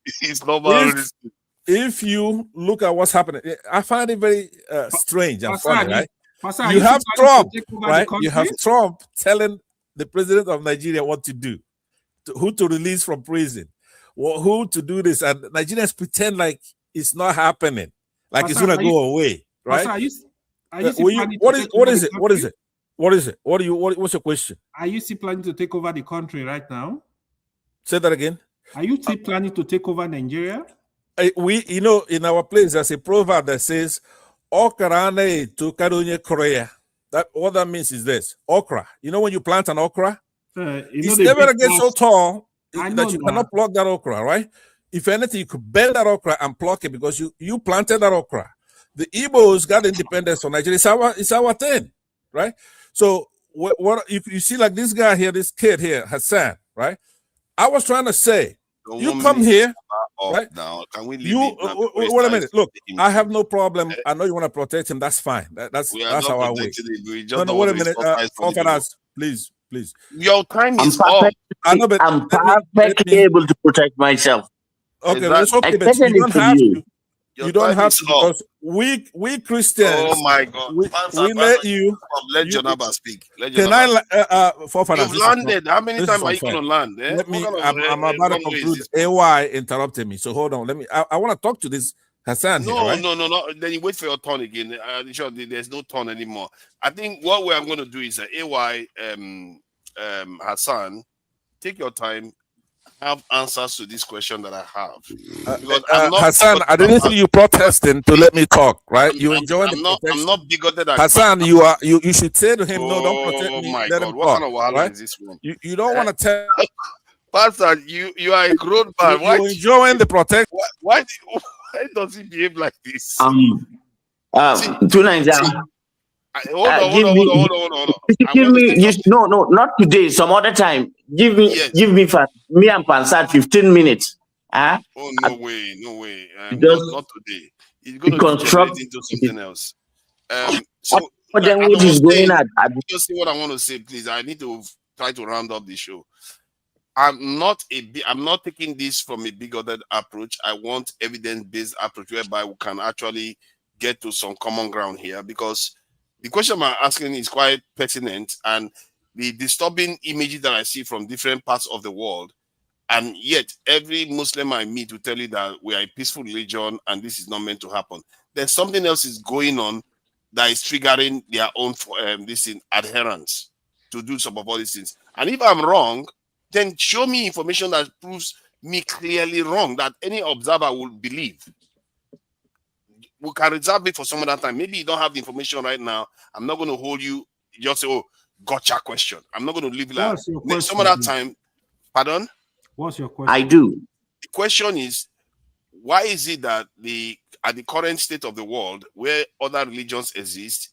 if you look at what's happening, I find it very strange and funny, right? You have Trump, right? You have Trump telling the president of Nigeria what to do, who to release from prison, who to do this, and Nigerians pretend like it's not happening, like it's gonna go away, right? What is it? What's your question? Are you still planning to take over the country right now? Say that again. Are you still planning to take over Nigeria? In our place, there's a proverb that says, "Okarane to Kadonye Korea." What that means is this: okra. You know when you plant an okra, it's never gonna get so tall that you cannot pluck that okra, right? If anything, you could bend that okra and pluck it because you planted that okra. The Igbos got independence from Nigeria. It's our thing, right? So what if you see like this guy here, this kid here, Hassan, right? I was trying to say, you come here, right? Now, can we leave wait a minute. Look, I have no problem. I know you want to protect him. That's fine. That's how I wish. No, wait a minute. Please. Your time is up. I'm perfectly able to protect myself. Okay, that's okay, but you don't have to. You don't have to because we Christians. Oh my God! We let you. Let Jonaba speak. Can I? You've landed. How many times are you going to land? Let me. I'm about to conclude. AY interrupted me, so hold on. Let me. I want to talk to this Hassan. No, here, right? no. Then you wait for your turn again. Sure, there's no turn anymore. I think what we are going to do is AY Hassan, take your time. Have answers to this question that I have. Hassan, I didn't see you protesting to let me talk, right? You enjoying the protection. I'm not bigoted. Hassan, you should say to him, no, don't protect me. Oh my let God, him what talk, kind of wahala right? is this one? You don't want to tell. Pastor, you are a grown man. You're enjoying the protection. Why does he behave like this? Hold on. Give me, no, not today. Some other time. Give me and Pansat 15 minutes. Oh no way. Not today. It's going to construct into something else. Then what is going on? Just see what I want to say, please. I need to try to round up the show. I'm not taking this from a bigoted approach. I want evidence-based approach whereby we can actually get to some common ground here, because the question I'm asking is quite pertinent, and the disturbing images that I see from different parts of the world, and yet every Muslim I meet will tell you that we are a peaceful religion and this is not meant to happen. There's something else is going on that is triggering their own adherence to do some of all these things. And if I'm wrong, then show me information that proves me clearly wrong that any observer will believe. We can reserve it for some other time. Maybe you don't have the information right now. I'm not going to hold you. Just say, "Oh, gotcha question." I'm not going to leave it like What's your question? some other time. Pardon? What's your question? I do. The question is, why is it that at the current state of the world, where other religions exist,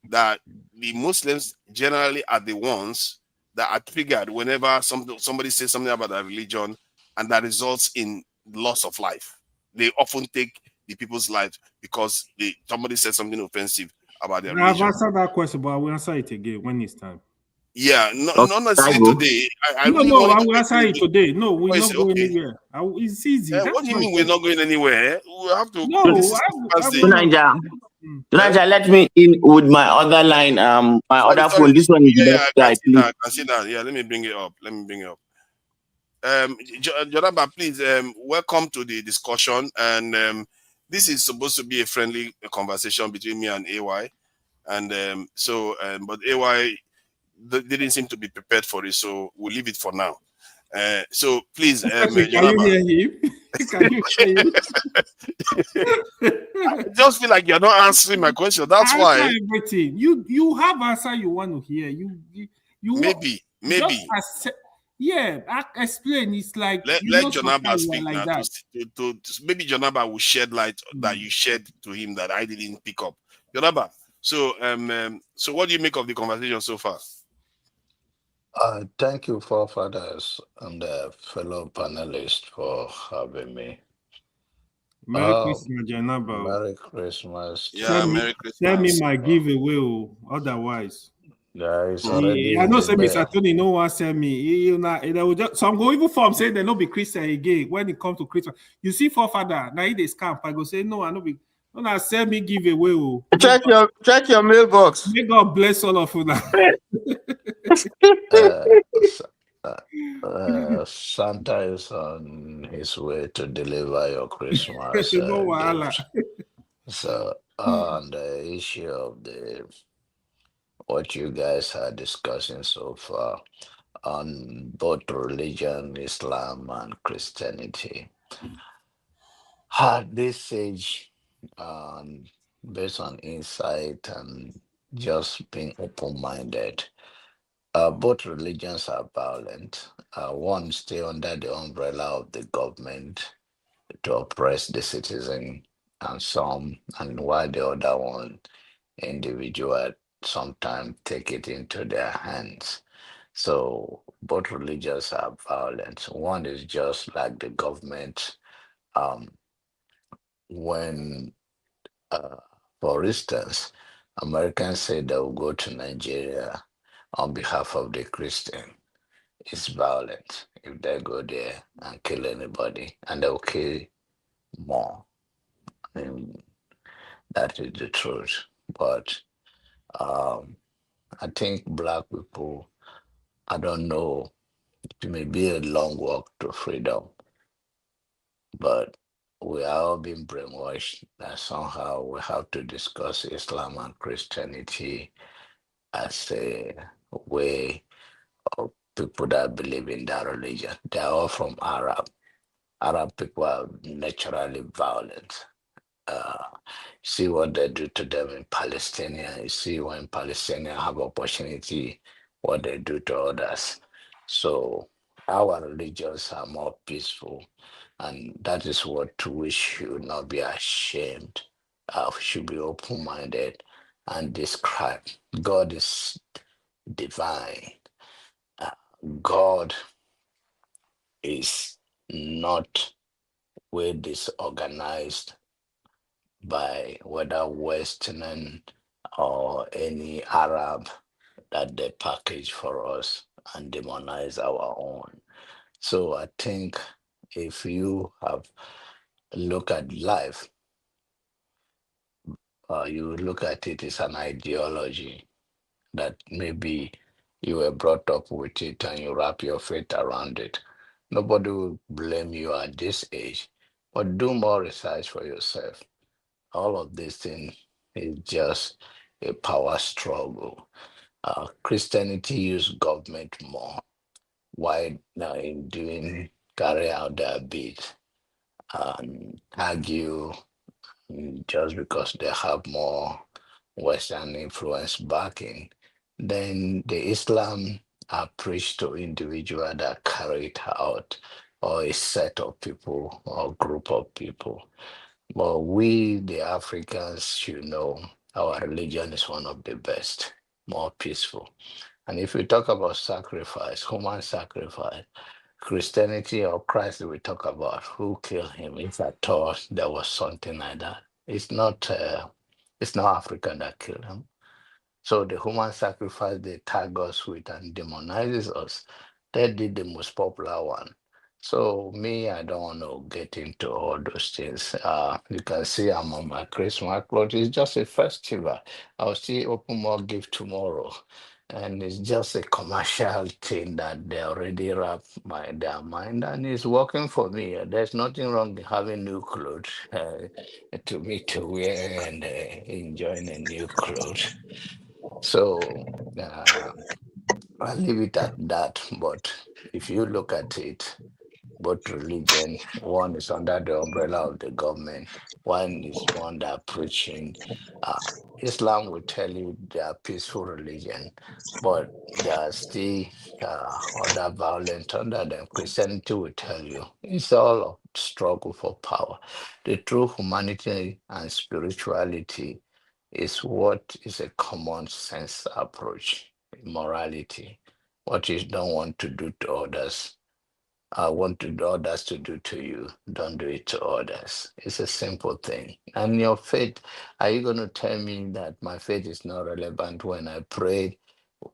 that the Muslims generally are the ones that are triggered whenever somebody says something about their religion, and that results in loss of life? They often take the people's lives because somebody said something offensive about their I've religion. answered that question, but I will answer it again when it's time. Yeah, not necessarily today. I really no, want I you will to answer it today. No, we're not going okay. anywhere. It's easy. What do you mean we're not going anywhere? We have to. No, Tonight, let me in with my other line. My other phone. This one is the best I guy, please. can see that. Yeah, let me bring it up. Jonaba, please, welcome to the discussion. And this is supposed to be a friendly conversation between me and AY. And but AY didn't seem to be prepared for it, so we'll leave it for now. So please, can you hear him? Can you hear him? I just feel like you're not answering my question. That's why. Everything. You have answer you want to hear. You maybe. Explain. It's like let Jonaba speak like now. To maybe Jonaba will shed light that you shared to him that I didn't pick up. Jonaba. So so what do you make of the conversation so far? Thank you, forefathers and fellow panelists, for having me. Merry Christmas, Janaba. Merry Christmas. Yeah, Merry Christmas. Tell me my giveaway. Otherwise, it's already. I know say Mr. Tony no one send me. So I'm going even from saying they no be Christian again when it comes to Christmas. You see, forefather, now they scamp. I go say no, I no be. No, send me giveaway. Check your mailbox. May God bless all of you now. Santa is on his way to deliver your Christmas no gift. So on the issue of what you guys are discussing so far on both religion, Islam and Christianity, at this age, based on insight and just being open-minded, both religions are violent. One stay under the umbrella of the government to oppress the citizen and while the other one, individual, sometimes take it into their hands. So both religions are violent. One is just like the government. When, for instance, Americans say they will go to Nigeria on behalf of the Christian, it's violent if they go there and kill anybody, and they'll kill more. And that is the truth. But I think Black people, I don't know, it may be a long walk to freedom, but we are all being brainwashed that somehow we have to discuss Islam and Christianity as a way of people that believe in that religion. They are all from Arab. Arab people are naturally violent. See what they do to them in Palestine. You see when Palestinians have opportunity, what they do to others. So our religions are more peaceful, and that is what we should not be ashamed of. Should be open-minded and describe. God is divine. God is not way disorganized by whether Western or any Arab that they package for us and demonize our own. So I think if you have look at life, you look at it as an ideology that maybe you were brought up with it and you wrap your faith around it. Nobody will blame you at this age, but do more research for yourself. All of these things is just a power struggle. Christianity use government more. Why now in doing carry out their bid and argue just because they have more Western influence backing, then the Islam are preached to individual that carry it out, or a set of people or group of people. But we, the Africans, our religion is one of the best, more peaceful. And if we talk about sacrifice, human sacrifice, Christianity or Christ we talk about, who killed him? If at all there was something like that, it's not African that killed him. So the human sacrifice they tag us with and demonizes us, they did the most popular one. So me, I don't want to get into all those things. You can see I'm on my Christmas clothes. It's just a festival. I'll see open more gift tomorrow. And it's just a commercial thing that they already wrap their mind, and it's working for me. There's nothing wrong in having new clothes to me to wear and enjoying a new clothes. So I'll leave it at that. But if you look at it, both religion, one is under the umbrella of the government, one is one that preaching. Uh, Islam will tell you they are peaceful religion, but there are still other violent under them. Christianity will tell you it's all a struggle for power. The true humanity and spirituality is what is a common sense approach, morality. What you don't want to do to others, I want to do others to do to you. Don't do it to others. It's a simple thing. And your faith, are you going to tell me that my faith is not relevant when I pray,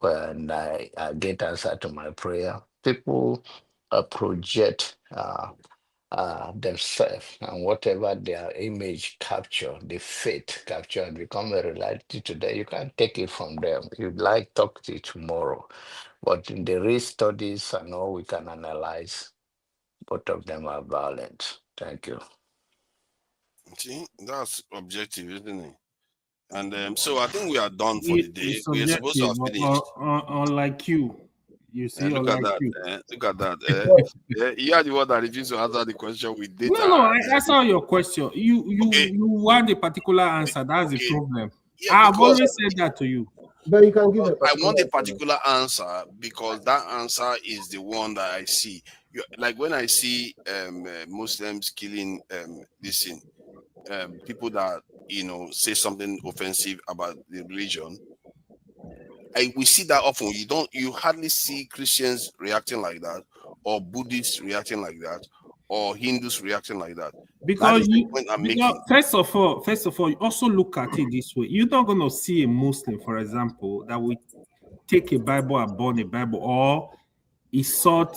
when I get answer to my prayer? People project themselves and whatever their image capture, the faith capture and become a reality today. You can't take it from them. You'd like talk to you tomorrow. But in the real studies and all we can analyze, both of them are violent. Thank you. See, that's objective, isn't it? And so I think we are done for the day. It's We are supposed to have subjective, finished. unlike you. You see, Look at unlike that. you. Look at that. You are the one that refused to answer the question with data. No, I answer your question. You Okay. want a particular answer. That's the Okay. problem. Yeah, I've because always said that to you. But you can give a I particular want a answer. particular answer because that answer is the one that I see. Like when I see Muslims killing people that say something offensive about the religion. We see that often. You hardly see Christians reacting like that, or Buddhists reacting like that, or Hindus reacting like that. That Because is the point I'm making. first of all, you also look at it this way. You're not gonna see a Muslim, for example, that will take a Bible and burn a Bible, or he sought.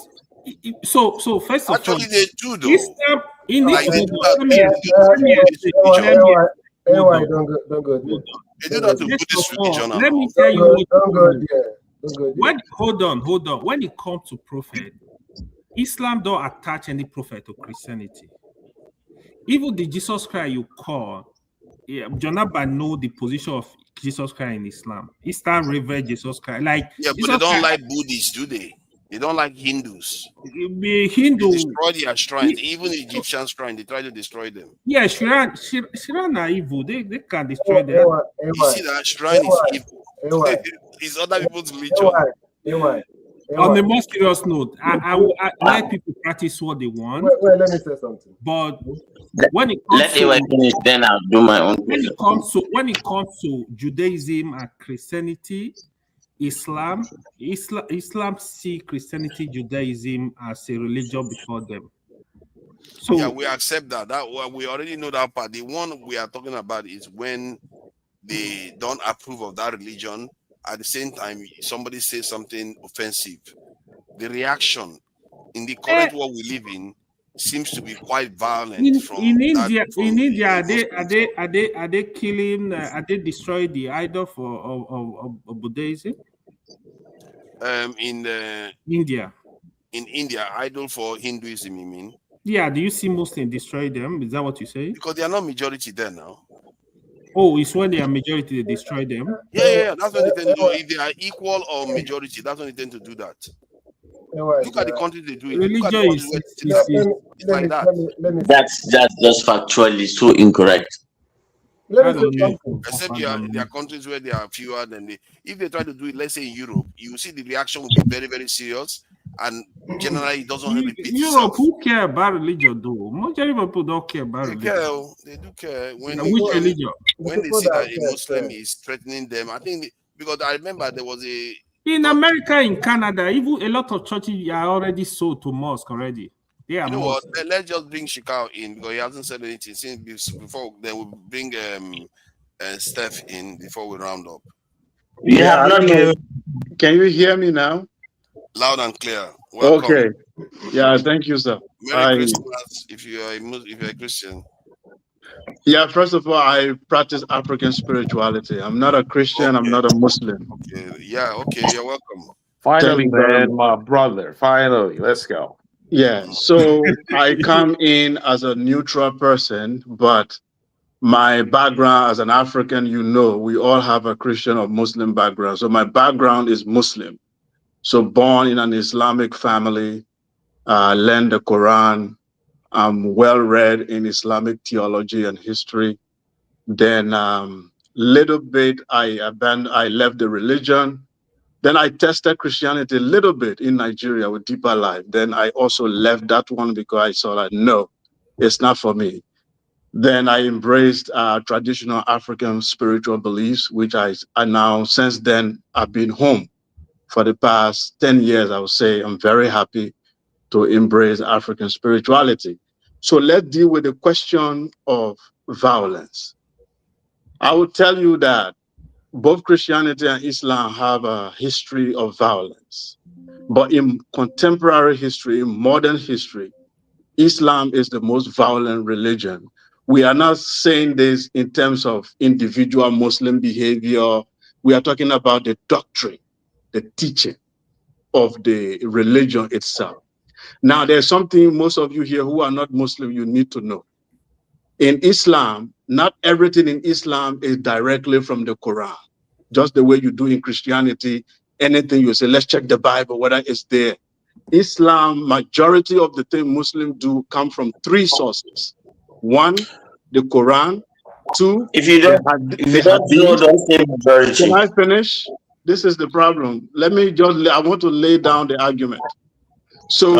So first of all, Actually, they do though. Islam in Like they hold do on, that let me to Buddhist religion. hold on. Don't go there. They do that to First Buddhist of all, religion and let me all. tell you what. Don't go there. Don't go there. Hold on. When it comes to prophet, Islam don't attach any prophet to Christianity. Even the Jesus Christ you call, Jonathan know the position of Jesus Christ in Islam. Islam revere Jesus Christ. Like Yeah, but Jesus they don't Christ, like Buddhists, do they? They don't like Hindus. be Hindu. They destroy their shrines. Even the Egyptian shrine, they try to destroy them. Yeah, Shiran are evil. They can destroy them. You see that shrine is evil. It's other people's religion. On a more serious note, I let people practice what they want. Wait, let me say something. But when it comes Let finish, then I'll do my own. When it comes to Judaism and Christianity, Islam see Christianity, Judaism as a religion before them. So yeah, we accept that. We already know that part. The one we are talking about is when they don't approve of that religion. At the same time, somebody says something offensive. The reaction in the current world we live in seems to be quite violent. In India, are they killing? Are they destroying the idol of Buddhism? In India. In India, idol for Hinduism, you mean? Yeah. Do you see Muslims destroy them? Is that what you say? Because they are not majority there now. Oh, it's when they are majority, they destroy them. Yeah. That's when they tend to do. If they are equal or majority, that's when they tend to do that. Look at the countries they do it. Look at the countries where it's like that. That's just factually so incorrect. Let me say something. Except there are countries where there are fewer than they. If they try to do it, let's say in Europe, you see the reaction will be very, very serious, and generally it doesn't repeat Europe, itself. who care about religion though? Majority of people don't care about religion. They do care when Which religion? When they see that a Muslim is threatening them. I think because I remember there was in America, in Canada, even a lot of churches are already sold to mosque already. They are you know mosque. what? Let's just bring Shikau in because he hasn't said anything since before. Then we'll bring Steph in before we round up. I don't know. Can you hear me now? Loud and clear. Welcome. Okay. Yeah, thank you, sir. Merry Christmas if you're a Christian. Yeah, first of all, I practice African spirituality. I'm not a Christian. Okay. I'm not a Muslim. Okay. Yeah. Okay. You're welcome. Finally, man, my brother. Finally, let's go. Yeah. So I come in as a neutral person, but my background as an African, we all have a Christian or Muslim background. So my background is Muslim. So born in an Islamic family, learned the Quran. I'm well read in Islamic theology and history. Then little bit I left the religion. Then I tested Christianity a little bit in Nigeria with Deeper Life. Then I also left that one because I saw that no, it's not for me. Then I embraced traditional African spiritual beliefs, which I now, since then, I've been home for the past 10 years. I would say I'm very happy to embrace African spirituality. So let's deal with the question of violence. I will tell you that both Christianity and Islam have a history of violence. But in contemporary history, in modern history, Islam is the most violent religion. We are not saying this in terms of individual Muslim behavior. We are talking about the doctrine, the teaching of the religion itself. Now, there's something most of you here who are not Muslim, you need to know. In Islam, not everything in Islam is directly from the Quran. Just the way you do in Christianity, anything you say, let's check the Bible, whether it's there. Islam, majority of the things Muslims do come from three sources. One, the Quran. Two, if you don't know, don't say majority. Can I finish? This is the problem. I want to lay down the argument. So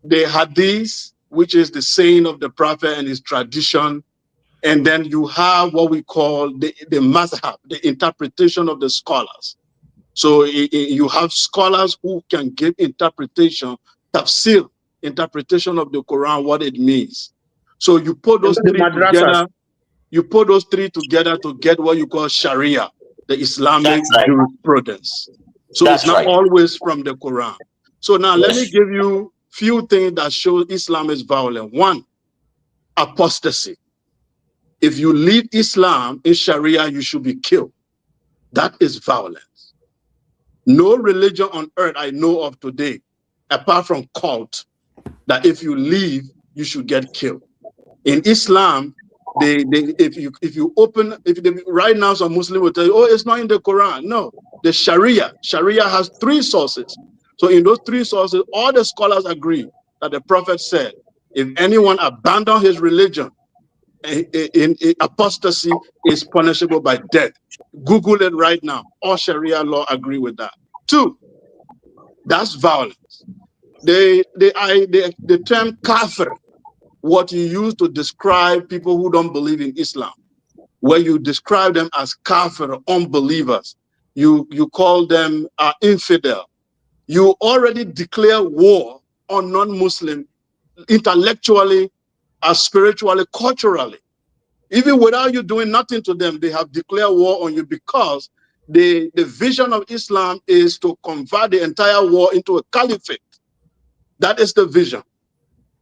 the Hadith, which is the saying of the Prophet and his tradition, and then you have what we call the mazhab, the interpretation of the scholars. So you have scholars who can give interpretation, tafsir, interpretation of the Quran, what it means. So you put those three together. You put those three together to get what you call Sharia, the Islamic jurisprudence. So it's not always from the Quran. So now let me give you few things that show Islam is violent. One, apostasy. If you leave Islam in Sharia, you should be killed. That is violence. No religion on earth I know of today, apart from cult, that if you leave, you should get killed. In Islam, if you right now some Muslim will tell you, oh, it's not in the Quran. No, the Sharia has three sources. So in those three sources, all the scholars agree that the Prophet said, if anyone abandon his religion, in apostasy is punishable by death. Google it right now. All Sharia law agree with that. Two, that's violence. The term kafir, what you use to describe people who don't believe in Islam, where you describe them as kafir, unbelievers, you call them infidel. You already declare war on non-Muslim intellectually, spiritually, culturally. Even without you doing nothing to them, they have declared war on you because the vision of Islam is to convert the entire war into a caliphate. That is the vision.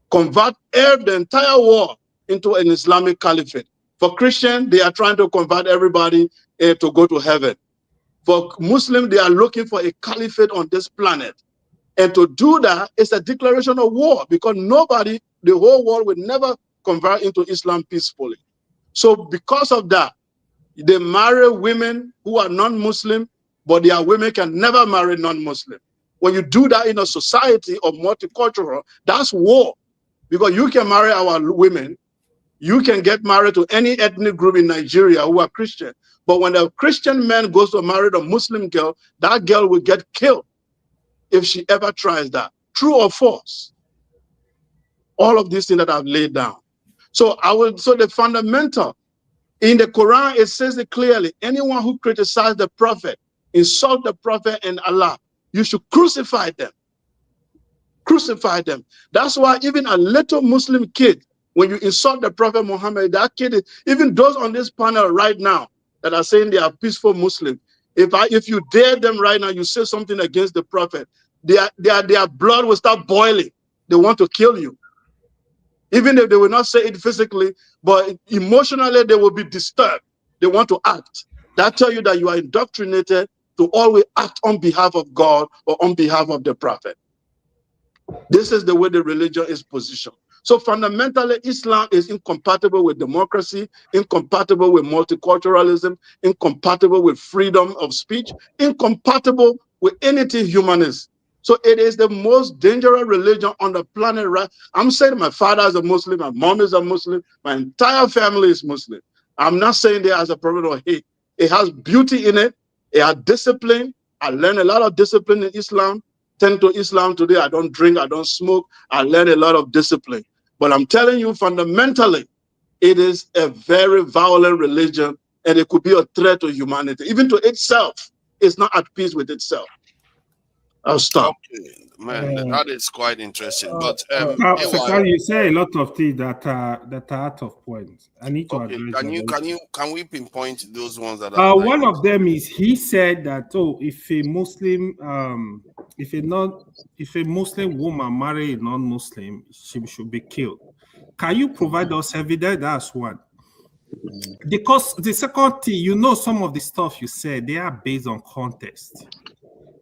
Convert the entire war into an Islamic caliphate. For Christians, they are trying to convert everybody to go to heaven. For Muslims, they are looking for a caliphate on this planet. And to do that is a declaration of war because nobody, the whole world will never convert into Islam peacefully. So because of that, They marry women who are non-Muslim, but their women can never marry non-Muslim. When you do that in a society of multicultural, that's war. Because you can marry our women, you can get married to any ethnic group in Nigeria who are Christian. But when a Christian man goes to marry a Muslim girl, that girl will get killed if she ever tries that. True or false? All of these things that I've laid down. So the fundamental in the Quran, it says it clearly. Anyone who criticizes the prophet, insult the prophet and Allah, you should crucify them. Crucify them. That's why even a little Muslim kid, when you insult the Prophet Muhammad, that kid, even those on this panel right now that are saying they are peaceful Muslims, if you dare them right now, you say something against the Prophet, their blood will start boiling. They want to kill you. Even if they will not say it physically, but emotionally they will be disturbed. They want to act. That tells you that you are indoctrinated to always act on behalf of God or on behalf of the Prophet. This is the way the religion is positioned. So fundamentally, Islam is incompatible with democracy, incompatible with multiculturalism, incompatible with freedom of speech, incompatible with anything humanist. So it is the most dangerous religion on the planet. Right? I'm saying my father is a Muslim, my mom is a Muslim, my entire family is Muslim. I'm not saying there as a problem of hate. It has beauty in it. It has discipline. I learned a lot of discipline in Islam. Tend to Islam today. I don't drink, I don't smoke. I learned a lot of discipline. But I'm telling you, fundamentally, it is a very violent religion, and it could be a threat to humanity. Even to itself, it's not at peace with itself. I'll stop. Okay, man, that is quite interesting. But Sakari, you say a lot of things that are out of point. I need to address. Can we pinpoint those ones that are? One of them is he said that if a Muslim if a Muslim woman marry a non-Muslim, she should be killed. Can you provide us evidence? That's one. Because the second thing, some of the stuff you said, they are based on context.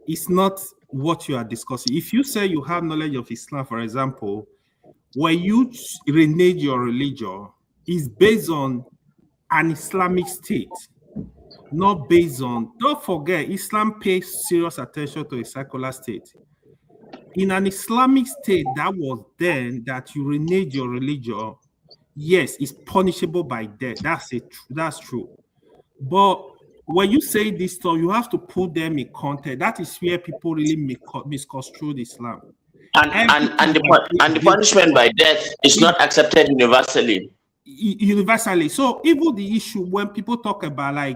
It's not what you are discussing. If you say you have knowledge of Islam, for example, when you renege your religion, is based on an Islamic state, not based on, don't forget, Islam pays serious attention to a secular state. In an Islamic state that was then that you renege your religion, yes, it's punishable by death. That's true. But when you say this stuff, you have to put them in context. That is where people really misconstrue Islam. And the punishment by death is not accepted universally. Universally. So even the issue when people talk about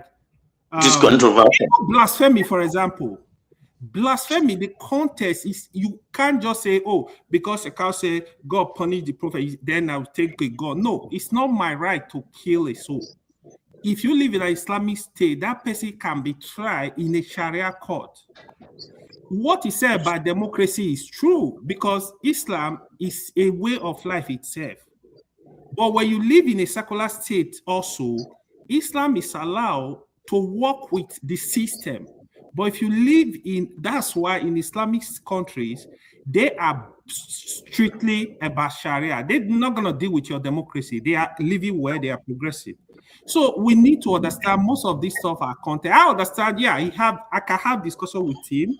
it's controversial. Blasphemy, for example. Blasphemy, the context is you can't just say, because a cow say God punished the prophet, then I'll take a God. No, it's not my right to kill a soul. If you live in an Islamic state, that person can be tried in a Sharia court. What he said about democracy is true because Islam is a way of life itself. But when you live in a secular state also, Islam is allowed to work with the system. But if you live that's why in Islamic countries, they are strictly about Sharia. They're not going to deal with your democracy. They are living where they are progressive. So we need to understand most of this stuff are content. I understand, I can have discussion with him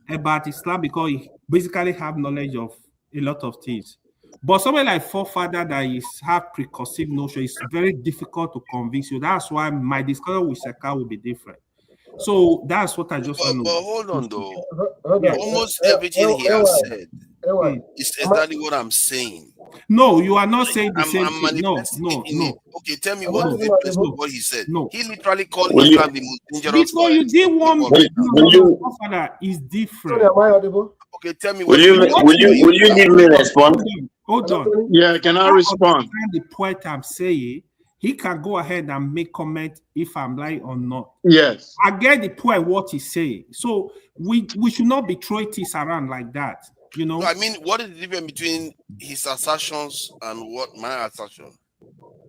about Islam because he basically have knowledge of a lot of things. But somebody like forefather that have preconceived notion, it's very difficult to convince you. That's why my discussion with Seka will be different. So that's what I just want to. But hold on, though. Almost everything he has said is exactly what I'm saying. No, you are not saying the same thing. No. Okay, tell me what is the best of what he said. No. He literally called Islam the most dangerous. Before you did one, father is different. Okay, tell me. Will you leave me respond? Hold on. Yeah, can I respond? The point I'm saying. He can go ahead and make comment if I'm lying or not. Yes. I get the point what he's saying. So we should not be throwing things around like that. No, I mean, what is the difference between his assertions and what my assertion?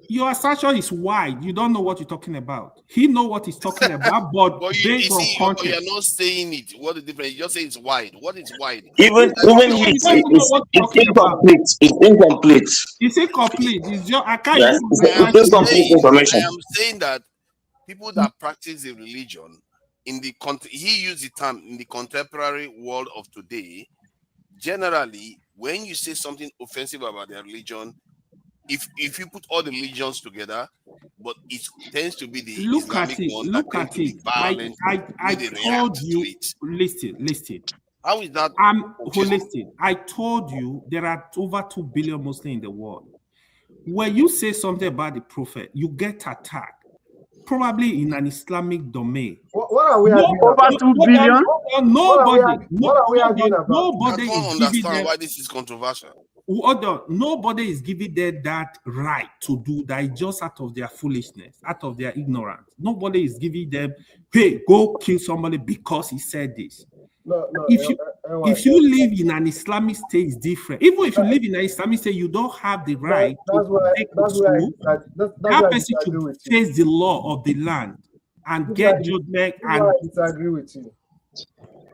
Your assertion is wide. You don't know what you're talking about. He know what he's talking about, but based on context. You're not saying it. What is the difference? You just say it's wide. What is wide? Even it's incomplete. It's incomplete. It's incomplete. It's just I can't. Yes. It's incomplete information. I am saying that people that practice the religion in the he used the term in the contemporary world of today. Generally, when you say something offensive about their religion, if you put all the religions together, but it tends to be the Islamic one that tends to be violent. I told you. Listen. How is that? Listen. I told you there are over 2 billion Muslims in the world. When you say something about the prophet, you get attacked, probably in an Islamic domain. What are we arguing about? Over 2 billion? Nobody. What are we arguing about? Nobody I don't understand why this is controversial. Nobody is giving them that right to do that just out of their foolishness, out of their ignorance. Nobody is giving them, hey, go kill somebody because he said this. No, if you live in an Islamic state, it's different. Even if you live in an Islamic state, you don't have the right to take that person to face the law of the land and get judgment. And I disagree with you.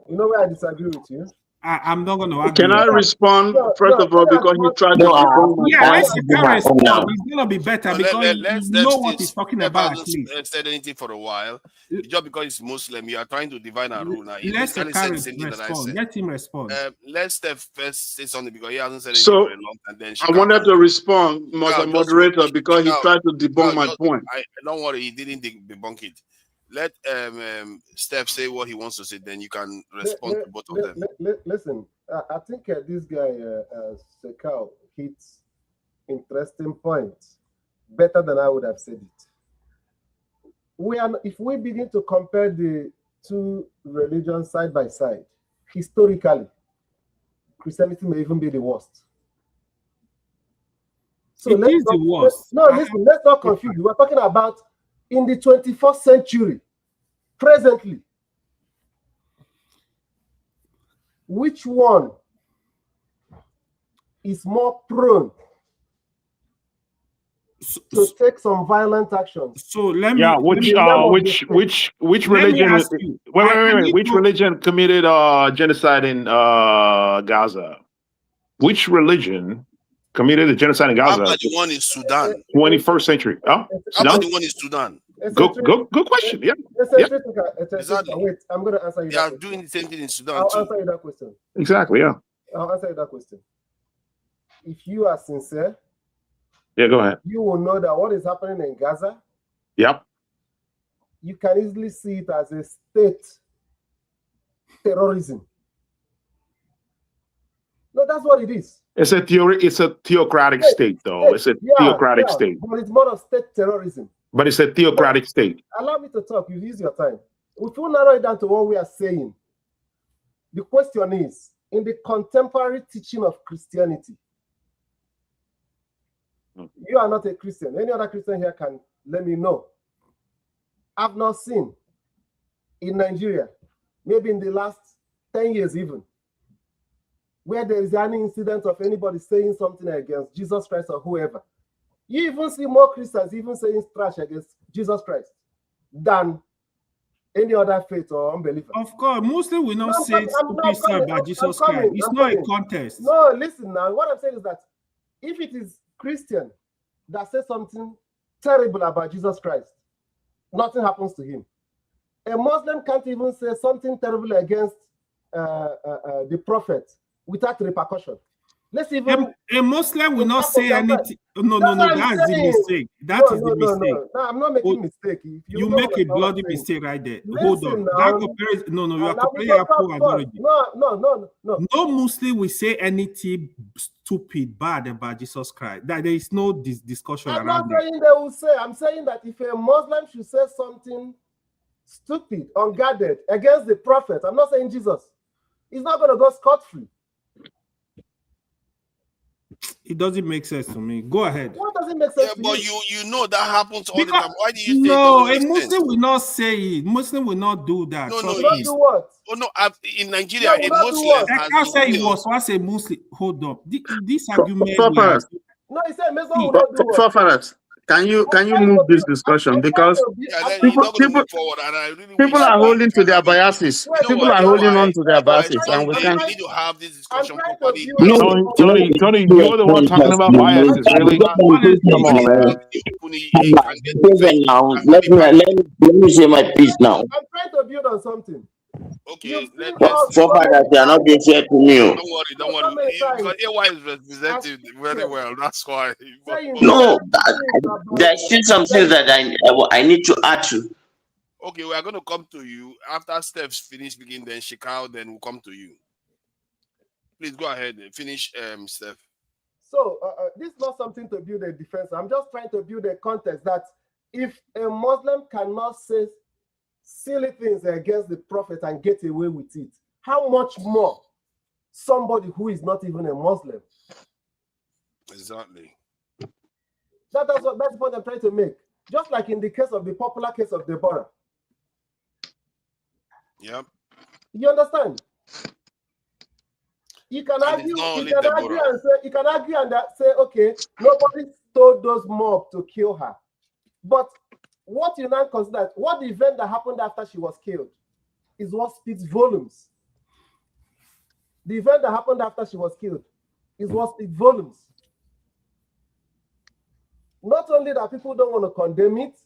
You know where I disagree with you? I'm not going to argue. Can I respond first of all because he tried to debunk my let's respond. It's going to be better because you know what he's talking about. Said anything for a while. Just because he's Muslim, you are trying to divine and rule. Now, let him respond. Let Steph first say something because he hasn't said anything for a long time. Then I wanted to respond, moderator, because he tried to debunk my point. Don't worry, he didn't debunk it. Let Steph say what he wants to say, then you can respond to both of them. Listen, I think this guy, Sekau, hits interesting points better than I would have said it. If we begin to compare the two religions side by side, historically, Christianity may even be the worst. So it is the worst. Listen, let's not confuse. We're talking about in the 21st century, presently, which one is more prone to take some violent actions? So let me. Yeah, which religion? Wait. Which religion committed genocide in Gaza? Which religion committed a genocide in Gaza? How about the one in Sudan? 21st century. Oh, how about the one in Sudan? Good question. Yeah. Wait, I'm going to answer you. They are doing the same thing in Sudan. I'll answer you that question. Exactly. Yeah. I'll answer you that question. If you are sincere, go ahead. You will know that what is happening in Gaza. Yep. You can easily see it as a state terrorism. No, that's what it is. It's a theory. It's a theocratic state, though. It's a theocratic state. But it's more of state terrorism. But it's a theocratic state. Allow me to talk. You use your time. If you narrow it down to what we are saying, the question is, in the contemporary teaching of Christianity, you are not a Christian. Any other Christian here can let me know. I've not seen in Nigeria, maybe in the last 10 years even, where there is any incident of anybody saying something against Jesus Christ or whoever. You even see more Christians even saying trash against Jesus Christ than any other faith or unbeliever. Of course, Muslims will not say stupid stuff about Jesus Christ. It's not a contest. No, listen now. What I'm saying is that if it is Christian that says something terrible about Jesus Christ, nothing happens to him. A Muslim can't even say something terrible against the prophet without repercussion. Let's even a Muslim will not say anything. No, that's the mistake. That is the mistake. No, I'm not making mistake. You make a bloody mistake right there. Hold on. You are comparing apple and orange. No. No Muslim will say anything stupid, bad about Jesus Christ. That there is no discussion around that. I'm not saying they will say. I'm saying that if a Muslim should say something stupid, unguarded against the prophet, I'm not saying Jesus, he's not going to go scot-free. It doesn't make sense to me. Go ahead. What doesn't make sense? Yeah, but you know that happens all the time. Why do you say a Muslim will not say it? Muslim will not do that. No, do what? Oh no, in Nigeria, a Muslim. I can't say he was once a Muslim. Hold up. This argument. No, he said Muslim will not do what? Can you move this discussion, because people are holding to their biases. People are holding on to their biases, and we can't. We need to have this discussion properly. Tony, you're the one talking about biases, really? Come on, man. Now, let me say my piece now. I'm trying to build on something. Okay, so far that they are not being shared to me. Don't worry. Because AY is represented very well. That's why. No, there's still some things that I need to add to. Okay, we are going to come to you after Steph's finish speaking. Then Shikau, then we'll come to you. Please go ahead and finish, Steph. So this is not something to build a defense. I'm just trying to build a context that if a Muslim cannot say silly things against the Prophet and get away with it, how much more somebody who is not even a Muslim? Exactly. That's the point I'm trying to make. Just like in the case of the popular case of Deborah. Yep. You understand? You can argue. You can argue and say, okay, nobody told those mob to kill her, but what you now consider, what the event that happened after she was killed is what speaks volumes. The event that happened after she was killed is what speaks volumes. Not only that people don't want to condemn it,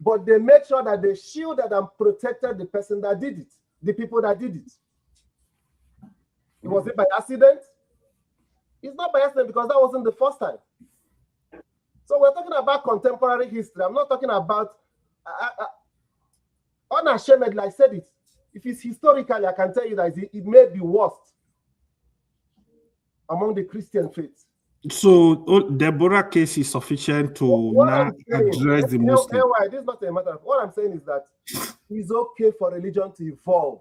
but they make sure that they shielded and protected the person that did it, the people that did it. Was it by accident? It's not by accident because that wasn't the first time. So we're talking about contemporary history. I'm not talking about unashamedly. I said it. If it's historically, I can tell you that it may be worst among the Christian faiths. So Deborah case is sufficient to now address the Muslim. This is not a matter of what I'm saying is that it's okay for religion to evolve.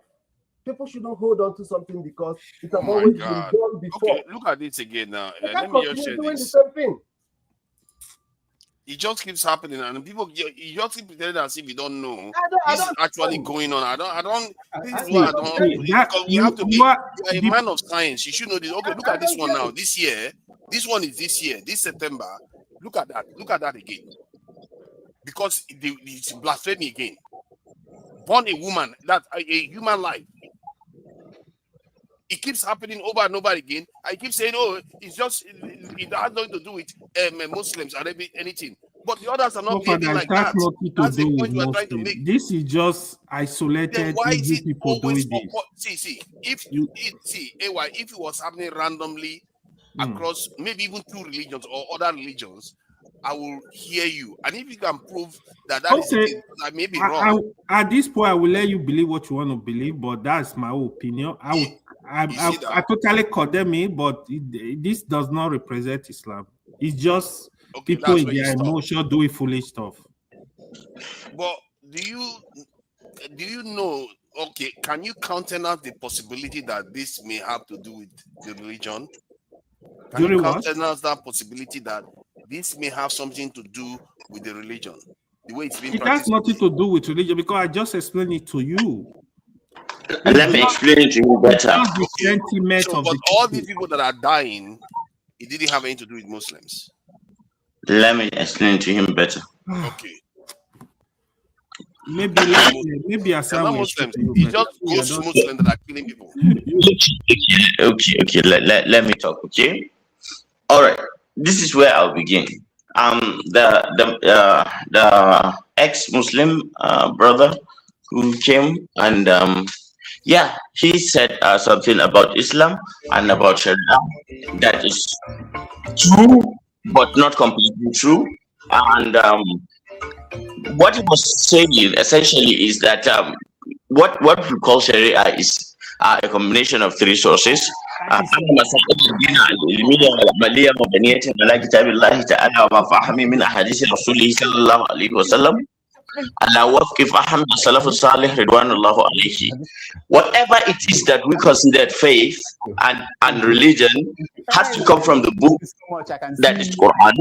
People shouldn't hold on to something because it has always been done before. Okay, look at this again now. Let me just share doing this. The same thing. It just keeps happening, and people you just keep pretending as if you don't know. This is actually going on. I don't. This is what I don't. Because you have to be. You are a man of science. You should know this. Okay, look at this one now. This year, this one is this year. This September. Look at that. Look at that again. Because it's blasphemy again. Born a woman, that a human life. It keeps happening over and over again. I keep saying, "Oh, it's just it has nothing to do with Muslims or anything." But the others are not behaving like that. That's the point we are trying to make. This is just isolated. Why is it people always doing this? See, if it was happening randomly across maybe even two religions or other religions, I will hear you. And if you can prove that that may be wrong. At this point, I will let you believe what you want to believe, but that's my opinion. I totally condemn it, but this does not represent Islam. It's just people in their emotion doing foolish stuff. But do you know? Okay, can you countenance the possibility that this may have to do with the religion? Can you countenance that possibility that this may have something to do with the religion? The way it's been practiced. It has nothing to do with religion because I just explained it to you. Let me explain it to you better. But all these people that are dying, it didn't have anything to do with Muslims. Let me explain it to him better. Okay. Maybe as not Muslims. It's just ghost Muslims that are killing people. Okay. Let me talk. Okay. All right. This is where I'll begin. The ex-Muslim brother who came and he said something about Islam and about Sharia that is true, but not completely true. And what he was saying essentially is that what we call Sharia is a combination of three sources. Whatever it is that we consider faith and religion has to come from the book that is Quran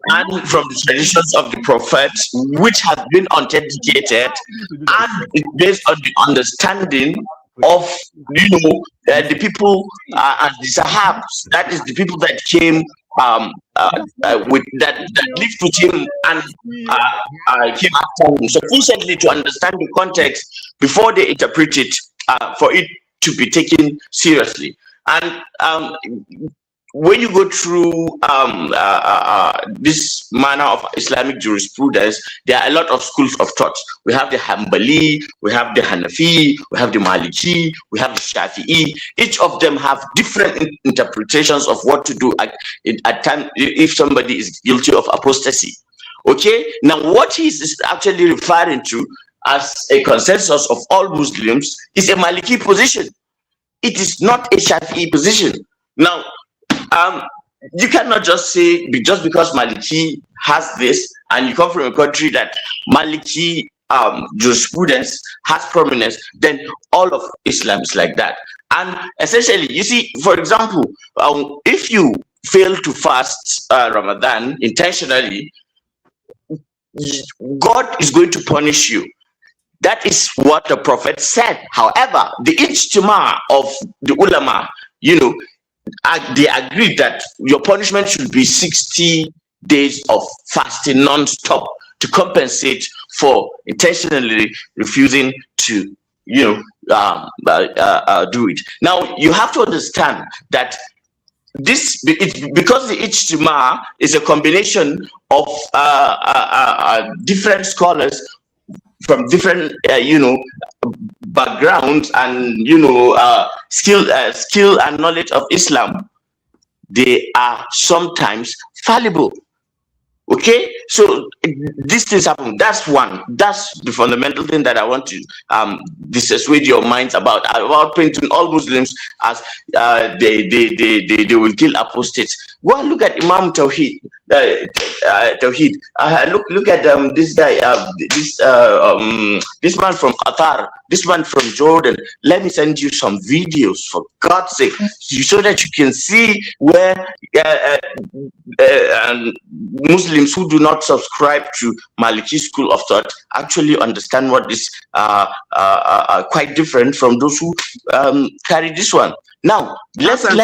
and from the traditions of the prophets, which have been authenticated, and it's based on the understanding of the people and the Sahabs, that is the people that came that lived with him and came after him sufficiently to understand the context before they interpret it for it to be taken seriously. And when you go through this manner of Islamic jurisprudence, there are a lot of schools of thought. We have the Hanbali, we have the Hanafi, we have the Maliki, we have the Shafi'i. Each of them have different interpretations of what to do at time if somebody is guilty of apostasy. Okay, now what he's actually referring to as a consensus of all Muslims is a Maliki position. It is not a Shafi'i position. Now, you cannot just say just because Maliki has this and you come from a country that Maliki jurisprudence has prominence, then all of Islam is like that. And essentially, you see, for example, if you fail to fast Ramadan intentionally, God is going to punish you. That is what the Prophet said. However, the ijtima of the ulama, they agreed that your punishment should be 60 days of fasting non-stop to compensate for intentionally refusing to, do it. Now, you have to understand that because the ijtima is a combination of different scholars from different, backgrounds and skill and knowledge of Islam, they are sometimes fallible. Okay, so these things happen. That's one. That's the fundamental thing that I want to dissuade your minds about painting all Muslims as they will kill apostates. Go and look at Imam Tawheed. Look at this guy, this man from Qatar, this man from Jordan. Let me send you some videos for God's sake, so that you can see where Muslims who do not subscribe to Maliki school of thought actually understand what is quite different from those who carry this one. Now let's get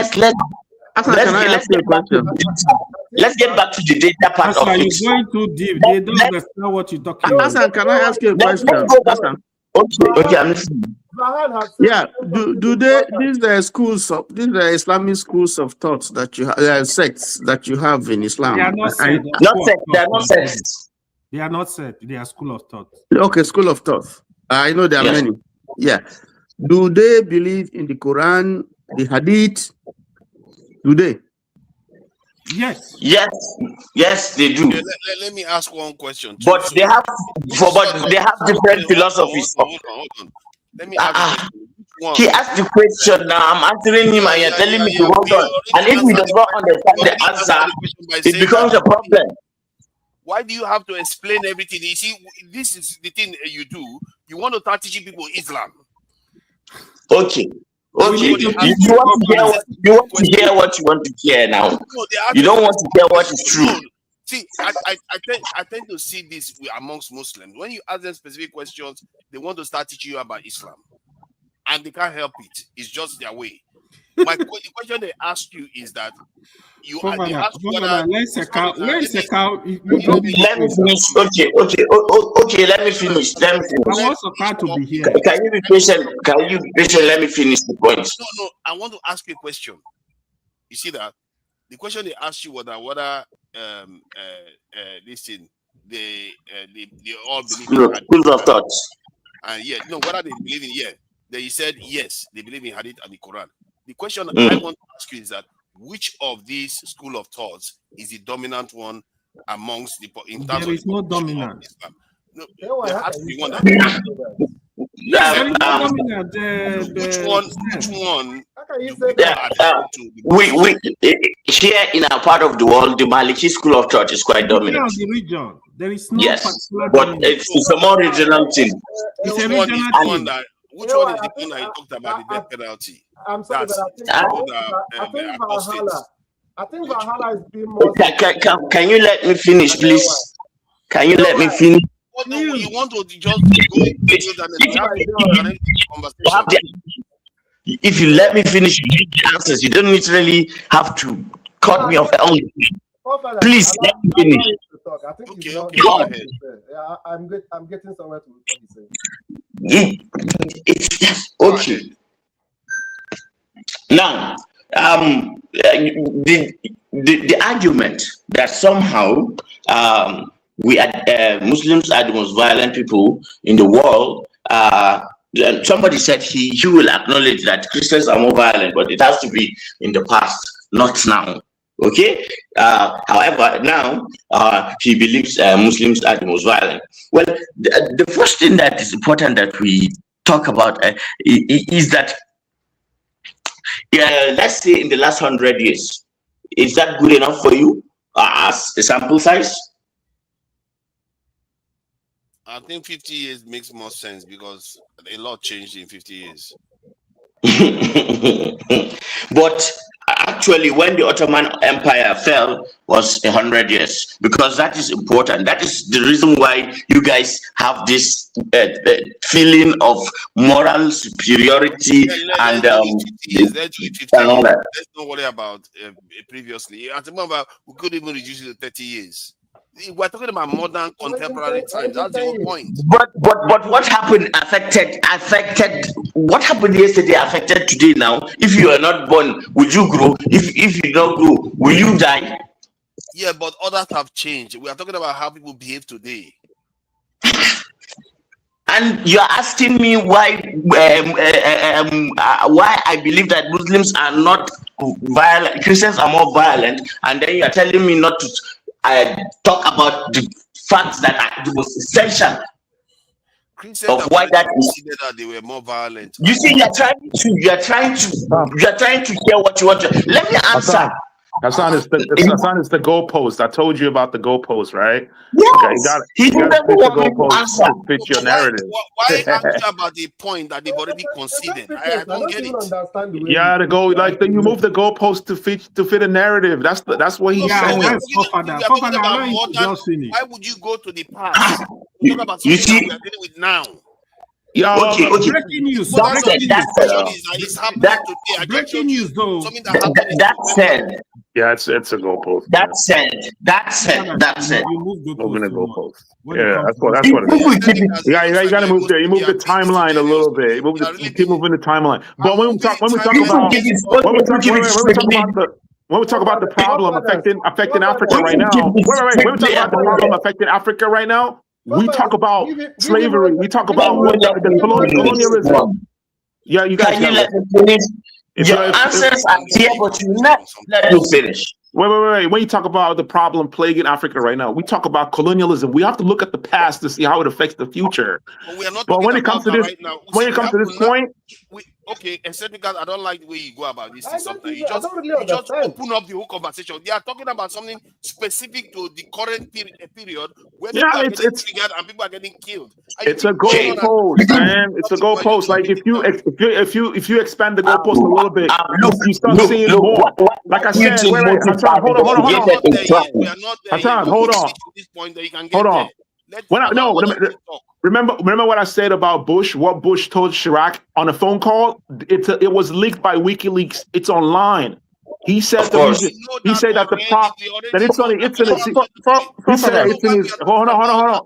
back to the data part of it. You're going too deep. They don't understand what you're talking about. Hassan, can I ask you a question? Okay, I'm listening. Yeah, do they these Islamic schools of thought that you have, sects that you have in Islam? They are not sects. They are not sects. They are not sects. They are school of thought. Okay, school of thought. I know there are many. Yeah. Do they believe in the Quran, the Hadith? Do they? Yes. Yes, they do. Let me ask one question. But they have different philosophies. Hold on. Let me ask he asked the question now. I'm answering him, and you're telling me to hold on. And if he does not understand the answer, it becomes a problem. Why do you have to explain everything? You see, this is the thing you do. You want to start teaching people Islam. Okay. You want to hear what you want to hear now. You don't want to hear what is true. See, I tend to see this amongst Muslims. When you ask them specific questions, they want to start teaching you about Islam, and they can't help it. It's just their way. The question they ask you is that Let me finish. Okay, let me finish. I want Sokar to be here. Can you be patient? Let me finish the point. No. I want to ask you a question. You see that the question they asked you whether this thing they all believe in schools of thoughts. And whether they believe in they said yes, they believe in Hadith and the Quran. The question I want to ask you is that which of these school of thoughts is the dominant one amongst the in terms there is no dominant. No, there has to be one. Which one? We here in our part of the world, the Maliki school of thought is quite dominant. The region. There is no but it's a more regional thing. It's a regional one. Which one is the one that you talked about the death penalty? I'm sorry, but I think Valhalla is being more. Can you let me finish, please? Can you let me finish? You want to just go if you let me finish the answers, you don't literally have to cut me off early. Please let me finish. I think okay, okay. Yeah, I'm getting somewhere to what he's saying. It's okay. Now, the argument that somehow we are Muslims are the most violent people in the world. Somebody said he will acknowledge that Christians are more violent, but it has to be in the past, not now. Okay. However, now he believes Muslims are the most violent. Well, the first thing that is important that we talk about is that, let's say in the last 100 years, is that good enough for you as a sample size? I think 50 years makes more sense because a lot changed in 50 years. But actually, when the Ottoman Empire fell was 100 years, because that is important. That is the reason why you guys have this feeling of moral superiority and let's do it 50 years. Let's not worry about previously. At the moment, we could even reduce it to 30 years. We're talking about modern contemporary times. That's the whole point. But what happened affected what happened yesterday affected today now. If you are not born, will you grow? If you don't grow, will you die? Yeah, but others have changed. We are talking about how people behave today. And you're asking me why I believe that Muslims are not violent, Christians are more violent, and then you're telling me not to talk about the facts that are the most essential Christians of why that is. That they were more violent. You see, you're trying to hear what you want to. Let me answer. Hassan is the goalpost. I told you about the goalpost, right? Yes. Okay, you got to fit the goalpost to fit your narrative. Why answer about the point that they've already conceded? I don't get it. Yeah, to go like you move the goalpost to fit a narrative. That's what he's saying. Why would you go to the past? Talk about something that we are dealing with now. Yeah, okay. Breaking news. Breaking news, though. Something that happened. That said. Yeah, it's a goalpost. That said. Moving the goalpost. Yeah, that's what it is. Yeah, you got to move there. You move the timeline a little bit. You keep moving the timeline. But when we talk about the problem affecting Africa right now. Wait. When we talk about the problem affecting Africa right now, we talk about slavery. We talk about the colonialism. Yeah, you guys. Can you let me finish? Your answers are here, but you not let me finish. Wait. When you talk about the problem plaguing Africa right now, we talk about colonialism. We have to look at the past to see how it affects the future. But when it comes to this, point, okay, except because I don't like the way you go about this. Sometimes you just open up the whole conversation. They are talking about something specific to the current period where people are getting triggered and people are getting killed. It's a goalpost, man. It's a goalpost. Like if you expand the goalpost a little bit, you start seeing more. Like I said, wait, Hassan, hold on. Hassan, hold on. Remember what I said about Bush? What Bush told Chirac on a phone call? It was leaked by WikiLeaks. It's online. He said that the prop that it's in his. Hold on.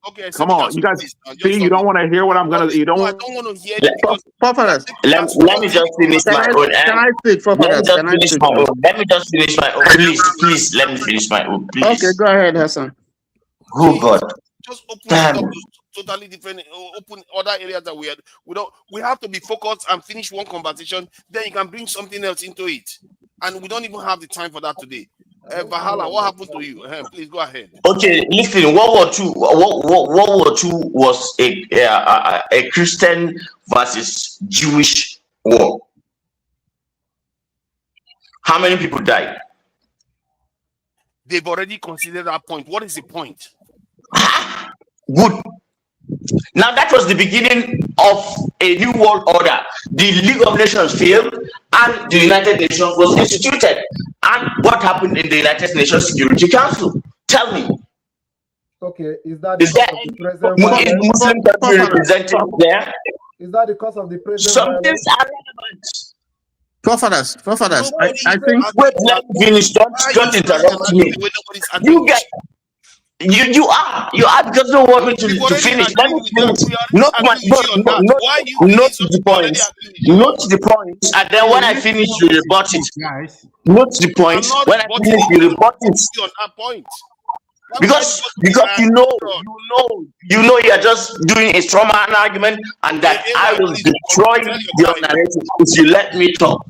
Okay, come on, you guys. See, you don't want to hear what I'm gonna. You don't. I don't want to hear. Let me just finish my own. Can I speak? Let me just finish my own. Please, let me finish my own. Please. Okay, go ahead, Hassan. Oh God. Just open totally different, open other areas that we have to be focused and finish one conversation. Then you can bring something else into it, and we don't even have the time for that today. Valhalla, what happened to you? Please go ahead. Okay, listen. World War II was a Christian versus Jewish war. How many people died? They've already considered that point. What is the point? Good. Now that was the beginning of a new world order. The League of Nations failed and the United Nations was instituted. And what happened in the United Nations Security Council? Tell me. Okay, is there any Muslim country represented there? Is that the cause of the present? Some things are relevant. Forefathers. I think. Wait, let me finish. Don't interrupt me. You get. You are because you don't want me to finish. Let me finish. Not the point. Not the point. And then when I finish, you rebut it. Not the point. When I finish, you rebut it. On that point. Because you know you're just doing a straw man argument, and that I will destroy your narrative if you let me talk.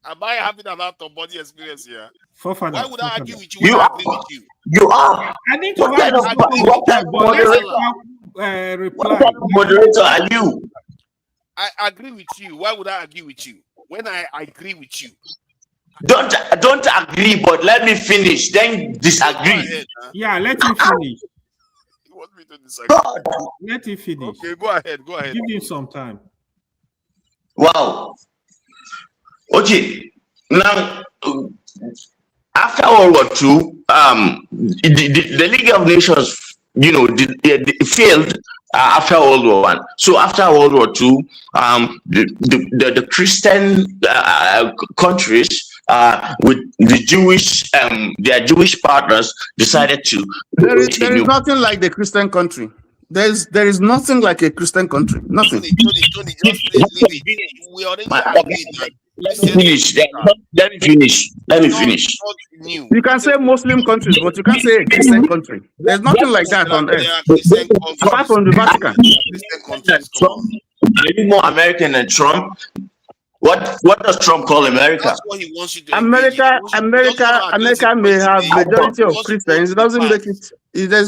Am I having an out-of-body experience here? Why would I argue with you when I agree with you? You are. I need to what kind of moderator are you? I agree with you. Why would I argue with you when I agree with you? Don't agree, but let me finish. Then disagree. Ahead, yeah, let me finish. You want me to disagree? Let him finish. Okay, go ahead. Give him some time. Wow. Okay. Now, after World War II, the League of Nations, failed after World War I. So after World War II, the Christian countries with the Jewish, their Jewish partners decided to. There is nothing like the Christian country. There is nothing like a Christian country. Nothing. Tony, we already agreed that. Let me finish. You can say Muslim countries, but you can't say a Christian country. There's nothing like that on earth. Apart from the Vatican. Are you more American than Trump? What does Trump call America? That's what he wants you to America may have majority of Christians. It doesn't make it. There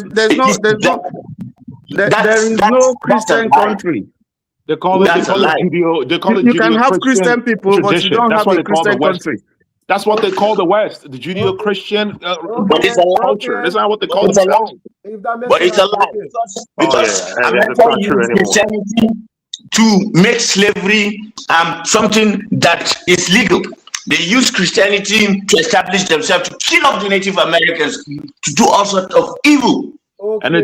is no Christian country. They call it Judeo. They call it you can have Christian people, but you don't have a Christian country. That's what they call the West, the Judeo-Christian but it's a culture. That's not what they call it. But it's a lie. Because America used Christianity to make slavery something that is legal. They use Christianity to establish themselves, to kill off the Native Americans, to do all sorts of evil. Okay. And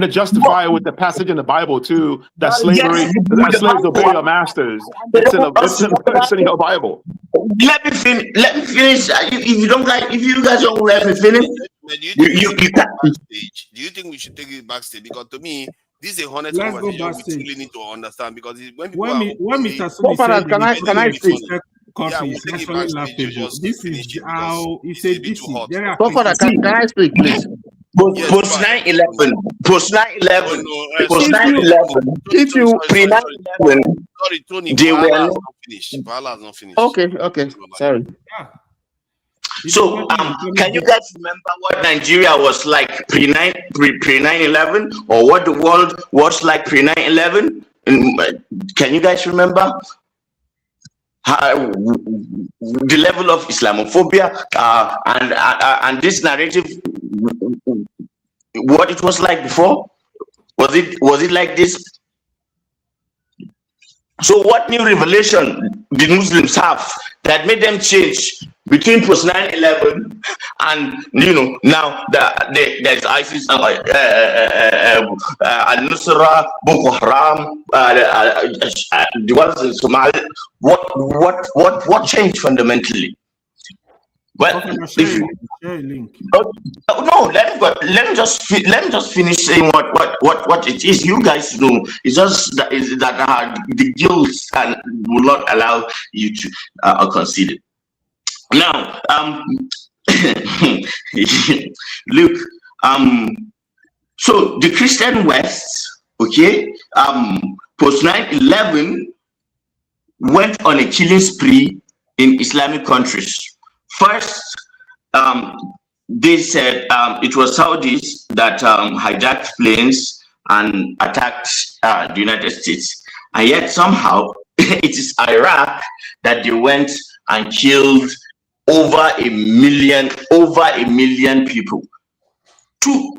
to justify it with the passage in the Bible too, that slavery, that slaves obey your masters. It's in your Bible. Let me finish. If you guys don't let me finish, do you think we should take it backstage? Because to me, this is a honest conversation we really need to understand. Because when Mr. Suni said, can I speak? This is how he said this. Can I speak, please? Post 9/11. If you pre 9/11, sorry, Tony, they were not finished. Vala not finished. Okay, sorry. So, can you guys remember what Nigeria was like pre 9/11, or what the world was like pre 9/11? Can you guys remember the level of Islamophobia and this narrative? What it was like before? Was it like this? So what new revelation did Muslims have that made them change between post 9/11 and now there's ISIS, Al-Nusra, Boko Haram, the ones in Somalia? What changed fundamentally? Well, no, let me just finish saying what it is. You guys know it's just that the guilt will not allow you to consider. Now, look, so the Christian West, okay, post 9/11 went on a killing spree in Islamic countries. First, they said it was Saudis that hijacked planes and attacked the United States. And yet somehow it is Iraq that they went and killed over a million people.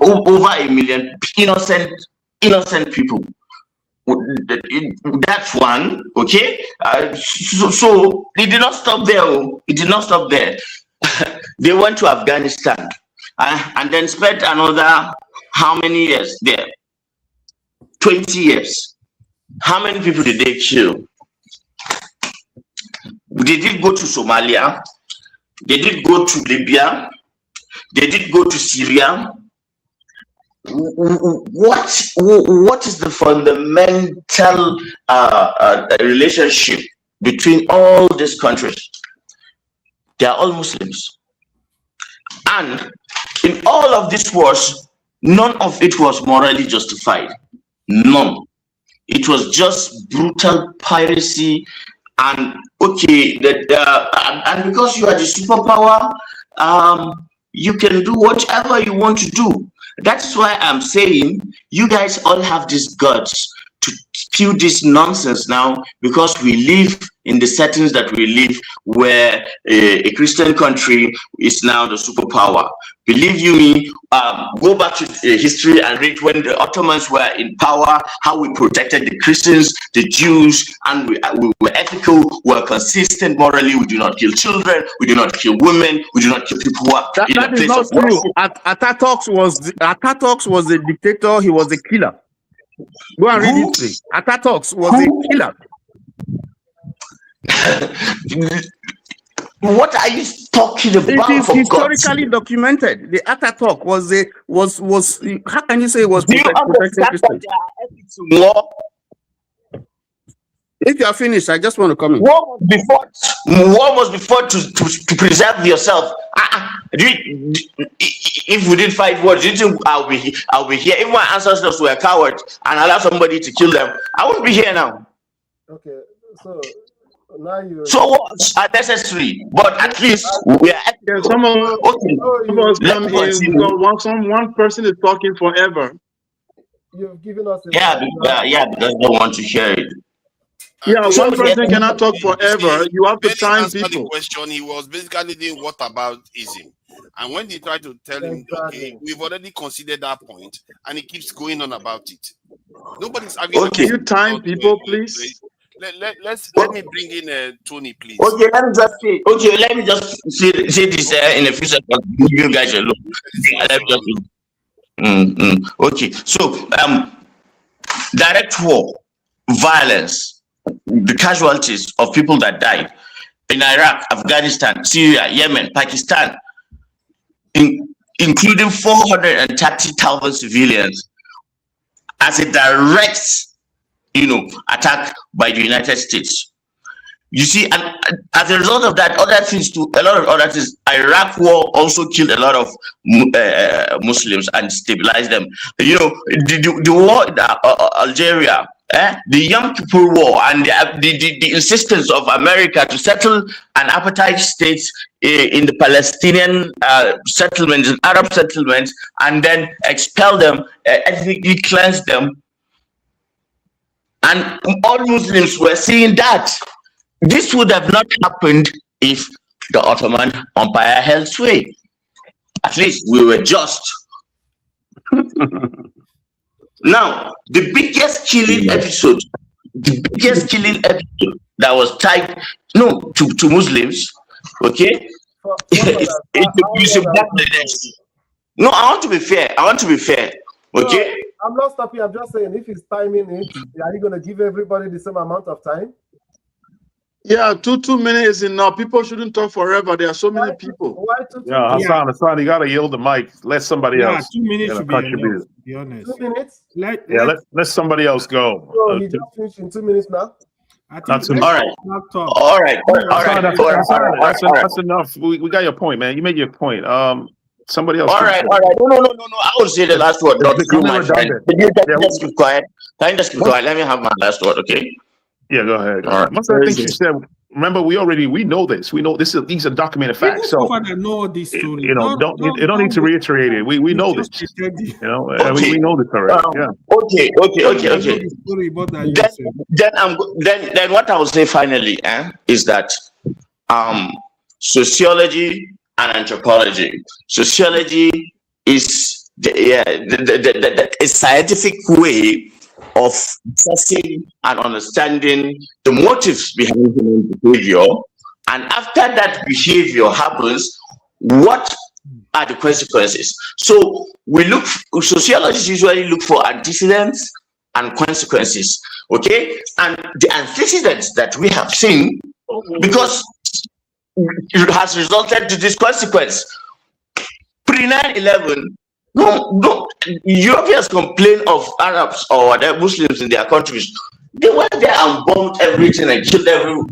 Over a million innocent people. That's one, okay. So it did not stop there. It did not stop there. They went to Afghanistan and then spent another how many years there? 20 years. How many people did they kill? They did go to Somalia. They did go to Libya. They did go to Syria. What is the fundamental relationship between all these countries? They are all Muslims. And in all of these wars, none of it was morally justified. None. It was just brutal piracy. And okay, and because you are the superpower, you can do whatever you want to do. That's why I'm saying you guys all have this guts to spew this nonsense now, because we live in the settings that we live, where a Christian country is now the superpower. Believe you me, go back to history and read when the Ottomans were in power, how we protected the Christians, the Jews, and we were ethical, we were consistent morally. We do not kill children, we do not kill women, we do not kill people who are in a place of worship. Ataturk was the dictator. He was the killer. Go and read history. Ataturk was a killer. What are you talking about? It is historically documented. The Ataturk was how can you say it was protecting Christians? If you are finished, I just want to comment. War was before to preserve yourself. If we didn't fight wars, do you think I'll be here? If my ancestors were cowards and allowed somebody to kill them, I wouldn't be here now. Okay, so now you. So wars are necessary, but at least we are. Yeah, some of us come here because one person is talking forever. You've given us. Because they don't want to hear it. Yeah, one person cannot talk forever. You have to time people. The question, he was basically doing what about ism, and when they try to tell him, okay, we've already considered that point, and he keeps going on about it. Nobody's having. Okay, can you time people, please? Let me bring in Tony, please. Okay, let me just say this in a few seconds. You guys alone. Okay, so direct war, violence, the casualties of people that died in Iraq, Afghanistan, Syria, Yemen, Pakistan, including 430,000 civilians, as a direct, attack by the United States. You see, and as a result of that, a lot of other things. Iraq war also killed a lot of Muslims and destabilized them. The war in Algeria, the Yom Kippur War, and the insistence of America to settle an apartheid state in the Palestinian settlements, and Arab settlements, and then expel them, ethnically cleanse them. And all Muslims were seeing that. This would have not happened if the Ottoman Empire held sway. At least we were just. Now, the biggest killing episode that was tied to Muslims, okay? No, I want to be fair. Okay? No, I'm not stopping. I'm just saying, if it's timing it, are you going to give everybody the same amount of time? Yeah, 2 minutes is enough. People shouldn't talk forever. There are so many people. Why two Hassan, you got to yield the mic. Let somebody else. 2 minutes should be enough, to be honest. 2 minutes? Let somebody else go. So he just finished in 2 minutes now? I think all right. That's enough. We got your point, man. You made your point. Somebody else. All right. No. I will say the last word. Not you, my friend. Can you just keep quiet? Let me have my last word, okay? Yeah, go ahead. All right. Most of the things you said. Remember, we know this. We know these are documented facts. So know this story. You don't need to reiterate it. We know this. We know this already. Okay. Then what I will say finally is that sociology and anthropology. Sociology is a scientific way of assessing and understanding the motives behind human behavior, and after that behavior happens, what are the consequences? So sociologists usually look for antecedents and consequences, okay? And the antecedents that we have seen because it has resulted to this consequence. Pre 9/11, no, Europeans complain of Arabs or the Muslims in their countries. They went there and bombed everything and killed every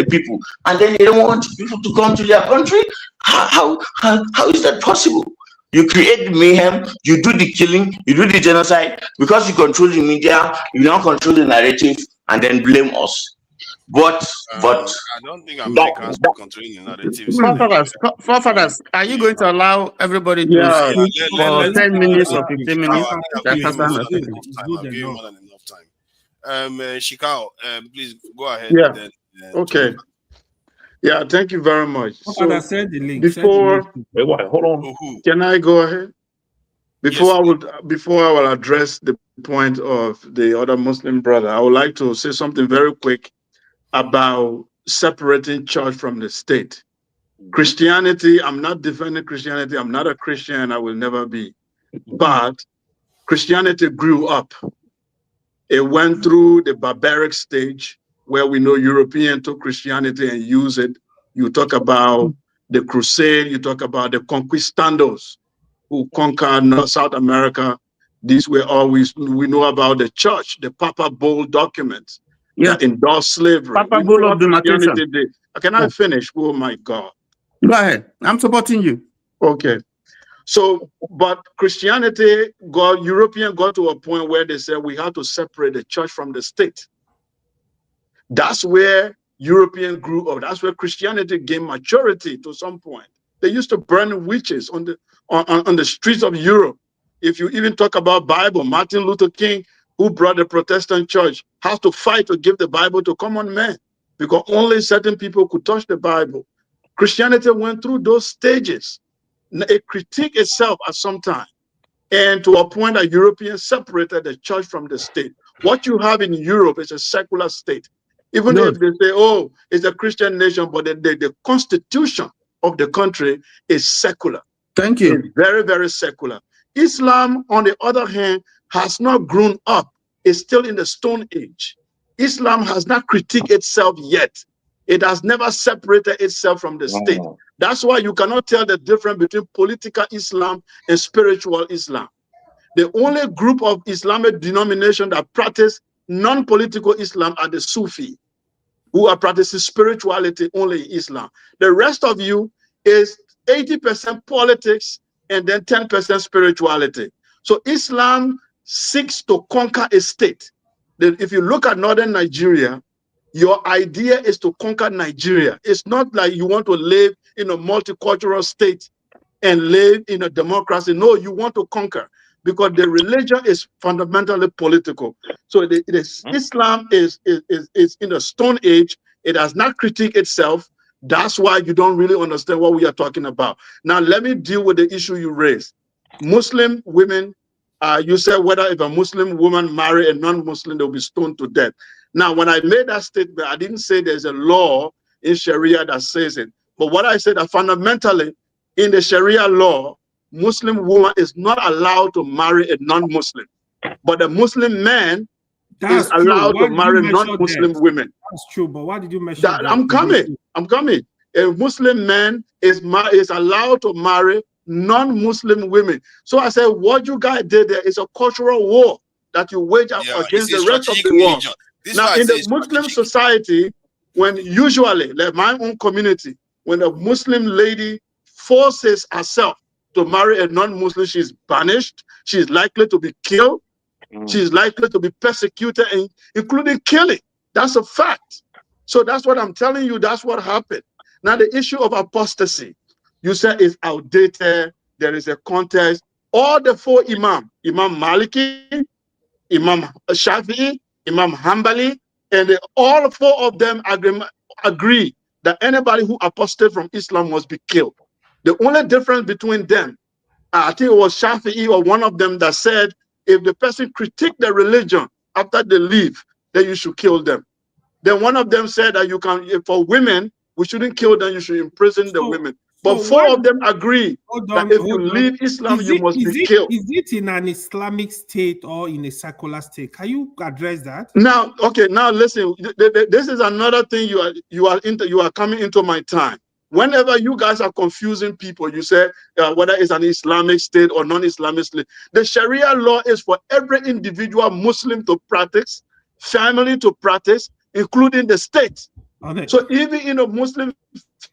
people, and then they don't want people to come to their country. How is that possible? You create mayhem, you do the killing, you do the genocide because you control the media, you now control the narrative, and then blame us. But I don't think America has been controlling the narratives. Forefathers, are you going to allow everybody to Yeah. speak for 10 minutes or 15 minutes? I'll give you more than enough time. Shikao, please go ahead. Yeah. Then, Okay. Yeah, thank you very much. So, send the link. Before, wait, hold on. Can I go ahead? Before I will address the point of the other Muslim brother, I would like to say something very quick about separating church from the state. Christianity, I'm not defending Christianity. I'm not a Christian. I will never be. But Christianity grew up. It went through the barbaric stage where we know Europeans took Christianity and used it. You talk about the crusade, you talk about the conquistadors who conquered North South America. These were always, we know about the church, the Papa Bull documents that endorsed slavery. Papa Bull of Christianity did. Can I finish? Oh my God. Go ahead. I'm supporting you. Okay. So, but Christianity European got to a point where they said we have to separate the church from the state. That's where European grew up. That's where Christianity gained maturity to some point. They used to burn witches on the streets of Europe. If you even talk about Bible, Martin Luther King, who brought the Protestant church, has to fight to give the Bible to common men because only certain people could touch the Bible. Christianity went through those stages. It critiqued itself at some time, and to a point that Europeans separated the church from the state. What you have in Europe is a secular state. Even if they say, oh, it's a Christian nation, but the constitution of the country is secular. Thank you. It's very, very secular. Islam, on the other hand, has not grown up. It's still in the Stone Age. Islam has not critiqued itself yet. It has never separated itself from the state. That's why you cannot tell the difference between political Islam and spiritual Islam. The only group of Islamic denomination that practice non-political Islam are the Sufi, who are practicing spirituality only in Islam. The rest of you is 80% politics and then 10% spirituality. So Islam seeks to conquer a state. If you look at northern Nigeria, your idea is to conquer Nigeria. It's not like you want to live in a multicultural state and live in a democracy. No, you want to conquer because the religion is fundamentally political. So Islam is in the Stone Age. It has not critiqued itself. That's why you don't really understand what we are talking about. Now, let me deal with the issue you raised. Muslim women, you said whether if a Muslim woman marry a non-Muslim, they'll be stoned to death. Now, when I made that statement, I didn't say there's a law in Sharia that says it. But what I said that fundamentally, in the Sharia law, Muslim woman is not allowed to marry a non-Muslim. But a Muslim man is allowed to marry non-Muslim women. That's true, but why did you mention that? I'm coming. A Muslim man is allowed to marry non-Muslim women. So I said, what you guys did there is a cultural war that you wage up against the rest of the world. Now, in the Muslim society, when usually, like my own community, when a Muslim lady forces herself to marry a non-Muslim, she's banished, she's likely to be killed, she's likely to be persecuted, including killing. That's a fact. So that's what I'm telling you, that's what happened. Now, the issue of apostasy, you said it's outdated, there is a context. All the four Imam Maliki, Imam Shafi'i, Imam Hanbali, and all four of them agree that anybody who apostated from Islam must be killed. The only difference between them, I think it was Shafi'i or one of them that said, if the person critiqued the religion after they leave, then you should kill them. Then one of them said that you can, for women, we shouldn't kill them, you should imprison the women. But So four of them agree that if you hold on. leave Islam, you must be killed. Is it in an Islamic state or in a secular state? Can you address that? Now, okay, now listen. This is another thing you are coming into my time. Whenever you guys are confusing people, you say whether it's an Islamic state or non-Islamic state. The Sharia law is for every individual Muslim to practice, family to practice, including the state. Okay. So even in a Muslim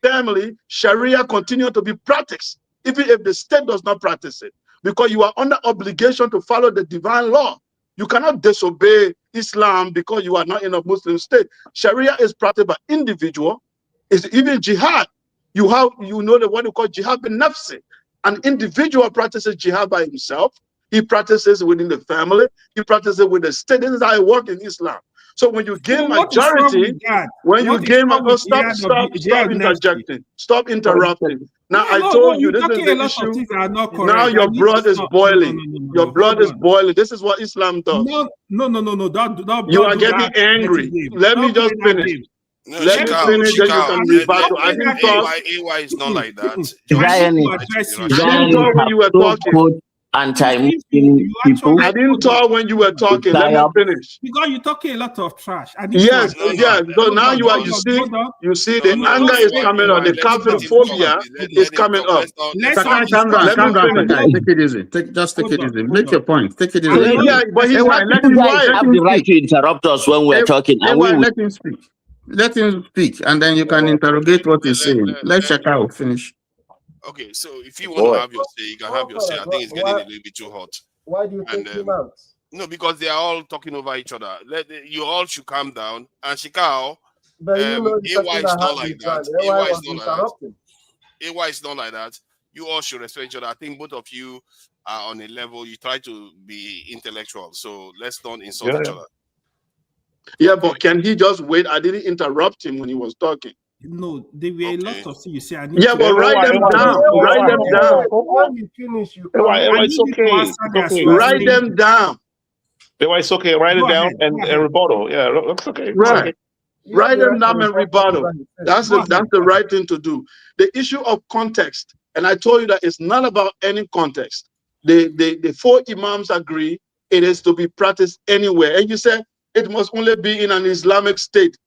family, Sharia continue to be practiced, even if the state does not practice it, because you are under obligation to follow the divine law. You cannot disobey Islam because you are not in a Muslim state. Sharia is practiced by individual. It's even jihad. You know the one you call jihad bin nafsi. An individual practices jihad by himself. He practices within the family. He practices with the state. This is how it works in Islam. So when you gain majority, stop interjecting. Stop interrupting. Now I told you this is the issue. Now your blood is boiling. Your blood is boiling. This is what Islam does. No. You are getting angry. Let me just finish. No, Let me finish, then you can rebuttal. I didn't talk. AY is not like that. I didn't talk when you were talking. Anti-Muslim people. I didn't talk when you were talking. Let me finish. Because you're talking a lot of trash. Yes. So now you see the anger is coming on. The kafir-phobia is coming up. Calm down. Take it easy. Just take it easy. Make your point. Take it easy. Yeah, but he's not You guys have the right to interrupt us when we're talking. And we will... Let him speak. Let him speak, and then you can interrogate what he's saying. Let Shakao finish. Okay, so if you want to have your say, you can have your say. I think it's getting a little bit too hot. Why do you take him out? No, because they are all talking over each other. You all should calm down. And Shikao, but AY is not like that. AY is not like that. AY is not like that. You all should respect each other. I think both of you are on a level. You try to be intellectual. So let's not insult each other. Yeah, but can he just wait? I didn't interrupt him when he was talking. No, there were a lot of things you say. Yeah, but write them down. Write them down. When you finish, you it's okay. Write them down. It's okay. Write it down and rebuttal. Yeah, that's okay. Right. Write them down and rebuttal. That's the right thing to do. The issue of context, and I told you that it's not about any context. The four imams agree it is to be practiced anywhere. And you said it must only be in an Islamic state.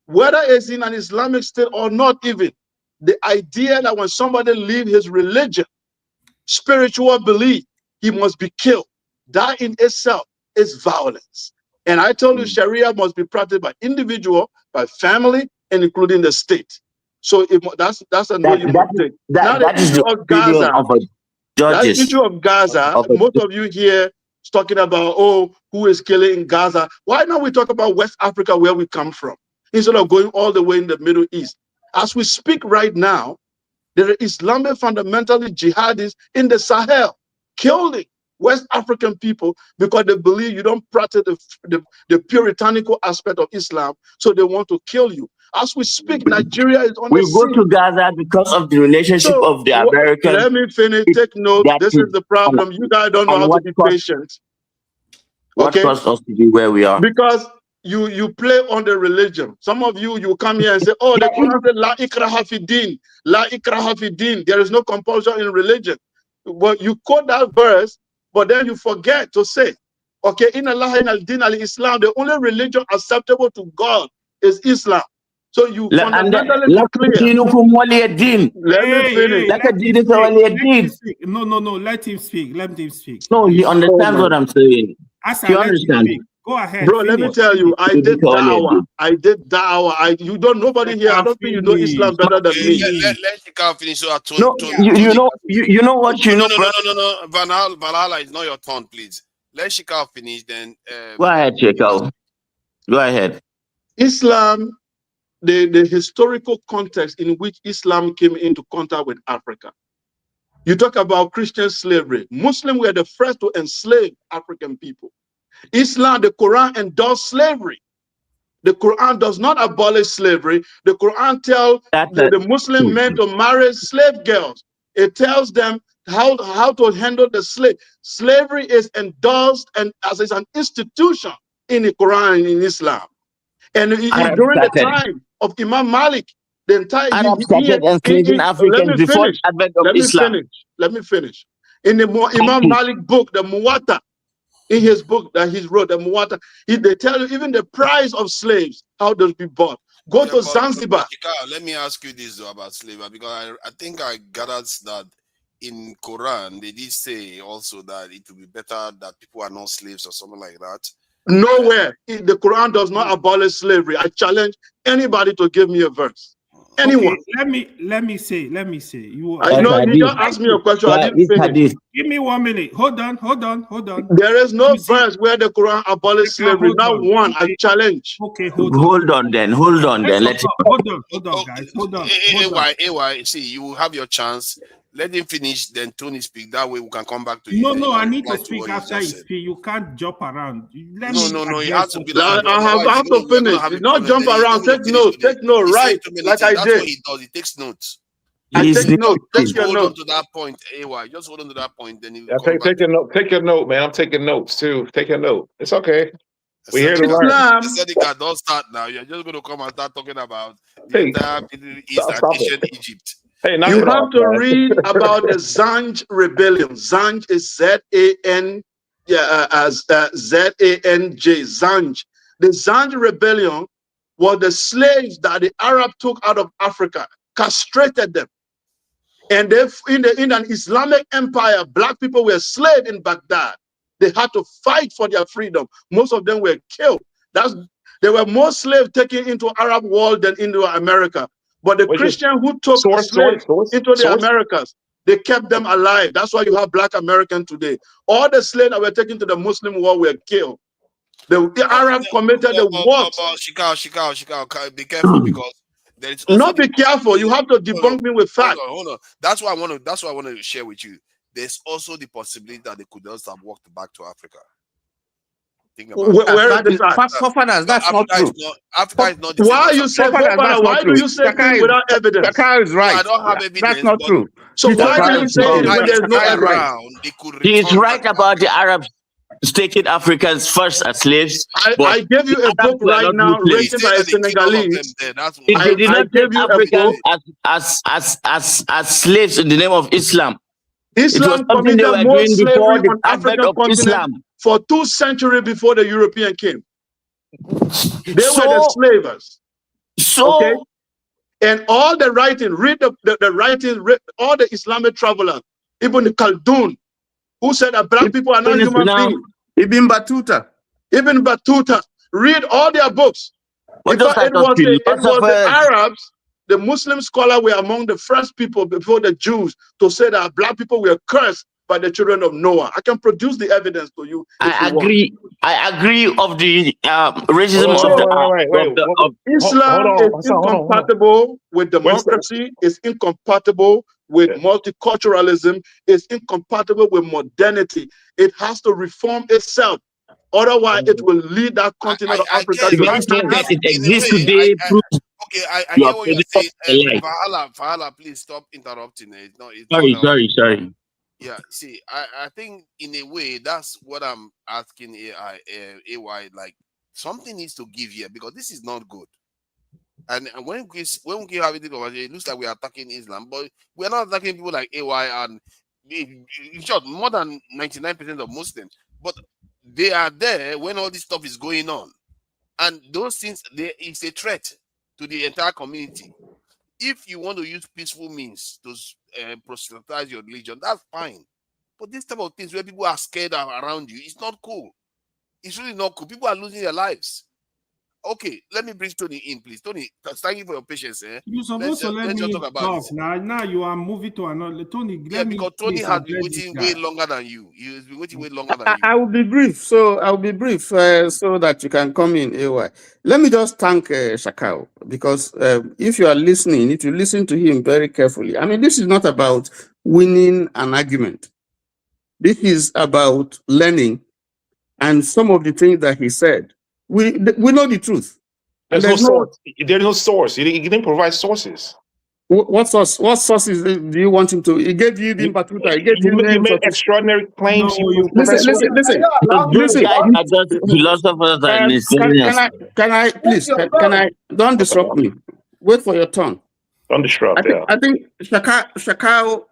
Whether it's in an Islamic state or not even, the idea that when somebody leaves his religion, spiritual belief, he must be killed, that in itself is violence. And I told you Sharia must be practiced by individual, by family, and including the state. So that's a way you must take. Now the issue of Gaza, that issue of Gaza, most of you here is talking about, who is killing in Gaza. Why don't we talk about West Africa, where we come from, instead of going all the way in the Middle East? As we speak right now, there are Islamic fundamentalist jihadists in the Sahel killing West African people because they believe you don't practice the puritanical aspect of Islam, so they want to kill you. As we speak, Nigeria is on the scene. We go to Gaza because of the relationship of the American. Let me finish. Take note. This is the problem. You guys don't know how to be patient. What caused us to be where we are? Because you play on the religion. Some of you come here and say, the Quran said, La ikraha fi din. La ikraha fi din. There is no compulsion in religion. But you quote that verse, but then you forget to say, okay, in Allah in al-din al-Islam, the only religion acceptable to God is Islam. So you fundamentally clear. Let me finish. No, let him speak. Let him speak. No, he understands what I'm saying. He understands. Go ahead. Bro, let me tell you, I did da'wah. You don't, nobody here, I don't think you know Islam better than me. Let Shikao finish. No, you know what you know. No. Valhalla, it's not your turn, please. Let Shikao finish, then. Go ahead, Shikao. Go ahead. Islam, the historical context in which Islam came into contact with Africa. You talk about Christian slavery. Muslims were the first to enslave African people. Islam, the Quran endorsed slavery. The Quran does not abolish slavery. The Quran tells the Muslim men to marry slave girls. It tells them how to handle the slave. Slavery is endorsed and as an institution in the Quran and in Islam. And during the time of Imam Malik, The entire Arabs started enslaving let Africans me before finish. the advent of Islam. Let me finish. In the Imam Malik book, the Muwatta, in his book that he wrote, the Muwatta, they tell you even the price of slaves, how those be bought. Go to Zanzibar. Let me ask you this though about slavery, because I think I gathered that in Quran they did say also that it would be better that people are not slaves or something like that. Nowhere. The Quran does not abolish slavery. I challenge anybody to give me a verse. Anyone. Okay, let me say. You just asked me a question. I didn't finish. Give me 1 minute. Hold on. There is no verse where the Quran abolishes slavery. Not one. Okay. I challenge. Okay, hold on. Then. Hold on, guys. Hold on. AY, see, you have your chance. Let him finish, then Tony speak. That way we can come back to you. No, I need to speak after he speaks. You can't jump around. No, it has to be like I have to finish. Not jump around. Take note. Right? Like I did. That's what he does. He takes notes. I take note. Take your hold note. on to that point, AY. Just hold on to that point. Then you take your note. Take your note, man. I'm taking notes too. Take your note. It's okay. We're here to learn. Islam, don't start now. You're just going to come and start talking about the entire Middle East and ancient Egypt. Hey, you have to read about the Zanj rebellion. Zanj is Z-A-N, Z-A-N-J, Zanj. The Zanj rebellion was the slaves that the Arab took out of Africa, castrated them. And they, in an Islamic empire, black people were slaves in Baghdad. They had to fight for their freedom. Most of them were killed. There were more slaves taken into Arab world than into America. But the Christian who took slaves into the Americas, they kept them alive. That's why you have black Americans today. All the slaves that were taken to the Muslim world were killed. The Arab committed the worst. Chicago, be careful because there is also not be careful. You have to debunk me with facts. Hold on. That's what I want to share with you. There's also the possibility that they could just have walked back to Africa. Where is the fact? That's not true. Africa is not. Why you say why do you say things without evidence? Kaka is right. No, I don't have evidence. That's not true. So why do you say it when there's no evidence? He is right about the Arabs taking Africans first as slaves. I gave you a book right now written by a Senegalese. They did not take Africans as slaves in the name of Islam. Islam committed more slavery on African continent for 2 centuries before the European came. They were the slavers. Okay? And all the writing, read the writing, all the Islamic travelers, even the Khaldun, who said that black people are not human beings. Ibn Battuta. Read all their books. It was the Arabs, the Muslim scholars were among the first people before the Jews to say that black people were cursed by the children of Noah. I can produce the evidence to you. I agree of the racism of Islam is incompatible with democracy. It's incompatible with multiculturalism. It's incompatible with modernity. It has to reform itself. Otherwise, it will lead that continent of Africa to that it exists today. Okay, I hear what you're saying. Fahala, please stop interrupting. Sorry. Yeah, see, I think in a way that's what I'm asking AY. Like something needs to give here because this is not good. And when we have it, it looks like we are attacking Islam, but we are not attacking people like AY and in short, more than 99% of Muslims. But they are there when all this stuff is going on, and those things it's a threat to the entire community. If you want to use peaceful means to proselytize your religion, that's fine. But this type of things where people are scared around you, it's not cool. It's really not cool. People are losing their lives. Okay, let me bring Tony in, please. Tony, thank you for your patience. You're supposed to let me talk. Now you are moving to another. Tony, because Tony has been waiting way longer than you. He's been waiting way longer than you. I will be brief. So so that you can come in. AY. Let me just thank Shakao, because if you are listening, if you listen to him very carefully, I mean, this is not about winning an argument. This is about learning, and some of the things that he said. We know the truth. There's no source. There's no source. He didn't provide sources. What source? What sources do you want him to? He gave you the Batuta. He gave you made extraordinary claims. Listen. Philosophers. Can I please? Can I? Don't disrupt me. Wait for your turn. Thunderstruck, I think Shakao,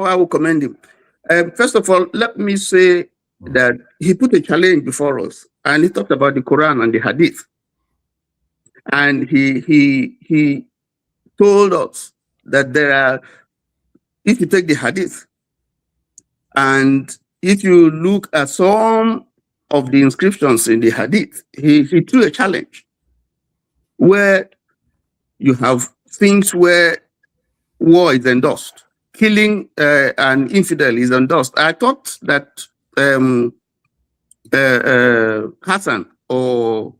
I will commend him. First of all, let me say that he put a challenge before us, and he talked about the Quran and the Hadith, and he told us that there are, if you take the Hadith, and if you look at some of the inscriptions in the Hadith, he threw a challenge where you have things where war is endorsed, killing an infidel is endorsed. I thought that Hassan or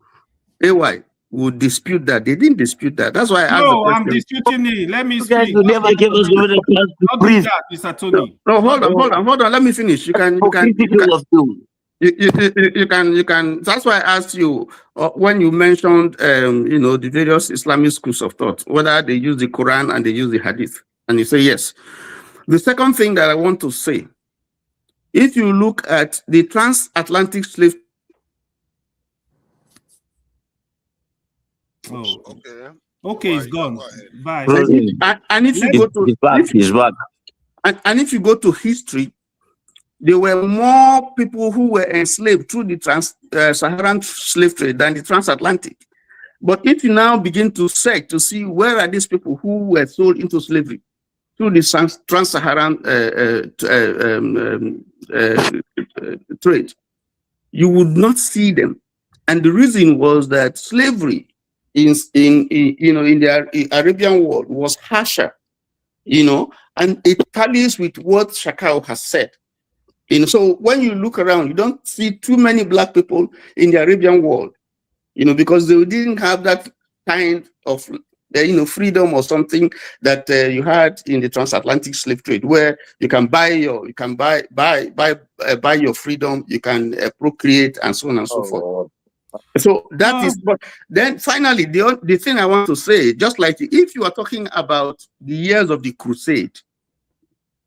AY would dispute that. They didn't dispute that. That's why I asked the No, I'm question. disputing it. Let me You guys speak. will never give us even a chance to Don't do breathe. that, Mr. Tony. No, hold on. Let me finish. You can. That's why I asked you when you mentioned, the various Islamic schools of thought, whether they use the Quran and they use the Hadith, and you say yes. The second thing that I want to say, if you look at the transatlantic slave. Oh, okay, it's gone. Bye. And if you go to And if you go to history, there were more people who were enslaved through the Saharan slave trade than the transatlantic. But if you now begin to search to see where are these people who were sold into slavery through the trans-Saharan trade, you would not see them. And the reason was that slavery in the Arabian world was harsher, and it tallies with what Shakao has said. So when you look around, you don't see too many black people in the Arabian world, because they didn't have that kind of freedom or something that you had in the transatlantic slave trade, where you can buy your freedom, you can procreate, and so on and so forth. So that is, but then finally, the thing I want to say, just like if you are talking about the years of the crusade,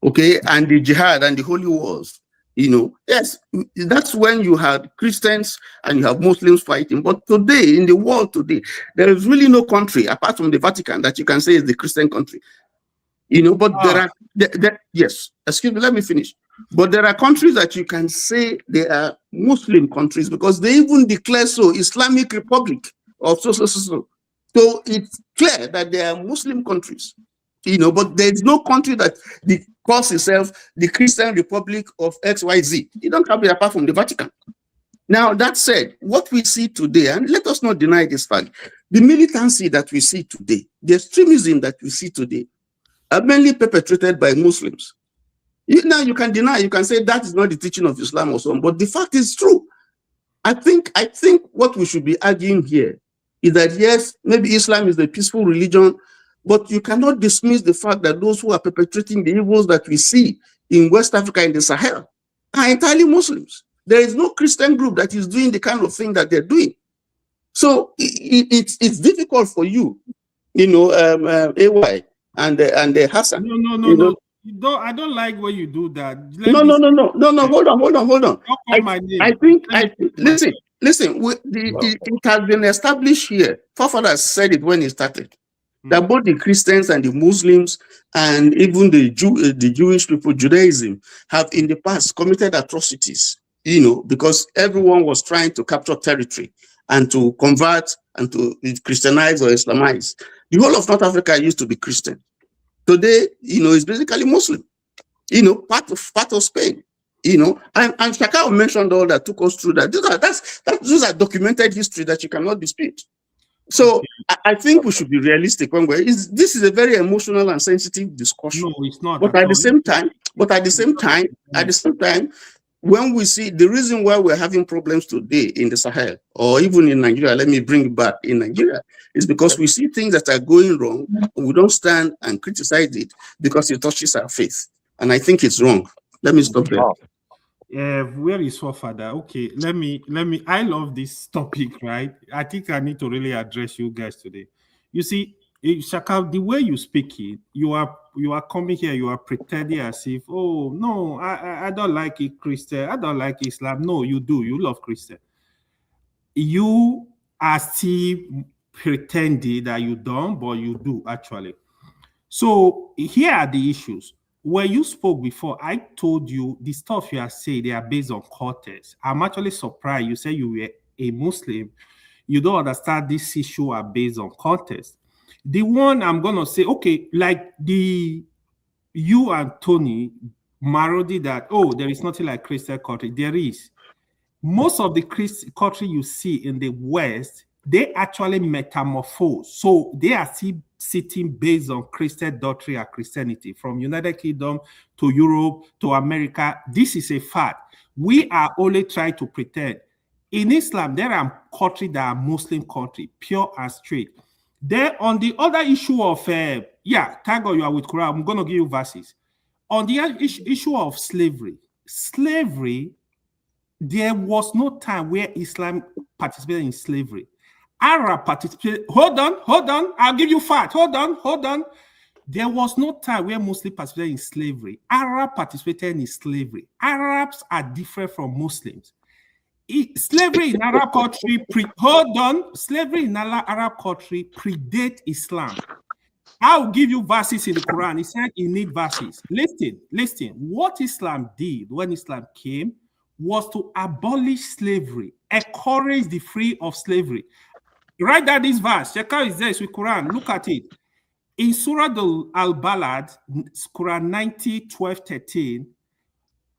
okay, and the jihad and the holy wars, yes, that's when you had Christians and you have Muslims fighting. But today, in the world today, there is really no country apart from the Vatican that you can say is the Christian country. But there are, yes, excuse me, let me finish. But there are countries that you can say they are Muslim countries because they even declare so, Islamic Republic of so. So it's clear that they are Muslim countries, but there is no country that calls itself the Christian Republic of XYZ. You don't have it apart from the Vatican. Now, that said, what we see today, and let us not deny this fact, the militancy that we see today, the extremism that we see today, are mainly perpetrated by Muslims. Now you can deny, you can say that is not the teaching of Islam or so on, but the fact is true. I think what we should be arguing here is that yes, maybe Islam is a peaceful religion, but you cannot dismiss the fact that those who are perpetrating the evils that we see in West Africa and the Sahel are entirely Muslims. There is no Christian group that is doing the kind of thing that they're doing. So it's difficult for you, AY and Hassan. No. I don't like when you do that. No. Hold on. Listen. It has been established here. Forefathers said it when it started. That both the Christians and the Muslims and even the Jewish people, Judaism, have in the past committed atrocities, because everyone was trying to capture territory and to convert and to Christianize or Islamize. The whole of North Africa used to be Christian. Today, it's basically Muslim, part of Spain, and Shakao mentioned all that, took us through that. Those are documented history that you cannot dispute. So I think we should be realistic when this is a very emotional and sensitive discussion. No, it's not. But at the same time, when we see the reason why we're having problems today in the Sahel or even in Nigeria, let me bring it back in Nigeria, is because we see things that are going wrong and we don't stand and criticize it because it touches our faith. And I think it's wrong. Let me stop there. Where is Father? Okay, let me. I love this topic, right? I think I need to really address you guys today. You see, Shaka, the way you speak it, you are coming here, you are pretending as if, oh no, I don't like it, Christian, I don't like Islam. No, you do. You love Christian. You are still pretending that you don't, but you do actually. So here are the issues. When you spoke before, I told you the stuff you are saying, they are based on context. I'm actually surprised you say you were a Muslim. You don't understand this issue are based on context. The one I'm going to say, okay, like you and Tony Marodi that, oh, there is nothing like Christian country. There is. Most of the Christian country you see in the West, they actually metamorphose. So they are still sitting based on Christian doctrine and Christianity from United Kingdom to Europe to America. This is a fact. We are only trying to pretend. In Islam, there are countries that are Muslim country, pure and straight. Then on the other issue of, thank God you are with Quran. I'm going to give you verses. On the issue of slavery, there was no time where Islam participated in slavery. Arab participated. Hold on. I'll give you fact. Hold on. There was no time where Muslims participated in slavery. Arab participated in slavery. Arabs are different from Muslims. Slavery in Arab country, slavery in Arab country predate Islam. I'll give you verses in the Quran. He said you need verses. Listen. What Islam did when Islam came was to abolish slavery, encourage the free of slavery. Write down this verse. Check out it there. It's with Quran. Look at it. In Surah Al-Balad, Quran 90, 12, 13,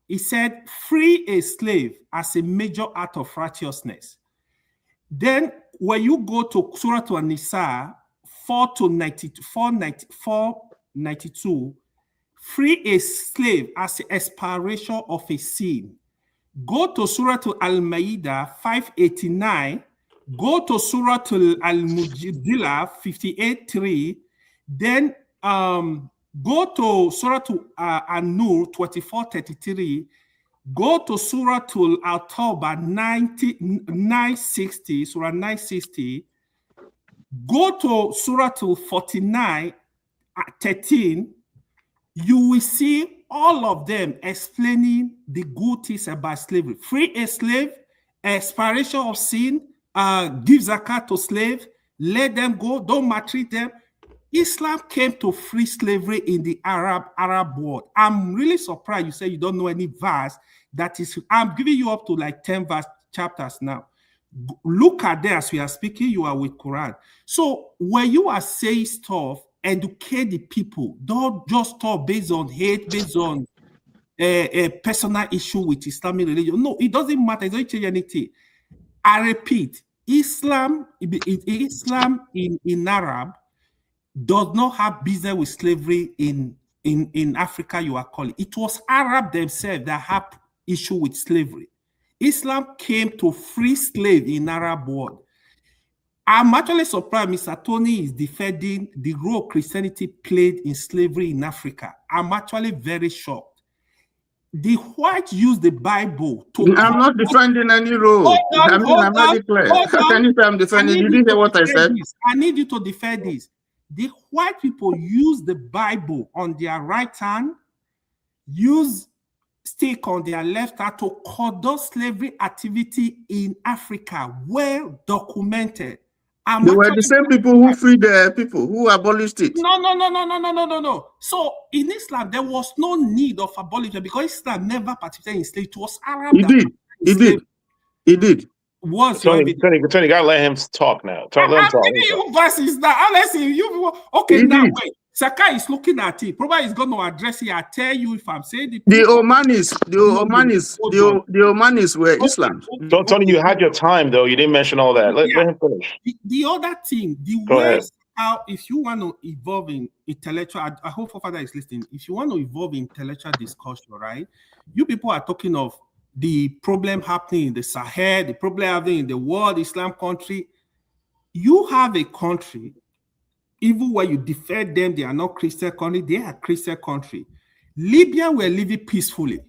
it said, free a slave as a major act of righteousness. Then when you go to Surah An-Nisa 4 to 92, free a slave as an expiration of a sin. Go to Surah Al-Ma'idah 589. Go to Surah Al-Mujadila 58:3. Then go to Surah An-Nur 24:33. Go to Surah Al-Tawbah 960. Surah 960. Go to Surah 49:13. You will see all of them explaining the good things about slavery. Free a slave, expiration of sin, give zakat to slave, let them go, don't maltreat them. Islam came to free slavery in the Arab world. I'm really surprised you say you don't know any verse that is, I'm giving you up to like 10 verse chapters now. Look at there as we are speaking, you are with Quran. So when you are saying stuff, educate the people. Don't just talk based on hate, based on a personal issue with Islamic religion. No, it doesn't matter. It doesn't change anything. I repeat, Islam in Arab does not have business with slavery in Africa, you are calling. It was Arab themselves that had issue with slavery. Islam came to free slaves in Arab world. I'm actually surprised Mr. Tony is defending the role Christianity played in slavery in Africa. I'm actually very shocked. The whites use the Bible to... I'm not defending any role. I'm not declared. Can you say I'm defending? Did you hear what I said? I need you to defend this. The white people use the Bible on their right hand, use stick on their left hand to condone slavery activity in Africa, well documented. They were the same people who freed the people, who abolished it. No. So in Islam, there was no need of abolition because Islam never participated in slavery. It was Arab. He did. Once Tony, gotta let him talk now. Let him talk. I'm giving you verses now. Unless you okay, now wait. Saka is looking at it. Probably he's going to address it. I tell you if I'm saying the Omanis were Islam. Tony, you had your time though. You didn't mention all that. Let him finish. The other thing, how if you want to evolve in intellectual, I hope Father is listening. If you want to evolve in intellectual discussion, right? You people are talking of the problem happening in the Sahel, the problem happening in the world, Islam country. You have a country. Even when you defend them, they are not Christian country, they are Christian country. Libya were living peacefully.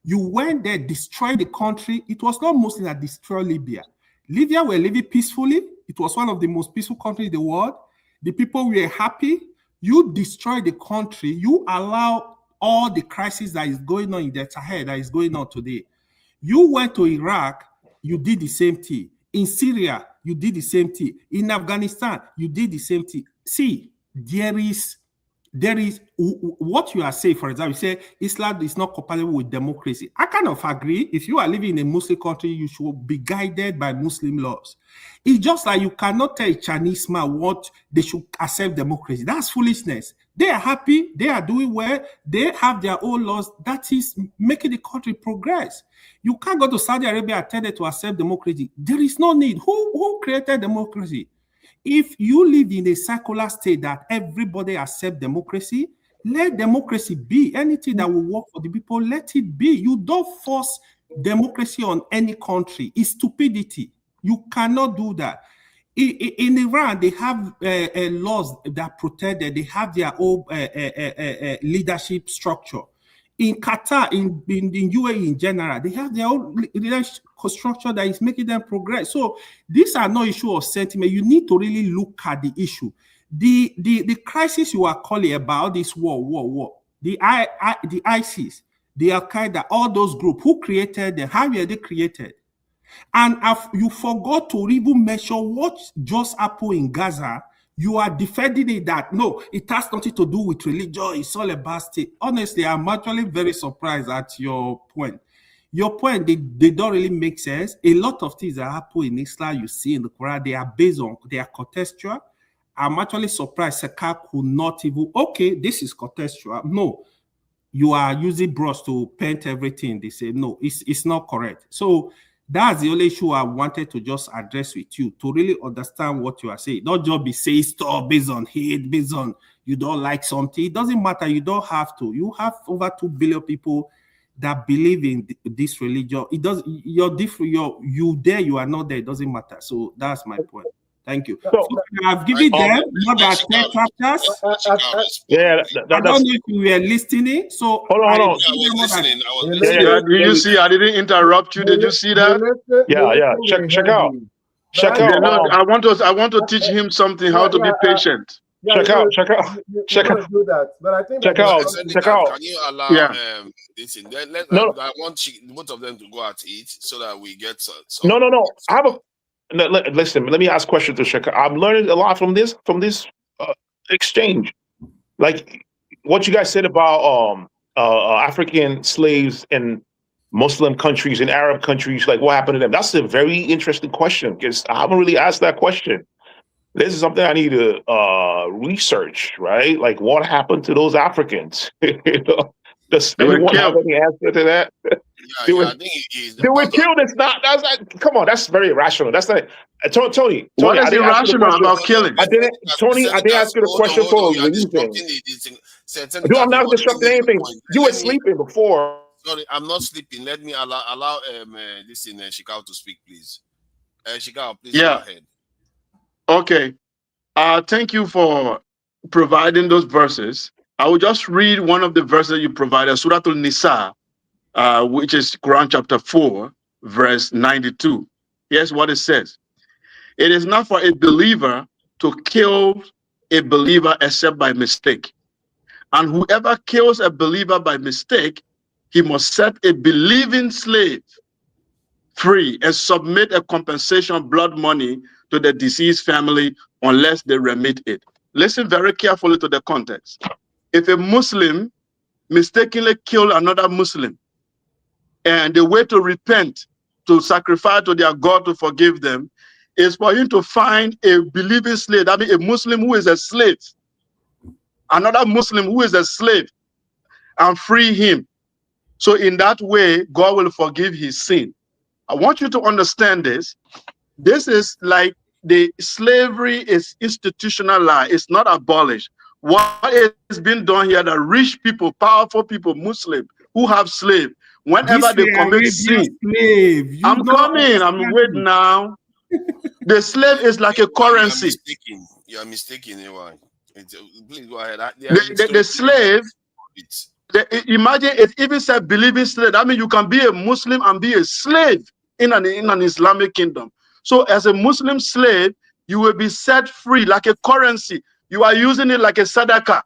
You went there, destroyed the country. It was not Muslims that destroyed Libya. Libya were living peacefully. It was one of the most peaceful countries in the world. The people were happy. You destroyed the country. You allow all the crisis that is going on in the Sahel, that is going on today. You went to Iraq, you did the same thing. In Syria, you did the same thing. In Afghanistan, you did the same thing. See, there is there is what you are saying. For example, you say Islam is not compatible with democracy. I kind of agree. If you are living in a Muslim country, you should be guided by Muslim laws. It's just like you cannot tell a Chinese man what they should accept democracy. That's foolishness. They are happy. They are doing well. They have their own laws. That is making the country progress. You can't go to Saudi Arabia and tell them to accept democracy. There is no need. Who created democracy? If you live in a secular state that everybody accept democracy, let democracy be. Anything that will work for the people, let it be. You don't force democracy on any country. It's stupidity. You cannot do that. In Iran, they have laws that protect them. They have their own leadership structure. In Qatar, in UAE in general, they have their own leadership structure that is making them progress. So these are no issue of sentiment. You need to really look at the issue. The crisis you are calling about, this war. The ISIS, the Al Qaeda, all those groups, who created them? How were they created? And if you forgot to even measure what just happened in Gaza, you are defending it that no, it has nothing to do with religion. It's all about state. Honestly, I'm actually very surprised at your point. Your point, they don't really make sense. A lot of things that happen in Islam, you see in the Quran, they are contextual. I'm actually surprised Seka could not even, okay, this is contextual. No, you are using brush to paint everything. They say, no, it's not correct. So that's the only issue I wanted to just address with you, to really understand what you are saying. Not just be saying stuff based on hate, based on you don't like something. It doesn't matter. You don't have to. You have over 2 billion people that believe in this religion. It does. You're different. You there. You are not there. It doesn't matter. So that's my point. Thank you. So I've given them more than 10 chapters. Yeah, I don't know if you were listening. So hold on. I was listening. Did you see? I didn't interrupt you. Did you see that? Yeah. Check out. I want to teach him something, how to be patient. Check out. Do that, but I think check out. Can you allow this in? No. I want both of them to go at it so that we get some. No. I have listen. Let me ask a question to Shaka. I'm learning a lot from this exchange. Like what you guys said about African slaves in Muslim countries and Arab countries. Like what happened to them? That's a very interesting question because I haven't really asked that question. This is something I need to research, right? Like what happened to those Africans? Does anyone have any answer to that? They were killed. It's not. That's like, come on. That's very irrational. That's not. Tony. What is irrational about killing? I didn't ask you the question for a reason. No, I'm not disrupting anything. You were sleeping before. Sorry, I'm not sleeping. Let me allow this in Shikao to speak, please. Shikao, please go ahead. Okay. Thank you for providing those verses. I will just read one of the verses you provided, Surah Al-Nisa, which is Quran chapter 4, verse 92. Here's what it says. It is not for a believer to kill a believer except by mistake. And whoever kills a believer by mistake, he must set a believing slave free and submit a compensation blood money to the deceased family unless they remit it. Listen very carefully to the context. If a Muslim mistakenly killed another Muslim, and the way to repent, to sacrifice to their God to forgive them, is for him to find a believing slave. That means a Muslim who is a slave, another Muslim who is a slave, and free him. So in that way, God will forgive his sin. I want you to understand this. This is like the slavery is institutionalized. It's not abolished. What is being done here, the rich people, powerful people, Muslim, who have slaves, whenever they commit sin, I'm coming, I'm waiting now. The slave is like a currency. You are mistaken, Ewan. Please go ahead. The slave, imagine it even said believing slave. I mean, you can be a Muslim and be a slave in an Islamic kingdom. So as a Muslim slave, you will be set free like a currency. You are using it like a sadaqah.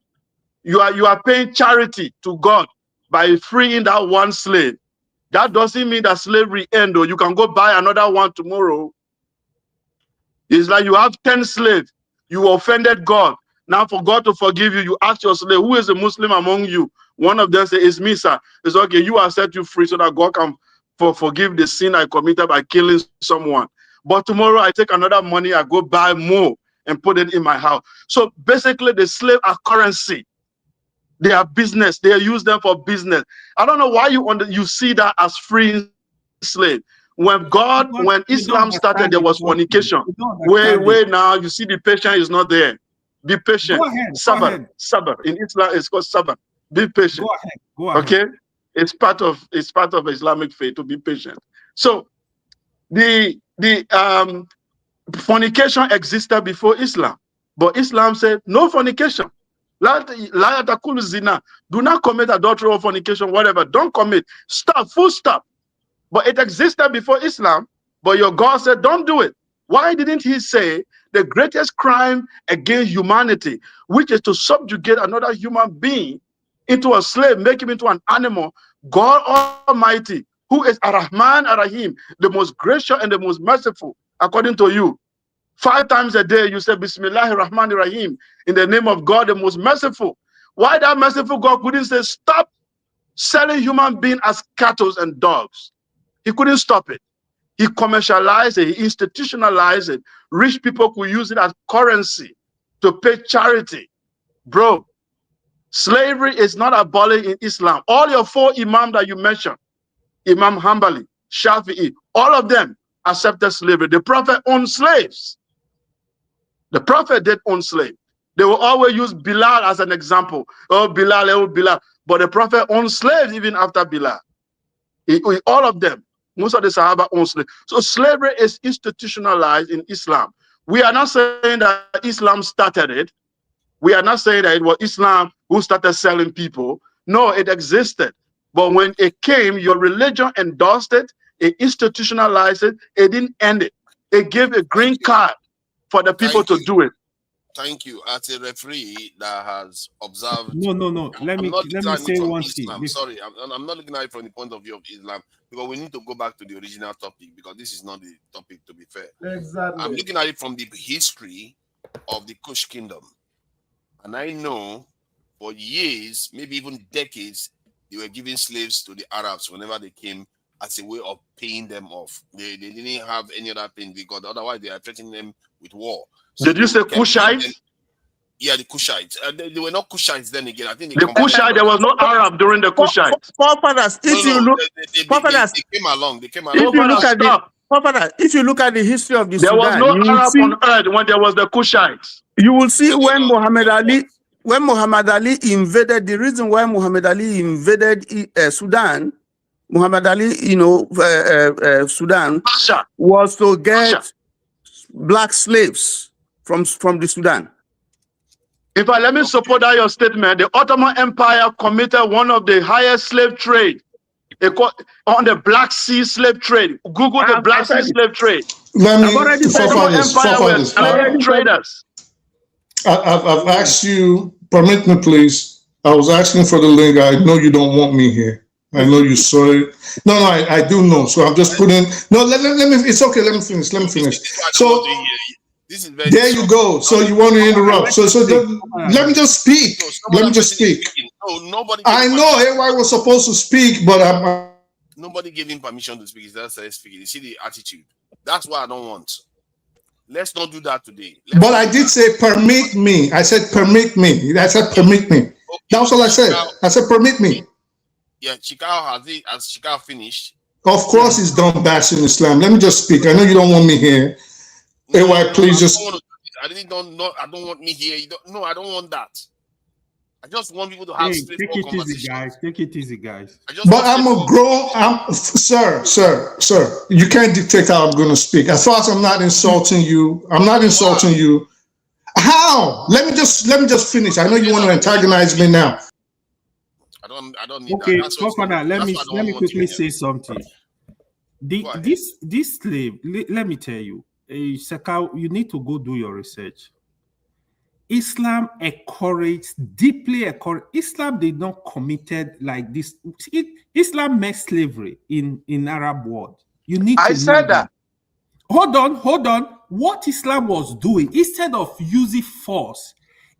You are paying charity to God by freeing that one slave. That doesn't mean that slavery ends, or you can go buy another one tomorrow. It's like you have 10 slaves. You offended God. Now, for God to forgive you, you ask your slave, who is a Muslim among you? One of them say, it's me, sir. It's okay, you are set you free so that God can forgive the sin I committed by killing someone. But tomorrow I take another money, I go buy more and put it in my house. So basically, the slave are currency. They are business. They use them for business. I don't know why you see that as free slave. When Islam started, there was fornication. Wait now, you see the patient is not there. Be patient. Sabr. In Islam, it's called sabr. Be patient. Go ahead. Okay? It's part of Islamic faith to be patient. So the fornication existed before Islam, but Islam said no fornication. Do not commit adultery or fornication, whatever. Don't commit. Stop. Full stop. But it existed before Islam, but your God said, don't do it. Why didn't he say the greatest crime against humanity, which is to subjugate another human being into a slave, make him into an animal, God Almighty, who is Ar-Rahman Ar-Rahim, the most gracious and the most merciful, according to you. 5 times a day, you say, Bismillahir Rahmanir Rahim, in the name of God, the most merciful. Why that merciful God couldn't say, stop selling human beings as cattle and dogs? He couldn't stop it. He commercialized it, he institutionalized it. Rich people could use it as currency to pay charity. Bro, slavery is not abolished in Islam. All your 4 imams that you mentioned, Imam Hanbali, Shafi'i, all of them accepted slavery. The Prophet owned slaves. The Prophet did own slaves. They will always use Bilal as an example. Oh, Bilal, oh, Bilal. But the Prophet owned slaves even after Bilal. All of them. Most of the Sahaba own slaves. So slavery is institutionalized in Islam. We are not saying that Islam started it. We are not saying that it was Islam who started selling people. No, it existed. But when it came, your religion endorsed it, it institutionalized it, it didn't end it. It gave a green card for the people to do it. Thank you. As a referee that has observed. No. Let me say one Islam. thing. Sorry, I'm not looking at it from the point of view of Islam, because we need to go back to the original topic, because this is not the topic, to be fair. Exactly. I'm looking at it from the history of the Kush kingdom. And I know for years, maybe even decades, they were giving slaves to the Arabs whenever they came as a way of paying them off. They didn't have any other thing, because otherwise they are threatening them with war. So did you say Kushites? Yeah, the Kushites. They were not Kushites then again. I think the Kushite, there was no Arab during the Kushites. If you look, they came along. If you look at if you look at the history of the there Sudan, was no Arab on earth when there was the Kushites. You will see when Muhammad Ali invaded. The reason why Muhammad Ali invaded Sudan, Sudan was to get black slaves from the Sudan. In fact, let me support that your statement. The Ottoman Empire committed one of the highest slave trade on the Black Sea slave trade. Google the Black Sea slave trade. Let me traders. I've asked you, permit me please. I was asking for the link. I know you don't want me here. I know you saw it. No, I do know. So I'm just putting. No, let me. It's okay. Let me finish. So there you go. So you want to interrupt? So let me just speak. Let me just speak. I know everybody was supposed to speak, but nobody gave him permission to speak. He's just speaking. You see the attitude. That's what I don't want. Let's not do that today. But I did say permit me. I said permit me. I said permit me. Okay. That's all I said. I said permit me. Yeah, Chikao has Chikao finished? Of course he's done bashing Islam. Let me just speak. I know you don't want me here. Please just. I don't want me here. I don't want that. I just want people to have straightforward conversations. Take it easy, guys. But I'm a grown, sir. You can't dictate how I'm going to speak. As far as I'm not insulting you, How? Let me just finish. I know you want to antagonize me now. I don't need okay, that. Okay, let me quickly say something. This slave, let me tell you, Sekau, you need to go do your research. Islam deeply encouraged. Islam did not committed like this. Islam met slavery in Arab world. You need to know that. Hold on. What Islam was doing, instead of using force,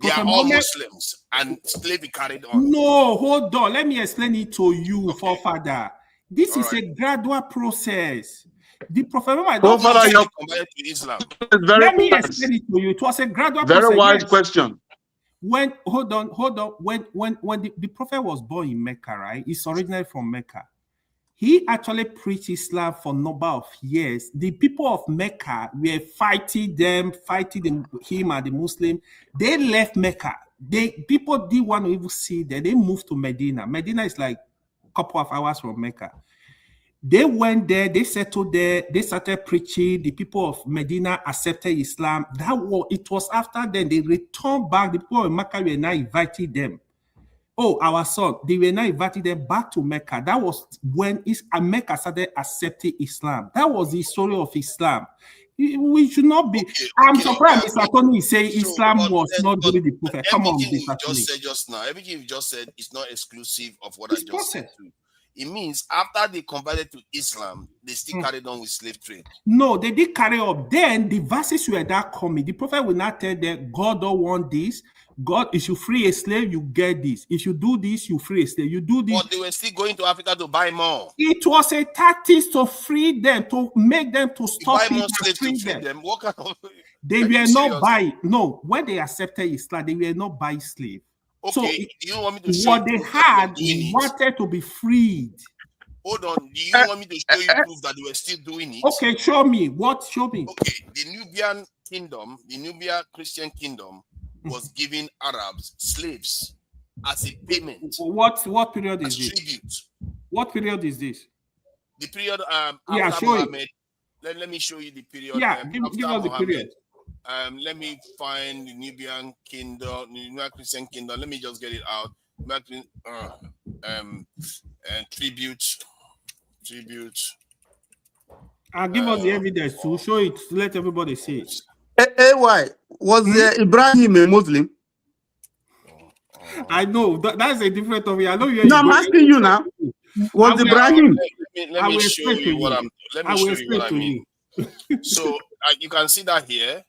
They are all Muslims and slavery carried on. No, hold on. Let me explain it to you, forefather. This is a gradual process. The Prophet Muhammad Forefather, to Islam. Let me explain it to you. It was a gradual process. Very wise question. When hold on. When the Prophet was born in Mecca, right? He's originally from Mecca. He actually preached Islam for a number of years. The people of Mecca were fighting him and the Muslim. They left Mecca. People didn't want to even see that. They moved to Medina. Medina is like a couple of hours from Mecca. They went there, they settled there, they started preaching. The people of Medina accepted Islam. It was after then they returned back. The people of Mecca were now inviting them. Oh, our son, they were now inviting them back to Mecca. That was when Mecca started accepting Islam. That was the story of Islam. We should not be. I'm surprised Mr. Tony is saying Islam was not during the Prophet. Come on, Everything Mr. you Tony. just said just now, everything you just said is not exclusive of what I just said too. It means after they converted to Islam, they still carried on with slave trade. No, they did carry up. Then the verses were that coming. The Prophet will not tell them, God don't want this. God, if you free a slave, you get this. If you do this, you free a slave. You do this. But they were still going to Africa to buy more. It was a tactic to free them, to make them to stop buy more it slaves and to free free them. What kind of? They were not buying. No, when they accepted Islam, they were not buying slave. Okay, so do you want me to show what they had wanted to be freed. Hold on, do you want me to show you proof that they were still doing it? Okay, show me. What? Show me. Okay, the Nubian kingdom, the Nubian Christian kingdom, was giving Arabs slaves as a payment. What period is this? Tribute. What period is this? The period yeah, after show Muhammad. Let me show you the period. Yeah, give us the period. Let me find the Nubian kingdom, the Nubian Christian kingdom. Let me just get it out. Tribute. I'll give us the evidence to show it, to let everybody see it. AY, was Ibrahim a Muslim? I know that's a different topic. I know you. No, I'm asking you now. Was Ibrahim? Let me show you what I mean. So you can see that here.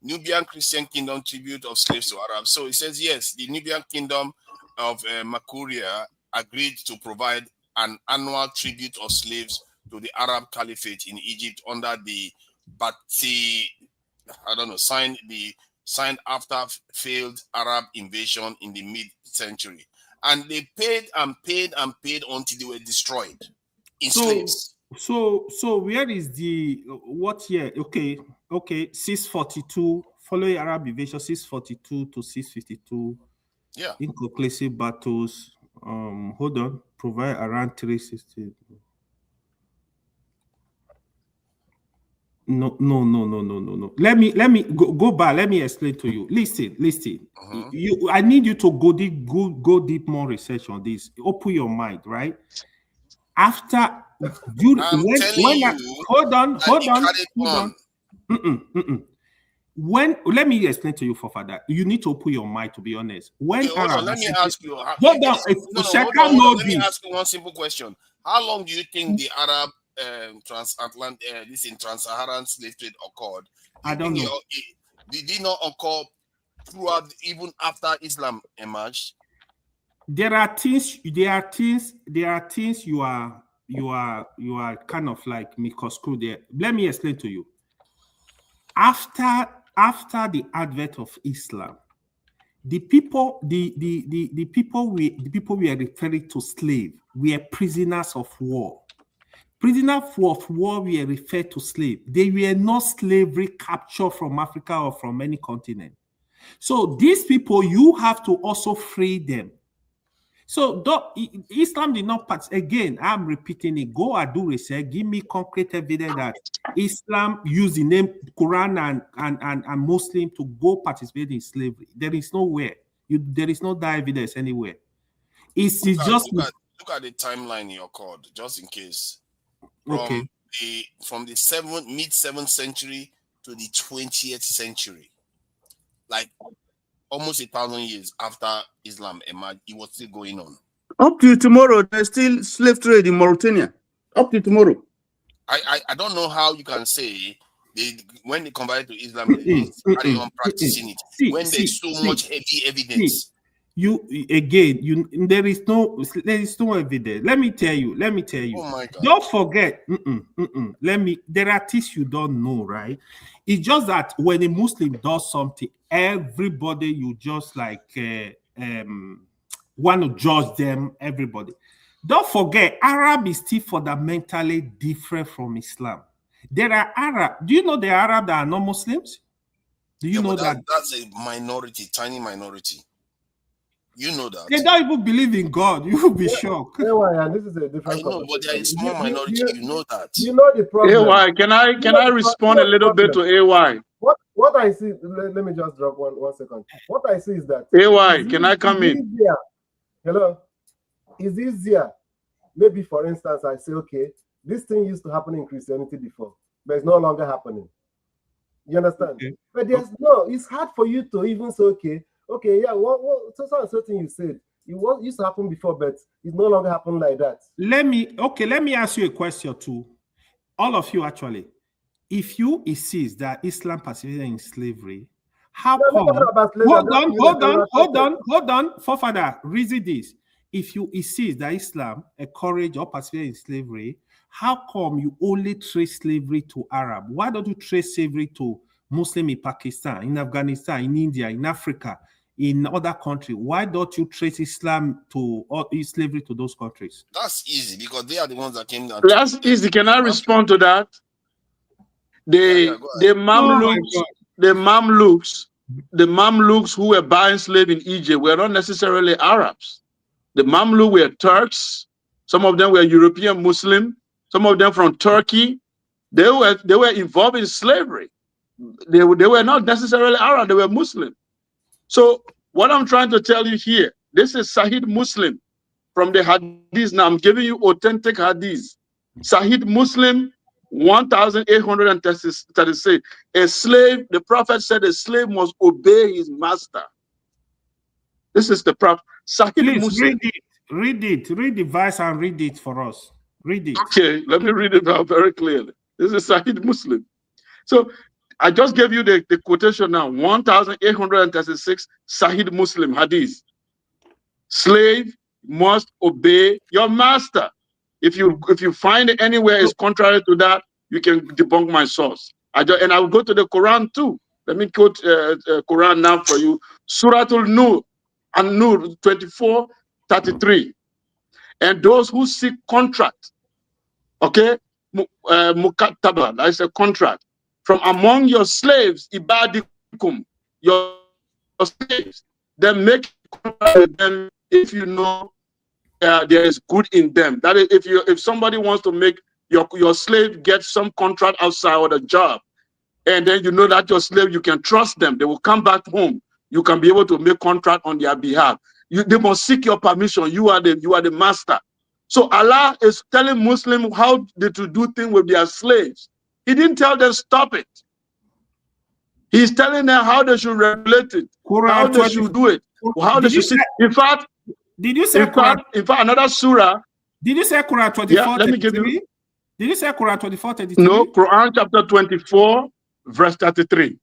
Nubian Christian kingdom tribute of slaves to Arabs. So it says yes, the Nubian kingdom of Makuria agreed to provide an annual tribute of slaves to the Arab Caliphate in Egypt under the signed after failed Arab invasion in the mid-century. And they paid and paid and paid until they were destroyed in slaves. So where is the what year? Okay, 642 following Arab invasion, 642 to 652. Yeah. Inconclusive battles. Hold on. Provide around 360. No. Let me go back. Let me explain to you. Listen. I need you to go deep more research on this. Open your mind, right? After hold on. Let me explain to you for further. You need to open your mind, to be honest. Let me ask you. Let me ask you one simple question. How long do you think the Arab trans-Saharan slave trade occurred? I don't know. Did it not occur throughout, even after Islam emerged? There are things you are kind of like misconstrued there. Let me explain to you. After the advent of Islam, the people we are referring to slave were prisoners of war. Prisoners of war were referred to slave. They were not slavery captured from Africa or from any continent. So these people, you have to also free them. So Islam did not again, I'm repeating it. Go and do research. Give me concrete evidence that Islam used the name Quran and Muslim to go participate in slavery. There is nowhere. There is no that evidence anywhere. Look at the timeline in your code, just in case. From the mid-7th century to the 20th century, like almost 1,000 years after Islam emerged, it was still going on. Up to tomorrow, there's still slave trade in Mauritania. Up to tomorrow. I don't know how you can say when they convert to Islam, they carry on practicing it. When there's so much heavy evidence. There is no evidence. Let me tell you. Oh my God. Don't forget. There are things you don't know, right? It's just that when a Muslim does something, everybody you just like want to judge them. Everybody. Don't forget, Arab is still fundamentally different from Islam. There are Arab. Do you know the Arab that are not Muslims? Do you know that? That's a minority, tiny minority. You know that. They don't even believe in God. You will be shocked. And this is a different. I know, but there is a small minority. You know that. You know the problem. AY, can I respond a little bit to AY? What I see, let me just drop one second. What I see is that AY, can I come in? Easier. Hello, it's easier. Maybe for instance, I say, okay, this thing used to happen in Christianity before, but it's no longer happening. You understand? Okay. But there's it's hard for you to even say, okay, yeah, so thing you said, it used to happen before, but it's no longer happening like that. Let me ask you a question too. All of you actually. If you insist that Islam participated in slavery, how come? Hold on, forefather, reason this. If you insist that Islam encouraged or participated in slavery, how come you only trace slavery to Arab? Why don't you trace slavery to Muslim in Pakistan, in Afghanistan, in India, in Africa, in other countries? Why don't you trace Islam to or slavery to those countries? That's easy because they are the ones that came down. That's easy. Can I respond to that? The Mamluks who were buying slaves in Egypt were not necessarily Arabs. The Mamluk were Turks. Some of them were European Muslim. Some of them from Turkey. They were involved in slavery. They were not necessarily Arab. They were Muslim. So what I'm trying to tell you here, this is Sahih Muslim from the Hadith. Now I'm giving you authentic Hadith. Sahih Muslim 1836. A slave, the Prophet said a slave must obey his master. This is the Prophet. Please Muslim. Read the verse and read it for us. Read it. Okay, let me read it out very clearly. This is Sahih Muslim. So I just gave you the quotation now. 1836 Sahih Muslim Hadith. Slave must obey your master. If you find it anywhere is contrary to that, you can debunk my source. And I will go to the Quran too. Let me quote Quran now for you. Suratul Nur, An-Nur 24:33. And those who seek contract, okay, mukattaba, that is a contract, from among your slaves, ibadikum, your slaves, then make contract with them if you know there is good in them. That is, if somebody wants to make your slave get some contract outside of the job, and then you know that your slave, you can trust them, they will come back home. You can be able to make contract on their behalf. They must seek your permission. You are the master. So Allah is telling Muslims how to do things with their slaves. He didn't tell them stop it. He's telling them how they should regulate it, how they should do it, how they should see. In fact, did you say Quran? In fact, another surah. Did you say Quran 24? Yeah, let me give you. Did you say Quran 24:33? No, Quran chapter 24, verse 33.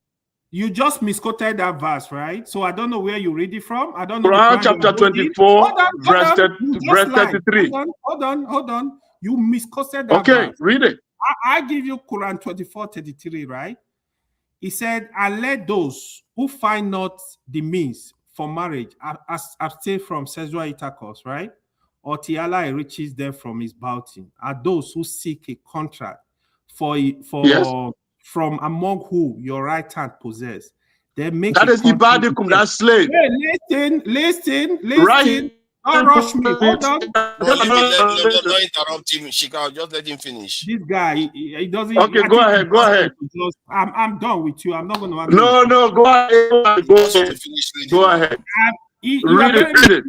You just misquoted that verse, right? So I don't know where you read it from. I don't know. Quran chapter 24, verse 33. Hold on. You misquoted that verse. Okay, read it. I give you Quran 24:33, right? He said, and let those who find not the means for marriage abstain from sexual intercourse, right? Or till Allah enriches them from his bounty. Are those who seek a contract from among who your right hand possess. They make that is ibadikum, that's slave. Hey, listen. Right. Don't rush me. Hold on. Don't interrupt him, Shika. Just let him finish. This guy, he doesn't. Okay, go ahead. I'm done with you. I'm not going to. No, go ahead. Go ahead. Read it.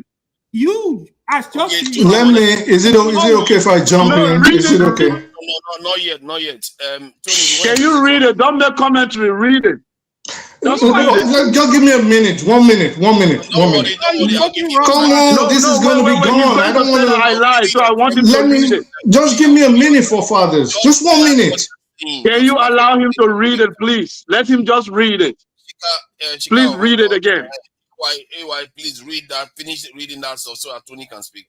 You ask just. Let me. Is it okay if I jump in? Is it okay? No, not yet. Tony, can you read it? Don't make commentary. Read it. Just give me a minute. 1 minute. 1 minute. 1 minute. Come on, this is going to be gone. I don't want to. I lie, so I want you to read it. Just give me a minute, for fathers. Just 1 minute. Can you allow him to read it, please? Let him just read it. Please read it again. AY, please read that. Finish reading that stuff so that Tony can speak.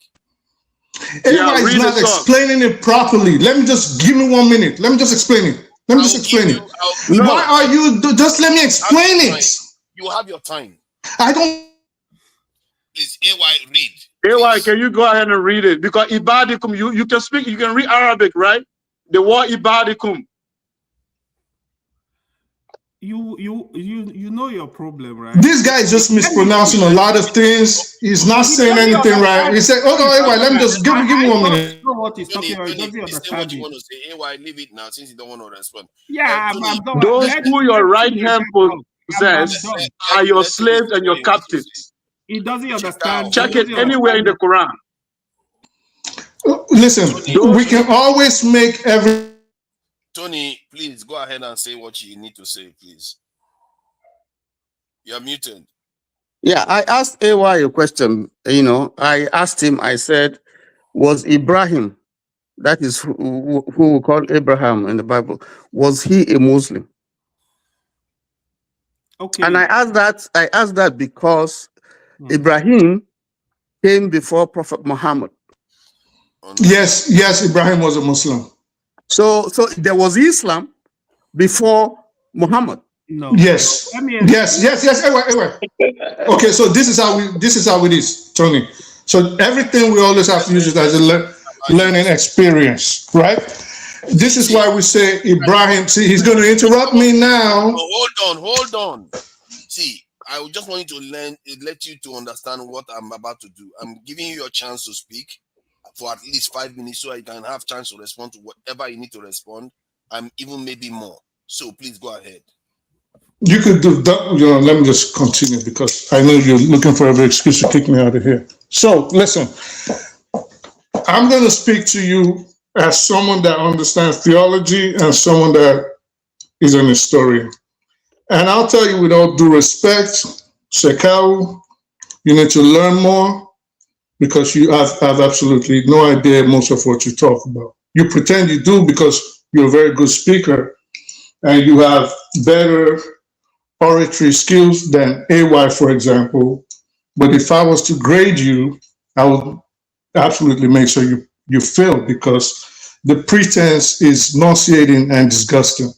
AY is not explaining it properly. Let me just give me 1 minute. Let me just explain it. Why are you? Just let me explain it. You have your time. I don't. Please, AY, read. AY, can you go ahead and read it? Because ibadikum, you can speak, you can read Arabic, right? The word ibadikum. You know your problem, right? This guy is just mispronouncing a lot of things. He's not saying anything right. He said, "Oh no, AY, let me just give me 1 minute." Know what he's talking about. He doesn't Say what you understand want to say. AY, leave it now since you don't want to respond. Yeah, those who your right hand possess are your slaves and your captives. He doesn't understand. Check it anywhere in the Quran. Listen, we can always make every. Tony, please go ahead and say what you need to say, please. You're muted. Yeah, I asked AY a question. I asked him, I said, was Ibrahim, that is who we call Abraham in the Bible, was he a Muslim? Okay. And I asked that because Ibrahim came before Prophet Muhammad. Yes, Ibrahim was a Muslim. So there was Islam before Muhammad. No. Yes. Anyway. Okay, so this is how it is, Tony. So everything we always have to use it as a learning experience, right? This is why we say Ibrahim. See, he's going to interrupt me now. Hold on. See, I just want you to let you to understand what I'm about to do. I'm giving you a chance to speak for at least 5 minutes so I can have chance to respond to whatever you need to respond, and even maybe more. So please go ahead. You could do that. Let me just continue because I know you're looking for every excuse to kick me out of here. So listen, I'm going to speak to you as someone that understands theology and someone that is an historian. And I'll tell you with all due respect, Shekau, you need to learn more because you have absolutely no idea most of what you talk about. You pretend you do because you're a very good speaker and you have better oratory skills than AY, for example. But if I was to grade you, I would absolutely make sure you fail because the pretense is nauseating and disgusting.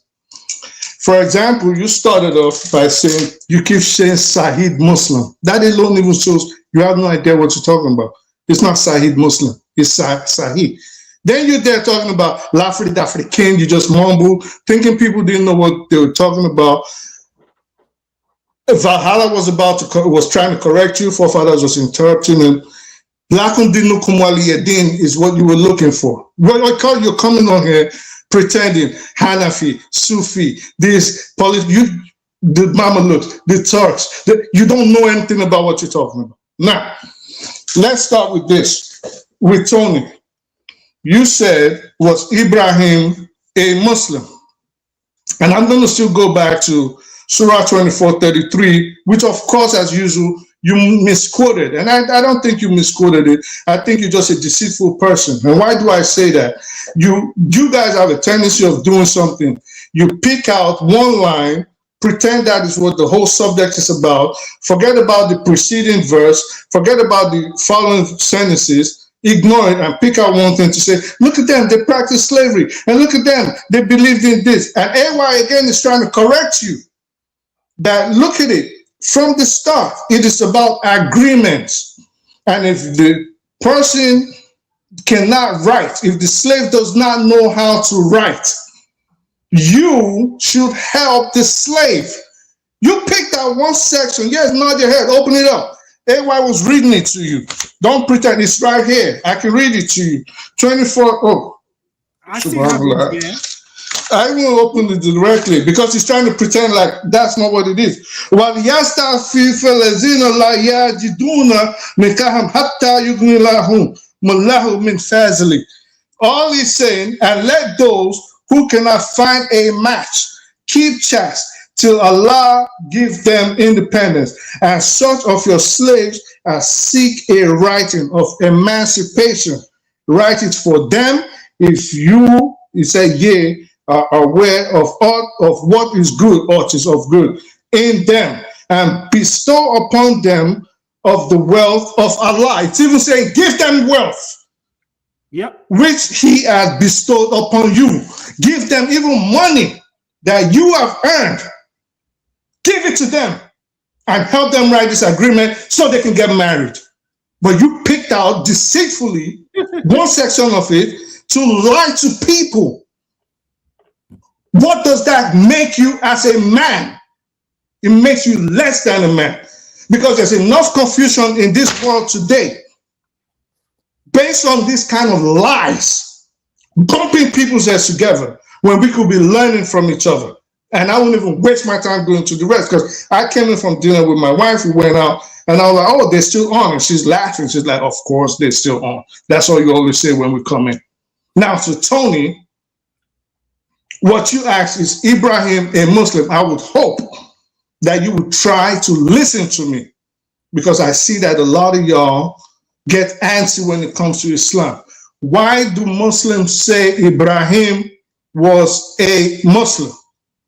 For example, you started off by saying, you keep saying Sahid Muslim. That alone even shows you have no idea what you're talking about. It's not Sahid Muslim, it's Sahid. Then you're there talking about L'Afrique d'Africain, you just mumble, thinking people didn't know what they were talking about. Valhalla was trying to correct you, forefathers was interrupting him. Lakum dinu kumwaliyadin is what you were looking for. What I call you coming on here pretending Hanafi, Sufi, this the Mamelukes, the Turks. You don't know anything about what you're talking about. Now, let's start with this. With Tony, you said, was Ibrahim a Muslim? And I'm going to still go back to Surah 24:33, which of course, as usual, you misquoted. And I don't think you misquoted it. I think you're just a deceitful person. And why do I say that? You guys have a tendency of doing something. You pick out one line, pretend that is what the whole subject is about, forget about the preceding verse, forget about the following sentences, ignore it and pick out one thing to say, look at them, they practice slavery. And look at them, they believed in this. And AY again is trying to correct you. That look at it. From the start, it is about agreements. And if the person cannot write, if the slave does not know how to write, you should help the slave. You picked out one section. Yes, nod your head, open it up. AY was reading it to you. Don't pretend it's right here. I can read it to you. 24. Oh, I still have it here. I will open it directly because he's trying to pretend like that's not what it is. While all he's saying, and let those who cannot find a match keep chats till Allah give them independence, and such of your slaves as seek a writing of emancipation, write it for them. If you say yea, are aware of all of what is good or is of good in them, and bestow upon them of the wealth of Allah. It's even saying, give them wealth. Yep. Which he has bestowed upon you. Give them even money that you have earned. Give it to them and help them write this agreement so they can get married. But you picked out deceitfully one section of it to lie to people. What does that make you as a man? It makes you less than a man. Because there's enough confusion in this world today based on this kind of lies, bumping people's heads together when we could be learning from each other. And I won't even waste my time going to the rest, because I came in from dinner with my wife. We went out and I was like, oh, they're still on. And she's laughing. She's like, of course they're still on. That's all you always say when we come in. Now to Tony, what you asked is Ibrahim a Muslim? I would hope that you would try to listen to me, because I see that a lot of y'all get antsy when it comes to Islam. Why do Muslims say Ibrahim was a Muslim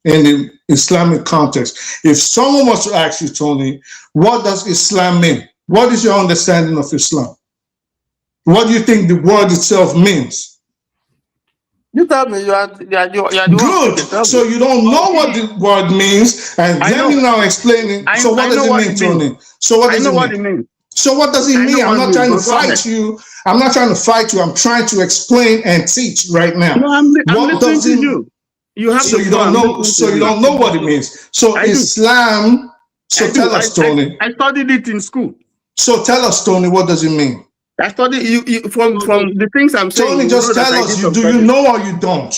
in the Islamic context? If someone was to ask you, Tony, what does Islam mean? What is your understanding of Islam? What do you think the word itself means? You tell me. You are good. So you don't know what the word means, and let me now explain it. So what does it mean, Tony? So what does it mean? So what does it mean? I'm not trying to fight you. I'm not trying to fight you. I'm trying to explain and teach right now. No, I'm listening to you. You have so you don't know. So you don't know what it means. So Islam. So tell us, Tony. I studied it in school. So tell us, Tony. What does it mean? I studied you from the things I'm saying. Tony, just tell us. Do you know or you don't?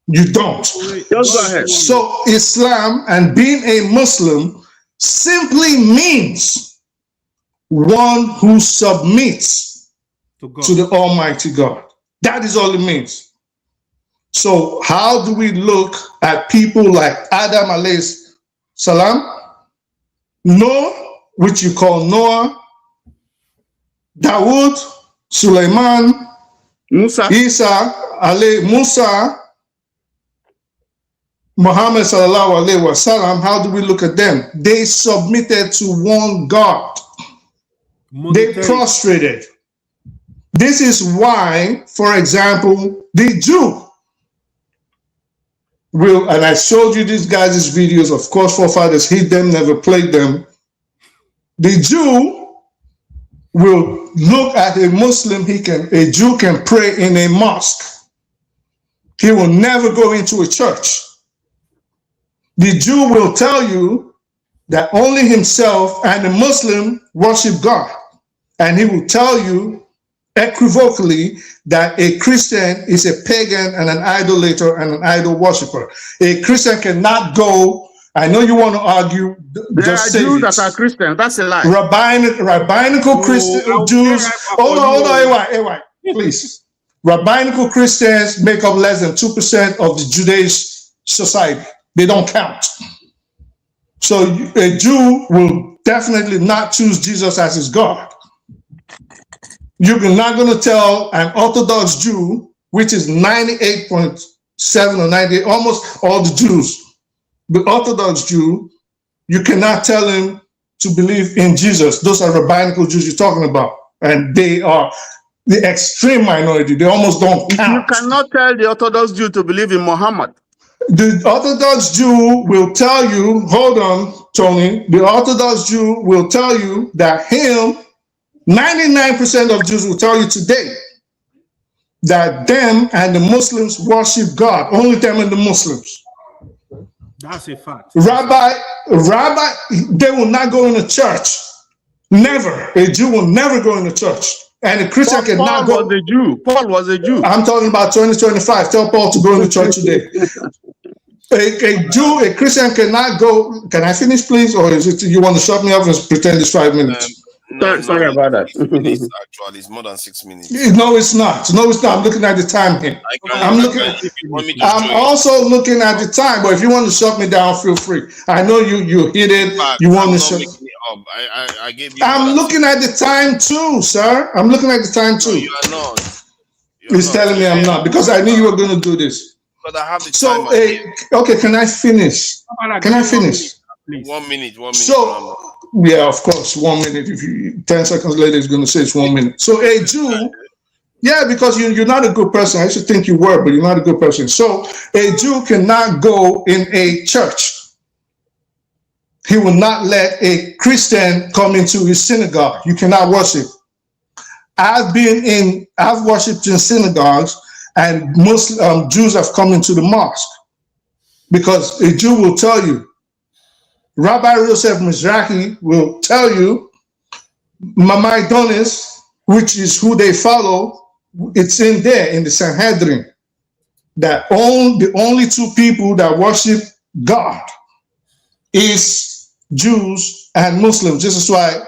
You don't. Just go ahead. So Islam and being a Muslim simply means one who submits to the Almighty God. That is all it means. So how do we look at people like Adam alayhi salam, Noah, which you call Noah, Dawood, Sulaiman, Musa, Musa, Muhammad sallallahu alaihi wasallam? How do we look at them? They submitted to one God. They prostrated. This is why, for example, the Jew will, and I showed you these guys' videos, of course, forefathers hid them, never played them. The Jew will look at a Muslim, a Jew can pray in a mosque. He will never go into a church. The Jew will tell you that only himself and the Muslim worship God. And he will tell you equivocally that a Christian is a pagan and an idolater and an idol worshiper. A Christian cannot go. I know you want to argue. There are Jews that are Christians. That's a lie. Rabbinical Christian Jews. Hold on, please. Rabbinical Christians make up less than 2% of the Jewish society. They don't count. So a Jew will definitely not choose Jesus as his God. You're not going to tell an Orthodox Jew, which is 98.7 or 98, almost all the Jews, the Orthodox Jew, you cannot tell him to believe in Jesus. Those are rabbinical Jews you're talking about. And they are the extreme minority. They almost don't count. You cannot tell the Orthodox Jew to believe in Muhammad. The Orthodox Jew will tell you, hold on, Tony, the Orthodox Jew will tell you that 99% of Jews will tell you today that them and the Muslims worship God, only them and the Muslims. That's a fact. Rabbi, they will not go in a church. Never. A Jew will never go in a church. And a Christian cannot go. Paul was a Jew. Paul was a Jew. I'm talking about 2025. Tell Paul to go in the church today. A Jew, a Christian cannot go. Can I finish, please? Or is it you want to shut me up and pretend it's 5 minutes? Sorry about that. Actually, it's more than 6 minutes. No, it's not. No, it's not. I'm looking at the time here. I'm also looking at the time. But if you want to shut me down, feel free. I know you hit it. You want to shut. I gave you. I'm looking at the time too, sir. I'm looking at the time too. No, you are not. He's telling me I'm not, because I knew you were going to do this. But I have the So, time. okay, can I finish? Can I finish? 1 minute. 1 minute. So, yeah, of course, 1 minute. If you 10 seconds later, it's going to say it's 1 minute. So, a Jew, yeah, because you're not a good person. I used to think you were, but you're not a good person. So, a Jew cannot go in a church. He will not let a Christian come into his synagogue. You cannot worship. I've worshipped in synagogues, and Muslim Jews have come into the mosque, because a Jew will tell you, Rabbi Yosef Mizrahi will tell you, Mamaidonis, which is who they follow, it's in there in the Sanhedrin, that the only two people that worship God is Jews and Muslims. This is why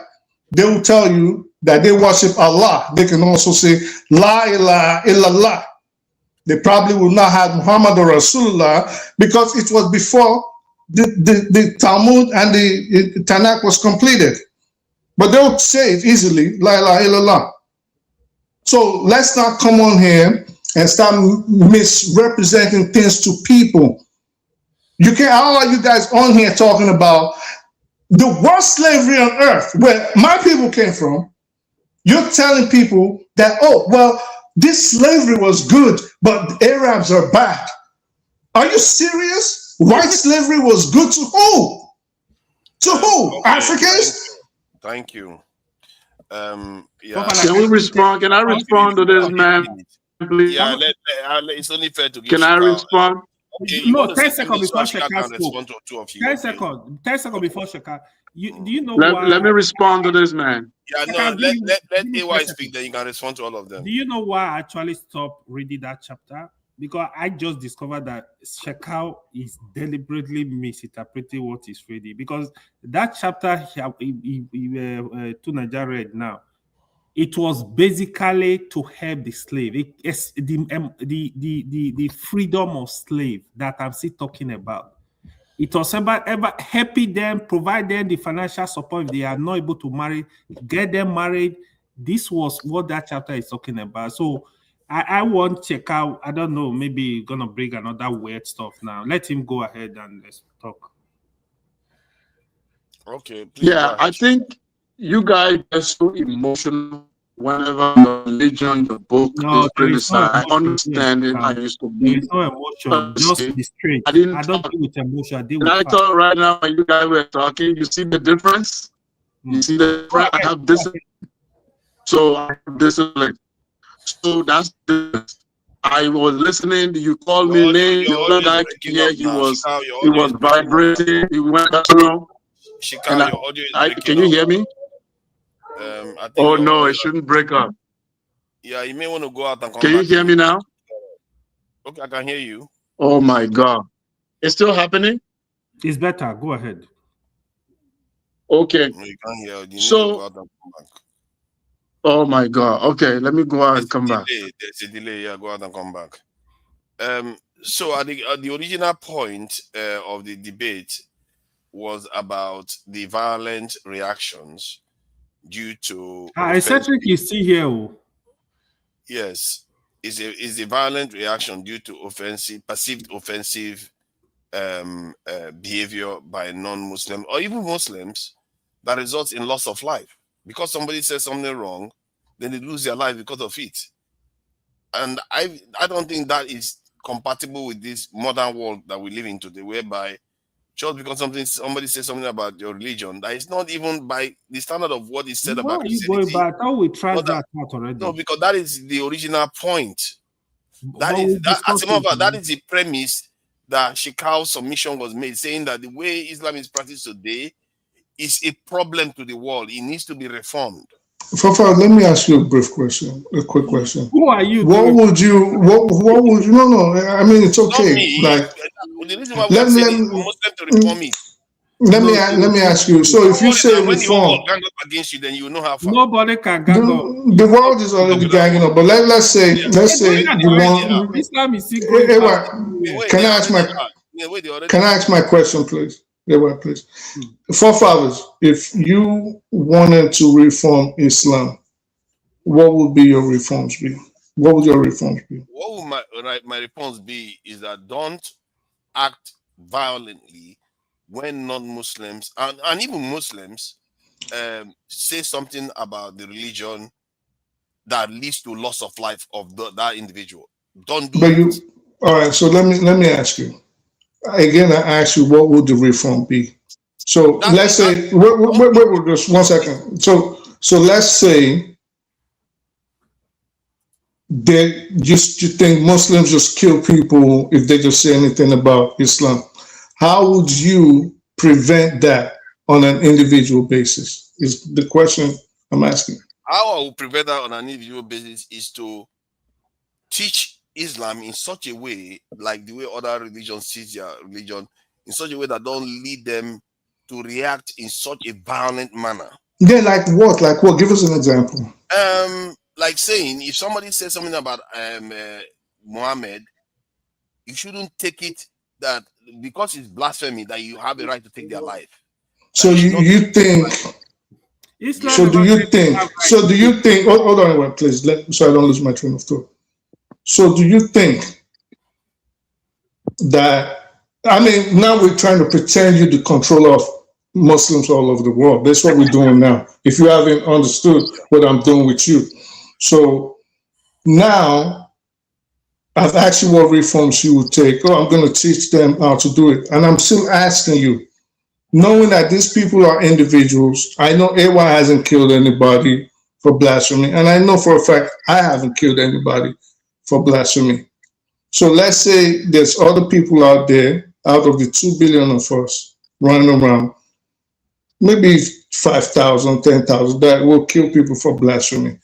they will tell you that they worship Allah. They can also say La ilaha illallah. They probably will not have Muhammad or Rasulullah, because it was before the Talmud and the Tanakh was completed. But they'll say it easily, La ilaha illallah. So let's not come on here and start misrepresenting things to people. You can't, all of you guys on here talking about the worst slavery on earth, where my people came from. You're telling people that, oh, well, this slavery was good, but the Arabs are bad. Are you serious? White slavery was good to who? To who? Okay, Africans? Thank you. Can we respond? Can I respond to this, man? Please? Yeah, it's only fair to give Can I respond? Okay, you No, want to 10 say seconds before Shaka Shaka can spoke. respond to two of you. 10 seconds. 10 seconds before Shaka. Do you know Let why? me respond to this, man. Yeah, no, Shaka, let give me AY 10 speak, then you can respond to all of them. Do you know why I actually stopped reading that chapter? Because I just discovered that Shekau is deliberately misinterpreting what he's reading. Because that chapter Tunaja read now, it was basically to help the slave. It's the freedom of slave that I'm still talking about. It was about helping them, provide them the financial support if they are not able to marry, get them married. This was what that chapter is talking about. So I want to check out. I don't know, maybe gonna bring another weird stuff now. Let him go ahead and let's talk. Okay, please. Yeah, I think you guys are so emotional whenever your religion, your book is criticized. I understand it. I used to be. There is no emotion, just be straight. I didn't I don't talk. deal with emotion, I deal And with I facts. thought right now when you guys were talking, you see the difference? You see the difference? I have discipline. So I have discipline. So that's the difference. I was listening, you called me name, the other guy here, he was vibrating, he went back to room. Shika, your audio is breaking Can you hear me? I think Oh no, it shouldn't break up. Yeah, you may want to go out and come Can back. you hear me now? Okay, I can hear you. Oh my God. It's still happening? It's better. Go ahead. Okay. No, you can't hear. You need So, to go out and come back. Oh my God. Okay, let me go out and come back. There's a delay. Yeah, go out and come back. So at the original point of the debate was about the violent reactions due to Eccentric is still here. Yes, is a violent reaction due to perceived offensive behavior by non-Muslim or even Muslims that results in loss of life. Because somebody says something wrong, then they lose their life because of it. And I don't think that is compatible with this modern world that we live in today, whereby just because somebody says something about your religion, that is not even by the standard of what is said about Christianity. Going back? I thought we tried that out already. No, because that is the original point. That is the premise that Shekau's submission was made, saying that the way Islam is practiced today is a problem to the world. It needs to be reformed. Fafa, let me ask you a quick question. Who are you? What would you? No. I mean, it's okay. Me. Like, the reason why we are saying Muslim to reform it. Let me ask you. So, if you say when the reform, world gang up against you, then you will know how far. Nobody can gang up. The world is already ganging up. But let's say the one. Islam is Can I ask my question, please? Please. Forefathers, if you wanted to reform Islam, what would be your reforms be? What would your response be? What would my response be is that don't act violently when non-Muslims and even Muslims say something about the religion that leads to loss of life of that individual. Don't do But that. all right. So let me ask you again. I ask you, what would the reform be? So let's say, wait, just 1 second. So let's say that you think Muslims just kill people if they just say anything about Islam. How would you prevent that on an individual basis? Is the question I'm asking. How I will prevent that on an individual basis is to teach Islam in such a way, like the way other religions teach their religion, in such a way that don't lead them to react in such a violent manner. Yeah, like what? Like what? Give us an example. Like saying, if somebody says something about Muhammad, you shouldn't take it that because it's blasphemy that you have a right to take their life. So you think? So do you think? So do you think? Hold on, wait, please. So I don't lose my train of thought. So do you think that? I mean, now we're trying to pretend you're the controller of Muslims all over the world. That's what we're doing now. If you haven't understood what I'm doing with you, so now I've asked you what reforms you would take. Oh, I'm going to teach them how to do it, and I'm still asking you, knowing that these people are individuals. I know AY hasn't killed anybody for blasphemy, and I know for a fact I haven't killed anybody for blasphemy. So let's say there's other people out there, out of the 2 billion of us running around, maybe 5,000, 10,000 that will kill people for blasphemy.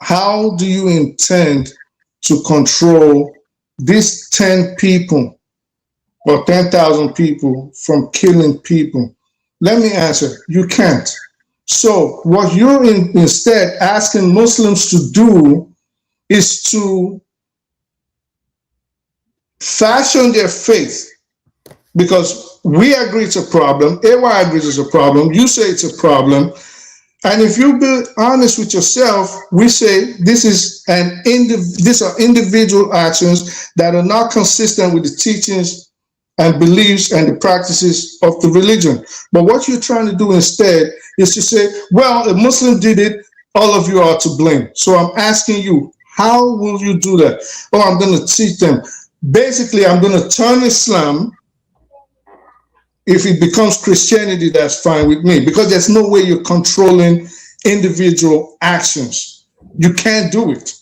How do you intend to control these 10 people or 10,000 people from killing people? Let me answer. You can't. So what you're instead asking Muslims to do is to fashion their faith, because we agree it's a problem, AY agrees it's a problem, you say it's a problem, and if you be honest with yourself, we say these are individual actions that are not consistent with the teachings and beliefs and the practices of the religion. But what you're trying to do instead is to say, well, a Muslim did it, all of you are to blame. So I'm asking you, how will you do that? Oh, I'm going to teach them. Basically, I'm going to turn Islam. If it becomes Christianity, that's fine with me, because there's no way you're controlling individual actions. You can't do it.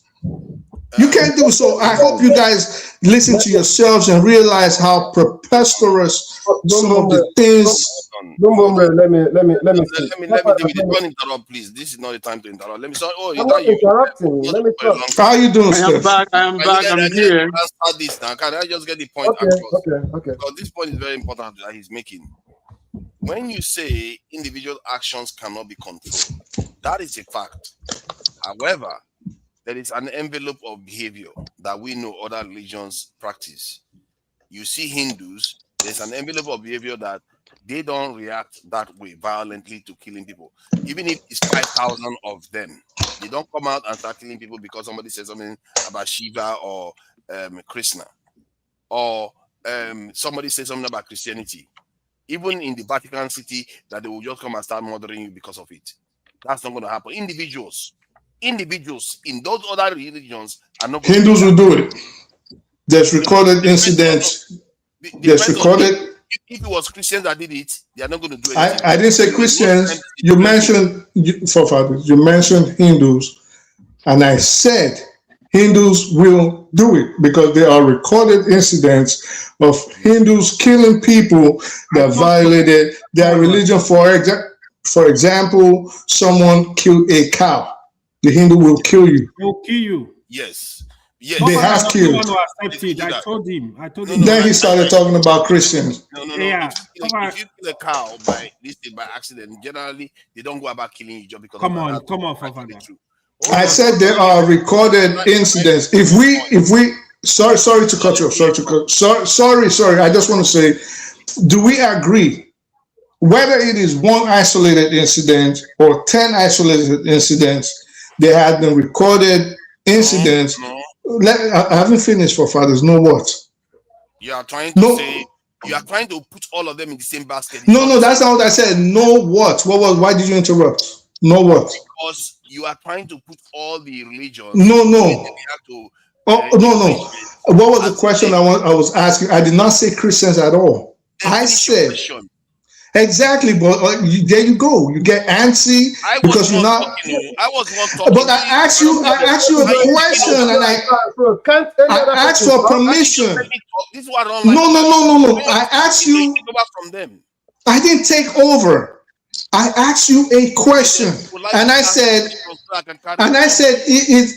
You can't do it. So I hope you guys listen to yourselves and realize how preposterous some of the things. Let me don't interrupt, please. This is not the time to interrupt. Let me start. Oh, I'm not interrupting. Let me talk. How are you doing, Steph? I'm here. Start this now. Can I just get the point across? Okay. Because this point is very important that he's making. When you say individual actions cannot be controlled, that is a fact. However, there is an envelope of behavior that we know other religions practice. You see Hindus, there's an envelope of behavior that they don't react that way violently to killing people. Even if it's 5,000 of them, they don't come out and start killing people because somebody says something about Shiva or Krishna, or somebody says something about Christianity. Even in the Vatican City, that they will just come and start murdering you because of it. That's not going to happen. Individuals in those other religions are not. Hindus will do it. There's recorded incidents. There's recorded. If it was Christians that did it, they are not going to do anything. I didn't say Christians. You mentioned forefathers. You mentioned Hindus, and I said Hindus will do it because there are recorded incidents of Hindus killing people that violated their religion. For example, someone killed a cow. The Hindu will kill you. They'll kill you. Yes. They have killed. I told him. Then he started talking about Christians. No. Yeah. If you kill a cow by accident, generally they don't go about killing you just because. Come on, Fafana. I said there are recorded incidents. If we sorry to cut you off. Sorry. I just want to say, do we agree whether it is one isolated incident or 10 isolated incidents? There have been recorded incidents. No. I haven't finished, forefathers. No what? You are trying to say, you are trying to put all of them in the same basket. It's No, that's not what I said. No what? What was? Why did you interrupt? No what? Because you are trying to put all the religions. No. To, no. What was the question I was asking? I did not say Christians at all. I said exactly, but there you go. You get antsy because you're not. I was one talking. But I asked you a question, and I asked for permission. This is what I don't like. No. I asked you. From them. I didn't take over. I asked you a question, and I said,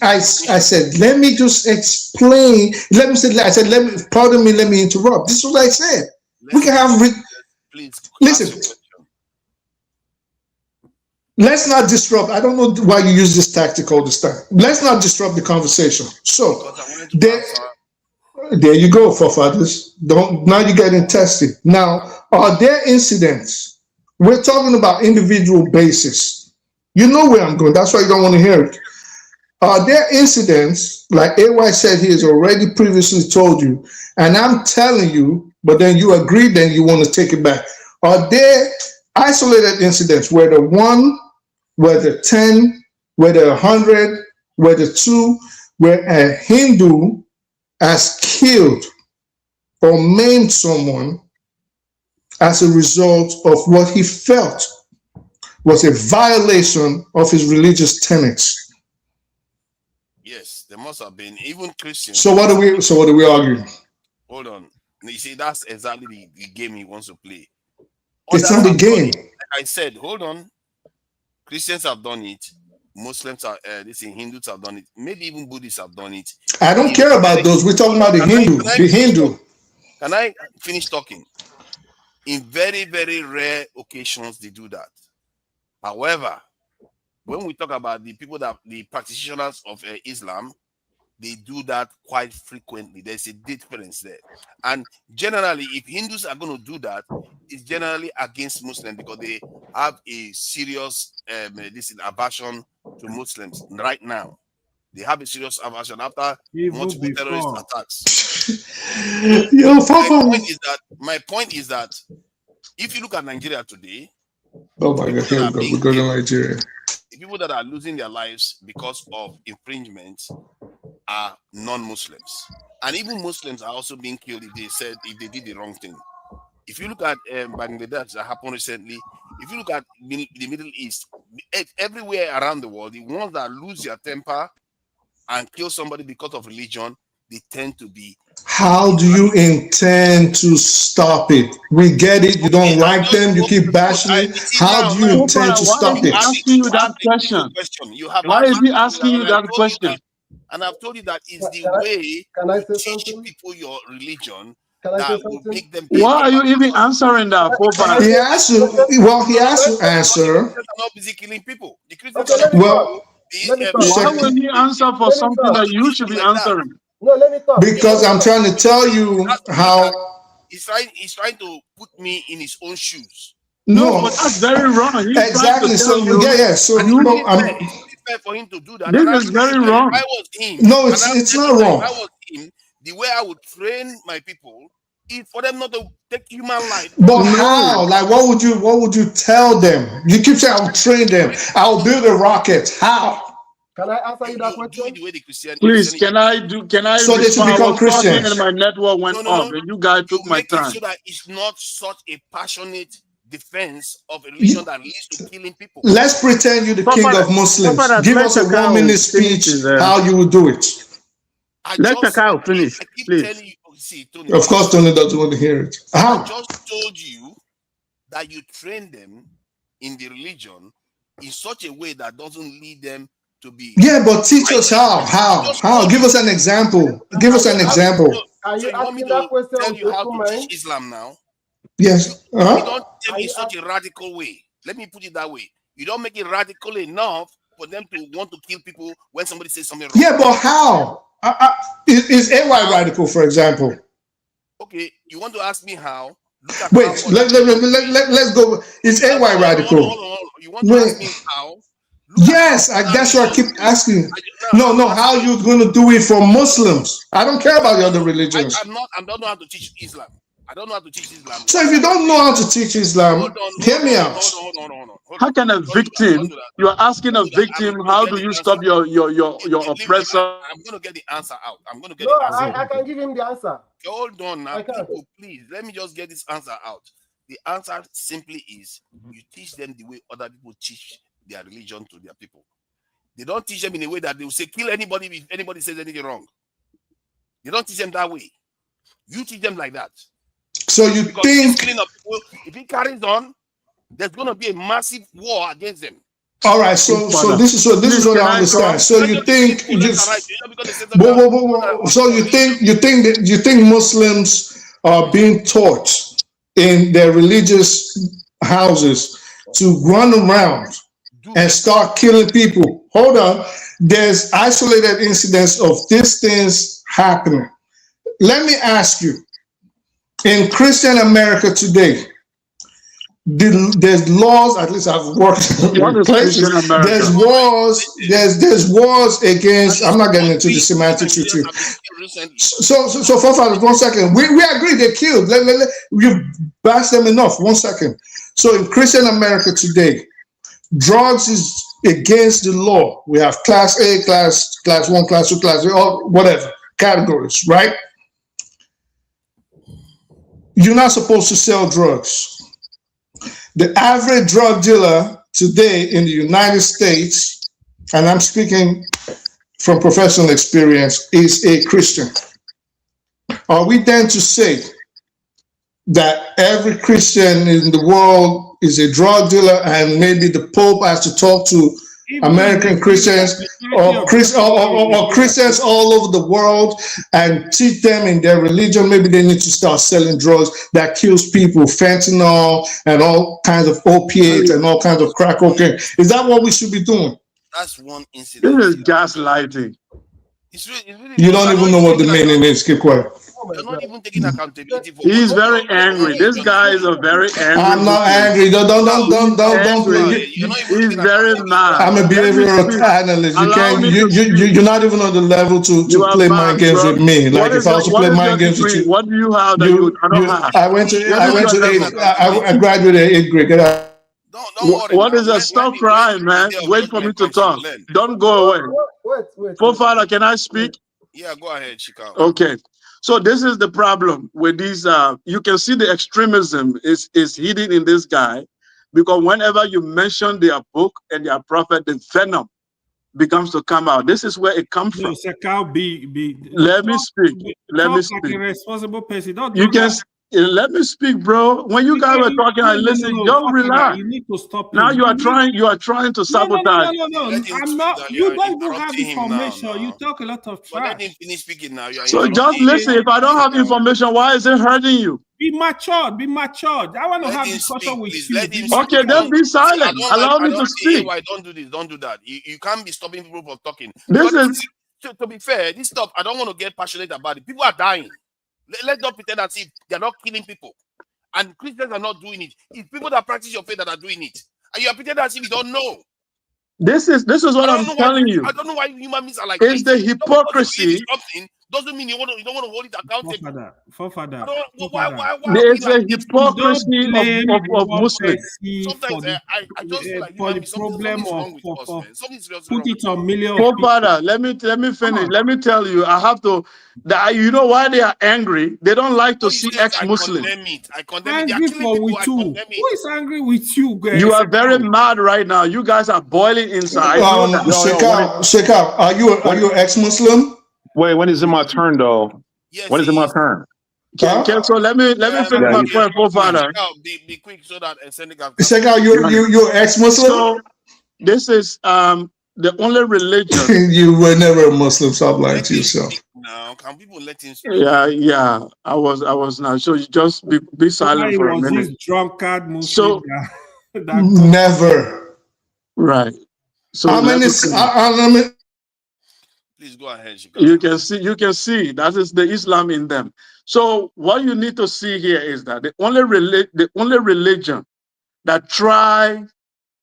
I said, let me just explain. Pardon me, let me interrupt. This is what I said. We can have. Listen. Let's not disrupt. I don't know why you use this tactic all this time. Let's not disrupt the conversation. So there you go, forefathers. Now you're getting tested. Now, are there incidents? We're talking about individual basis. You know where I'm going. That's why you don't want to hear it. Are there incidents, like AY said he has already previously told you, and I'm telling you, but then you agree, then you want to take it back. Are there isolated incidents, whether 1, whether 10, whether 100, whether 2, where a Hindu has killed or maimed someone as a result of what he felt was a violation of his religious tenets? Yes, there must have been, even Christians. So what do we argue? Hold on. You see, that's exactly the game he wants to play. It's not the game. Like I said, hold on. Christians have done it. Muslims are Hindus have done it. Maybe even Buddhists have done it. I don't care about those. We're talking about the Hindu. Can I finish talking? In very, very rare occasions, they do that. However, when we talk about the people the practitioners of Islam, they do that quite frequently. There's a difference there. And generally, if Hindus are going to do that, it's generally against Muslims because they have a serious aversion to Muslims right now. They have a serious aversion after multiple terrorist attacks. My point is that if you look at Nigeria today, oh my God, here we go. We go to Nigeria. The people that are losing their lives because of infringement are non-Muslims, and even Muslims are also being killed if they did the wrong thing. If you look at Bangladesh that happened recently, if you look at the Middle East, everywhere around the world, the ones that lose their temper and kill somebody because of religion, they tend to be. How do you intend to stop it? We get it. You don't like them. You keep bashing it. How do you intend to stop it? Asking you that question. Why is he asking you that question? And I've told you that is the way to teach people your religion that will make them. Why are you even answering that? He has to answer. Not busy killing people. The Christians are why will he answer for something that you should be answering? No, let me talk. Because I'm trying to tell you how he's trying to put me in his own shoes. No, but that's very wrong. He's exactly. So yeah. So it's for him to do that. This is very wrong. If I was him, no, it's not wrong. If I was him, the way I would train my people is for them not to take human life. But how? Like, what would you tell them? You keep saying I'll train them. I'll build a rocket. How? Can I answer you that question? Please, can I? So they should become Christians. And my network went off, and you guys took my time. So that it's not such a passionate defense of a religion that leads to killing people. Let's pretend you're the king of Muslims. Give us a 1-minute speech how you would do it. Let Takao finish, please. Tony, of course, Tony doesn't want to hear it. How? I just told you that you train them in the religion in such a way that doesn't lead them to be. Yeah, but teach us how. How? Give us an example. Give us an example. Are you asking that question? Tell you how to teach Islam now. Yes. You don't tell me in such a radical way. Let me put it that way. You don't make it radical enough for them to want to kill people when somebody says something wrong. Yeah, but how? Is AY radical, for example? Okay, you want to ask me how? Wait, let's go. Is AY radical? Hold on. You want to ask me how? Yes, that's what I keep asking. No, how are you going to do it for Muslims? I don't care about the other religions. I don't know how to teach Islam. I don't know how to teach Islam. So if you don't know how to teach Islam, hear me out. Hold on. How can a victim? You are asking a victim, how do you stop your oppressor? I'm going to get the answer out. I'm going to get No, the answer. I can give him the answer. Hold on now, I can. people, please. Let me just get this answer out. The answer simply is you teach them the way other people teach their religion to their people. They don't teach them in a way that they will say kill anybody if anybody says anything wrong. They don't teach them that way. You teach them like that. So you because think killing of people, if it carries on, there's going to be a massive war against them. all right, so this is what I understand. So you think you think Muslims are being taught in their religious houses to run around and start killing people? Hold on. There's isolated incidents of these things happening. Let me ask you, in Christian America today, there's laws, at least I've worked in places, there's wars against, I'm not getting into the semantics with you. So forefathers, 1 second. We agree they killed. You bashed them enough. 1 second. So in Christian America today, drugs is against the law. We have class A, class 1, class 2, class 3, or whatever categories, right? You're not supposed to sell drugs. The average drug dealer today in the United States, and I'm speaking from professional experience, is a Christian. Are we then to say that every Christian in the world is a drug dealer and maybe the Pope has to talk to American Christians or Christians all over the world and teach them in their religion? Maybe they need to start selling drugs that kills people, fentanyl and all kinds of opiates and all kinds of crack cocaine. Is that what we should be doing? That's one incident. This is gaslighting. It's really you don't even know what the meaning is. Keep quiet. You're not even taking accountability for. He's very angry. This guy is a very angry. I'm not angry. Don't. He's very mad. I'm a behavioral analyst. You can't. You're not even on the level to play mind games with me. Like if I was to play mind games with you, what do you have that you don't have? I went to 8th. I graduated 8th grade. Don't worry. What is that? Stop crying, man. Wait for me to talk. Don't go away. Wait. Forefather, can I speak? Yeah, go ahead, Chicago. Okay. So this is the problem with these. You can see the extremism is hidden in this guy, because whenever you mention their book and their prophet, the venom becomes to come out. This is where it comes from. Let me speak. Let me speak. Like a responsible person. Don't you can. Let me speak, bro. When you guys were talking, I listened. Don't relax. You need to stop. Now you are trying to sabotage. No. I'm not. You don't even have information. You talk a lot of trash. Let him finish speaking now. So just listen. If I don't have information, why is it hurting you? Be matured. I want to have discussion with you. Okay, then be silent. Allow me to speak. Why don't do this? Don't do that. You can't be stopping people from talking. This is to be fair. This stuff I don't want to get passionate about it. People are dying. Let's not pretend as if they're not killing people. And Christians are not doing it. It's people that practice your faith that are doing it. And you are pretending as if you don't know. This is what I'm telling you. I don't know why human beings are like it's the hypocrisy. Doesn't mean you don't want to hold it accountable. Forefather. Why it's a hypocrisy of Muslims. Sometimes I just feel like for the problem of put it on millions. Forefather, let me finish. Let me tell you, I have to. You know why they are angry? They don't like to see ex-Muslims. I condemn it. Angry for with you. Who is angry with you, guys? You are very mad right now. You guys are boiling inside. Shekau, are you an ex-Muslim? Wait, when is it my turn though? Yes, when is it my turn? Okay, so let me finish my point, Forefather. Be quick so that Senegal. Shekau, you're ex-Muslim. So this is the only religion. You were never a Muslim. Stop lying to yourself. Now, can people let him speak? Yeah. I was not. So you just be silent for a minute. This drunkard Muslim. So never. Right. So how many? Please go ahead. You can see that is the Islam in them. So what you need to see here is that the only religion that try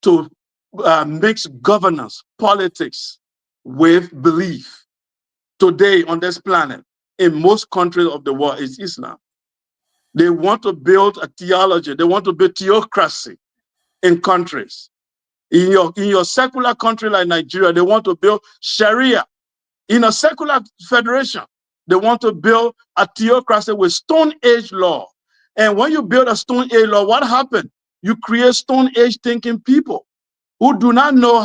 to mix governance, politics with belief today on this planet in most countries of the world is Islam. They want to build a theology. They want to build theocracy in countries. In your secular country like Nigeria, they want to build Sharia. In a secular federation, they want to build a theocracy with Stone Age law. And when you build a Stone Age law, what happened? You create Stone Age thinking people who do not know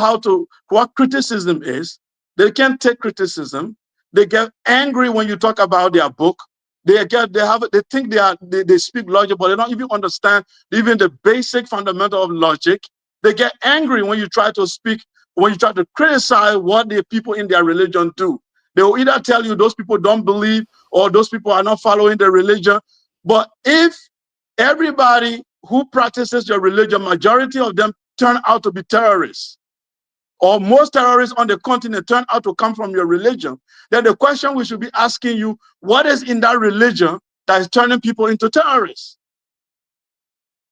what criticism is. They can't take criticism. They get angry when you talk about their book. They think they speak logic, but they don't even understand even the basic fundamental of logic. They get angry when you try to criticize what the people in their religion do. They will either tell you those people don't believe or those people are not following the religion. But if everybody who practices your religion, majority of them turn out to be terrorists, or most terrorists on the continent turn out to come from your religion, then the question we should be asking you, what is in that religion that is turning people into terrorists?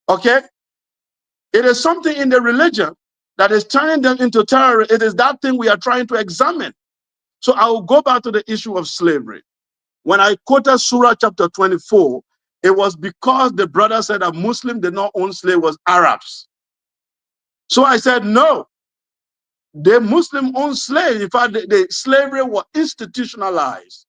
Okay? It is something in the religion that is turning them into terrorists. It is that thing we are trying to examine. So I will go back to the issue of slavery. When I quoted Surah chapter 24, it was because the brother said that Muslims did not own slaves, was Arabs. So I said, no, the Muslim owned slaves. In fact, the slavery was institutionalized.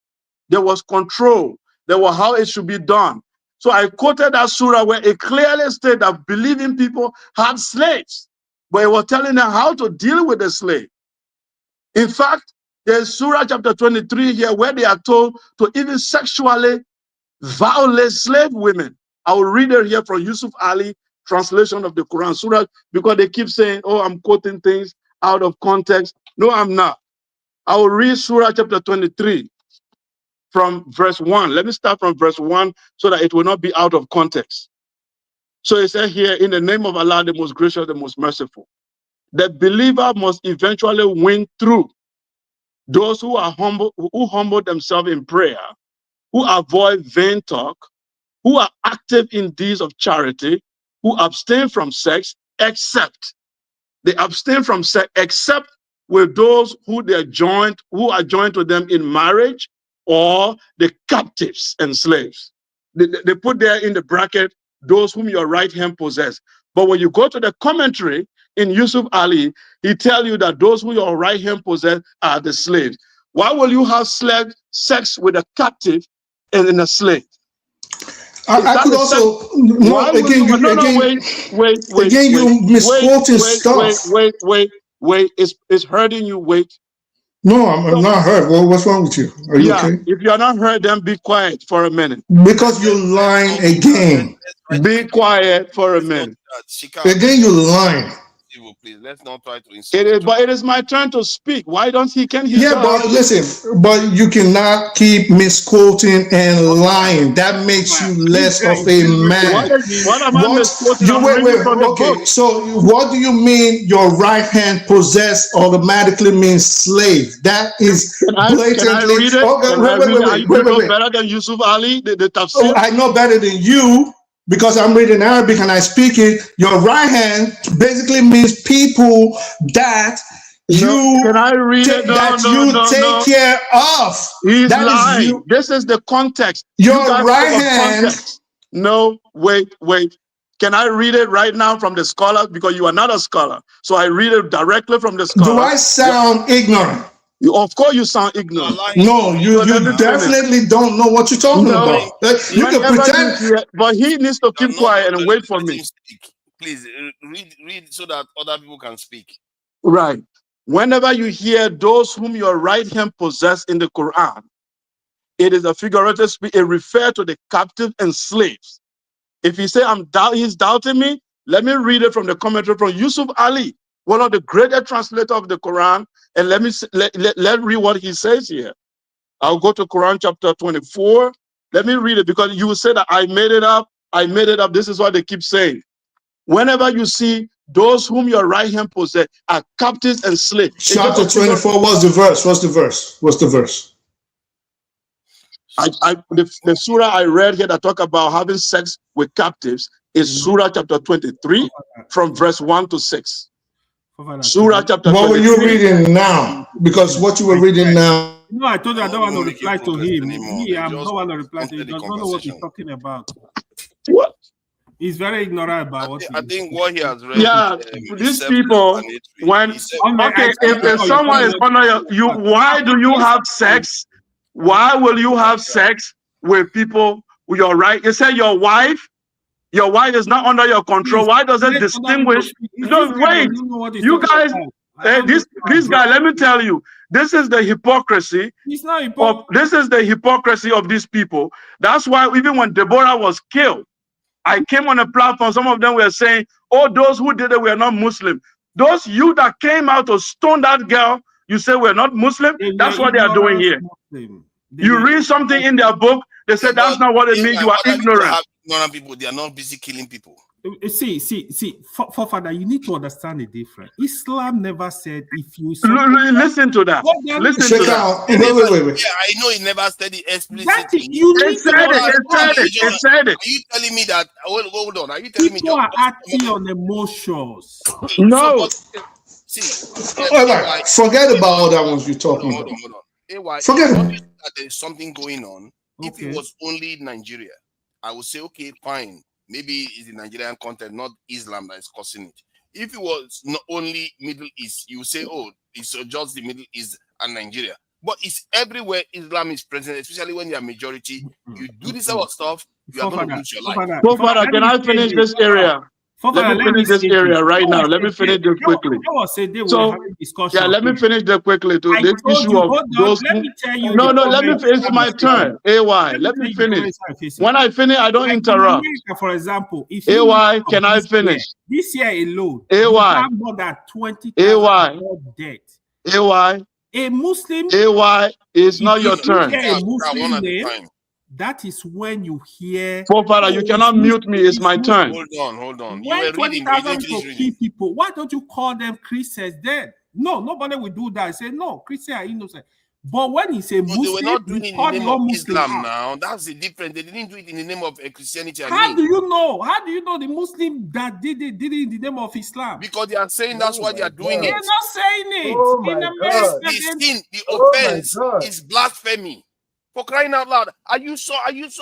There was control. There was how it should be done. So I quoted that surah where it clearly stated that believing people had slaves, but it was telling them how to deal with the slave. In fact, there's Surah chapter 23 here where they are told to even sexually violate slave women. I will read it here from Yusuf Ali, translation of the Quran Surah, because they keep saying, oh, I'm quoting things out of context. No, I'm not. I will read Surah chapter 23 from verse 1. Let me start from verse 1 so that it will not be out of context. So it says here, in the name of Allah, the most gracious, the most merciful. The believer must eventually win through. Those who are humble, who humble themselves in prayer, who avoid vain talk, who are active in deeds of charity, who abstain from sex, except they abstain from sex, except with those who are joined to them in marriage, or the captives and slaves. They put there in the bracket those whom your right hand possess. But when you go to the commentary in Yusuf Ali, he tell you that those who your right hand possess are the slaves. Why will you have sex with a captive and a slave? I could also no again. You misquoting stuff. Wait. It's hurting you. Wait. No, I'm not hurt. Well, what's wrong with you? Are you okay? If you're not hurt, then be quiet for a minute. Because you're lying again. Be quiet for a minute. Again, you're lying. Please, let's not try to insult. But it is my turn to speak. Why don't he? Can he? Yeah, but listen, but you cannot keep misquoting and lying. That makes you less of a man. What am I misquoting? Okay, so what do you mean your right hand possess automatically means slave? That is blatantly. Can I read it? Okay, wait. Better than Yusuf Ali, the tafsir? Oh, I know better than you, because I'm reading Arabic and I speak it. Your right hand basically means people that you take care of. He's lying. This is the context. Your right hand. No, wait. Can I read it right now from the scholar? Because you are not a scholar. So I read it directly from the scholar. Do I sound ignorant? Of course you sound ignorant. No, you definitely don't know what you're talking about. You can pretend. But he needs to keep quiet and wait for me. Please read so that other people can speak. Right. Whenever you hear those whom your right hand possess in the Quran, it is a figurative speech. It refers to the captive and slaves. If he say he's doubting me, let me read it from the commentary from Yusuf Ali, one of the greatest translators of the Quran, and let read what he says here. I'll go to Quran chapter 24. Let me read it, because you will say that I made it up. This is what they keep saying. Whenever you see those whom your right hand possess are captives and slaves. Chapter 24, what's the verse? The surah I read here that talk about having sex with captives is Surah chapter 23 from verse 1 to 6. Surah chapter 23. What were you reading now? Because what you were reading now. No, I told you I don't want to reply to him. Anymore. I don't want to reply to him. He does not know what he's talking about. What? He's very ignorant about what I think what he has read. Yeah, these people, when okay, if someone is under you, why do you have sex? Why will you have sex with people with your right? You say your wife is not under your control. Why does it distinguish? No, wait, you guys. This guy, let me tell you, this is the hypocrisy. He's not this is the hypocrisy of these people. That's why even when Deborah was killed, I came on a platform. Some of them were saying, "Oh, those who did it were not Muslim." Those you that came out to stone that girl, you say we're not Muslim. That's what they are doing here. You read something in their book, they say that's not what it means. You are ignorant. Ignorant people, they are not busy killing people. See, for Father, you need to understand the difference. Islam never said if you listen to that. Listen to that. Wait. Yeah, I know it never said it explicitly. It said it. Are you telling me that? Hold on. Are you telling me people are acting on emotions? No. Forget about all that ones you're talking about. Hold on. Forget it. That there's something going on. If it was only Nigeria, I would say, okay, fine. Maybe it's the Nigerian content, not Islam, that is causing it. If it was not only Middle East, you would say, oh, it's just the Middle East and Nigeria. But it's everywhere Islam is present, especially when they are majority. You do this sort of stuff, you are going to lose your life. Father, can I finish this area? Let me finish this area right now. Let me finish this quickly. So, yeah, let me finish that quickly to this issue of those. No, let me finish. It's my turn. AY, let me finish. When I finish, I don't interrupt. For example, if AY, can I finish? This year alone, AY, more than 20,000 dead. AY, a Muslim. AY is not your turn. A Muslim name, that is when you hear. Father, you cannot mute me. It's my turn. Hold on. When 20,000 people, why don't you call them Christians then? No, nobody will do that. Say no, Christians are innocent. But when he say Muslim, they were not doing it in the name of Islam now. That's the difference. They didn't do it in the name of Christianity. How do you know? How do you know the Muslim that did it in the name of Islam? Because they are saying that's why they are doing it. They're not saying it. Oh my God. The offense is blasphemy. For crying out loud, are you so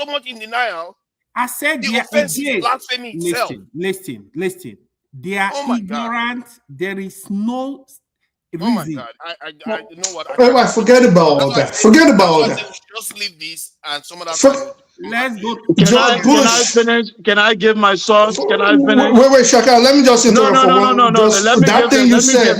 much in denial? I said the offense is blasphemy itself. Listen. They are ignorant. God. There is no reason. Oh my God! I you know what? I forget about all that. Forget about all that. Just leave this and some other time. Let's go. Can I finish? Can I give my source? Can I finish? Wait, Shaka. Let me just interrupt for one. No. That thing you said.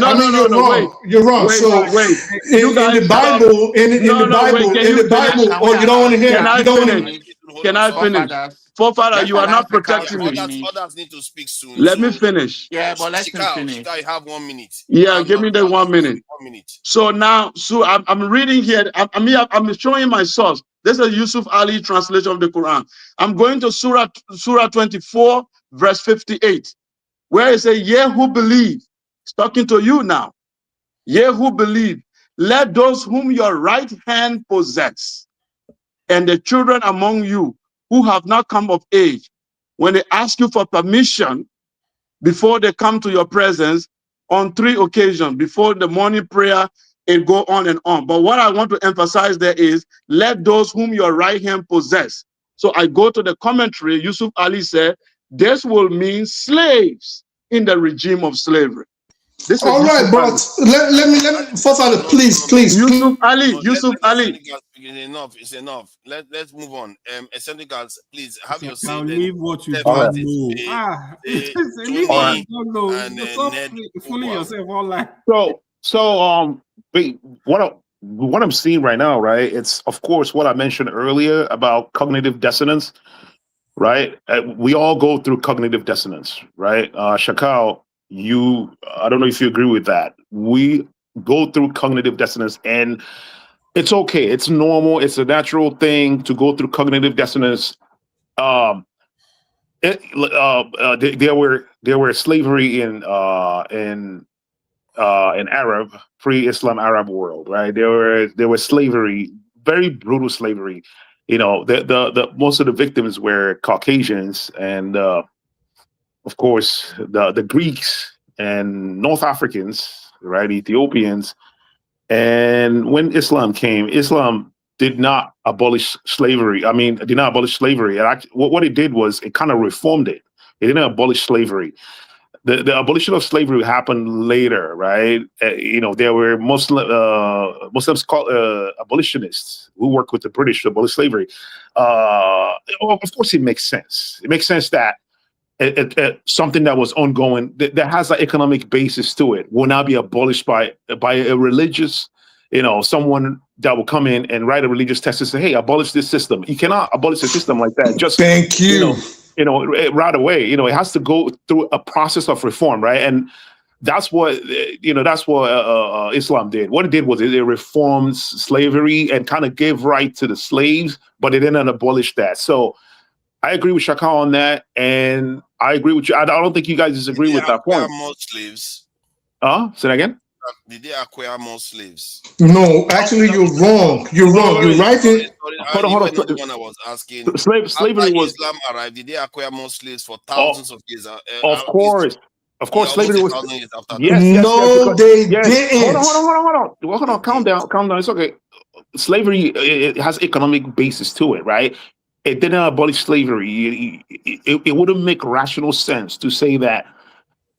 You're wrong. So in the Bible, in the Bible. Oh, you don't want to hear? You don't want to. Can I finish? Forefather, you are not protecting me. Others need to speak soon. Let me finish. Yeah, but let him finish. I have 1 minute. Yeah, give me the 1 minute. 1 minute. So now, I'm reading here. I'm showing my source. This is Yusuf Ali translation of the Quran. I'm going to Surah 24, verse 58, where it says, "Ye who believe," it's talking to you now. "Ye who believe, let those whom your right hand possess, and the children among you who have not come of age, when they ask you for permission before they come to your presence on 3 occasions, before the morning prayer, it go on and on. But what I want to emphasize there is, let those whom your right hand possess." So I go to the commentary. Yusuf Ali said, this will mean slaves in the regime of slavery. This all right, but let me, Father, please. Yusuf Ali. It's enough. Let's move on. Eccentricals, please have your say. Now leave what you don't know. Leave and stop fooling yourself online. So what I'm seeing right now, right? It's of course what I mentioned earlier about cognitive dissonance, right? We all go through cognitive dissonance, right? Shakal, I don't know if you agree with that. We go through cognitive dissonance, and it's okay. It's normal. It's a natural thing to go through cognitive dissonance. There were slavery in Arab, pre-Islam Arab world, right? There was slavery, very brutal slavery. You know, the most of the victims were Caucasians, and of course the Greeks and North Africans, right, Ethiopians. And when Islam came, Islam did not abolish slavery. I mean, did not abolish slavery. What it did was it kind of reformed it. It didn't abolish slavery. The abolition of slavery happened later, right? There were Muslims called abolitionists who worked with the British to abolish slavery. Of course, it makes sense. It makes sense that something that was ongoing that has an economic basis to it will now be abolished by a religious, someone that will come in and write a religious text and say, "Hey, abolish this system." You cannot abolish a system like that. Just thank you. Right away. It has to go through a process of reform, right? And that's what Islam did. What it did was it reformed slavery and kind of gave right to the slaves, but it didn't abolish that. So I agree with Shaka on that, and I agree with you. I don't think you guys disagree with that point. More slaves? Say that again. Did they acquire more slaves? No, actually, you're wrong. You're wrong. You're right. Hold on. Not the one I was asking. Slavery was Islam arrived. Did they acquire more slaves for thousands of years? Of course, slavery was. Yes, no, they didn't. Hold on. Calm down. It's okay. Slavery, it has economic basis to it, right? It didn't abolish slavery. It wouldn't make rational sense to say that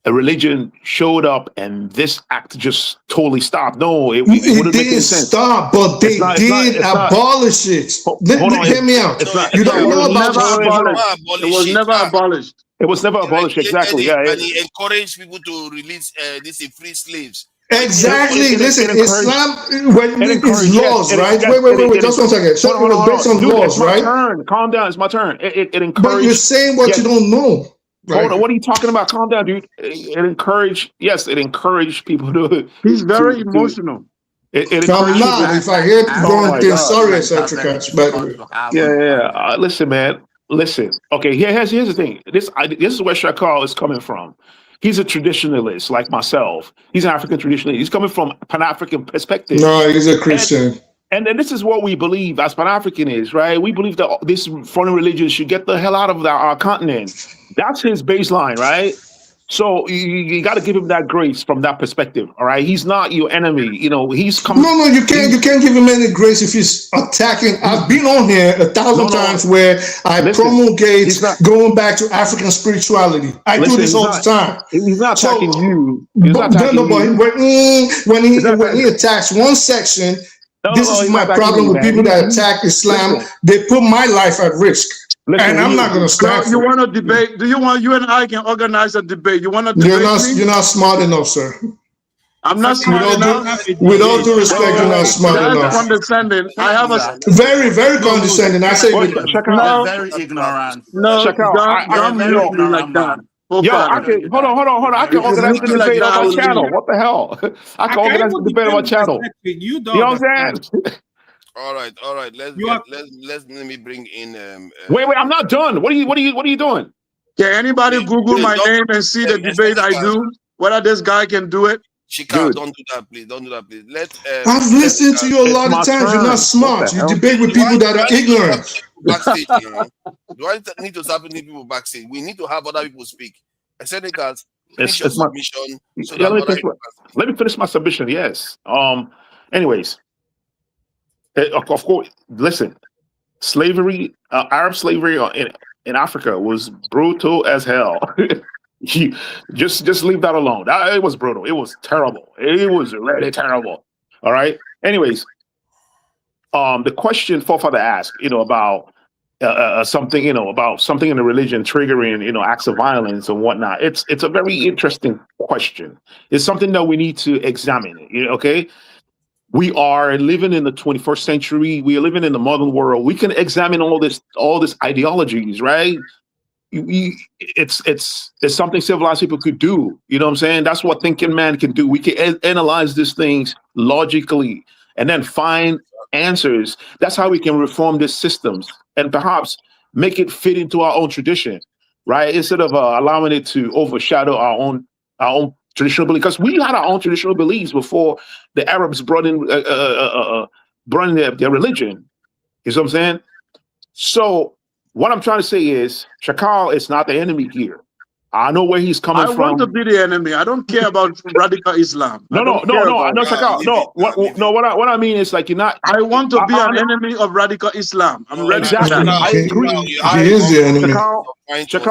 a religion showed up and this act just totally stopped. No, it wouldn't make any sense. Stop, but they did abolish it. Hear me out. You don't know about it. It was never abolished. It was never abolished. Exactly. Yeah. And he encouraged people to release these free slaves. Exactly. Listen, Islam, when it is laws, right? Wait. Just 1 second. So it was based on laws, right? Calm down. It's my turn. It encouraged. But you're saying what you don't know. Right. Hold on, what are you talking about? Calm down, dude. It encouraged people to. He's very emotional. I'm not. If I hear going things, sorry, etc. But yeah. Listen, man. Listen. Okay. Here's the thing. This is where Shakal is coming from. He's a traditionalist like myself. He's an African traditionalist. He's coming from Pan-African perspective. No, he's a Christian. And then this is what we believe as Pan-African is, right? We believe that this foreign religion should get the hell out of our continent. That's his baseline, right? So you got to give him that grace from that perspective, all right? He's not your enemy. He's coming. No, you can't give him any grace if he's attacking. I've been on here 1,000 times where I promulgate going back to African spirituality. I do this all the time. He's not attacking you. He's not attacking you. When he attacks one section, this is my problem with people that attack Islam. They put my life at risk. And I'm not going to stand for it. You want to debate? Do you want you and I can organize a debate? You want to debate? You're not smart enough, sir. I'm not smart enough. With all due respect, you're not smart enough. That's condescending. I have a very, very condescending. I say very ignorant. No, don't mute me like that. Hold on. I can organize the debate on my channel. What the hell? I can organize the debate on my channel. You know what I'm saying? All right. Let me bring in. Wait. I'm not done. What are you doing? Can anybody Google my name and see the debate I do? Whether this guy can do it? Shika, don't do that, please. I've listened to you a lot of times. You're not smart. You debate with people that are ignorant. Backstage, Do I need to start putting people backstage? We need to have other people speak. I said, guys, finish your submission. Let me finish my submission. Yes. Anyways. Of course, listen, slavery, Arab slavery in Africa was brutal as hell. You just leave that alone. It was brutal. It was terrible. It was really terrible. All right. Anyways, the question forefather asked, about something, about something in the religion triggering, acts of violence and whatnot. It's a very interesting question. It's something that we need to examine. Okay. We are living in the 21st century. We are living in the modern world. We can examine all this ideologies, right? It's something civilized people could do. You know what I'm saying? That's what thinking man can do. We can analyze these things logically and then find answers. That's how we can reform these systems and perhaps make it fit into our own tradition, right? Instead of allowing it to overshadow our own traditional beliefs, because we had our own traditional beliefs before the Arabs brought in their religion. You see what I'm saying? So what I'm trying to say is Shakal is not the enemy here. I know where he's coming from. I want to be the enemy. I don't care about radical Islam. No. Check out. No, what I mean is like you're not. I want to be an enemy of radical Islam. I'm ready for exactly. that. I agree. He is the enemy. Check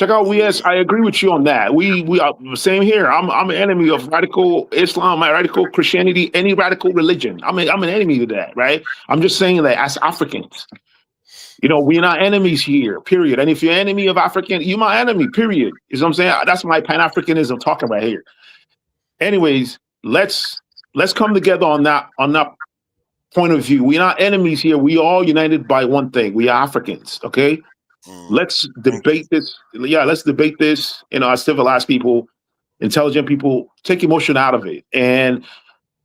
out. I agree with you on that. We are same here. I'm an enemy of radical Islam, radical Christianity, any radical religion. I'm an enemy of that, right? I'm just saying that as Africans, we're not enemies here, period. And if you're enemy of African, you're my enemy, period. You know what I'm saying? That's my Pan-Africanism talking about here. Anyways, let's come together on that point of view. We're not enemies here. We all united by one thing. We are Africans, okay? Let's debate this. Yeah, let's debate this. As civilized people, intelligent people, take emotion out of it. And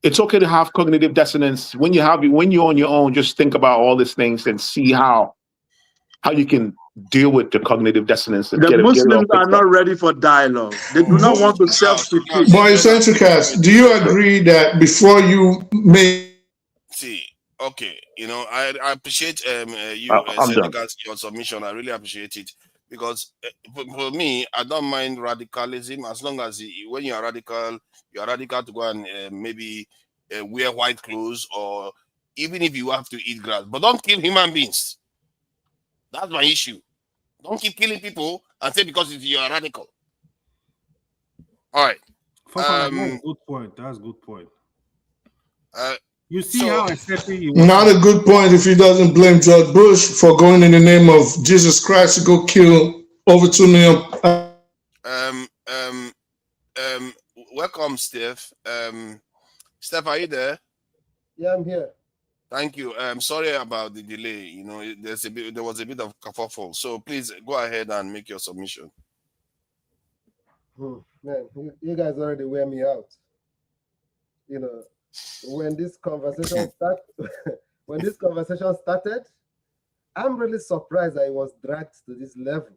it's okay to have cognitive dissonance. When you're on your own, just think about all these things and see how you can deal with the cognitive dissonance. And the Muslims are not ready for dialogue. They do not want to self-critique. Boy, Centricast, do you agree that before you make... See, okay, I appreciate you your submission. I really appreciate it because for me, I don't mind radicalism as long as when you are radical to go and maybe wear white clothes, or even if you have to eat grass, but don't kill human beings. That's my issue. Don't keep killing people and say because you are radical. All right. That's a good point. That's a good point. You see So, how accepting he was. Not a good point if he doesn't blame George Bush for going in the name of Jesus Christ to go kill over 2 million. Welcome, Steph. Steph, are you there? Yeah, I'm here. Thank you. Sorry about the delay. There was a bit of kerfuffle. So please go ahead and make your submission. Man, you guys already wear me out. When this conversation started, I'm really surprised that it was dragged to this level.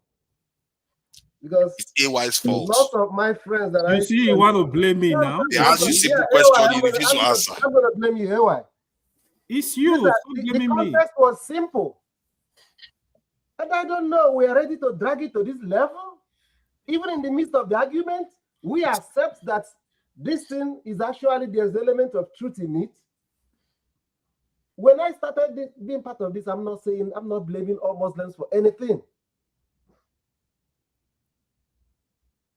Because it's AY's fault. Lots of my friends that you want to blame me now? They ask you simple question, you refuse to answer. I'm going to blame you, AY. It's you. The context was simple. And I don't know, we are ready to drag it to this level. Even in the midst of the argument, we accept that this thing is actually, there's an element of truth in it. When I started being part of this, I'm not blaming all Muslims for anything.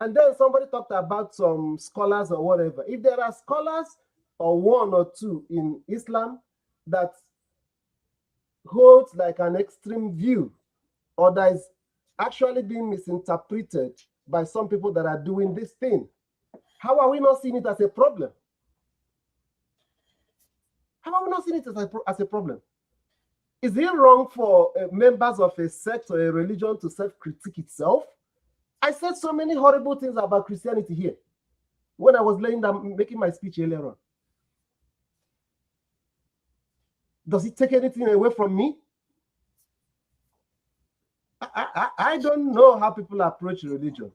And then somebody talked about some scholars or whatever. If there are scholars or one or two in Islam that holds like an extreme view, or that is actually being misinterpreted by some people that are doing this thing, how are we not seeing it as a problem? How are we not seeing it as a problem? Is it wrong for members of a sect or a religion to self-critique itself? I said so many horrible things about Christianity here when I was making my speech earlier on. Does it take anything away from me? I don't know how people approach religion.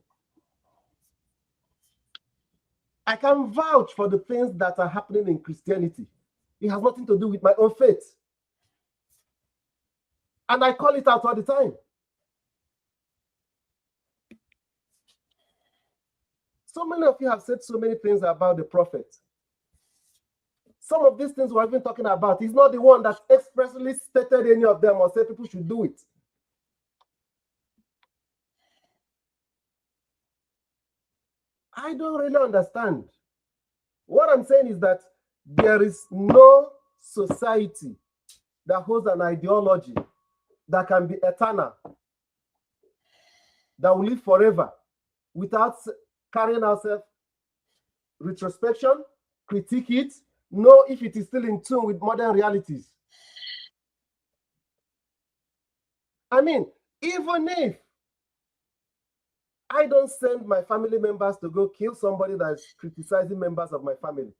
I can vouch for the things that are happening in Christianity. It has nothing to do with my own faith. And I call it out all the time. So many of you have said so many things about the prophet. Some of these things we're even talking about, he's not the one that expressly stated any of them or said people should do it. I don't really understand. What I'm saying is that there is no society that holds an ideology that can be eternal, that will live forever, without carrying ourselves retrospection, critique it, know if it is still in tune with modern realities. I mean, even if I don't send my family members to go kill somebody that's criticizing members of my family,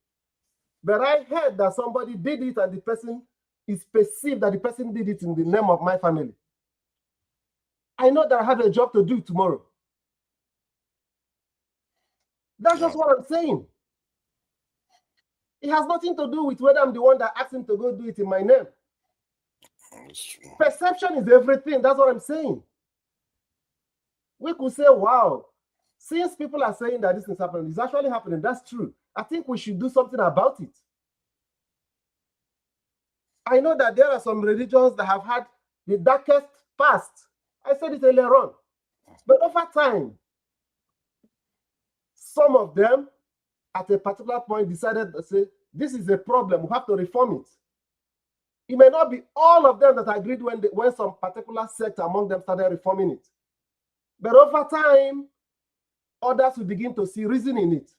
but I heard that somebody did it and the person is perceived that the person did it in the name of my family, I know that I have a job to do tomorrow. That's just what I'm saying. It has nothing to do with whether I'm the one that asked him to go do it in my name. Perception is everything. That's what I'm saying. we could say, wow, since people are saying that this is happening, it's actually happening. That's true. I think we should do something about it. I know that there are some religions that have had the darkest past. I said it earlier on. But over time, some of them at a particular point decided to say, this is a problem, we have to reform it. It may not be all of them that agreed when some particular sect among them started reforming it. But over time, others will begin to see reason in it.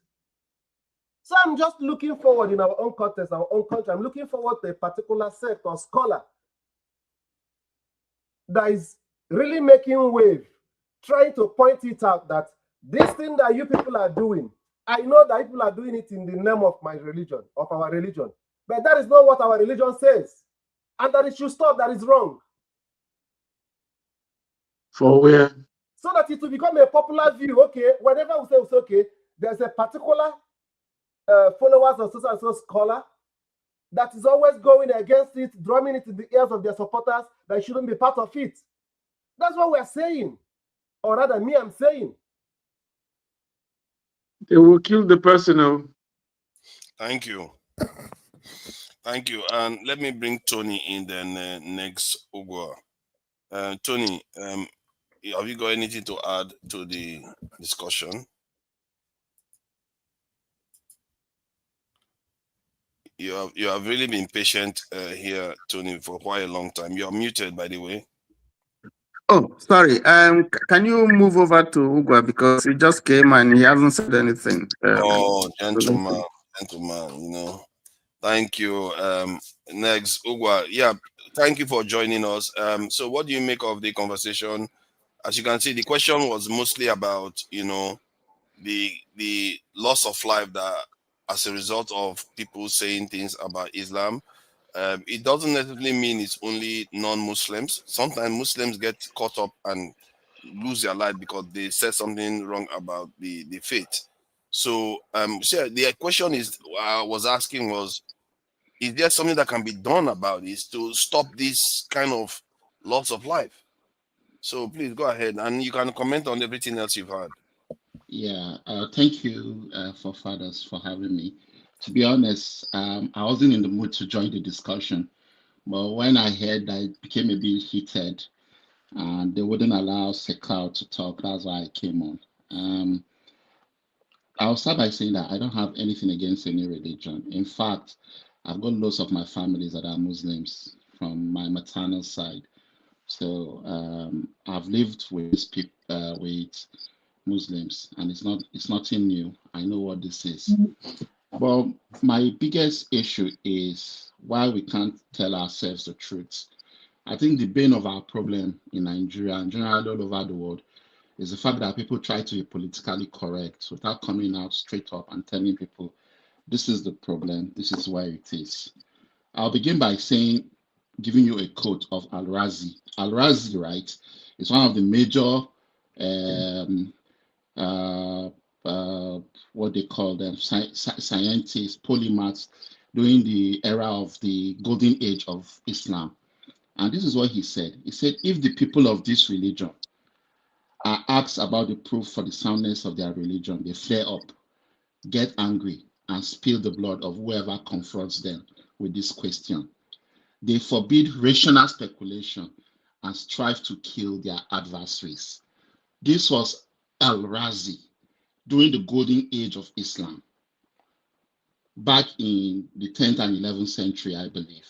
So I'm just looking forward in our own context, our own country. I'm looking forward to a particular sect or scholar that is really making wave, trying to point it out that this thing that you people are doing, I know that people are doing it in the name of my religion, of our religion, but that is not what our religion says. And that it should stop, that is wrong. For where? So that it will become a popular view. Okay, whenever we say it's okay, there's a particular followers of so and so scholar that is always going against it, drumming it in the ears of their supporters that shouldn't be part of it. That's what we're saying. Or rather, me, I'm saying. They will kill the person. Thank you. Thank you. And let me bring Tony in then next, Ugwa. Tony, have you got anything to add to the discussion? You have really been patient here, Tony, for quite a long time. You are muted, by the way. Oh, sorry. Can you move over to Ugwa because he just came and he hasn't said anything. Gentleman, Thank you. Next, Ugwa. Yeah, thank you for joining us. So what do you make of the conversation? As you can see, the question was mostly about, the loss of life that as a result of people saying things about Islam. It doesn't necessarily mean it's only non-Muslims. Sometimes Muslims get caught up and lose their life because they said something wrong about the faith. So, the question was asking was, is there something that can be done about this to stop this kind of loss of life? So please go ahead and you can comment on everything else you've heard. Yeah, thank you for fathers for having me. To be honest, I wasn't in the mood to join the discussion, but when I heard that it became a bit heated and they wouldn't allow Sekau to talk, that's why I came on. I'll start by saying that I don't have anything against any religion. In fact, I've got lots of my families that are Muslims from my maternal side. So I've lived with with Muslims, and it's nothing new. I know what this is. But my biggest issue is why we can't tell ourselves the truth. I think the bane of our problem in Nigeria and generally all over the world is the fact that people try to be politically correct without coming out straight up and telling people this is the problem, this is why it is. I'll begin by giving you a quote of Al-Razi. Al-Razi, right, is one of the major what they call them, scientists, polymaths during the era of the golden age of Islam. And this is what he said. He said, if the people of this religion are asked about the proof for the soundness of their religion, they flare up, get angry, and spill the blood of whoever confronts them with this question. They forbid rational speculation and strive to kill their adversaries. This was Al-Razi during the golden age of Islam, back in the 10th and 11th century, I believe.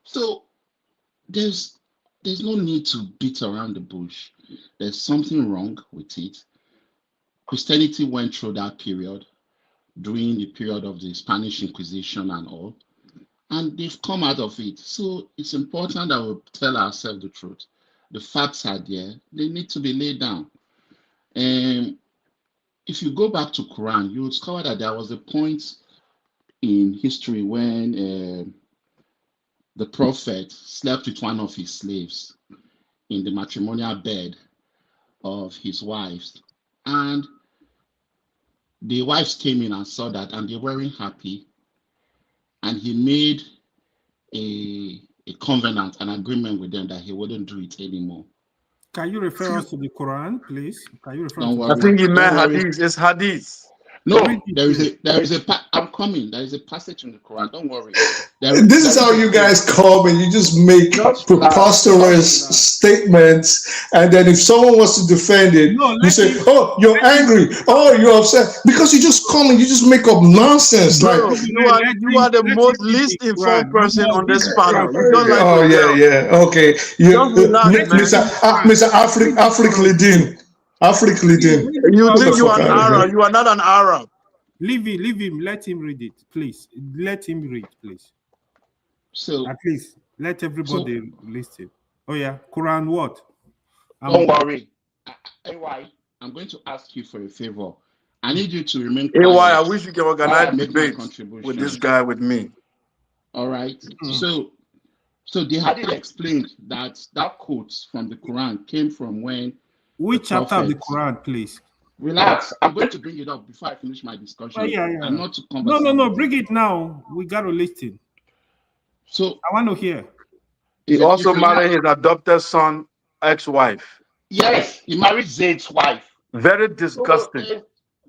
So there's no need to beat around the bush. There's something wrong with it. Christianity went through that period during the period of the Spanish Inquisition and all, and they've come out of it. So it's important that we tell ourselves the truth. The facts are there. They need to be laid down. And if you go back to Quran, you discover that there was a point in history when the prophet slept with one of his slaves in the matrimonial bed of his wives. And the wives came in and saw that, and they weren't happy. And he made a covenant, an agreement with them that he wouldn't do it anymore. Can you refer us to the Quran, please? Can you refer us Don't to I worry. think he Don't meant worry. hadith. It's hadith. No, Read it, there please. is a I'm coming. There is a passage in the Quran. Don't worry. This is how you guys come and you just make Just preposterous statements, and then if someone wants to defend it, No, you let say, him. "Oh, you're angry. Oh, you're upset," because you just come and you just make up nonsense. Like, Bro, you are the most least informed person on this panel. You don't like oh yeah, yourself. yeah, okay, you, Just relax, man. Mr. Afric Lidin. You Get the think you fuck are an out of Arab. here. You are not an Arab. Leave him. Let him read it, please. Let him read, please. So at least let everybody listen. Oh yeah, Quran what? Don't worry. AY, I'm going to ask you for a favor. I need you to remain AY, quiet. I wish you can while organize I make my debate contribution. with this guy with me. All right. So the hadith explained that quote from the Quran came from when. Which chapter of the Quran, please? Relax. I'm going to bring it up before I finish my discussion. Yeah. I'm not to No. Bring it now. We got to listen. So I want to hear. He also married his adopted son, ex-wife. Yes, he married Zayd's wife. Very disgusting.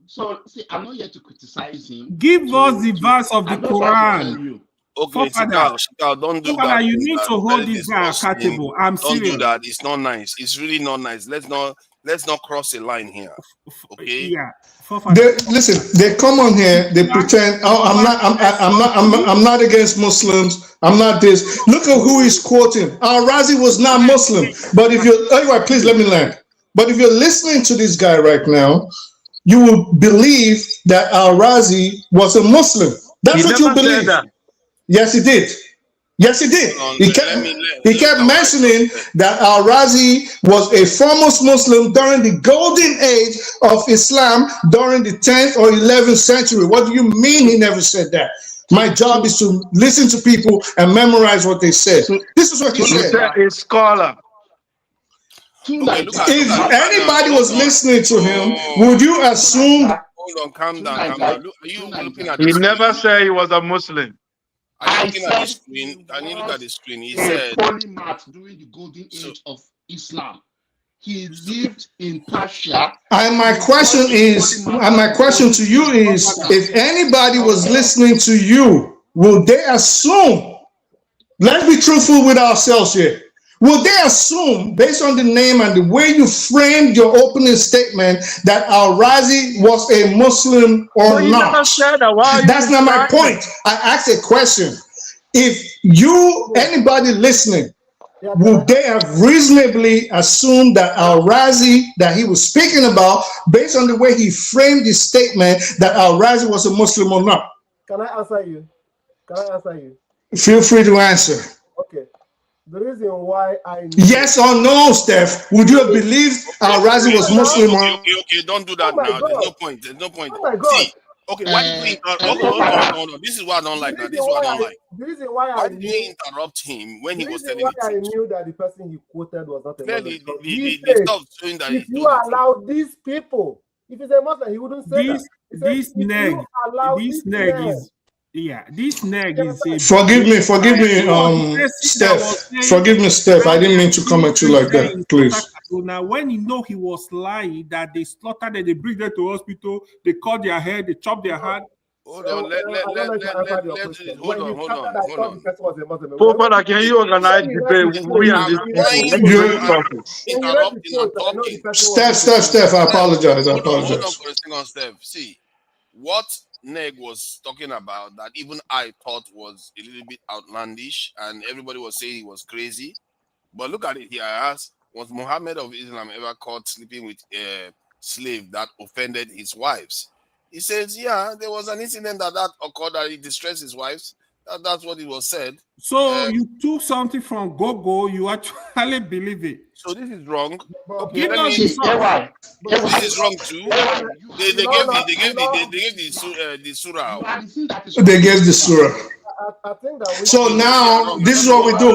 So see, I'm not here to criticize him. Give us the verse of the Quran. Okay, Shikal, don't do that. You need to hold this guy accountable. I'm serious. Don't do that. It's not nice. It's really not nice. Let's not cross a line here. Okay. Yeah. They come on here. They pretend. Oh, I'm not against Muslims. I'm not this. Look at who he's quoting. Al-Razi was not Muslim. But if you're anyway, please let me land. But if you're listening to this guy right now, you will believe that Al-Razi was a Muslim. That's what you believe. Yes, he did. Yes, he did. He kept mentioning that Al-Razi was a foremost Muslim during the golden age of Islam during the 10th or 11th century. What do you mean he never said that? My job is to listen to people and memorize what they said. This is what he said. A scholar. If anybody was listening to him, would you assume? Hold on, calm down. Are you looking at? He never said he was a Muslim. Are you looking at the screen? Can you look at the screen? He said polymath during the golden age of Islam. He lived in Persia. And my question to you is, if anybody was listening to you, will they assume? Let's be truthful with ourselves here. Will they assume, based on the name and the way you framed your opening statement, that Al-Razi was a Muslim or not? That's not my point. I asked a question. If anybody listening, would they have reasonably assumed that Al-Razi, that he was speaking about, based on the way he framed his statement, that Al-Razi was a Muslim or not? Can I answer you? Feel free to answer. Okay. The reason why I yes or no, Steph, would you have believed Al-Razi was Muslim? Okay, don't do that now. There's no point. Oh my God. See, okay, why did you interrupt? Hold on. This is what I don't like now. This is what I don't like. The reason why did you interrupt him when he was telling the truth? I knew that the person he quoted was not a Muslim. If you allow these people, if he's a Muslim, he wouldn't say that. This neg is. Yeah, this neg is. Forgive me, Steph. Forgive me, Steph. I didn't mean to come at you like that. Please. Now, when you know he was lying, that they slaughtered them, they bring them to hospital, they cut their head, they chop their hand. Hold on. Hold on. Popala, can you organize debate? We and Steph, I apologize. Hold on for a second, Steph. See, what Neg was talking about that even I thought was a little bit outlandish, and everybody was saying he was crazy. But look at it here. I asked, was Muhammad of Islam ever caught sleeping with a slave that offended his wives? He says, yeah, there was an incident that occurred that he distressed his wives. That's what it was said. So you took something from Gogo, you actually believe it. So this is wrong. Okay, this is wrong too. They gave the surah. They gave the surah. I think that so now this is what we do.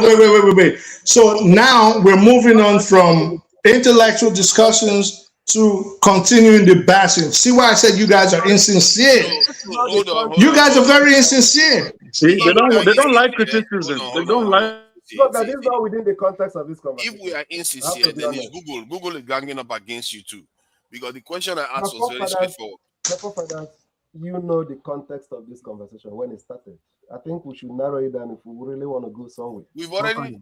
Wait. So now we're moving on from intellectual discussions to continuing the bashing. See why I said you guys are insincere? Hold on. You guys are very insincere. See, they don't like criticism. They don't like. Look, that is not within the context of this conversation. If we are insincere, then it's Google. Google is ganging up against you too. Because the question I asked was very straightforward. You know the context of this conversation when it started. I think we should narrow it down if we really want to go somewhere. We've already...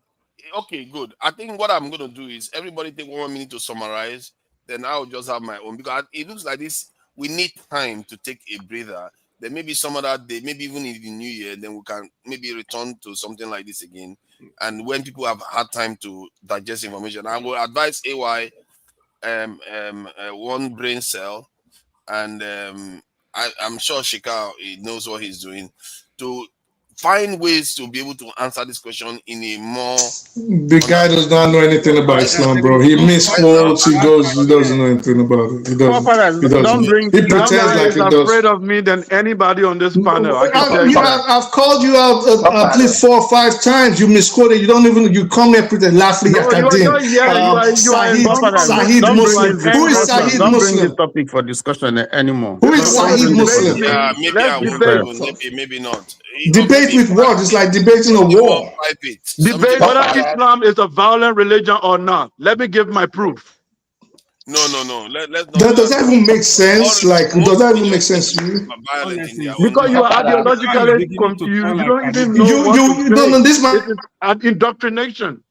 Okay, good. I think what I'm going to do is everybody take 1 minute to summarize. Then I'll just have my own. Because it looks like this, we need time to take a breather. Then maybe some other day, maybe even in the new year, then we can maybe return to something like this again. And when people have had time to digest information, I will advise AY one brain cell, and I'm sure Shika knows what he's doing to find ways to be able to answer this question in a more... The guy does not know anything about Islam, bro. He misquotes. He doesn't know anything about it. He doesn't. He pretends like he does. Afraid of me than anybody on this panel. I've called you out at least 4 or 5 times. You misquoted. You don't even. You come here pretend laughing at Sahid Muslim. Who is Sahid Don't bring Muslim? this topic for discussion anymore. Who is Sahid Muslim? Yeah, maybe I will. Maybe not. Debate with what? It's like debating a war. Debate whether Islam is a violent religion or not. Let me give my proof. No. Let's not. Does that even make sense? Like, does that even make sense to you? Because you are ideologically confused. You don't even know this man. It is an indoctrination.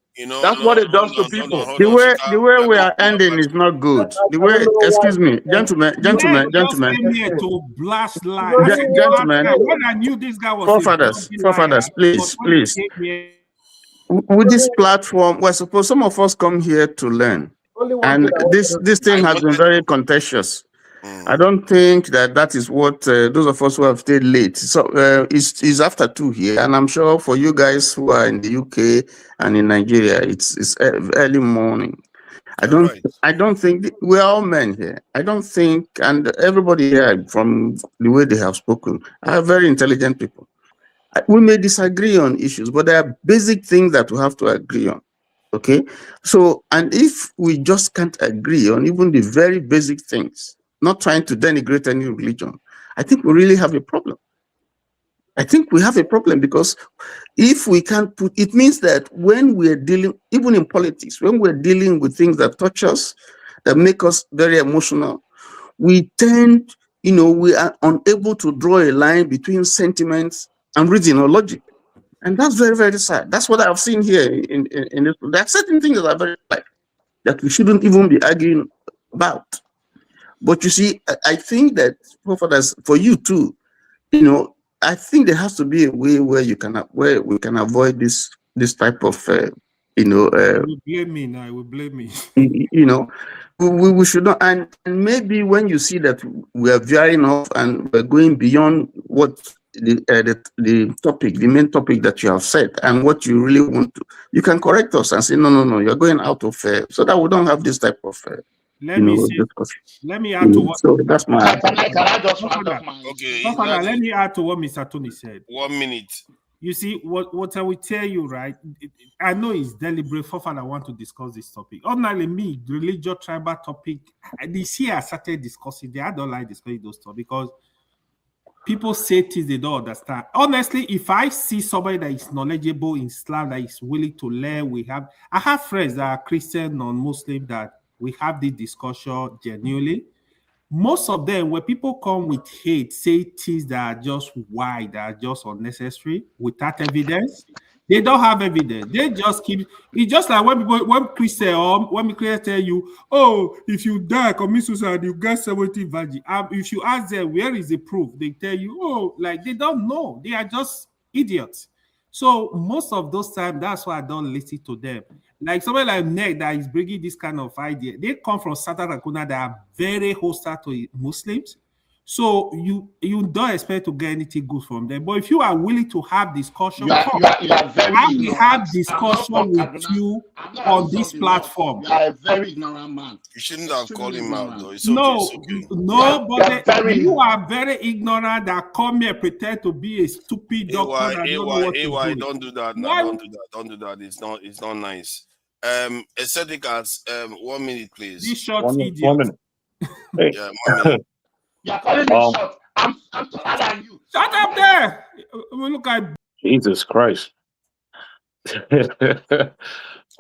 That's what it does to people. The way we are ending is not good. The way, excuse me, gentlemen. To blast lies. Gentlemen, when I knew this guy was forefathers, please. With this platform, we're supposed, some of us come here to learn, and this thing has been very contentious. I don't think that is what those of us who have stayed late. So it's after 2 here, and I'm sure for you guys who are in the UK and in Nigeria, it's early morning. I don't think we're all men here. I don't think, and everybody here, from the way they have spoken, are very intelligent people. We may disagree on issues, but there are basic things that we have to agree on. Okay, so, and if we just can't agree on even the very basic things, not trying to denigrate any religion, I think we really have a problem. I think we have a problem, because if we can't put, it means that when we're dealing, even in politics, when we're dealing with things that touch us, that make us very emotional, we tend, we are unable to draw a line between sentiments and reason or logic. And that's very, very sad. That's what I've seen here in this. There are certain things that are very like that we shouldn't even be arguing about. But you see, I think that for you too, I think there has to be a way where we can avoid this type of will blame me now. Will blame me. We should not, and maybe when you see that we are veering off and we're going beyond what the topic, the main topic that you have said, and what you really want to, you can correct us and say no, you're going out of so that we don't have this type of Let me add to what. So that's my. Okay. Let me add to what Mr. Tony said. 1 minute. You see, what I will tell you, right? I know it's deliberate. I want to discuss this topic. Ordinarily, me, religious, tribal topic, this year I started discussing. I don't like discussing those stuff because people say things they don't understand. Honestly, if I see somebody that is knowledgeable in Islam, that is willing to learn, I have friends that are Christian, non-Muslim, that we have this discussion genuinely. Most of them, when people come with hate, say things that are just wide, that are just unnecessary, without evidence. They don't have evidence. They just keep. It's just like when Christians tell you, "Oh, if you die, commit suicide, you get 70 virgin." If you ask them where is the proof, they tell you, "Oh, like they don't know. They are just idiots." So most of those times, that's why I don't listen to them. Like somebody like Ned that is bringing this kind of idea. They come from Santa Cruz that are very hostile to Muslims. So you don't expect to get anything good from them. But if you are willing to have discussion, have discussion with you on this platform. You are a very ignorant man. You shouldn't have called him out, though. It's okay. But you are very ignorant that come here pretend to be a stupid doctor. Don't do that. No, don't do that. It's not nice. Aesthetic arts, 1 minute, please. This short 1 minute. Hey. Yeah, 1 minute. You're calling me short. I'm taller than you. Shut up there. Look at Jesus Christ.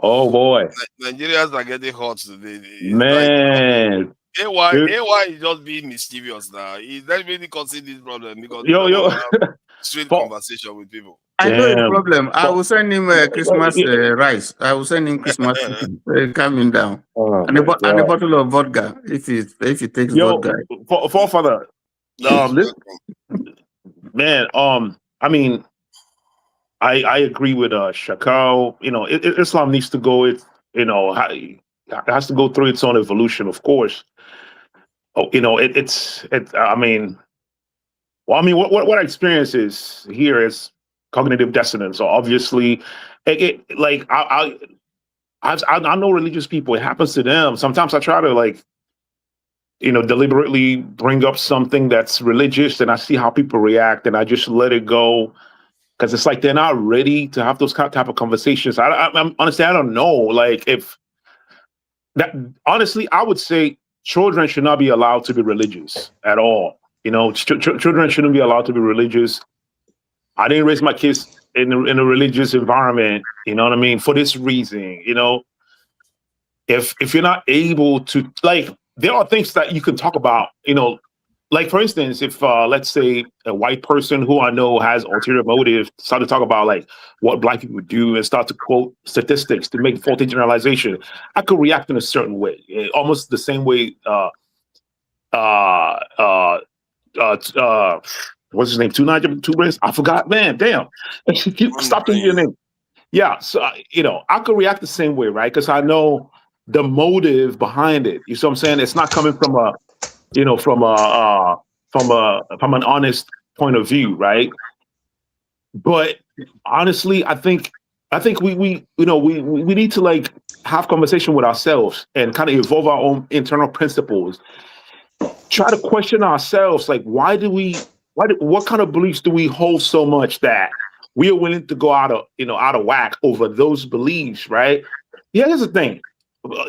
Oh boy, Nigerians are getting hot today. man. AY is just being mischievous now. He's not really causing this problem because he Yo, don't yo. want to have straight conversation with people. I know a problem. I Damn. will send him Christmas rice. I will send him Christmas chicken. Calming down. Oh And my and a God. bottle of vodka if he takes Yo, vodka. forefather. This man. I mean, I agree with Shakal. You know, Islam needs to go. It has to go through its own evolution, of course. Oh, you know, it's. I mean, well, I mean, what I experience is here is cognitive dissonance. So obviously, like I know religious people. It happens to them. Sometimes I try to like, deliberately bring up something that's religious, and I see how people react, and I just let it go because it's like they're not ready to have those type of conversations. I'm honestly, I don't know. Like if that, honestly, I would say children should not be allowed to be religious at all. Children shouldn't be allowed to be religious. I didn't raise my kids in a religious environment. You know what I mean? For this reason, if you're not able to, like, there are things that you can talk about. Like for instance, if let's say a white person who I know has ulterior motive start to talk about like what black people do and start to quote statistics to make faulty generalization, I could react in a certain way, almost the same way. What's his name? Two Brains. I forgot. Man, damn! Stop changing your name. Yeah, so I could react the same way, right? Because I know the motive behind it. You see what I'm saying? It's not coming from a from an honest point of view, right? But honestly, I think we need to like have conversation with ourselves and kind of evolve our own internal principles. Try to question ourselves, like what kind of beliefs do we hold so much that we are willing to go out of whack over those beliefs, right? Yeah, here's the thing.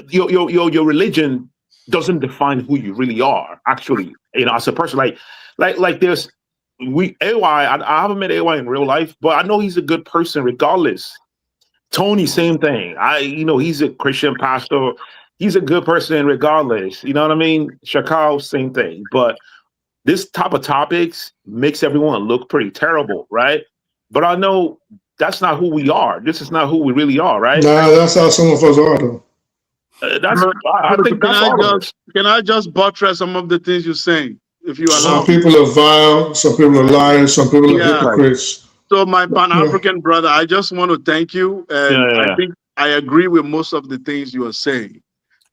Your religion doesn't define who you really are, actually. As a person, like there's AY. I haven't met AY in real life, but I know he's a good person regardless. Tony, same thing. He's a Christian pastor. He's a good person regardless. You know what I mean? Shakal, same thing. But this type of topics makes everyone look pretty terrible, right? But I know that's not who we are. This is not who we really are, right? Nah, that's how some of us are, though. I think that's all of us. Can I just buttress some of the things you're saying, if you allow Some me? people are vile, some people are lying, some people are hypocrites. So my Pan-African brother, I just want to thank you. And I think I agree with most of the things you are saying.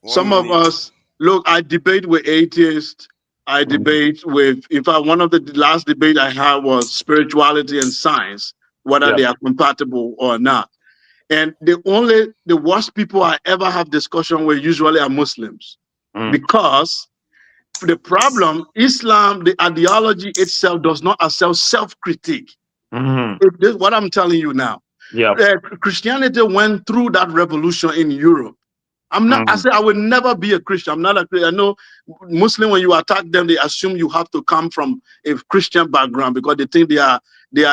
Some of us, look, I debate with atheists. I debate with, in fact, one of the last debate I had was spirituality and science, whether they are compatible or not. And the worst people I ever have discussion with usually are Muslims. Because the problem, Islam, the ideology itself does not accept self-critique. This is what I'm telling you now. Christianity went through that revolution in Europe. I said I will never be a Christian. I'm not a Christian. I know Muslim, when you attack them, they assume you have to come from a Christian background because they think they are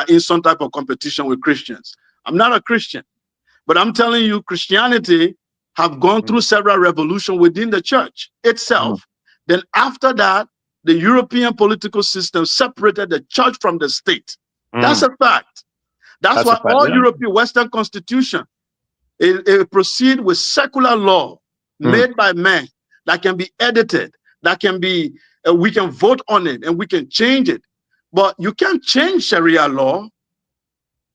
in some type of competition with Christians. I'm not a Christian, but I'm telling you, Christianity have gone through several revolutions within the church itself. Then after that, the European political system separated the church from the state. That's a fact. That's why all European Western constitution it proceed with secular law made by men that can be edited, that can be, we can vote on it and we can change it. But you can't change Sharia law.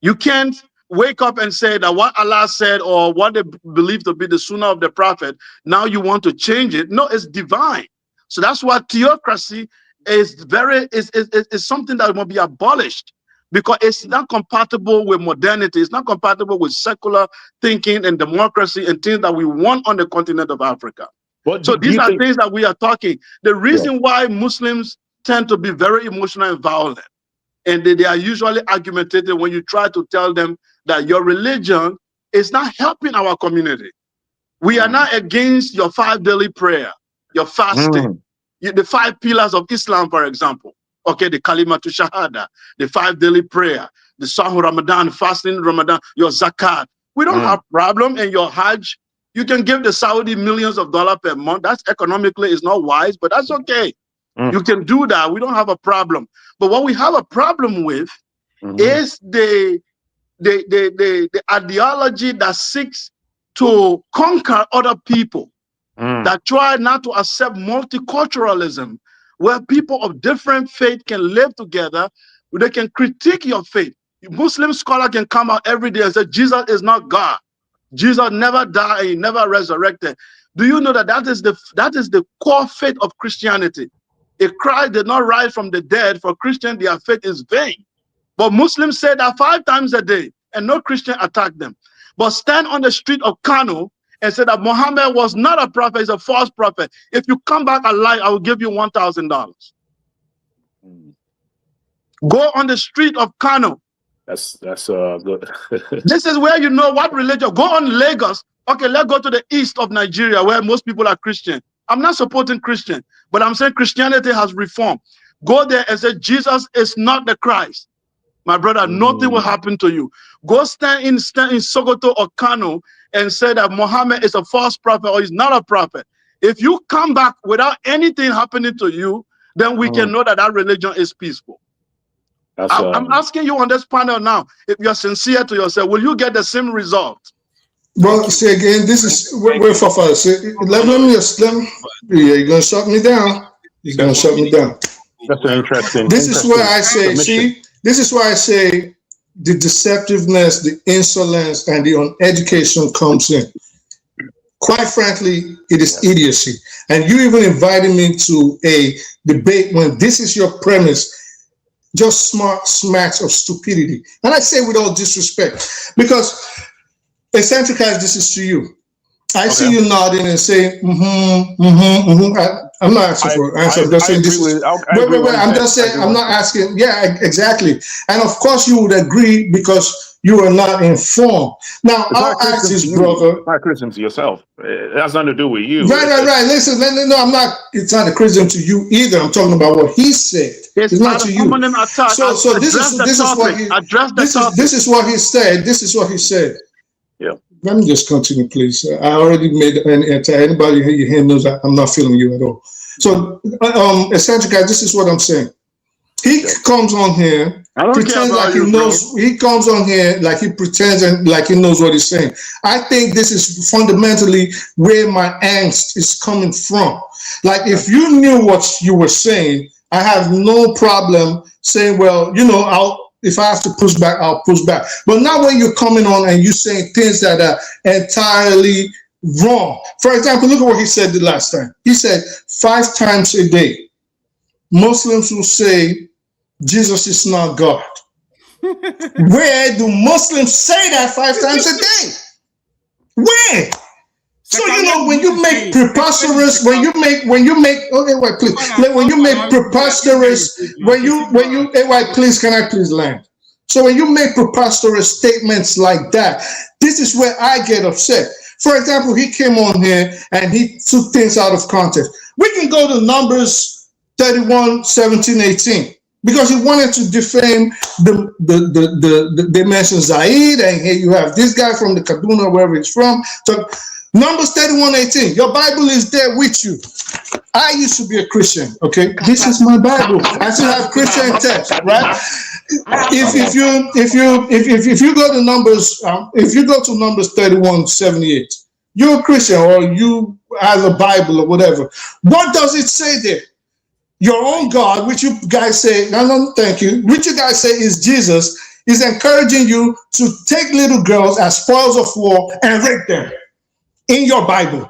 You can't wake up and say that what Allah said or what they believe to be the sunnah of the prophet, now you want to change it. No, it's divine. So that's why theocracy is something that must be abolished, because it's not compatible with modernity. It's not compatible with secular thinking and democracy and things that we want on the continent of Africa. So these are things that we are talking. The reason why Muslims tend to be very emotional and violent, and they are usually argumentative when you try to tell them that your religion is not helping our community. We are not against your 5 daily prayer, your fasting, the 5 pillars of Islam, for example. Okay, the Kalimatu Shahada, the 5 daily prayer, the Sahur Ramadan, fasting Ramadan, your zakat, We don't have problem in your Hajj. You can give the Saudi millions of dollars per month. That's economically is not wise, but that's okay. You can do that. We don't have a problem. But what we have a problem with is the ideology that seeks to conquer other people, that try not to accept multiculturalism, where people of different faith can live together. They can critique your faith. Muslim scholar can come out every day and say Jesus is not God. Jesus never died and he never resurrected. Do you know that that is the core faith of Christianity? If Christ did not rise from the dead, for Christians, their faith is vain. But Muslims say that 5 times a day, and no Christian attack them. But stand on the street of Kano and say that Muhammad was not a prophet, he's a false prophet. If you come back alive, I will give you $1,000. Go on the street of Kano. That's good. This is where you know what religion. Go on Lagos. Okay, let's go to the east of Nigeria where most people are Christian. I'm not supporting Christian, but I'm saying Christianity has reformed. Go there and say Jesus is not the Christ. My brother, nothing will happen to you. Go stand in Sokoto or Kano and say that Muhammad is a false prophet or he's not a prophet. If you come back without anything happening to you, then we can know that that religion is peaceful. I'm asking you on this panel now, if you're sincere to yourself, will you get the same result? Well, see again, this is wait for first. Let me you're gonna shut me down. You're gonna shut me down. That's an interesting. This is where I say, see, this is why I say the deceptiveness, the insolence, and the uneducation comes in. Quite frankly, it is idiocy. And you even invited me to a debate when this is your premise. Just smacks of stupidity. And I say with all disrespect, because eccentric as this is to you. I see you nodding and saying, I'm not asking for an answer. I'm just saying this is, wait. I'm just saying, I'm not asking. Yeah, exactly. And of course you would agree because you are not informed. Now, I'll ask this brother. It's not criticism to yourself. It has nothing to do with you. Right. Listen, no, I'm not. It's not a criticism to you either. I'm talking about what he said. It's not to you. So this is what he said. This is what he said. Yeah. Let me just continue, please. I already made anybody here knows that I'm not feeling you at all. So, essentially, guys, this is what I'm saying. He comes on here, pretends like he knows. He comes on here like he pretends and like he knows what he's saying. I think this is fundamentally where my angst is coming from. Like, if you knew what you were saying, I have no problem saying, well, you know, if I have to push back, I'll push back. But not when you're coming on and you're saying things that are entirely wrong. For example, look at what he said the last time. He said 5 times a day, Muslims will say Jesus is not God. Where do Muslims say that 5 times a day? Where? So you know, when you make preposterous, when you make okay, wait, please. When you make preposterous, please, can I please land? So when you make preposterous statements like that, this is where I get upset. For example, he came on here and he took things out of context. We can go to Numbers 31, 17, 18. Because he wanted to defame they mentioned Zaid, and here you have this guy from the Kaduna, wherever he's from. So Numbers 31:18. Your Bible is there with you. I used to be a Christian. Okay, this is my Bible. I still have Christian text, right? If you go to Numbers, if you go to Numbers 31:78, you're a Christian or you have a Bible or whatever. What does it say there? Your own God, which you guys say, no, thank you, which you guys say is Jesus, is encouraging you to take little girls as spoils of war and rape them in your Bible.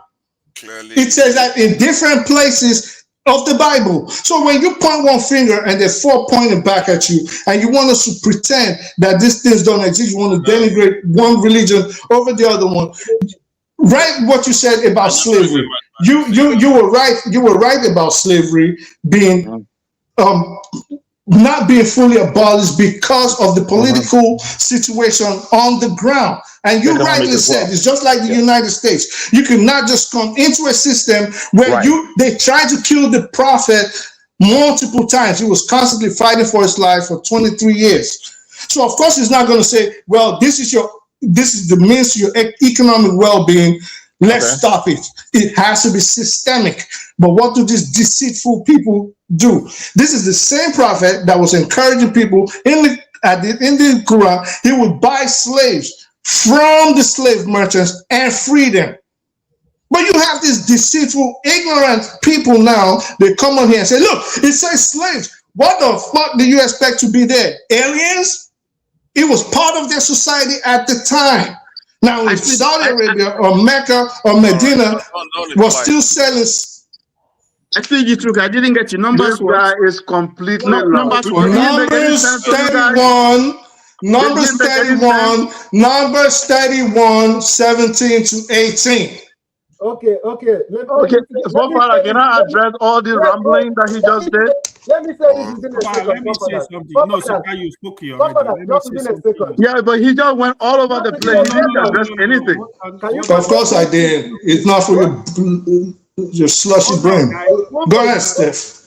Clearly. It says that in different places of the Bible. So when you point one finger and there's 4 pointing back at you, and you want us to pretend that these things don't exist, you want to denigrate one religion over the other one. Right, what you said about slavery. You were right. You were right about slavery being not being fully abolished because of the political situation on the ground. And you rightly said it's just like the United States. You cannot just come into a system where they tried to kill the prophet multiple times. He was constantly fighting for his life for 23 years. So of course he's not going to say, well, this is your this is the means to your economic well-being. Let's stop it. It has to be systemic. But what do these deceitful people do? This is the same prophet that was encouraging people in the Quran. He would buy slaves from the slave merchants and free them. But you have these deceitful, ignorant people now. They come on here and say, look, it says slaves. What the fuck do you expect to be there? Aliens? It was part of their society at the time. Now, if Saudi Arabia or Mecca or Medina was still selling. I think you took. I didn't get your numbers. This guy is completely lost. Numbers 31. Numbers 31. Numbers 31, 17 to 18. Okay. Okay, Forefather, can I address all the rambling that he just did? Let me say this within a second. Let me say something. No, sir, you spoke here already. Just within a second. Yeah, but he just went all over the place. He didn't address anything. Of course I did. It's not for your slushy brain. Go ahead, Steph.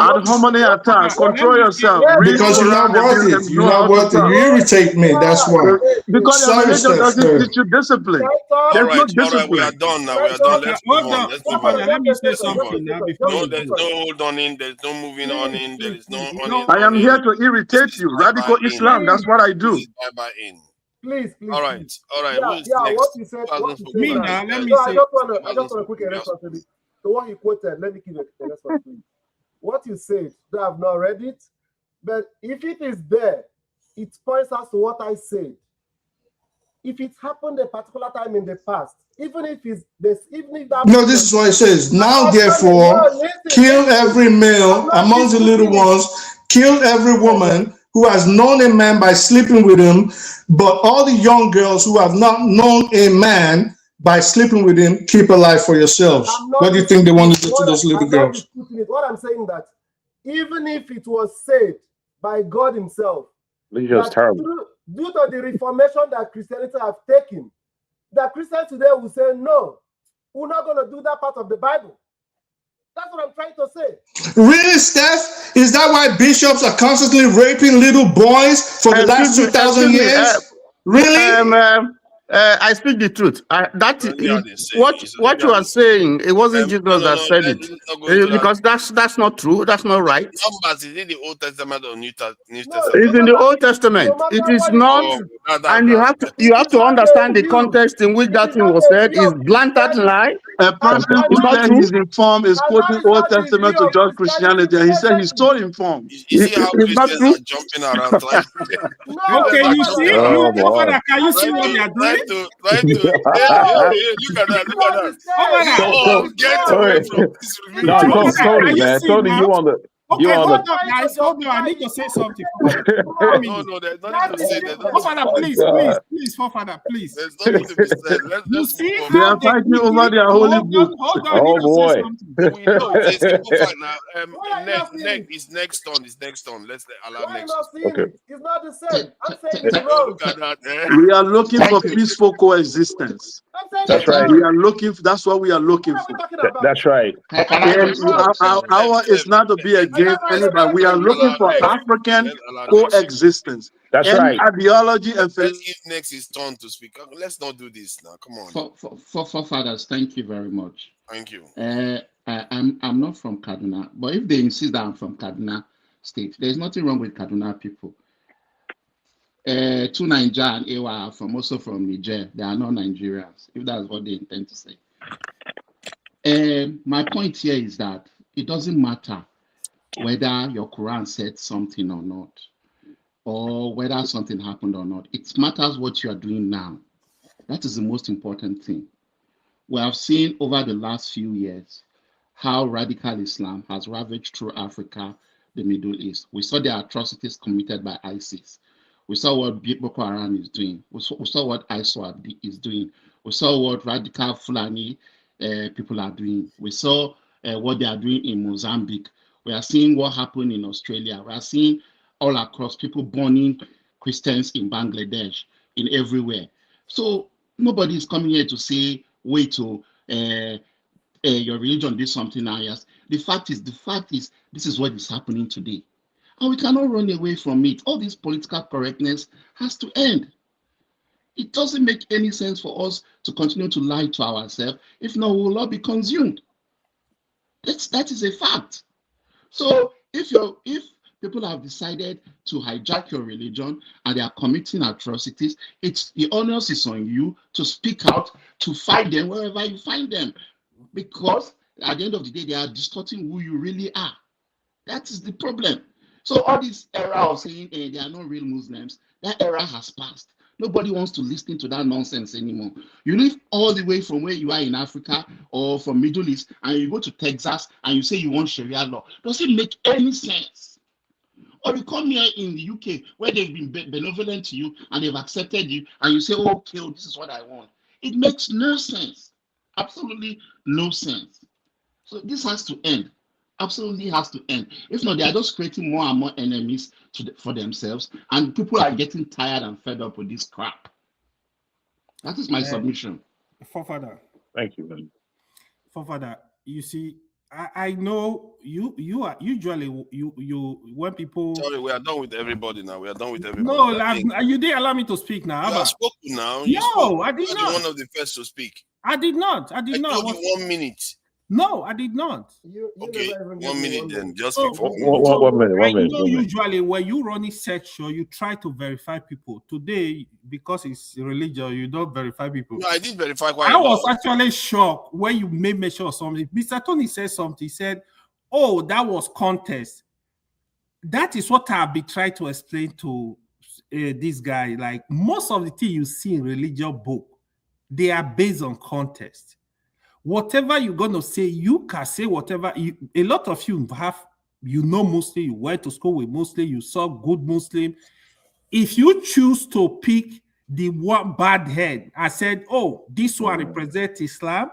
Ad hominem attack. Control yourself. Because you're not worth it. You're not worth it. You irritate me. That's why. Because your religion doesn't teach you discipline. All right, we are done now. We are done. Let's move on. Let's move on. Let me say something now. No, there's no hold on in. There's no moving on in. There is no on in. I am here to irritate you. Radical Islam. That's what I do. Bye in. Please. All right. Yeah, what you said. Me now. Let me say. I just want to quickly respond to it. The one you quoted. Let me give you a response to it. What you said, I have not read it, but if it is there, it points us to what I said. If it happened a particular time in the past, even if that. No, this is what it says. Now, therefore, kill every male among the little ones, kill every woman who has known a man by sleeping with him, but all the young girls who have not known a man by sleeping with him, keep alive for yourselves. What do you think they want to do to those little girls? What I'm saying that even if it was said by God himself, due to the reformation that Christianity have taken, that Christians today will say, no, we're not going to do that part of the Bible. That's what I'm trying to say. Really, Steph? Is that why bishops are constantly raping little boys for the last 2,000 years? Really? I speak the truth. What you are saying, it wasn't Jesus that said it. Because that's not true. That's not right. Numbers is in the Old Testament or New Testament? It's in the Old Testament. It is not, and you have to understand the context in which that thing was said. Is blatant lie. A person who says he's informed is quoting Old Testament to judge Christianity, and he said he's so informed. You see how Christians are jumping around? Okay, you see, can you see what they are doing? Look at that! Look at that! Get away from this religion. No, Tony, man. Tony, you on the. Okay, hold on, guys. Hold on. I need to say something. No, there's nothing to say. Please, Forefather, please. There's nothing to be said. You see they are fighting over their holy book. Hold on. Oh boy. We know it's a simple fact now. Next on. Let's allow next. Okay. It's not the same. I'm saying it's wrong. Look at that. We are looking for peaceful coexistence. That's right. We are looking. That's what we are looking for. That's right. Our is not to be against anybody. We are looking for African coexistence. That's right. Ideology and let's give next his turn to speak. Let's not do this now. Come on. For fathers, thank you very much. Thank you. I'm not from Kaduna, but if they insist that I'm from Kaduna State, there's nothing wrong with Kaduna people. To Niger and Ewa are also from Niger. They are not Nigerians, if that's what they intend to say. My point here is that it doesn't matter whether your Quran said something or not, or whether something happened or not. It matters what you are doing now. That is the most important thing. We have seen over the last few years how radical Islam has ravaged through Africa, the Middle East. We saw the atrocities committed by ISIS. We saw what Boko Haram is doing. We saw what ISWAP is doing. We saw what radical Fulani people are doing. We saw what they are doing in Mozambique. We are seeing what happened in Australia. We are seeing all across people burning Christians in Bangladesh, in everywhere. So nobody is coming here to say, wait till your religion did something now. Yes. The fact is, this is what is happening today. And we cannot run away from it. All this political correctness has to end. It doesn't make any sense for us to continue to lie to ourselves. If not, we will all be consumed. That is a fact. So if people have decided to hijack your religion and they are committing atrocities, it's the onus is on you to speak out, to fight them wherever you find them. Because at the end of the day, they are distorting who you really are. That is the problem. So all this era of saying they are not real Muslims, that era has passed. Nobody wants to listen to that nonsense anymore. You live all the way from where you are in Africa or from Middle East, and you go to Texas and you say you want Sharia law. Does it make any sense? Or you come here in the UK where they've been benevolent to you and they've accepted you, and you say, oh, okay, this is what I want. It makes no sense. Absolutely no sense. So this has to end. Absolutely has to end. If not, they are just creating more and more enemies for themselves, and people are getting tired and fed up with this crap. That is my submission. Forefather. Thank you, man. Forefather, you see, I know you are usually you when people. Sorry, we are done with everybody now. We are done with everybody. No, you didn't allow me to speak now. You have spoken now. No, I did not. One of the first to speak. I did not. I did not. I told you 1 minute. No, I did not. Okay, 1 minute then. Just so, speak. One minute. I know usually when you run a search show, you try to verify people. Today, because it's religion, you don't verify people. No, I did verify quite a lot. lot. I was actually shocked when you made mention of something. Mr. Tony said something. He said, oh, that was contest. That is what I'll be trying to explain to this guy. Like most of the things you see in religion book, they are based on contest. Whatever you're going to say, you can say whatever. A lot of you have, Muslim, you went to school with Muslim, you saw good Muslim. If you choose to pick the one bad head, I said, oh, this one represents Islam,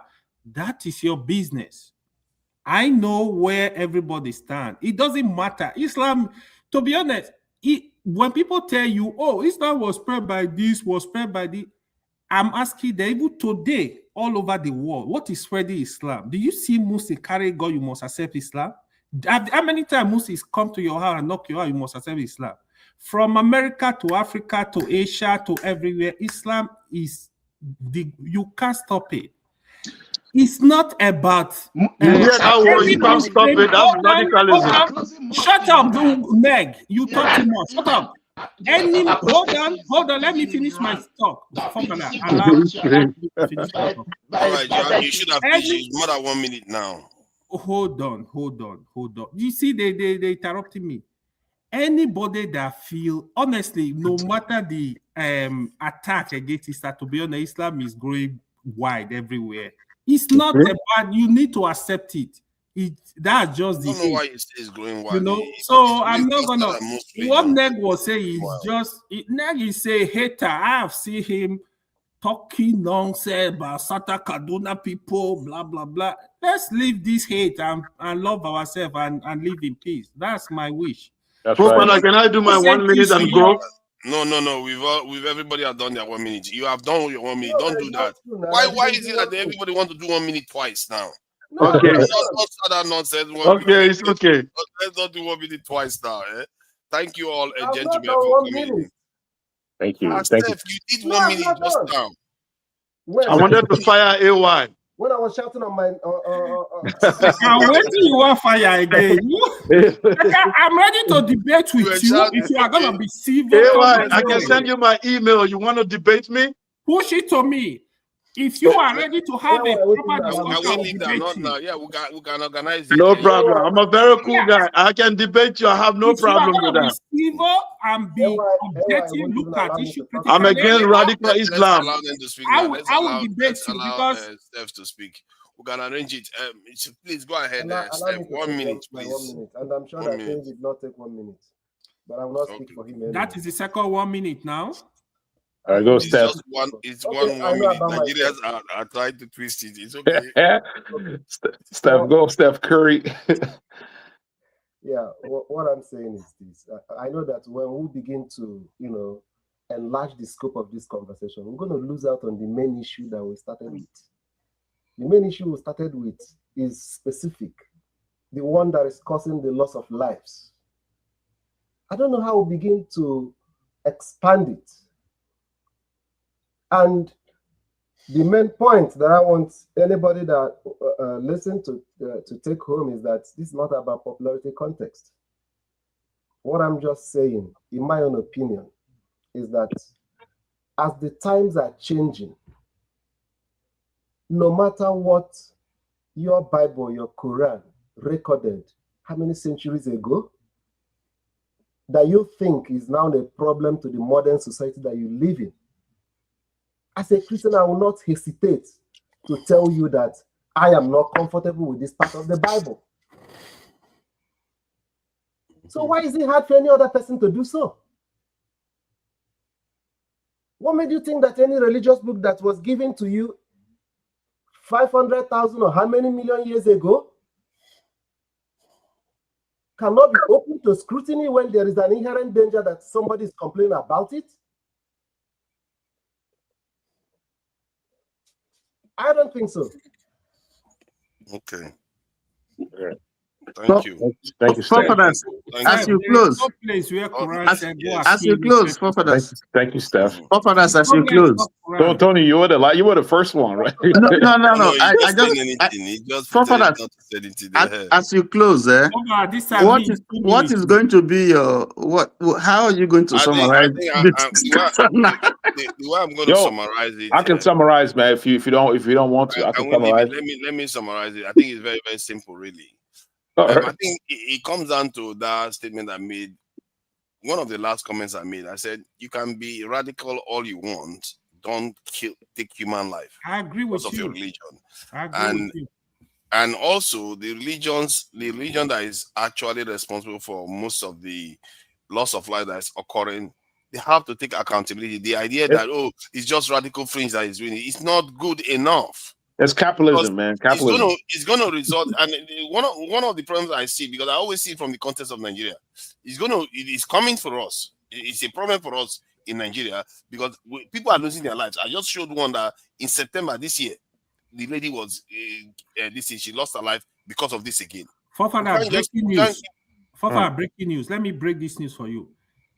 that is your business. I know where everybody stands. It doesn't matter. Islam, to be honest, when people tell you, oh, Islam was spread by this, was spread by this, I'm asking them, even today, all over the world, what is spreading Islam? Do you see Muslims carry God, you must accept Islam? How many times Muslims come to your house and knock your house, you must accept Islam? From America to Africa to Asia to everywhere, Islam is, you can't stop it. It's not about... you can't stop it, that's radicalism. Shut up, Meg. You talk too much. Shut up. Hold on, let me finish my talk. All right, John, you should have finished more than 1 minute now. Hold on. You see, they interrupted me. Anybody that feel, honestly, no matter the attack against Islam, to be honest, Islam is growing wide everywhere. It's not about, you need to accept it. That's just the. I don't know why it's growing wide. You know, so I'm not gonna. What Neg was saying is just Neg is a hater. I have seen him talking nonsense about Sata Kaduna people, blah blah blah. Let's leave this hate and love ourselves and live in peace. That's my wish. That's right. Can I do my 1 minute and go? No. We've everybody have done their 1 minute. You have done your 1 minute. Don't do that. Why is it that everybody want to do 1 minute twice now? Okay. Let's not start that nonsense. It's okay. Let's not do 1 minute twice now. Thank you all, gentlemen, for coming. Thank you. Steph, you did 1 minute just now. I wanted to fire AY. When I was shouting on my... I'm waiting you want fire again. I'm ready to debate with you if you are going to be civil. AY, I can send you my email. You want to debate me? Push it to me. If you are ready to have a proper discussion, we can organize it. No problem. I'm a very cool guy. I can debate you. I have no problem with that. Civil and be objective, look at issue critically. I'm against radical Islam. Allow them to speak. I will debate you because Steph to speak. We can arrange it. Please go ahead, Steph. 1 minute, please. 1 minute, and I'm sure that thing did not take 1 minute, but I will not speak for him. Anyway. That is the second 1 minute now. All right, go, Steph. It's one minute. Nigerians are trying to twist it. It's okay. Steph, go, Steph Curry. Yeah, what I'm saying is this. I know that when we begin to, enlarge the scope of this conversation, we're going to lose out on the main issue that we started with. The main issue we started with is specific, the one that is causing the loss of lives. I don't know how we begin to expand it. And the main point that I want anybody that listen to take home is that this is not about popularity context. What I'm just saying, in my own opinion, is that as the times are changing, no matter what your Bible, your Quran recorded how many centuries ago, that you think is now a problem to the modern society that you live in, as a Christian, I will not hesitate to tell you that I am not comfortable with this part of the Bible. So why is it hard for any other person to do so? What made you think that any religious book that was given to you 500,000 or how many million years ago cannot be open to scrutiny when there is an inherent danger that somebody is complaining about it? I don't think so. Okay. Yeah. Thank you. Thank you, Steph. As you close, place where Quran as, said, as you close, Thank you, Steph. as you close. So, Tony, you were the first one, right? No. He I just just, said anything. He just forefathers, pretended not to say anything there. as you close, what is going to be your how are you going to summarize this discussion now? The way I'm going to summarize it. I can summarize, man. If you don't want to, I can summarize. Let me summarize it. I think it's very, very simple, really. Right. I think it comes down to that statement I made. One of the last comments I made, I said, you can be radical all you want. Don't take human life. I agree with because of your religion. I agree with you. And also the religion that is actually responsible for most of the loss of life that is occurring, they have to take accountability. The idea that it's just radical fringe that is doing it, it's not good enough. It's capitalism, man. Capitalism. It's going to result, and one of the problems I see, because I always see it from the context of Nigeria, it is coming for us. It's a problem for us in Nigeria because people are losing their lives. I just showed one that in September this year, the lady was she lost her life because of this again. Breaking news. Let me break this news for you.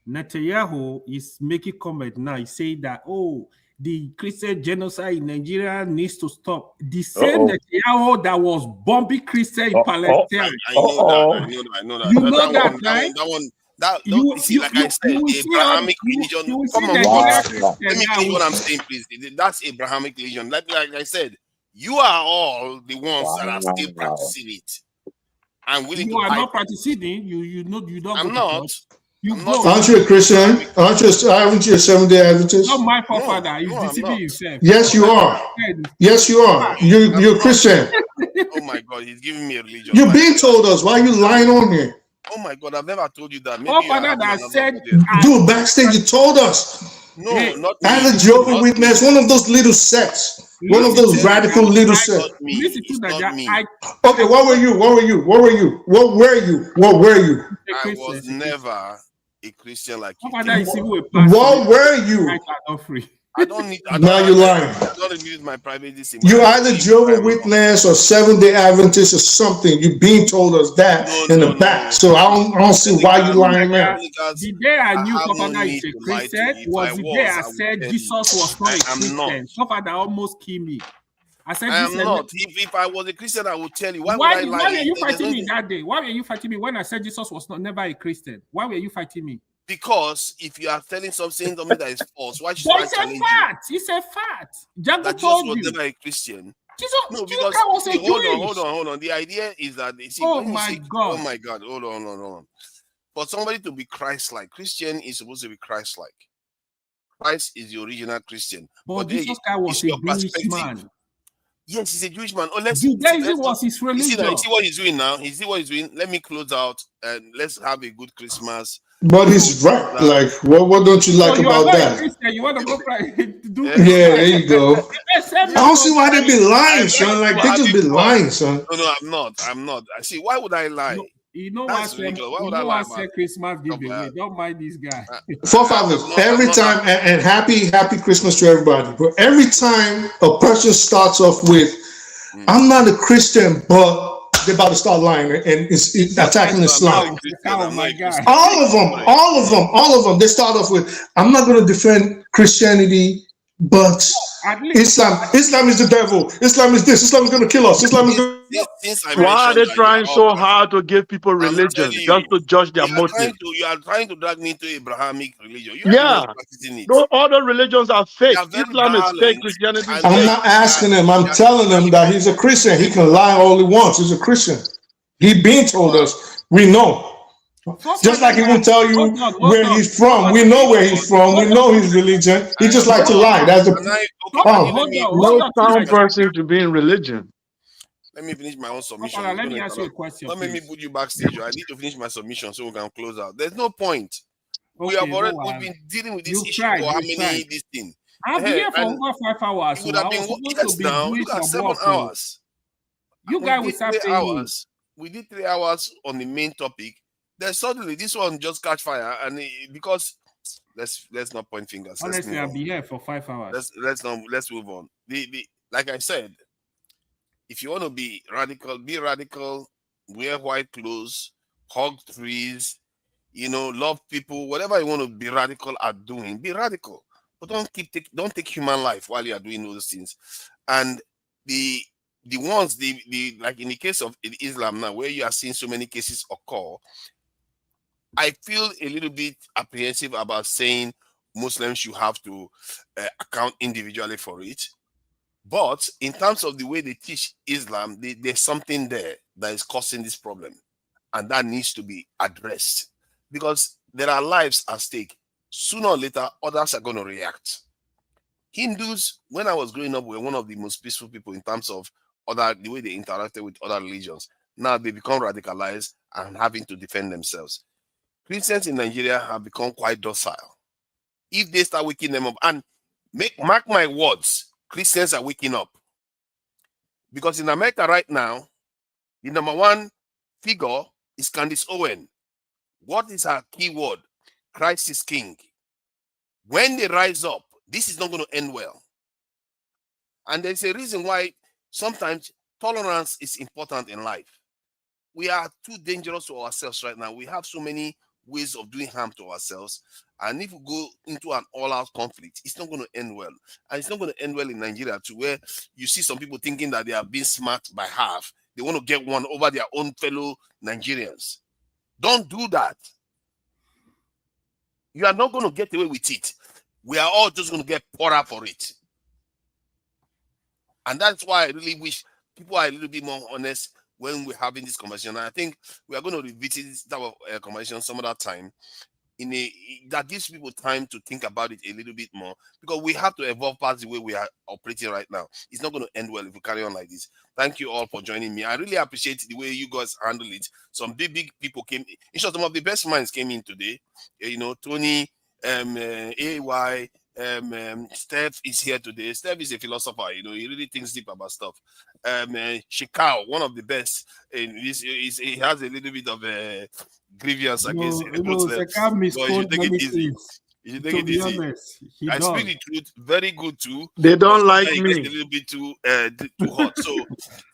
Netanyahu is making comment now. He's saying that the Christian genocide in Nigeria needs to stop. The same Netanyahu that was bombing Christians in Palestine. I know that. You know that, right? You see, like I said, Abrahamic religion. Come on, let me tell you what I'm saying, please. That's Abrahamic religion. Like I said, you are all the ones that are still practicing it. I'm willing to. You are not practicing. You don't. I'm not. Aren't you a Christian? Aren't you a Seventh-day Adventist? Not my forefather. He's deceiving himself. Yes, you are. Yes, you are. You're a Christian. Oh my God, he's giving me a religion. You're being told us. Why are you lying on here? Oh my God, I've never told you that. Dude, backstage you told us. No, not me. As a Jehovah's Witness, one of those little sects. One of those radical little sects. Okay, what were you? I was never a Christian like you. What were you? I don't need. Now you're lying. I don't use my privacy. You're either Jehovah's Witness or Seventh-day Adventist or something. You're being told us that in the back. So I don't see why you're lying now. The day I knew Papa is a Christian was the day I said Jesus was not a Christian. Papa almost killed me. I said I am not. If I was a Christian, I would tell you. Why were you fighting me that day? Why were you fighting me when I said Jesus was never a Christian? Why were you fighting me? Because if you are telling something that is false, why should I challenge you? It's a fact. Jago that told Jesus was you. never a Christian. Jesus because was a Jewish. Hold on. The idea is that oh my God. Hold on. For somebody to be Christ-like, Christian is supposed to be Christ-like. Christ is the original Christian. But Jesus was a Jewish man. Yes, he's a Jewish man. Judaism was his religion. You see what he's doing now? Let me close out and let's have a good Christmas. But he's right. Like, what don't you like about that? You want to go yeah, there you go. I don't see why they be lying, son. Like, they just be lying, son. No, I'm not. I see. Why would I lie? You know what? Why would I lie? Christmas giveaway. Don't mind this guy. Forefathers, every time, and happy Christmas to everybody. But every time a person starts off with, I'm not a Christian, but they're about to start lying and it's attacking Islam. Oh my God. All of them. They start off with, I'm not going to defend Christianity But Islam is the devil. Islam is this. Islam is going to kill us. Islam is going Since I Why are mentioned they that you trying are all so Christian, hard to give people I'm religion telling just you, to judge their motive? you are trying to drag me into Abrahamic religion. You are the Yeah, ones practicing it. all the religions are They fake. are very Islam is fake. violent, Christianity is and I'm fake. not asking him. I'm telling him that he's a Christian. He can lie all he wants. He's a Christian. He been told us. We know. Just like he won't tell you where he's from. We know where he's from. We know his religion. He just like to lie. That's the No sound person to be in religion. Let me finish my own submission. Papa, let me ask you a question. Don't make me put you backstage. I need to finish my submission so we can close out. There's no point. Okay, We've been dealing with this issue for how many this thing. I've been here for over 5 hours. You would have been supposed to be now. doing Look at some 7 work. hours. You guys will start paying me. We did 3 hours on the main topic. Then suddenly this one just catch fire, and because let's not point fingers. Honestly, I'll be here for 5 hours. Let's move on. Like I said, if you want to be radical, wear white clothes, hug trees, love people, whatever you want to be radical at doing, be radical. But don't take human life while you are doing those things. And the ones like in the case of Islam now, where you are seeing so many cases occur, I feel a little bit apprehensive about saying Muslims should have to account individually for it. But in terms of the way they teach Islam, there's something there that is causing this problem. And that needs to be addressed. Because there are lives at stake. Sooner or later, others are going to react. Hindus, when I was growing up, were one of the most peaceful people in terms of the way they interacted with other religions. Now they become radicalized and having to defend themselves. Christians in Nigeria have become quite docile. If they start waking them up, and mark my words, Christians are waking up. Because in America right now, the number one figure is Candace Owen. What is her key word? Christ is King. When they rise up, this is not going to end well. And there's a reason why sometimes tolerance is important in life. We are too dangerous to ourselves right now. We have so many ways of doing harm to ourselves. And if we go into an all-out conflict, it's not going to end well. And it's not going to end well in Nigeria too, where you see some people thinking that they are being smart by half. They want to get one over their own fellow Nigerians. Don't do that. You are not going to get away with it. We are all just going to get poorer for it. And that's why I really wish people are a little bit more honest when we're having this conversation. And I think we are going to revisit this type of conversation some other time that gives people time to think about it a little bit more, because we have to evolve past the way we are operating right now. It's not going to end well if we carry on like this. Thank you all for joining me. I really appreciate the way you guys handle it. Some big people came in. Short, some of the best minds came in today. Tony, AY, Steph is here today. Steph is a philosopher. He really thinks deep about stuff. Shikao, one of the best. He has a little bit of a grievance against Muslims. You should take it easy. You should take it easy. Honest, I speak the truth. Very good too. They don't like It me. gets a little bit too hot. So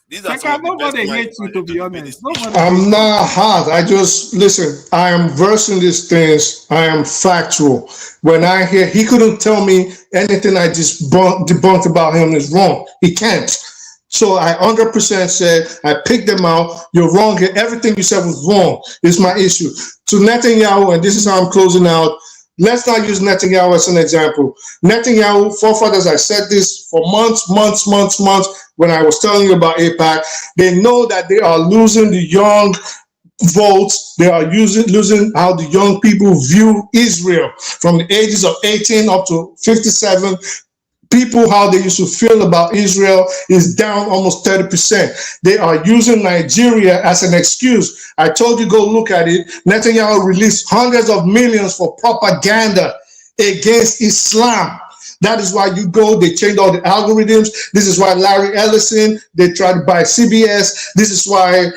these are some of the nobody best hates you, to be honest. I'm not hot. I just listen. I am versing these things. I am factual. When I hear he couldn't tell me anything I just debunked about him is wrong. He can't. So I 100% said I picked them out. You're wrong here. Everything you said was wrong. It's my issue. To Netanyahu, and this is how I'm closing out. Let's not use Netanyahu as an example. Netanyahu, forefathers, I said this for months, when I was telling you about AIPAC. They know that they are losing the young votes. They are losing how the young people view Israel from the ages of 18 up to 57. People, how they used to feel about Israel is down almost 30%. They are using Nigeria as an excuse. I told you, go look at it. Netanyahu released hundreds of millions for propaganda against Islam. That is why you go, they change all the algorithms. This is why Larry Ellison, they try to buy CBS. This is why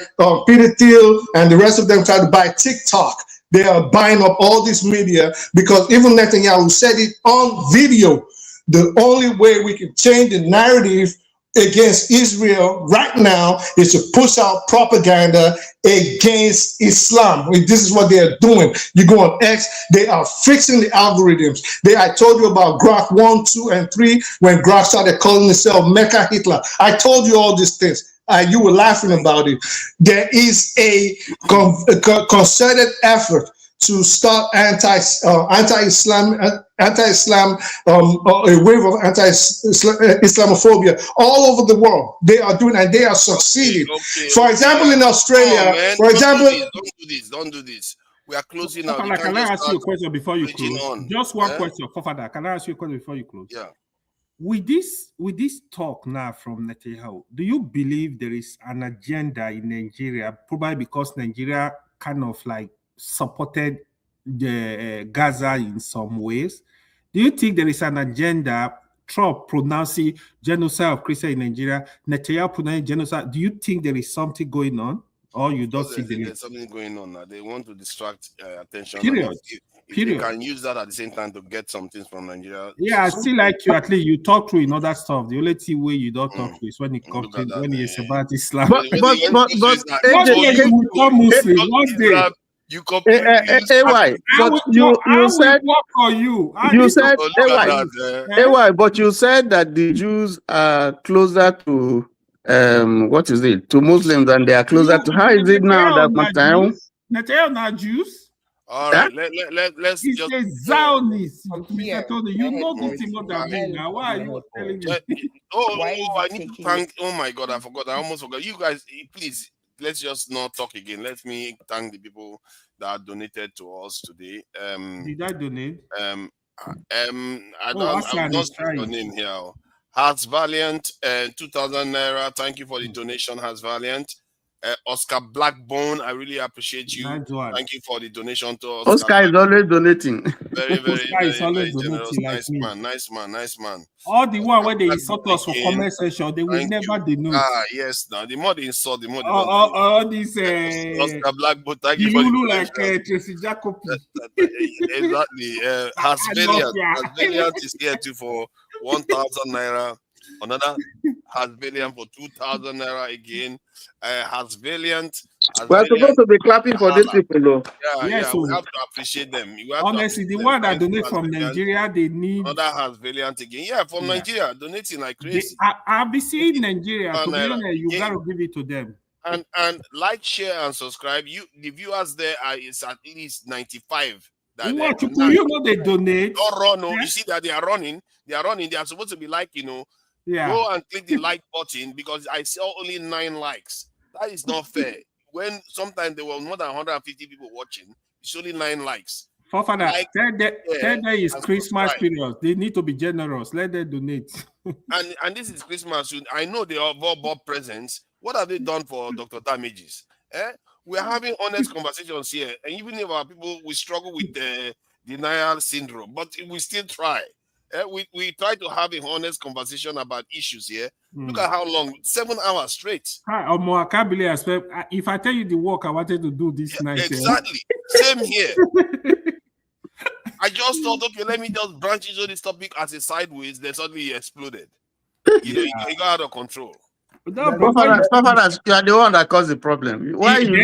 Peter Thiel and the rest of them try to buy TikTok. They are buying up all this media because even Netanyahu said it on video. The only way we can change the narrative against Israel right now is to push out propaganda against Islam. This is what they are doing. You go on X, they are fixing the algorithms. I told you about Grok 1, 2, and 3 when Grok started calling itself Mecca Hitler. I told you all these things. You were laughing about it. There is a concerted effort to start anti-Islam, a wave of anti-Islamophobia all over the world. They are doing, and they are succeeding. For example, in Australia, don't do this. We are closing now. Fofana, can I ask you a question before you close? Just one question, Fofana. Can I ask you a question before you close? Yeah. With this talk now from Netanyahu, do you believe there is an agenda in Nigeria, probably because Nigeria kind of like supported the Gaza in some ways? Do you think there is an agenda? Trump pronouncing genocide of Christians in Nigeria, Netanyahu pronouncing genocide. Do you think there is something going on, or you don't see there's something going on now? They want to distract attention. Period. If they can use that at the same time to get some things from Nigeria. Yeah, I still like you. At least you talk through in other stuff. The only way you don't talk through is when it comes to when it's about Islam. But one day you will become Muslim. One day. You AY, but you said AY, but you said that the Jews are closer to what is it, to Muslims than they are closer to. How is it now that Netanyahu not Jews? All right, let's He's just a Zionist. You know this thing more than me now. Why are you telling me? I need to thank. Oh my God, I forgot. I almost forgot. You guys, please, let's just not talk again. Let me thank the people that donated to us today. Did I donate? I don't see your name here. Hearts Valiant, 2,000 naira. Thank you for the donation, Hearts Valiant. Oscar Blackbone, I really appreciate you. Thank you for the donation to Oscar. Oscar is always donating. Very generous. Nice man. All the one where they insult us for comment section, they will never donate. Yes. Now the more they insult, the more they all these Oscar Blackbone. Thank you for the like Tracy Jacobi. Exactly. Hasbelian is here too for 1,000 naira. Another Hasbelian for 2,000 naira again. Hasbelian. We're supposed to be clapping for these people, though. Yeah, we have to appreciate them. Honestly, the one that donate from Nigeria, they need another Hasbelian again. Yeah, from Nigeria, donating like crazy. I'll be seeing Nigeria. To be honest, you gotta give it to them. And like, share, and subscribe. The viewers there is at least 95. You know they donate. Don't run. You see that they are running. They are supposed to be like, go and click the like button because I saw only 9 likes. That is not fair. When sometimes there were more than 150 people watching, it's only 9 likes. Fofana, tell them is Christmas period. They need to be generous. Let them donate. and this is Christmas. I know they have all bought presents. What have they done for Dr. Damages? We are having honest conversations here, and even if our people we struggle with the denial syndrome, but we still try. We try to have an honest conversation about issues here. Look at how long, 7 hours straight. I can't believe if I tell you the work I wanted to do this night. Exactly. Same here. I just thought, okay, let me just branch into this topic as a sideways, then suddenly exploded. It got out of control. Papa, you are the one that caused the problem. Why you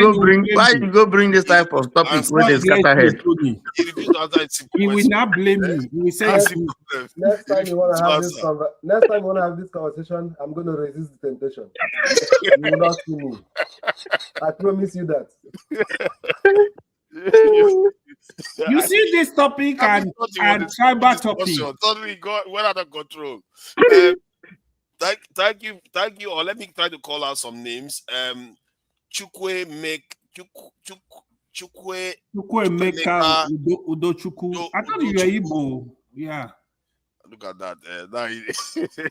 go bring this type of topic where they scatter head? He will not blame me. He will say next time you want to have this conversation, I'm going to resist the temptation. You will not see me. I promise you that. You see this topic and tribal topic. Suddenly went out of control. Thank you. Or let me try to call out some names. Chukwe Meka Udochukwu. I thought you were Igbo. Yeah. Look at that.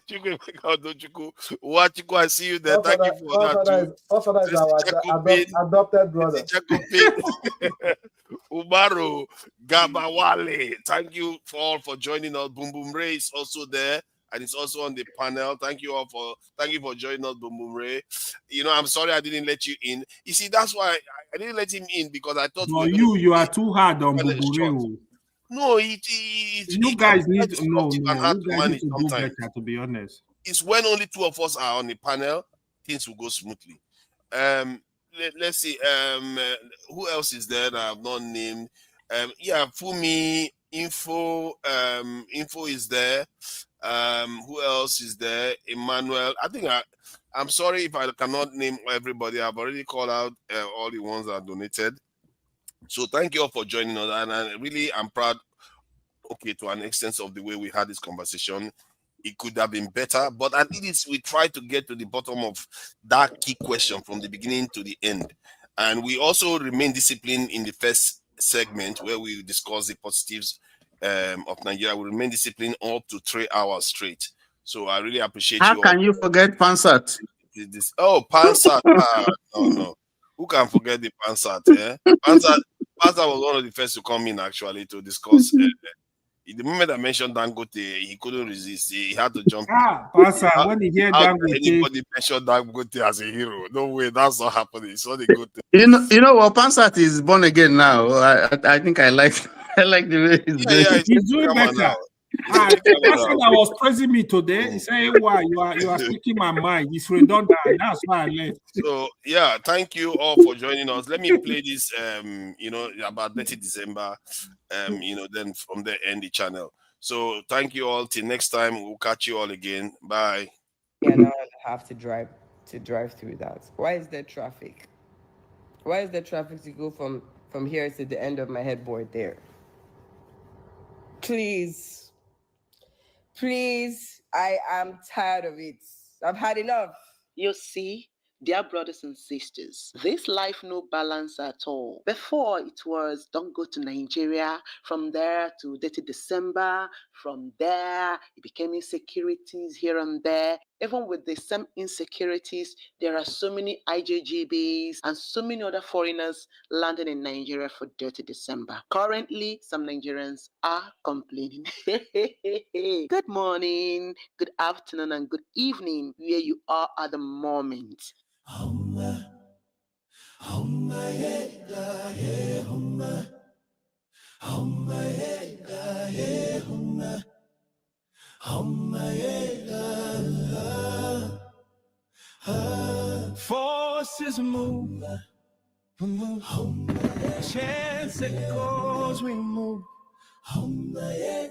Chukwe Meka Udochukwu. Chukwu, I see you there. Thank you for that too. Offer is our adopted brother. Umaru Gabawale. Thank you for joining us. Boom Boom Ray is also there. And it's also on the panel. Thank you for joining us, Boom Boom Ray. I'm sorry I didn't let you in. You see, that's why I didn't let him in because I thought. No, you are too hard on Boom Boom Ray. No, you guys need to do better, to be honest. it's when only two of us are on the panel, things will go smoothly. Let's see. Who else is there that I've not named? Yeah, Fumi, Info is there. Who else is there? Emmanuel. I think I'm sorry if I cannot name everybody. I've already called out all the ones that donated. So thank you all for joining us, and I really am proud. Okay, to an extent of the way we had this conversation, it could have been better, but at least we tried to get to the bottom of that key question from the beginning to the end. And we also remain disciplined in the first segment where we discuss the positives of Nigeria. We remain disciplined up to 3 hours straight. So I really appreciate How you all. can you forget Pansat? Pansat. No. Who can forget the Pansat? Eh? Pansat was one of the first to come in actually to discuss. The moment I mentioned Dangote, he couldn't resist. He had to jump. Pastor, when you hear How Dangote, can anybody mention Dangote as a hero? No way, that's not happening. It's not a good thing. You know what? Pansat is born again now. I think I like the way he's doing. He's doing better. The person that was praising me today, he said, "Why you are speaking my mind? It's redundant." That's why I left. So yeah, thank you all for joining us. Let me play this. About 30 December. Then from there end the channel. So thank you all. Till next time, we'll catch you all again. Bye. Yeah, now I have to drive through that. Why is there traffic? Why is there traffic to go from here to the end of my headboard there? Please, I am tired of it. I've had enough. You see, dear brothers and sisters, this life no balance at all. Before it was don't go to Nigeria, from there to dirty December, from there it became insecurities here and there. Even with the same insecurities, there are so many IJGBs and so many other foreigners landing in Nigeria for dirty December. Currently, some Nigerians are complaining. Good morning, good afternoon, and good evening, where you are at the moment. Forces move, chance it goes, we move. I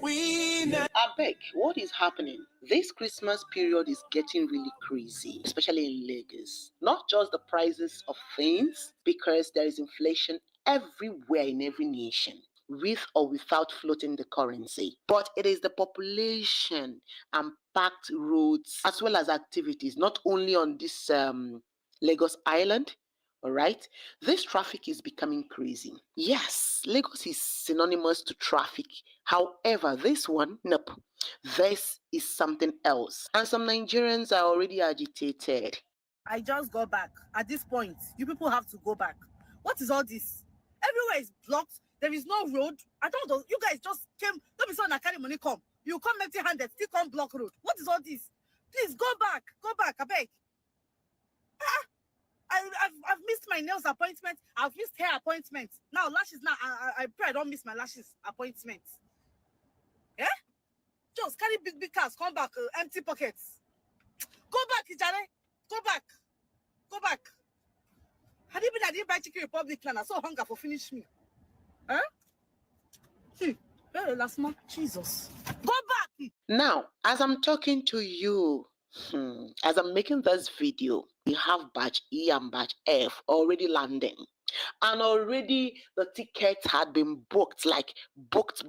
beg, what is happening? This Christmas period is getting really crazy, especially in Lagos. Not just the prices of things, because there is inflation everywhere in every nation, with or without floating the currency. But it is the population and packed roads, as well as activities, not only on this Lagos Island. All right, this traffic is becoming crazy. Yes, Lagos is synonymous to traffic. However, this one, nope. This is something else. And some Nigerians are already agitated. I just got back. At this point, you people have to go back. What is all this? Everywhere is blocked. There is no road. I told you, you guys just came. Don't be so na carry money come. You come empty-handed, still come block road. What is all this? Please go back. Go back, I beg. I've missed my nails appointment. I've missed hair appointment. Now lashes. Now I pray I don't miss my lashes appointment. Yeah? Just carry big cars. Come back. Empty pockets. Go back, Ijare. Go back. Go back. I didn't buy Chicken Republic plan. I saw hunger for finish me. Huh? See, last month. Jesus. Go back. Now, as I'm talking to you, as I'm making this video, we have batch E and batch F already landing. And already the tickets had been booked, like booked.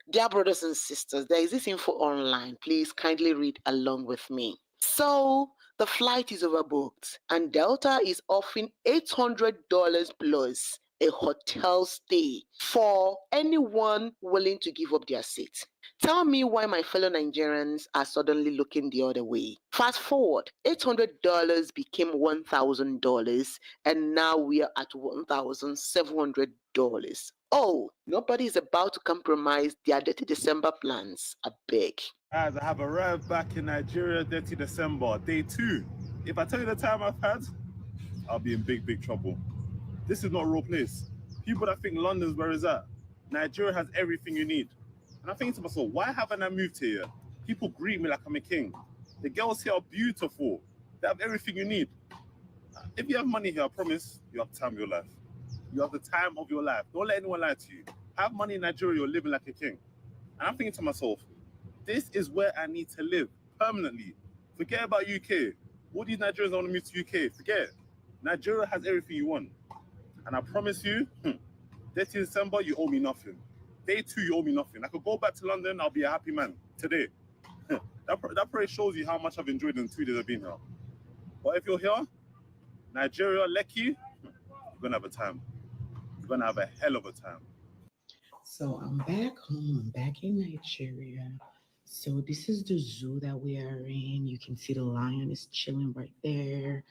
Dear brothers and sisters, there is this info online. Please kindly read along with me. So the flight is overbooked, and Delta is offering $800 plus a hotel stay for anyone willing to give up their seat. Tell me why my fellow Nigerians are suddenly looking the other way. Fast forward, $800 became $1,000, and now we are at $1,700. Oh, nobody is about to compromise their dirty December plans. I beg. Guys, I have arrived back in Nigeria, dirty December, day 2. If I tell you the time I've had, I'll be in big trouble. This is not a real place. People that think London's where it's at. Nigeria has everything you need. And I'm thinking to myself, why haven't I moved here? People greet me like I'm a king. The girls here are beautiful. They have everything you need. If you have money here, I promise you have the time of your life. You have the time of your life. Don't let anyone lie to you. Have money in Nigeria, you're living like a king. And I'm thinking to myself, this is where I need to live permanently. Forget about UK. All these Nigerians want to move to UK. Forget it. Nigeria has everything you want. And I promise you, 30th December, you owe me nothing. Day 2, you owe me nothing. I could go back to London, I'll be a happy man today. That probably shows you how much I've enjoyed in 2 days I've been here. But if you're here, Nigeria, Lekki, you're going to have a time. You're going to have a hell of a time. So I'm back home. I'm back in Nigeria. So this is the zoo that we are in. You can see the lion is chilling right there.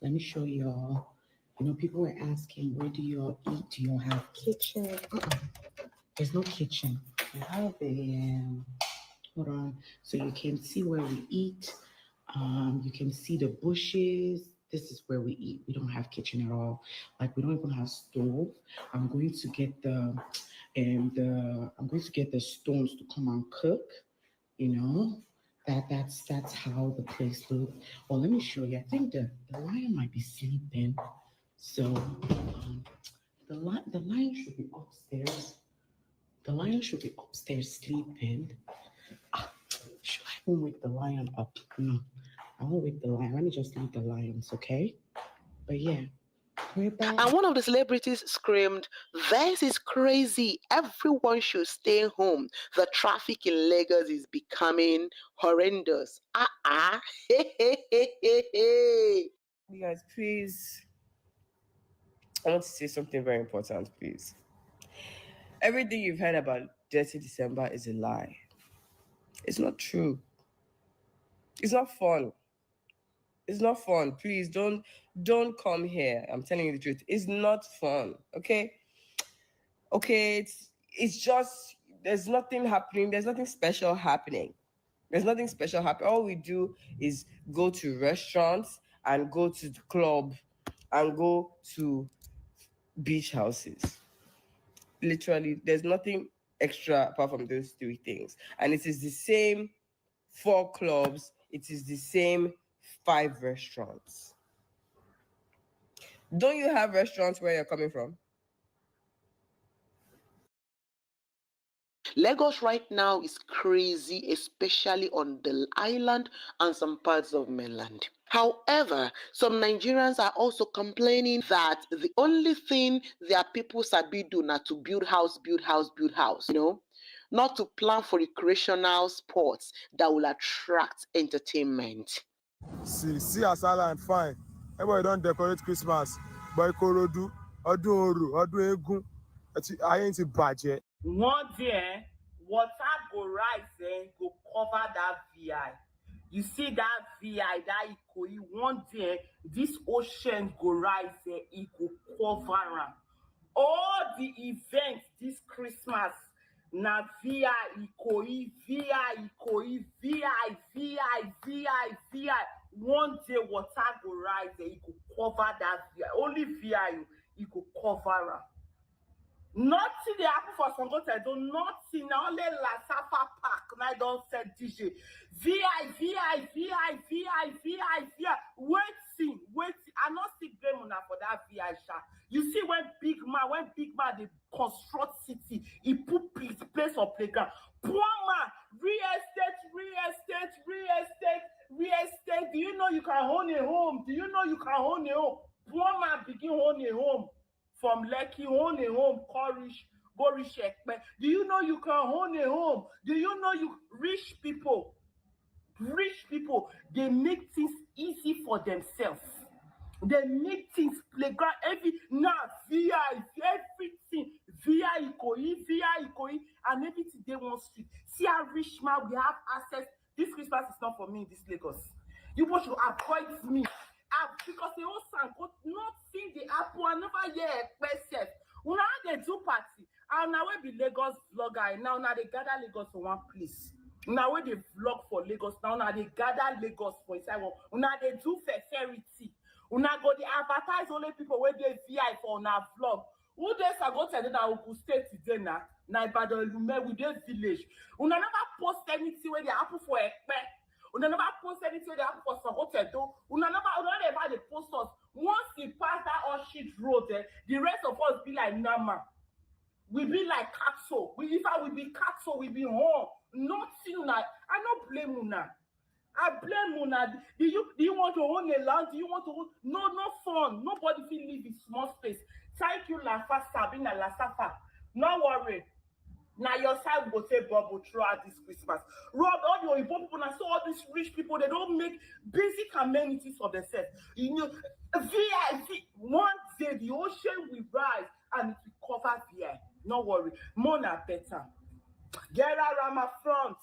Let me show y'all. You know, people were asking, where do y'all eat? Do y'all have kitchen? There's no kitchen. We have a, hold on. So you can see where we eat. You can see the bushes. This is where we eat. We don't have kitchen at all. Like, we don't even have stove. I'm going to get the stones to come and cook. You know, that's how the place looks. Oh, let me show you. I think the lion might be sleeping. So the lion should be upstairs. The lion should be upstairs sleeping. Should I even wake the lion up? No, I won't wake the lion. Let me just leave the lions, okay? But yeah. And one of the celebrities screamed, "This is crazy. Everyone should stay home. The traffic in Lagos is becoming horrendous." You guys, please. I want to say something very important, please. Everything you've heard about Dirty December is a lie. It's not true. It's not fun. It's not fun. Please don't come here. I'm telling you the truth. It's not fun. Okay? Okay, it's just there's nothing happening. There's nothing special happening. There's nothing special happening. All we do is go to restaurants and go to the club and go to beach houses. Literally, there's nothing extra apart from those 3 things. And it is the same 4 clubs. It is the same 5 restaurants. Don't you have restaurants where you're coming from? Lagos right now is crazy, especially on the island and some parts of mainland. However, some Nigerians are also complaining that the only thing their people sabi do na to build house, you know, not to plan for recreational sports that will attract entertainment. See as island fine. Everybody don't decorate Christmas. But Ikorodu, Ọdún Orò, Ọdún Eégún, ayé ti bàjẹ́. One day, water go rise, go cover that VI. You see that VI, that Ikoyi, one day, this ocean go rise, it go cover am. All the events this Christmas, na VI Ikoyi, VI Ikoyi, VI. One day water go rise, it go cover that VI. Only VI, it go cover am. Nothing dey happen for Sangote, nothing. Na only Lasafa Park na don set DJ. VI. Wait. I not see blame una for that VI sha. You see when big man dey construct city, he put place for playground. Poor man, real estate. Do you know you can own a home? Poor man begin own a home. From Lekki, own a home, go reach Ekpe. Do you know you can own a home? Do you know you rich people, they make things easy for themselves. They make things playground, VI, everything, VI Ikoyi, and everything they want street. See how rich man we have access. This Christmas is not for me in this Lagos. You want to avoid me. Because the whole sang not seen the apple. I never hear expensive. When they do party, and now we be Lagos vlogger. Now they gather Lagos for one place. Now we they vlog for Lagos. Now they gather Lagos for inside one. Now they do fertility. Now go they advertise only people where they VI for our vlog. Who days ago said that we could stay today now? Now by the Lume with this village. Una never post anything where they happen for Ekpe. Una never post anything they have for some hotel though. Una never they post us. Once we pass that Orchid Road, the rest of us be like Nama. We be like cattle. We be cattle, we be home. Nothing una. I don't blame una. I blame una. Do you want to own a land? Do you want to own? No fun. Nobody feel live in small space. Thank you, Lafa Sabina Lasafa. No worry. Now your side will say bubble throughout this Christmas. Rob, all your important people, and so all these rich people, they don't make basic amenities for themselves. You know, VIP, one day the ocean will rise and it will cover VI. No worry. Mona better. Get around my front.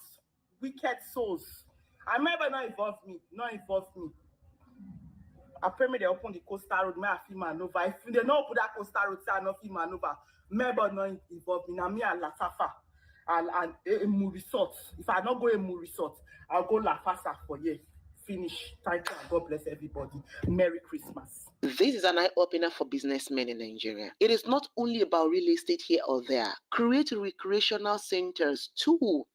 Wicked souls. I remember not involve me. I pray me they open the coastal road, may I feel maneuver. If they don't put that coastal road, say I not feel maneuver. Member not involved me. Now me and Latafa and a resort. If I not go a resort, I'll go La Fasa for you. Finish. Thank you and God bless everybody. Merry Christmas. This is an eye-opener for businessmen in Nigeria. It is not only about real estate here or there. Create recreational centers too.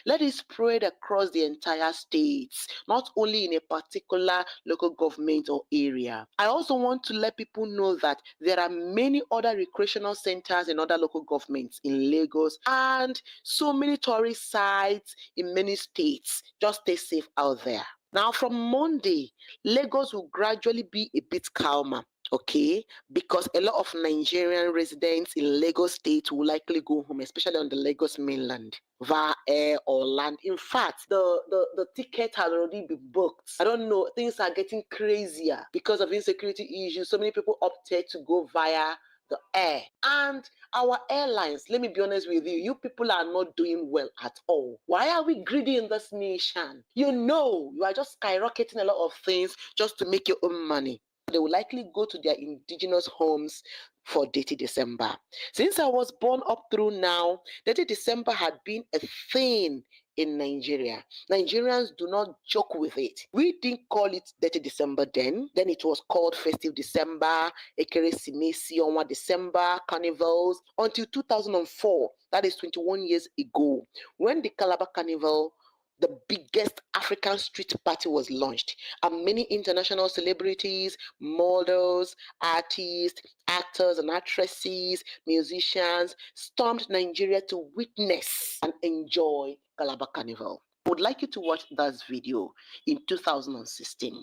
Let it spread across the entire states, not only in a particular local government or area. I also want to let people know that there are many other recreational centers in other local governments in Lagos and so many tourist sites in many states. Just stay safe out there. Now, from Monday, Lagos will gradually be a bit calmer. Okay, because a lot of Nigerian residents in Lagos State will likely go home, especially on the Lagos mainland, via air or land. In fact, the ticket has already been booked. I don't know, things are getting crazier because of insecurity issues. So many people opted to go via the air. And our airlines, let me be honest with you people are not doing well at all. Why are we greedy in this nation? You know, you are just skyrocketing a lot of things just to make your own money. They will likely go to their indigenous homes for Dirty December. Since I was born up through now, Dirty December had been a thing in Nigeria. Nigerians do not joke with it. We didn't call it Dirty December then. Then it was called Festive December, Ekeresimesi, Onwa December, Carnivals, until 2004. That is 21 years ago, when the Calabar Carnival, the biggest African street party, was launched, and many international celebrities, models, artists, actors and actresses, musicians stormed Nigeria to witness and enjoy Calabar Carnival. I would like you to watch that video in 2016.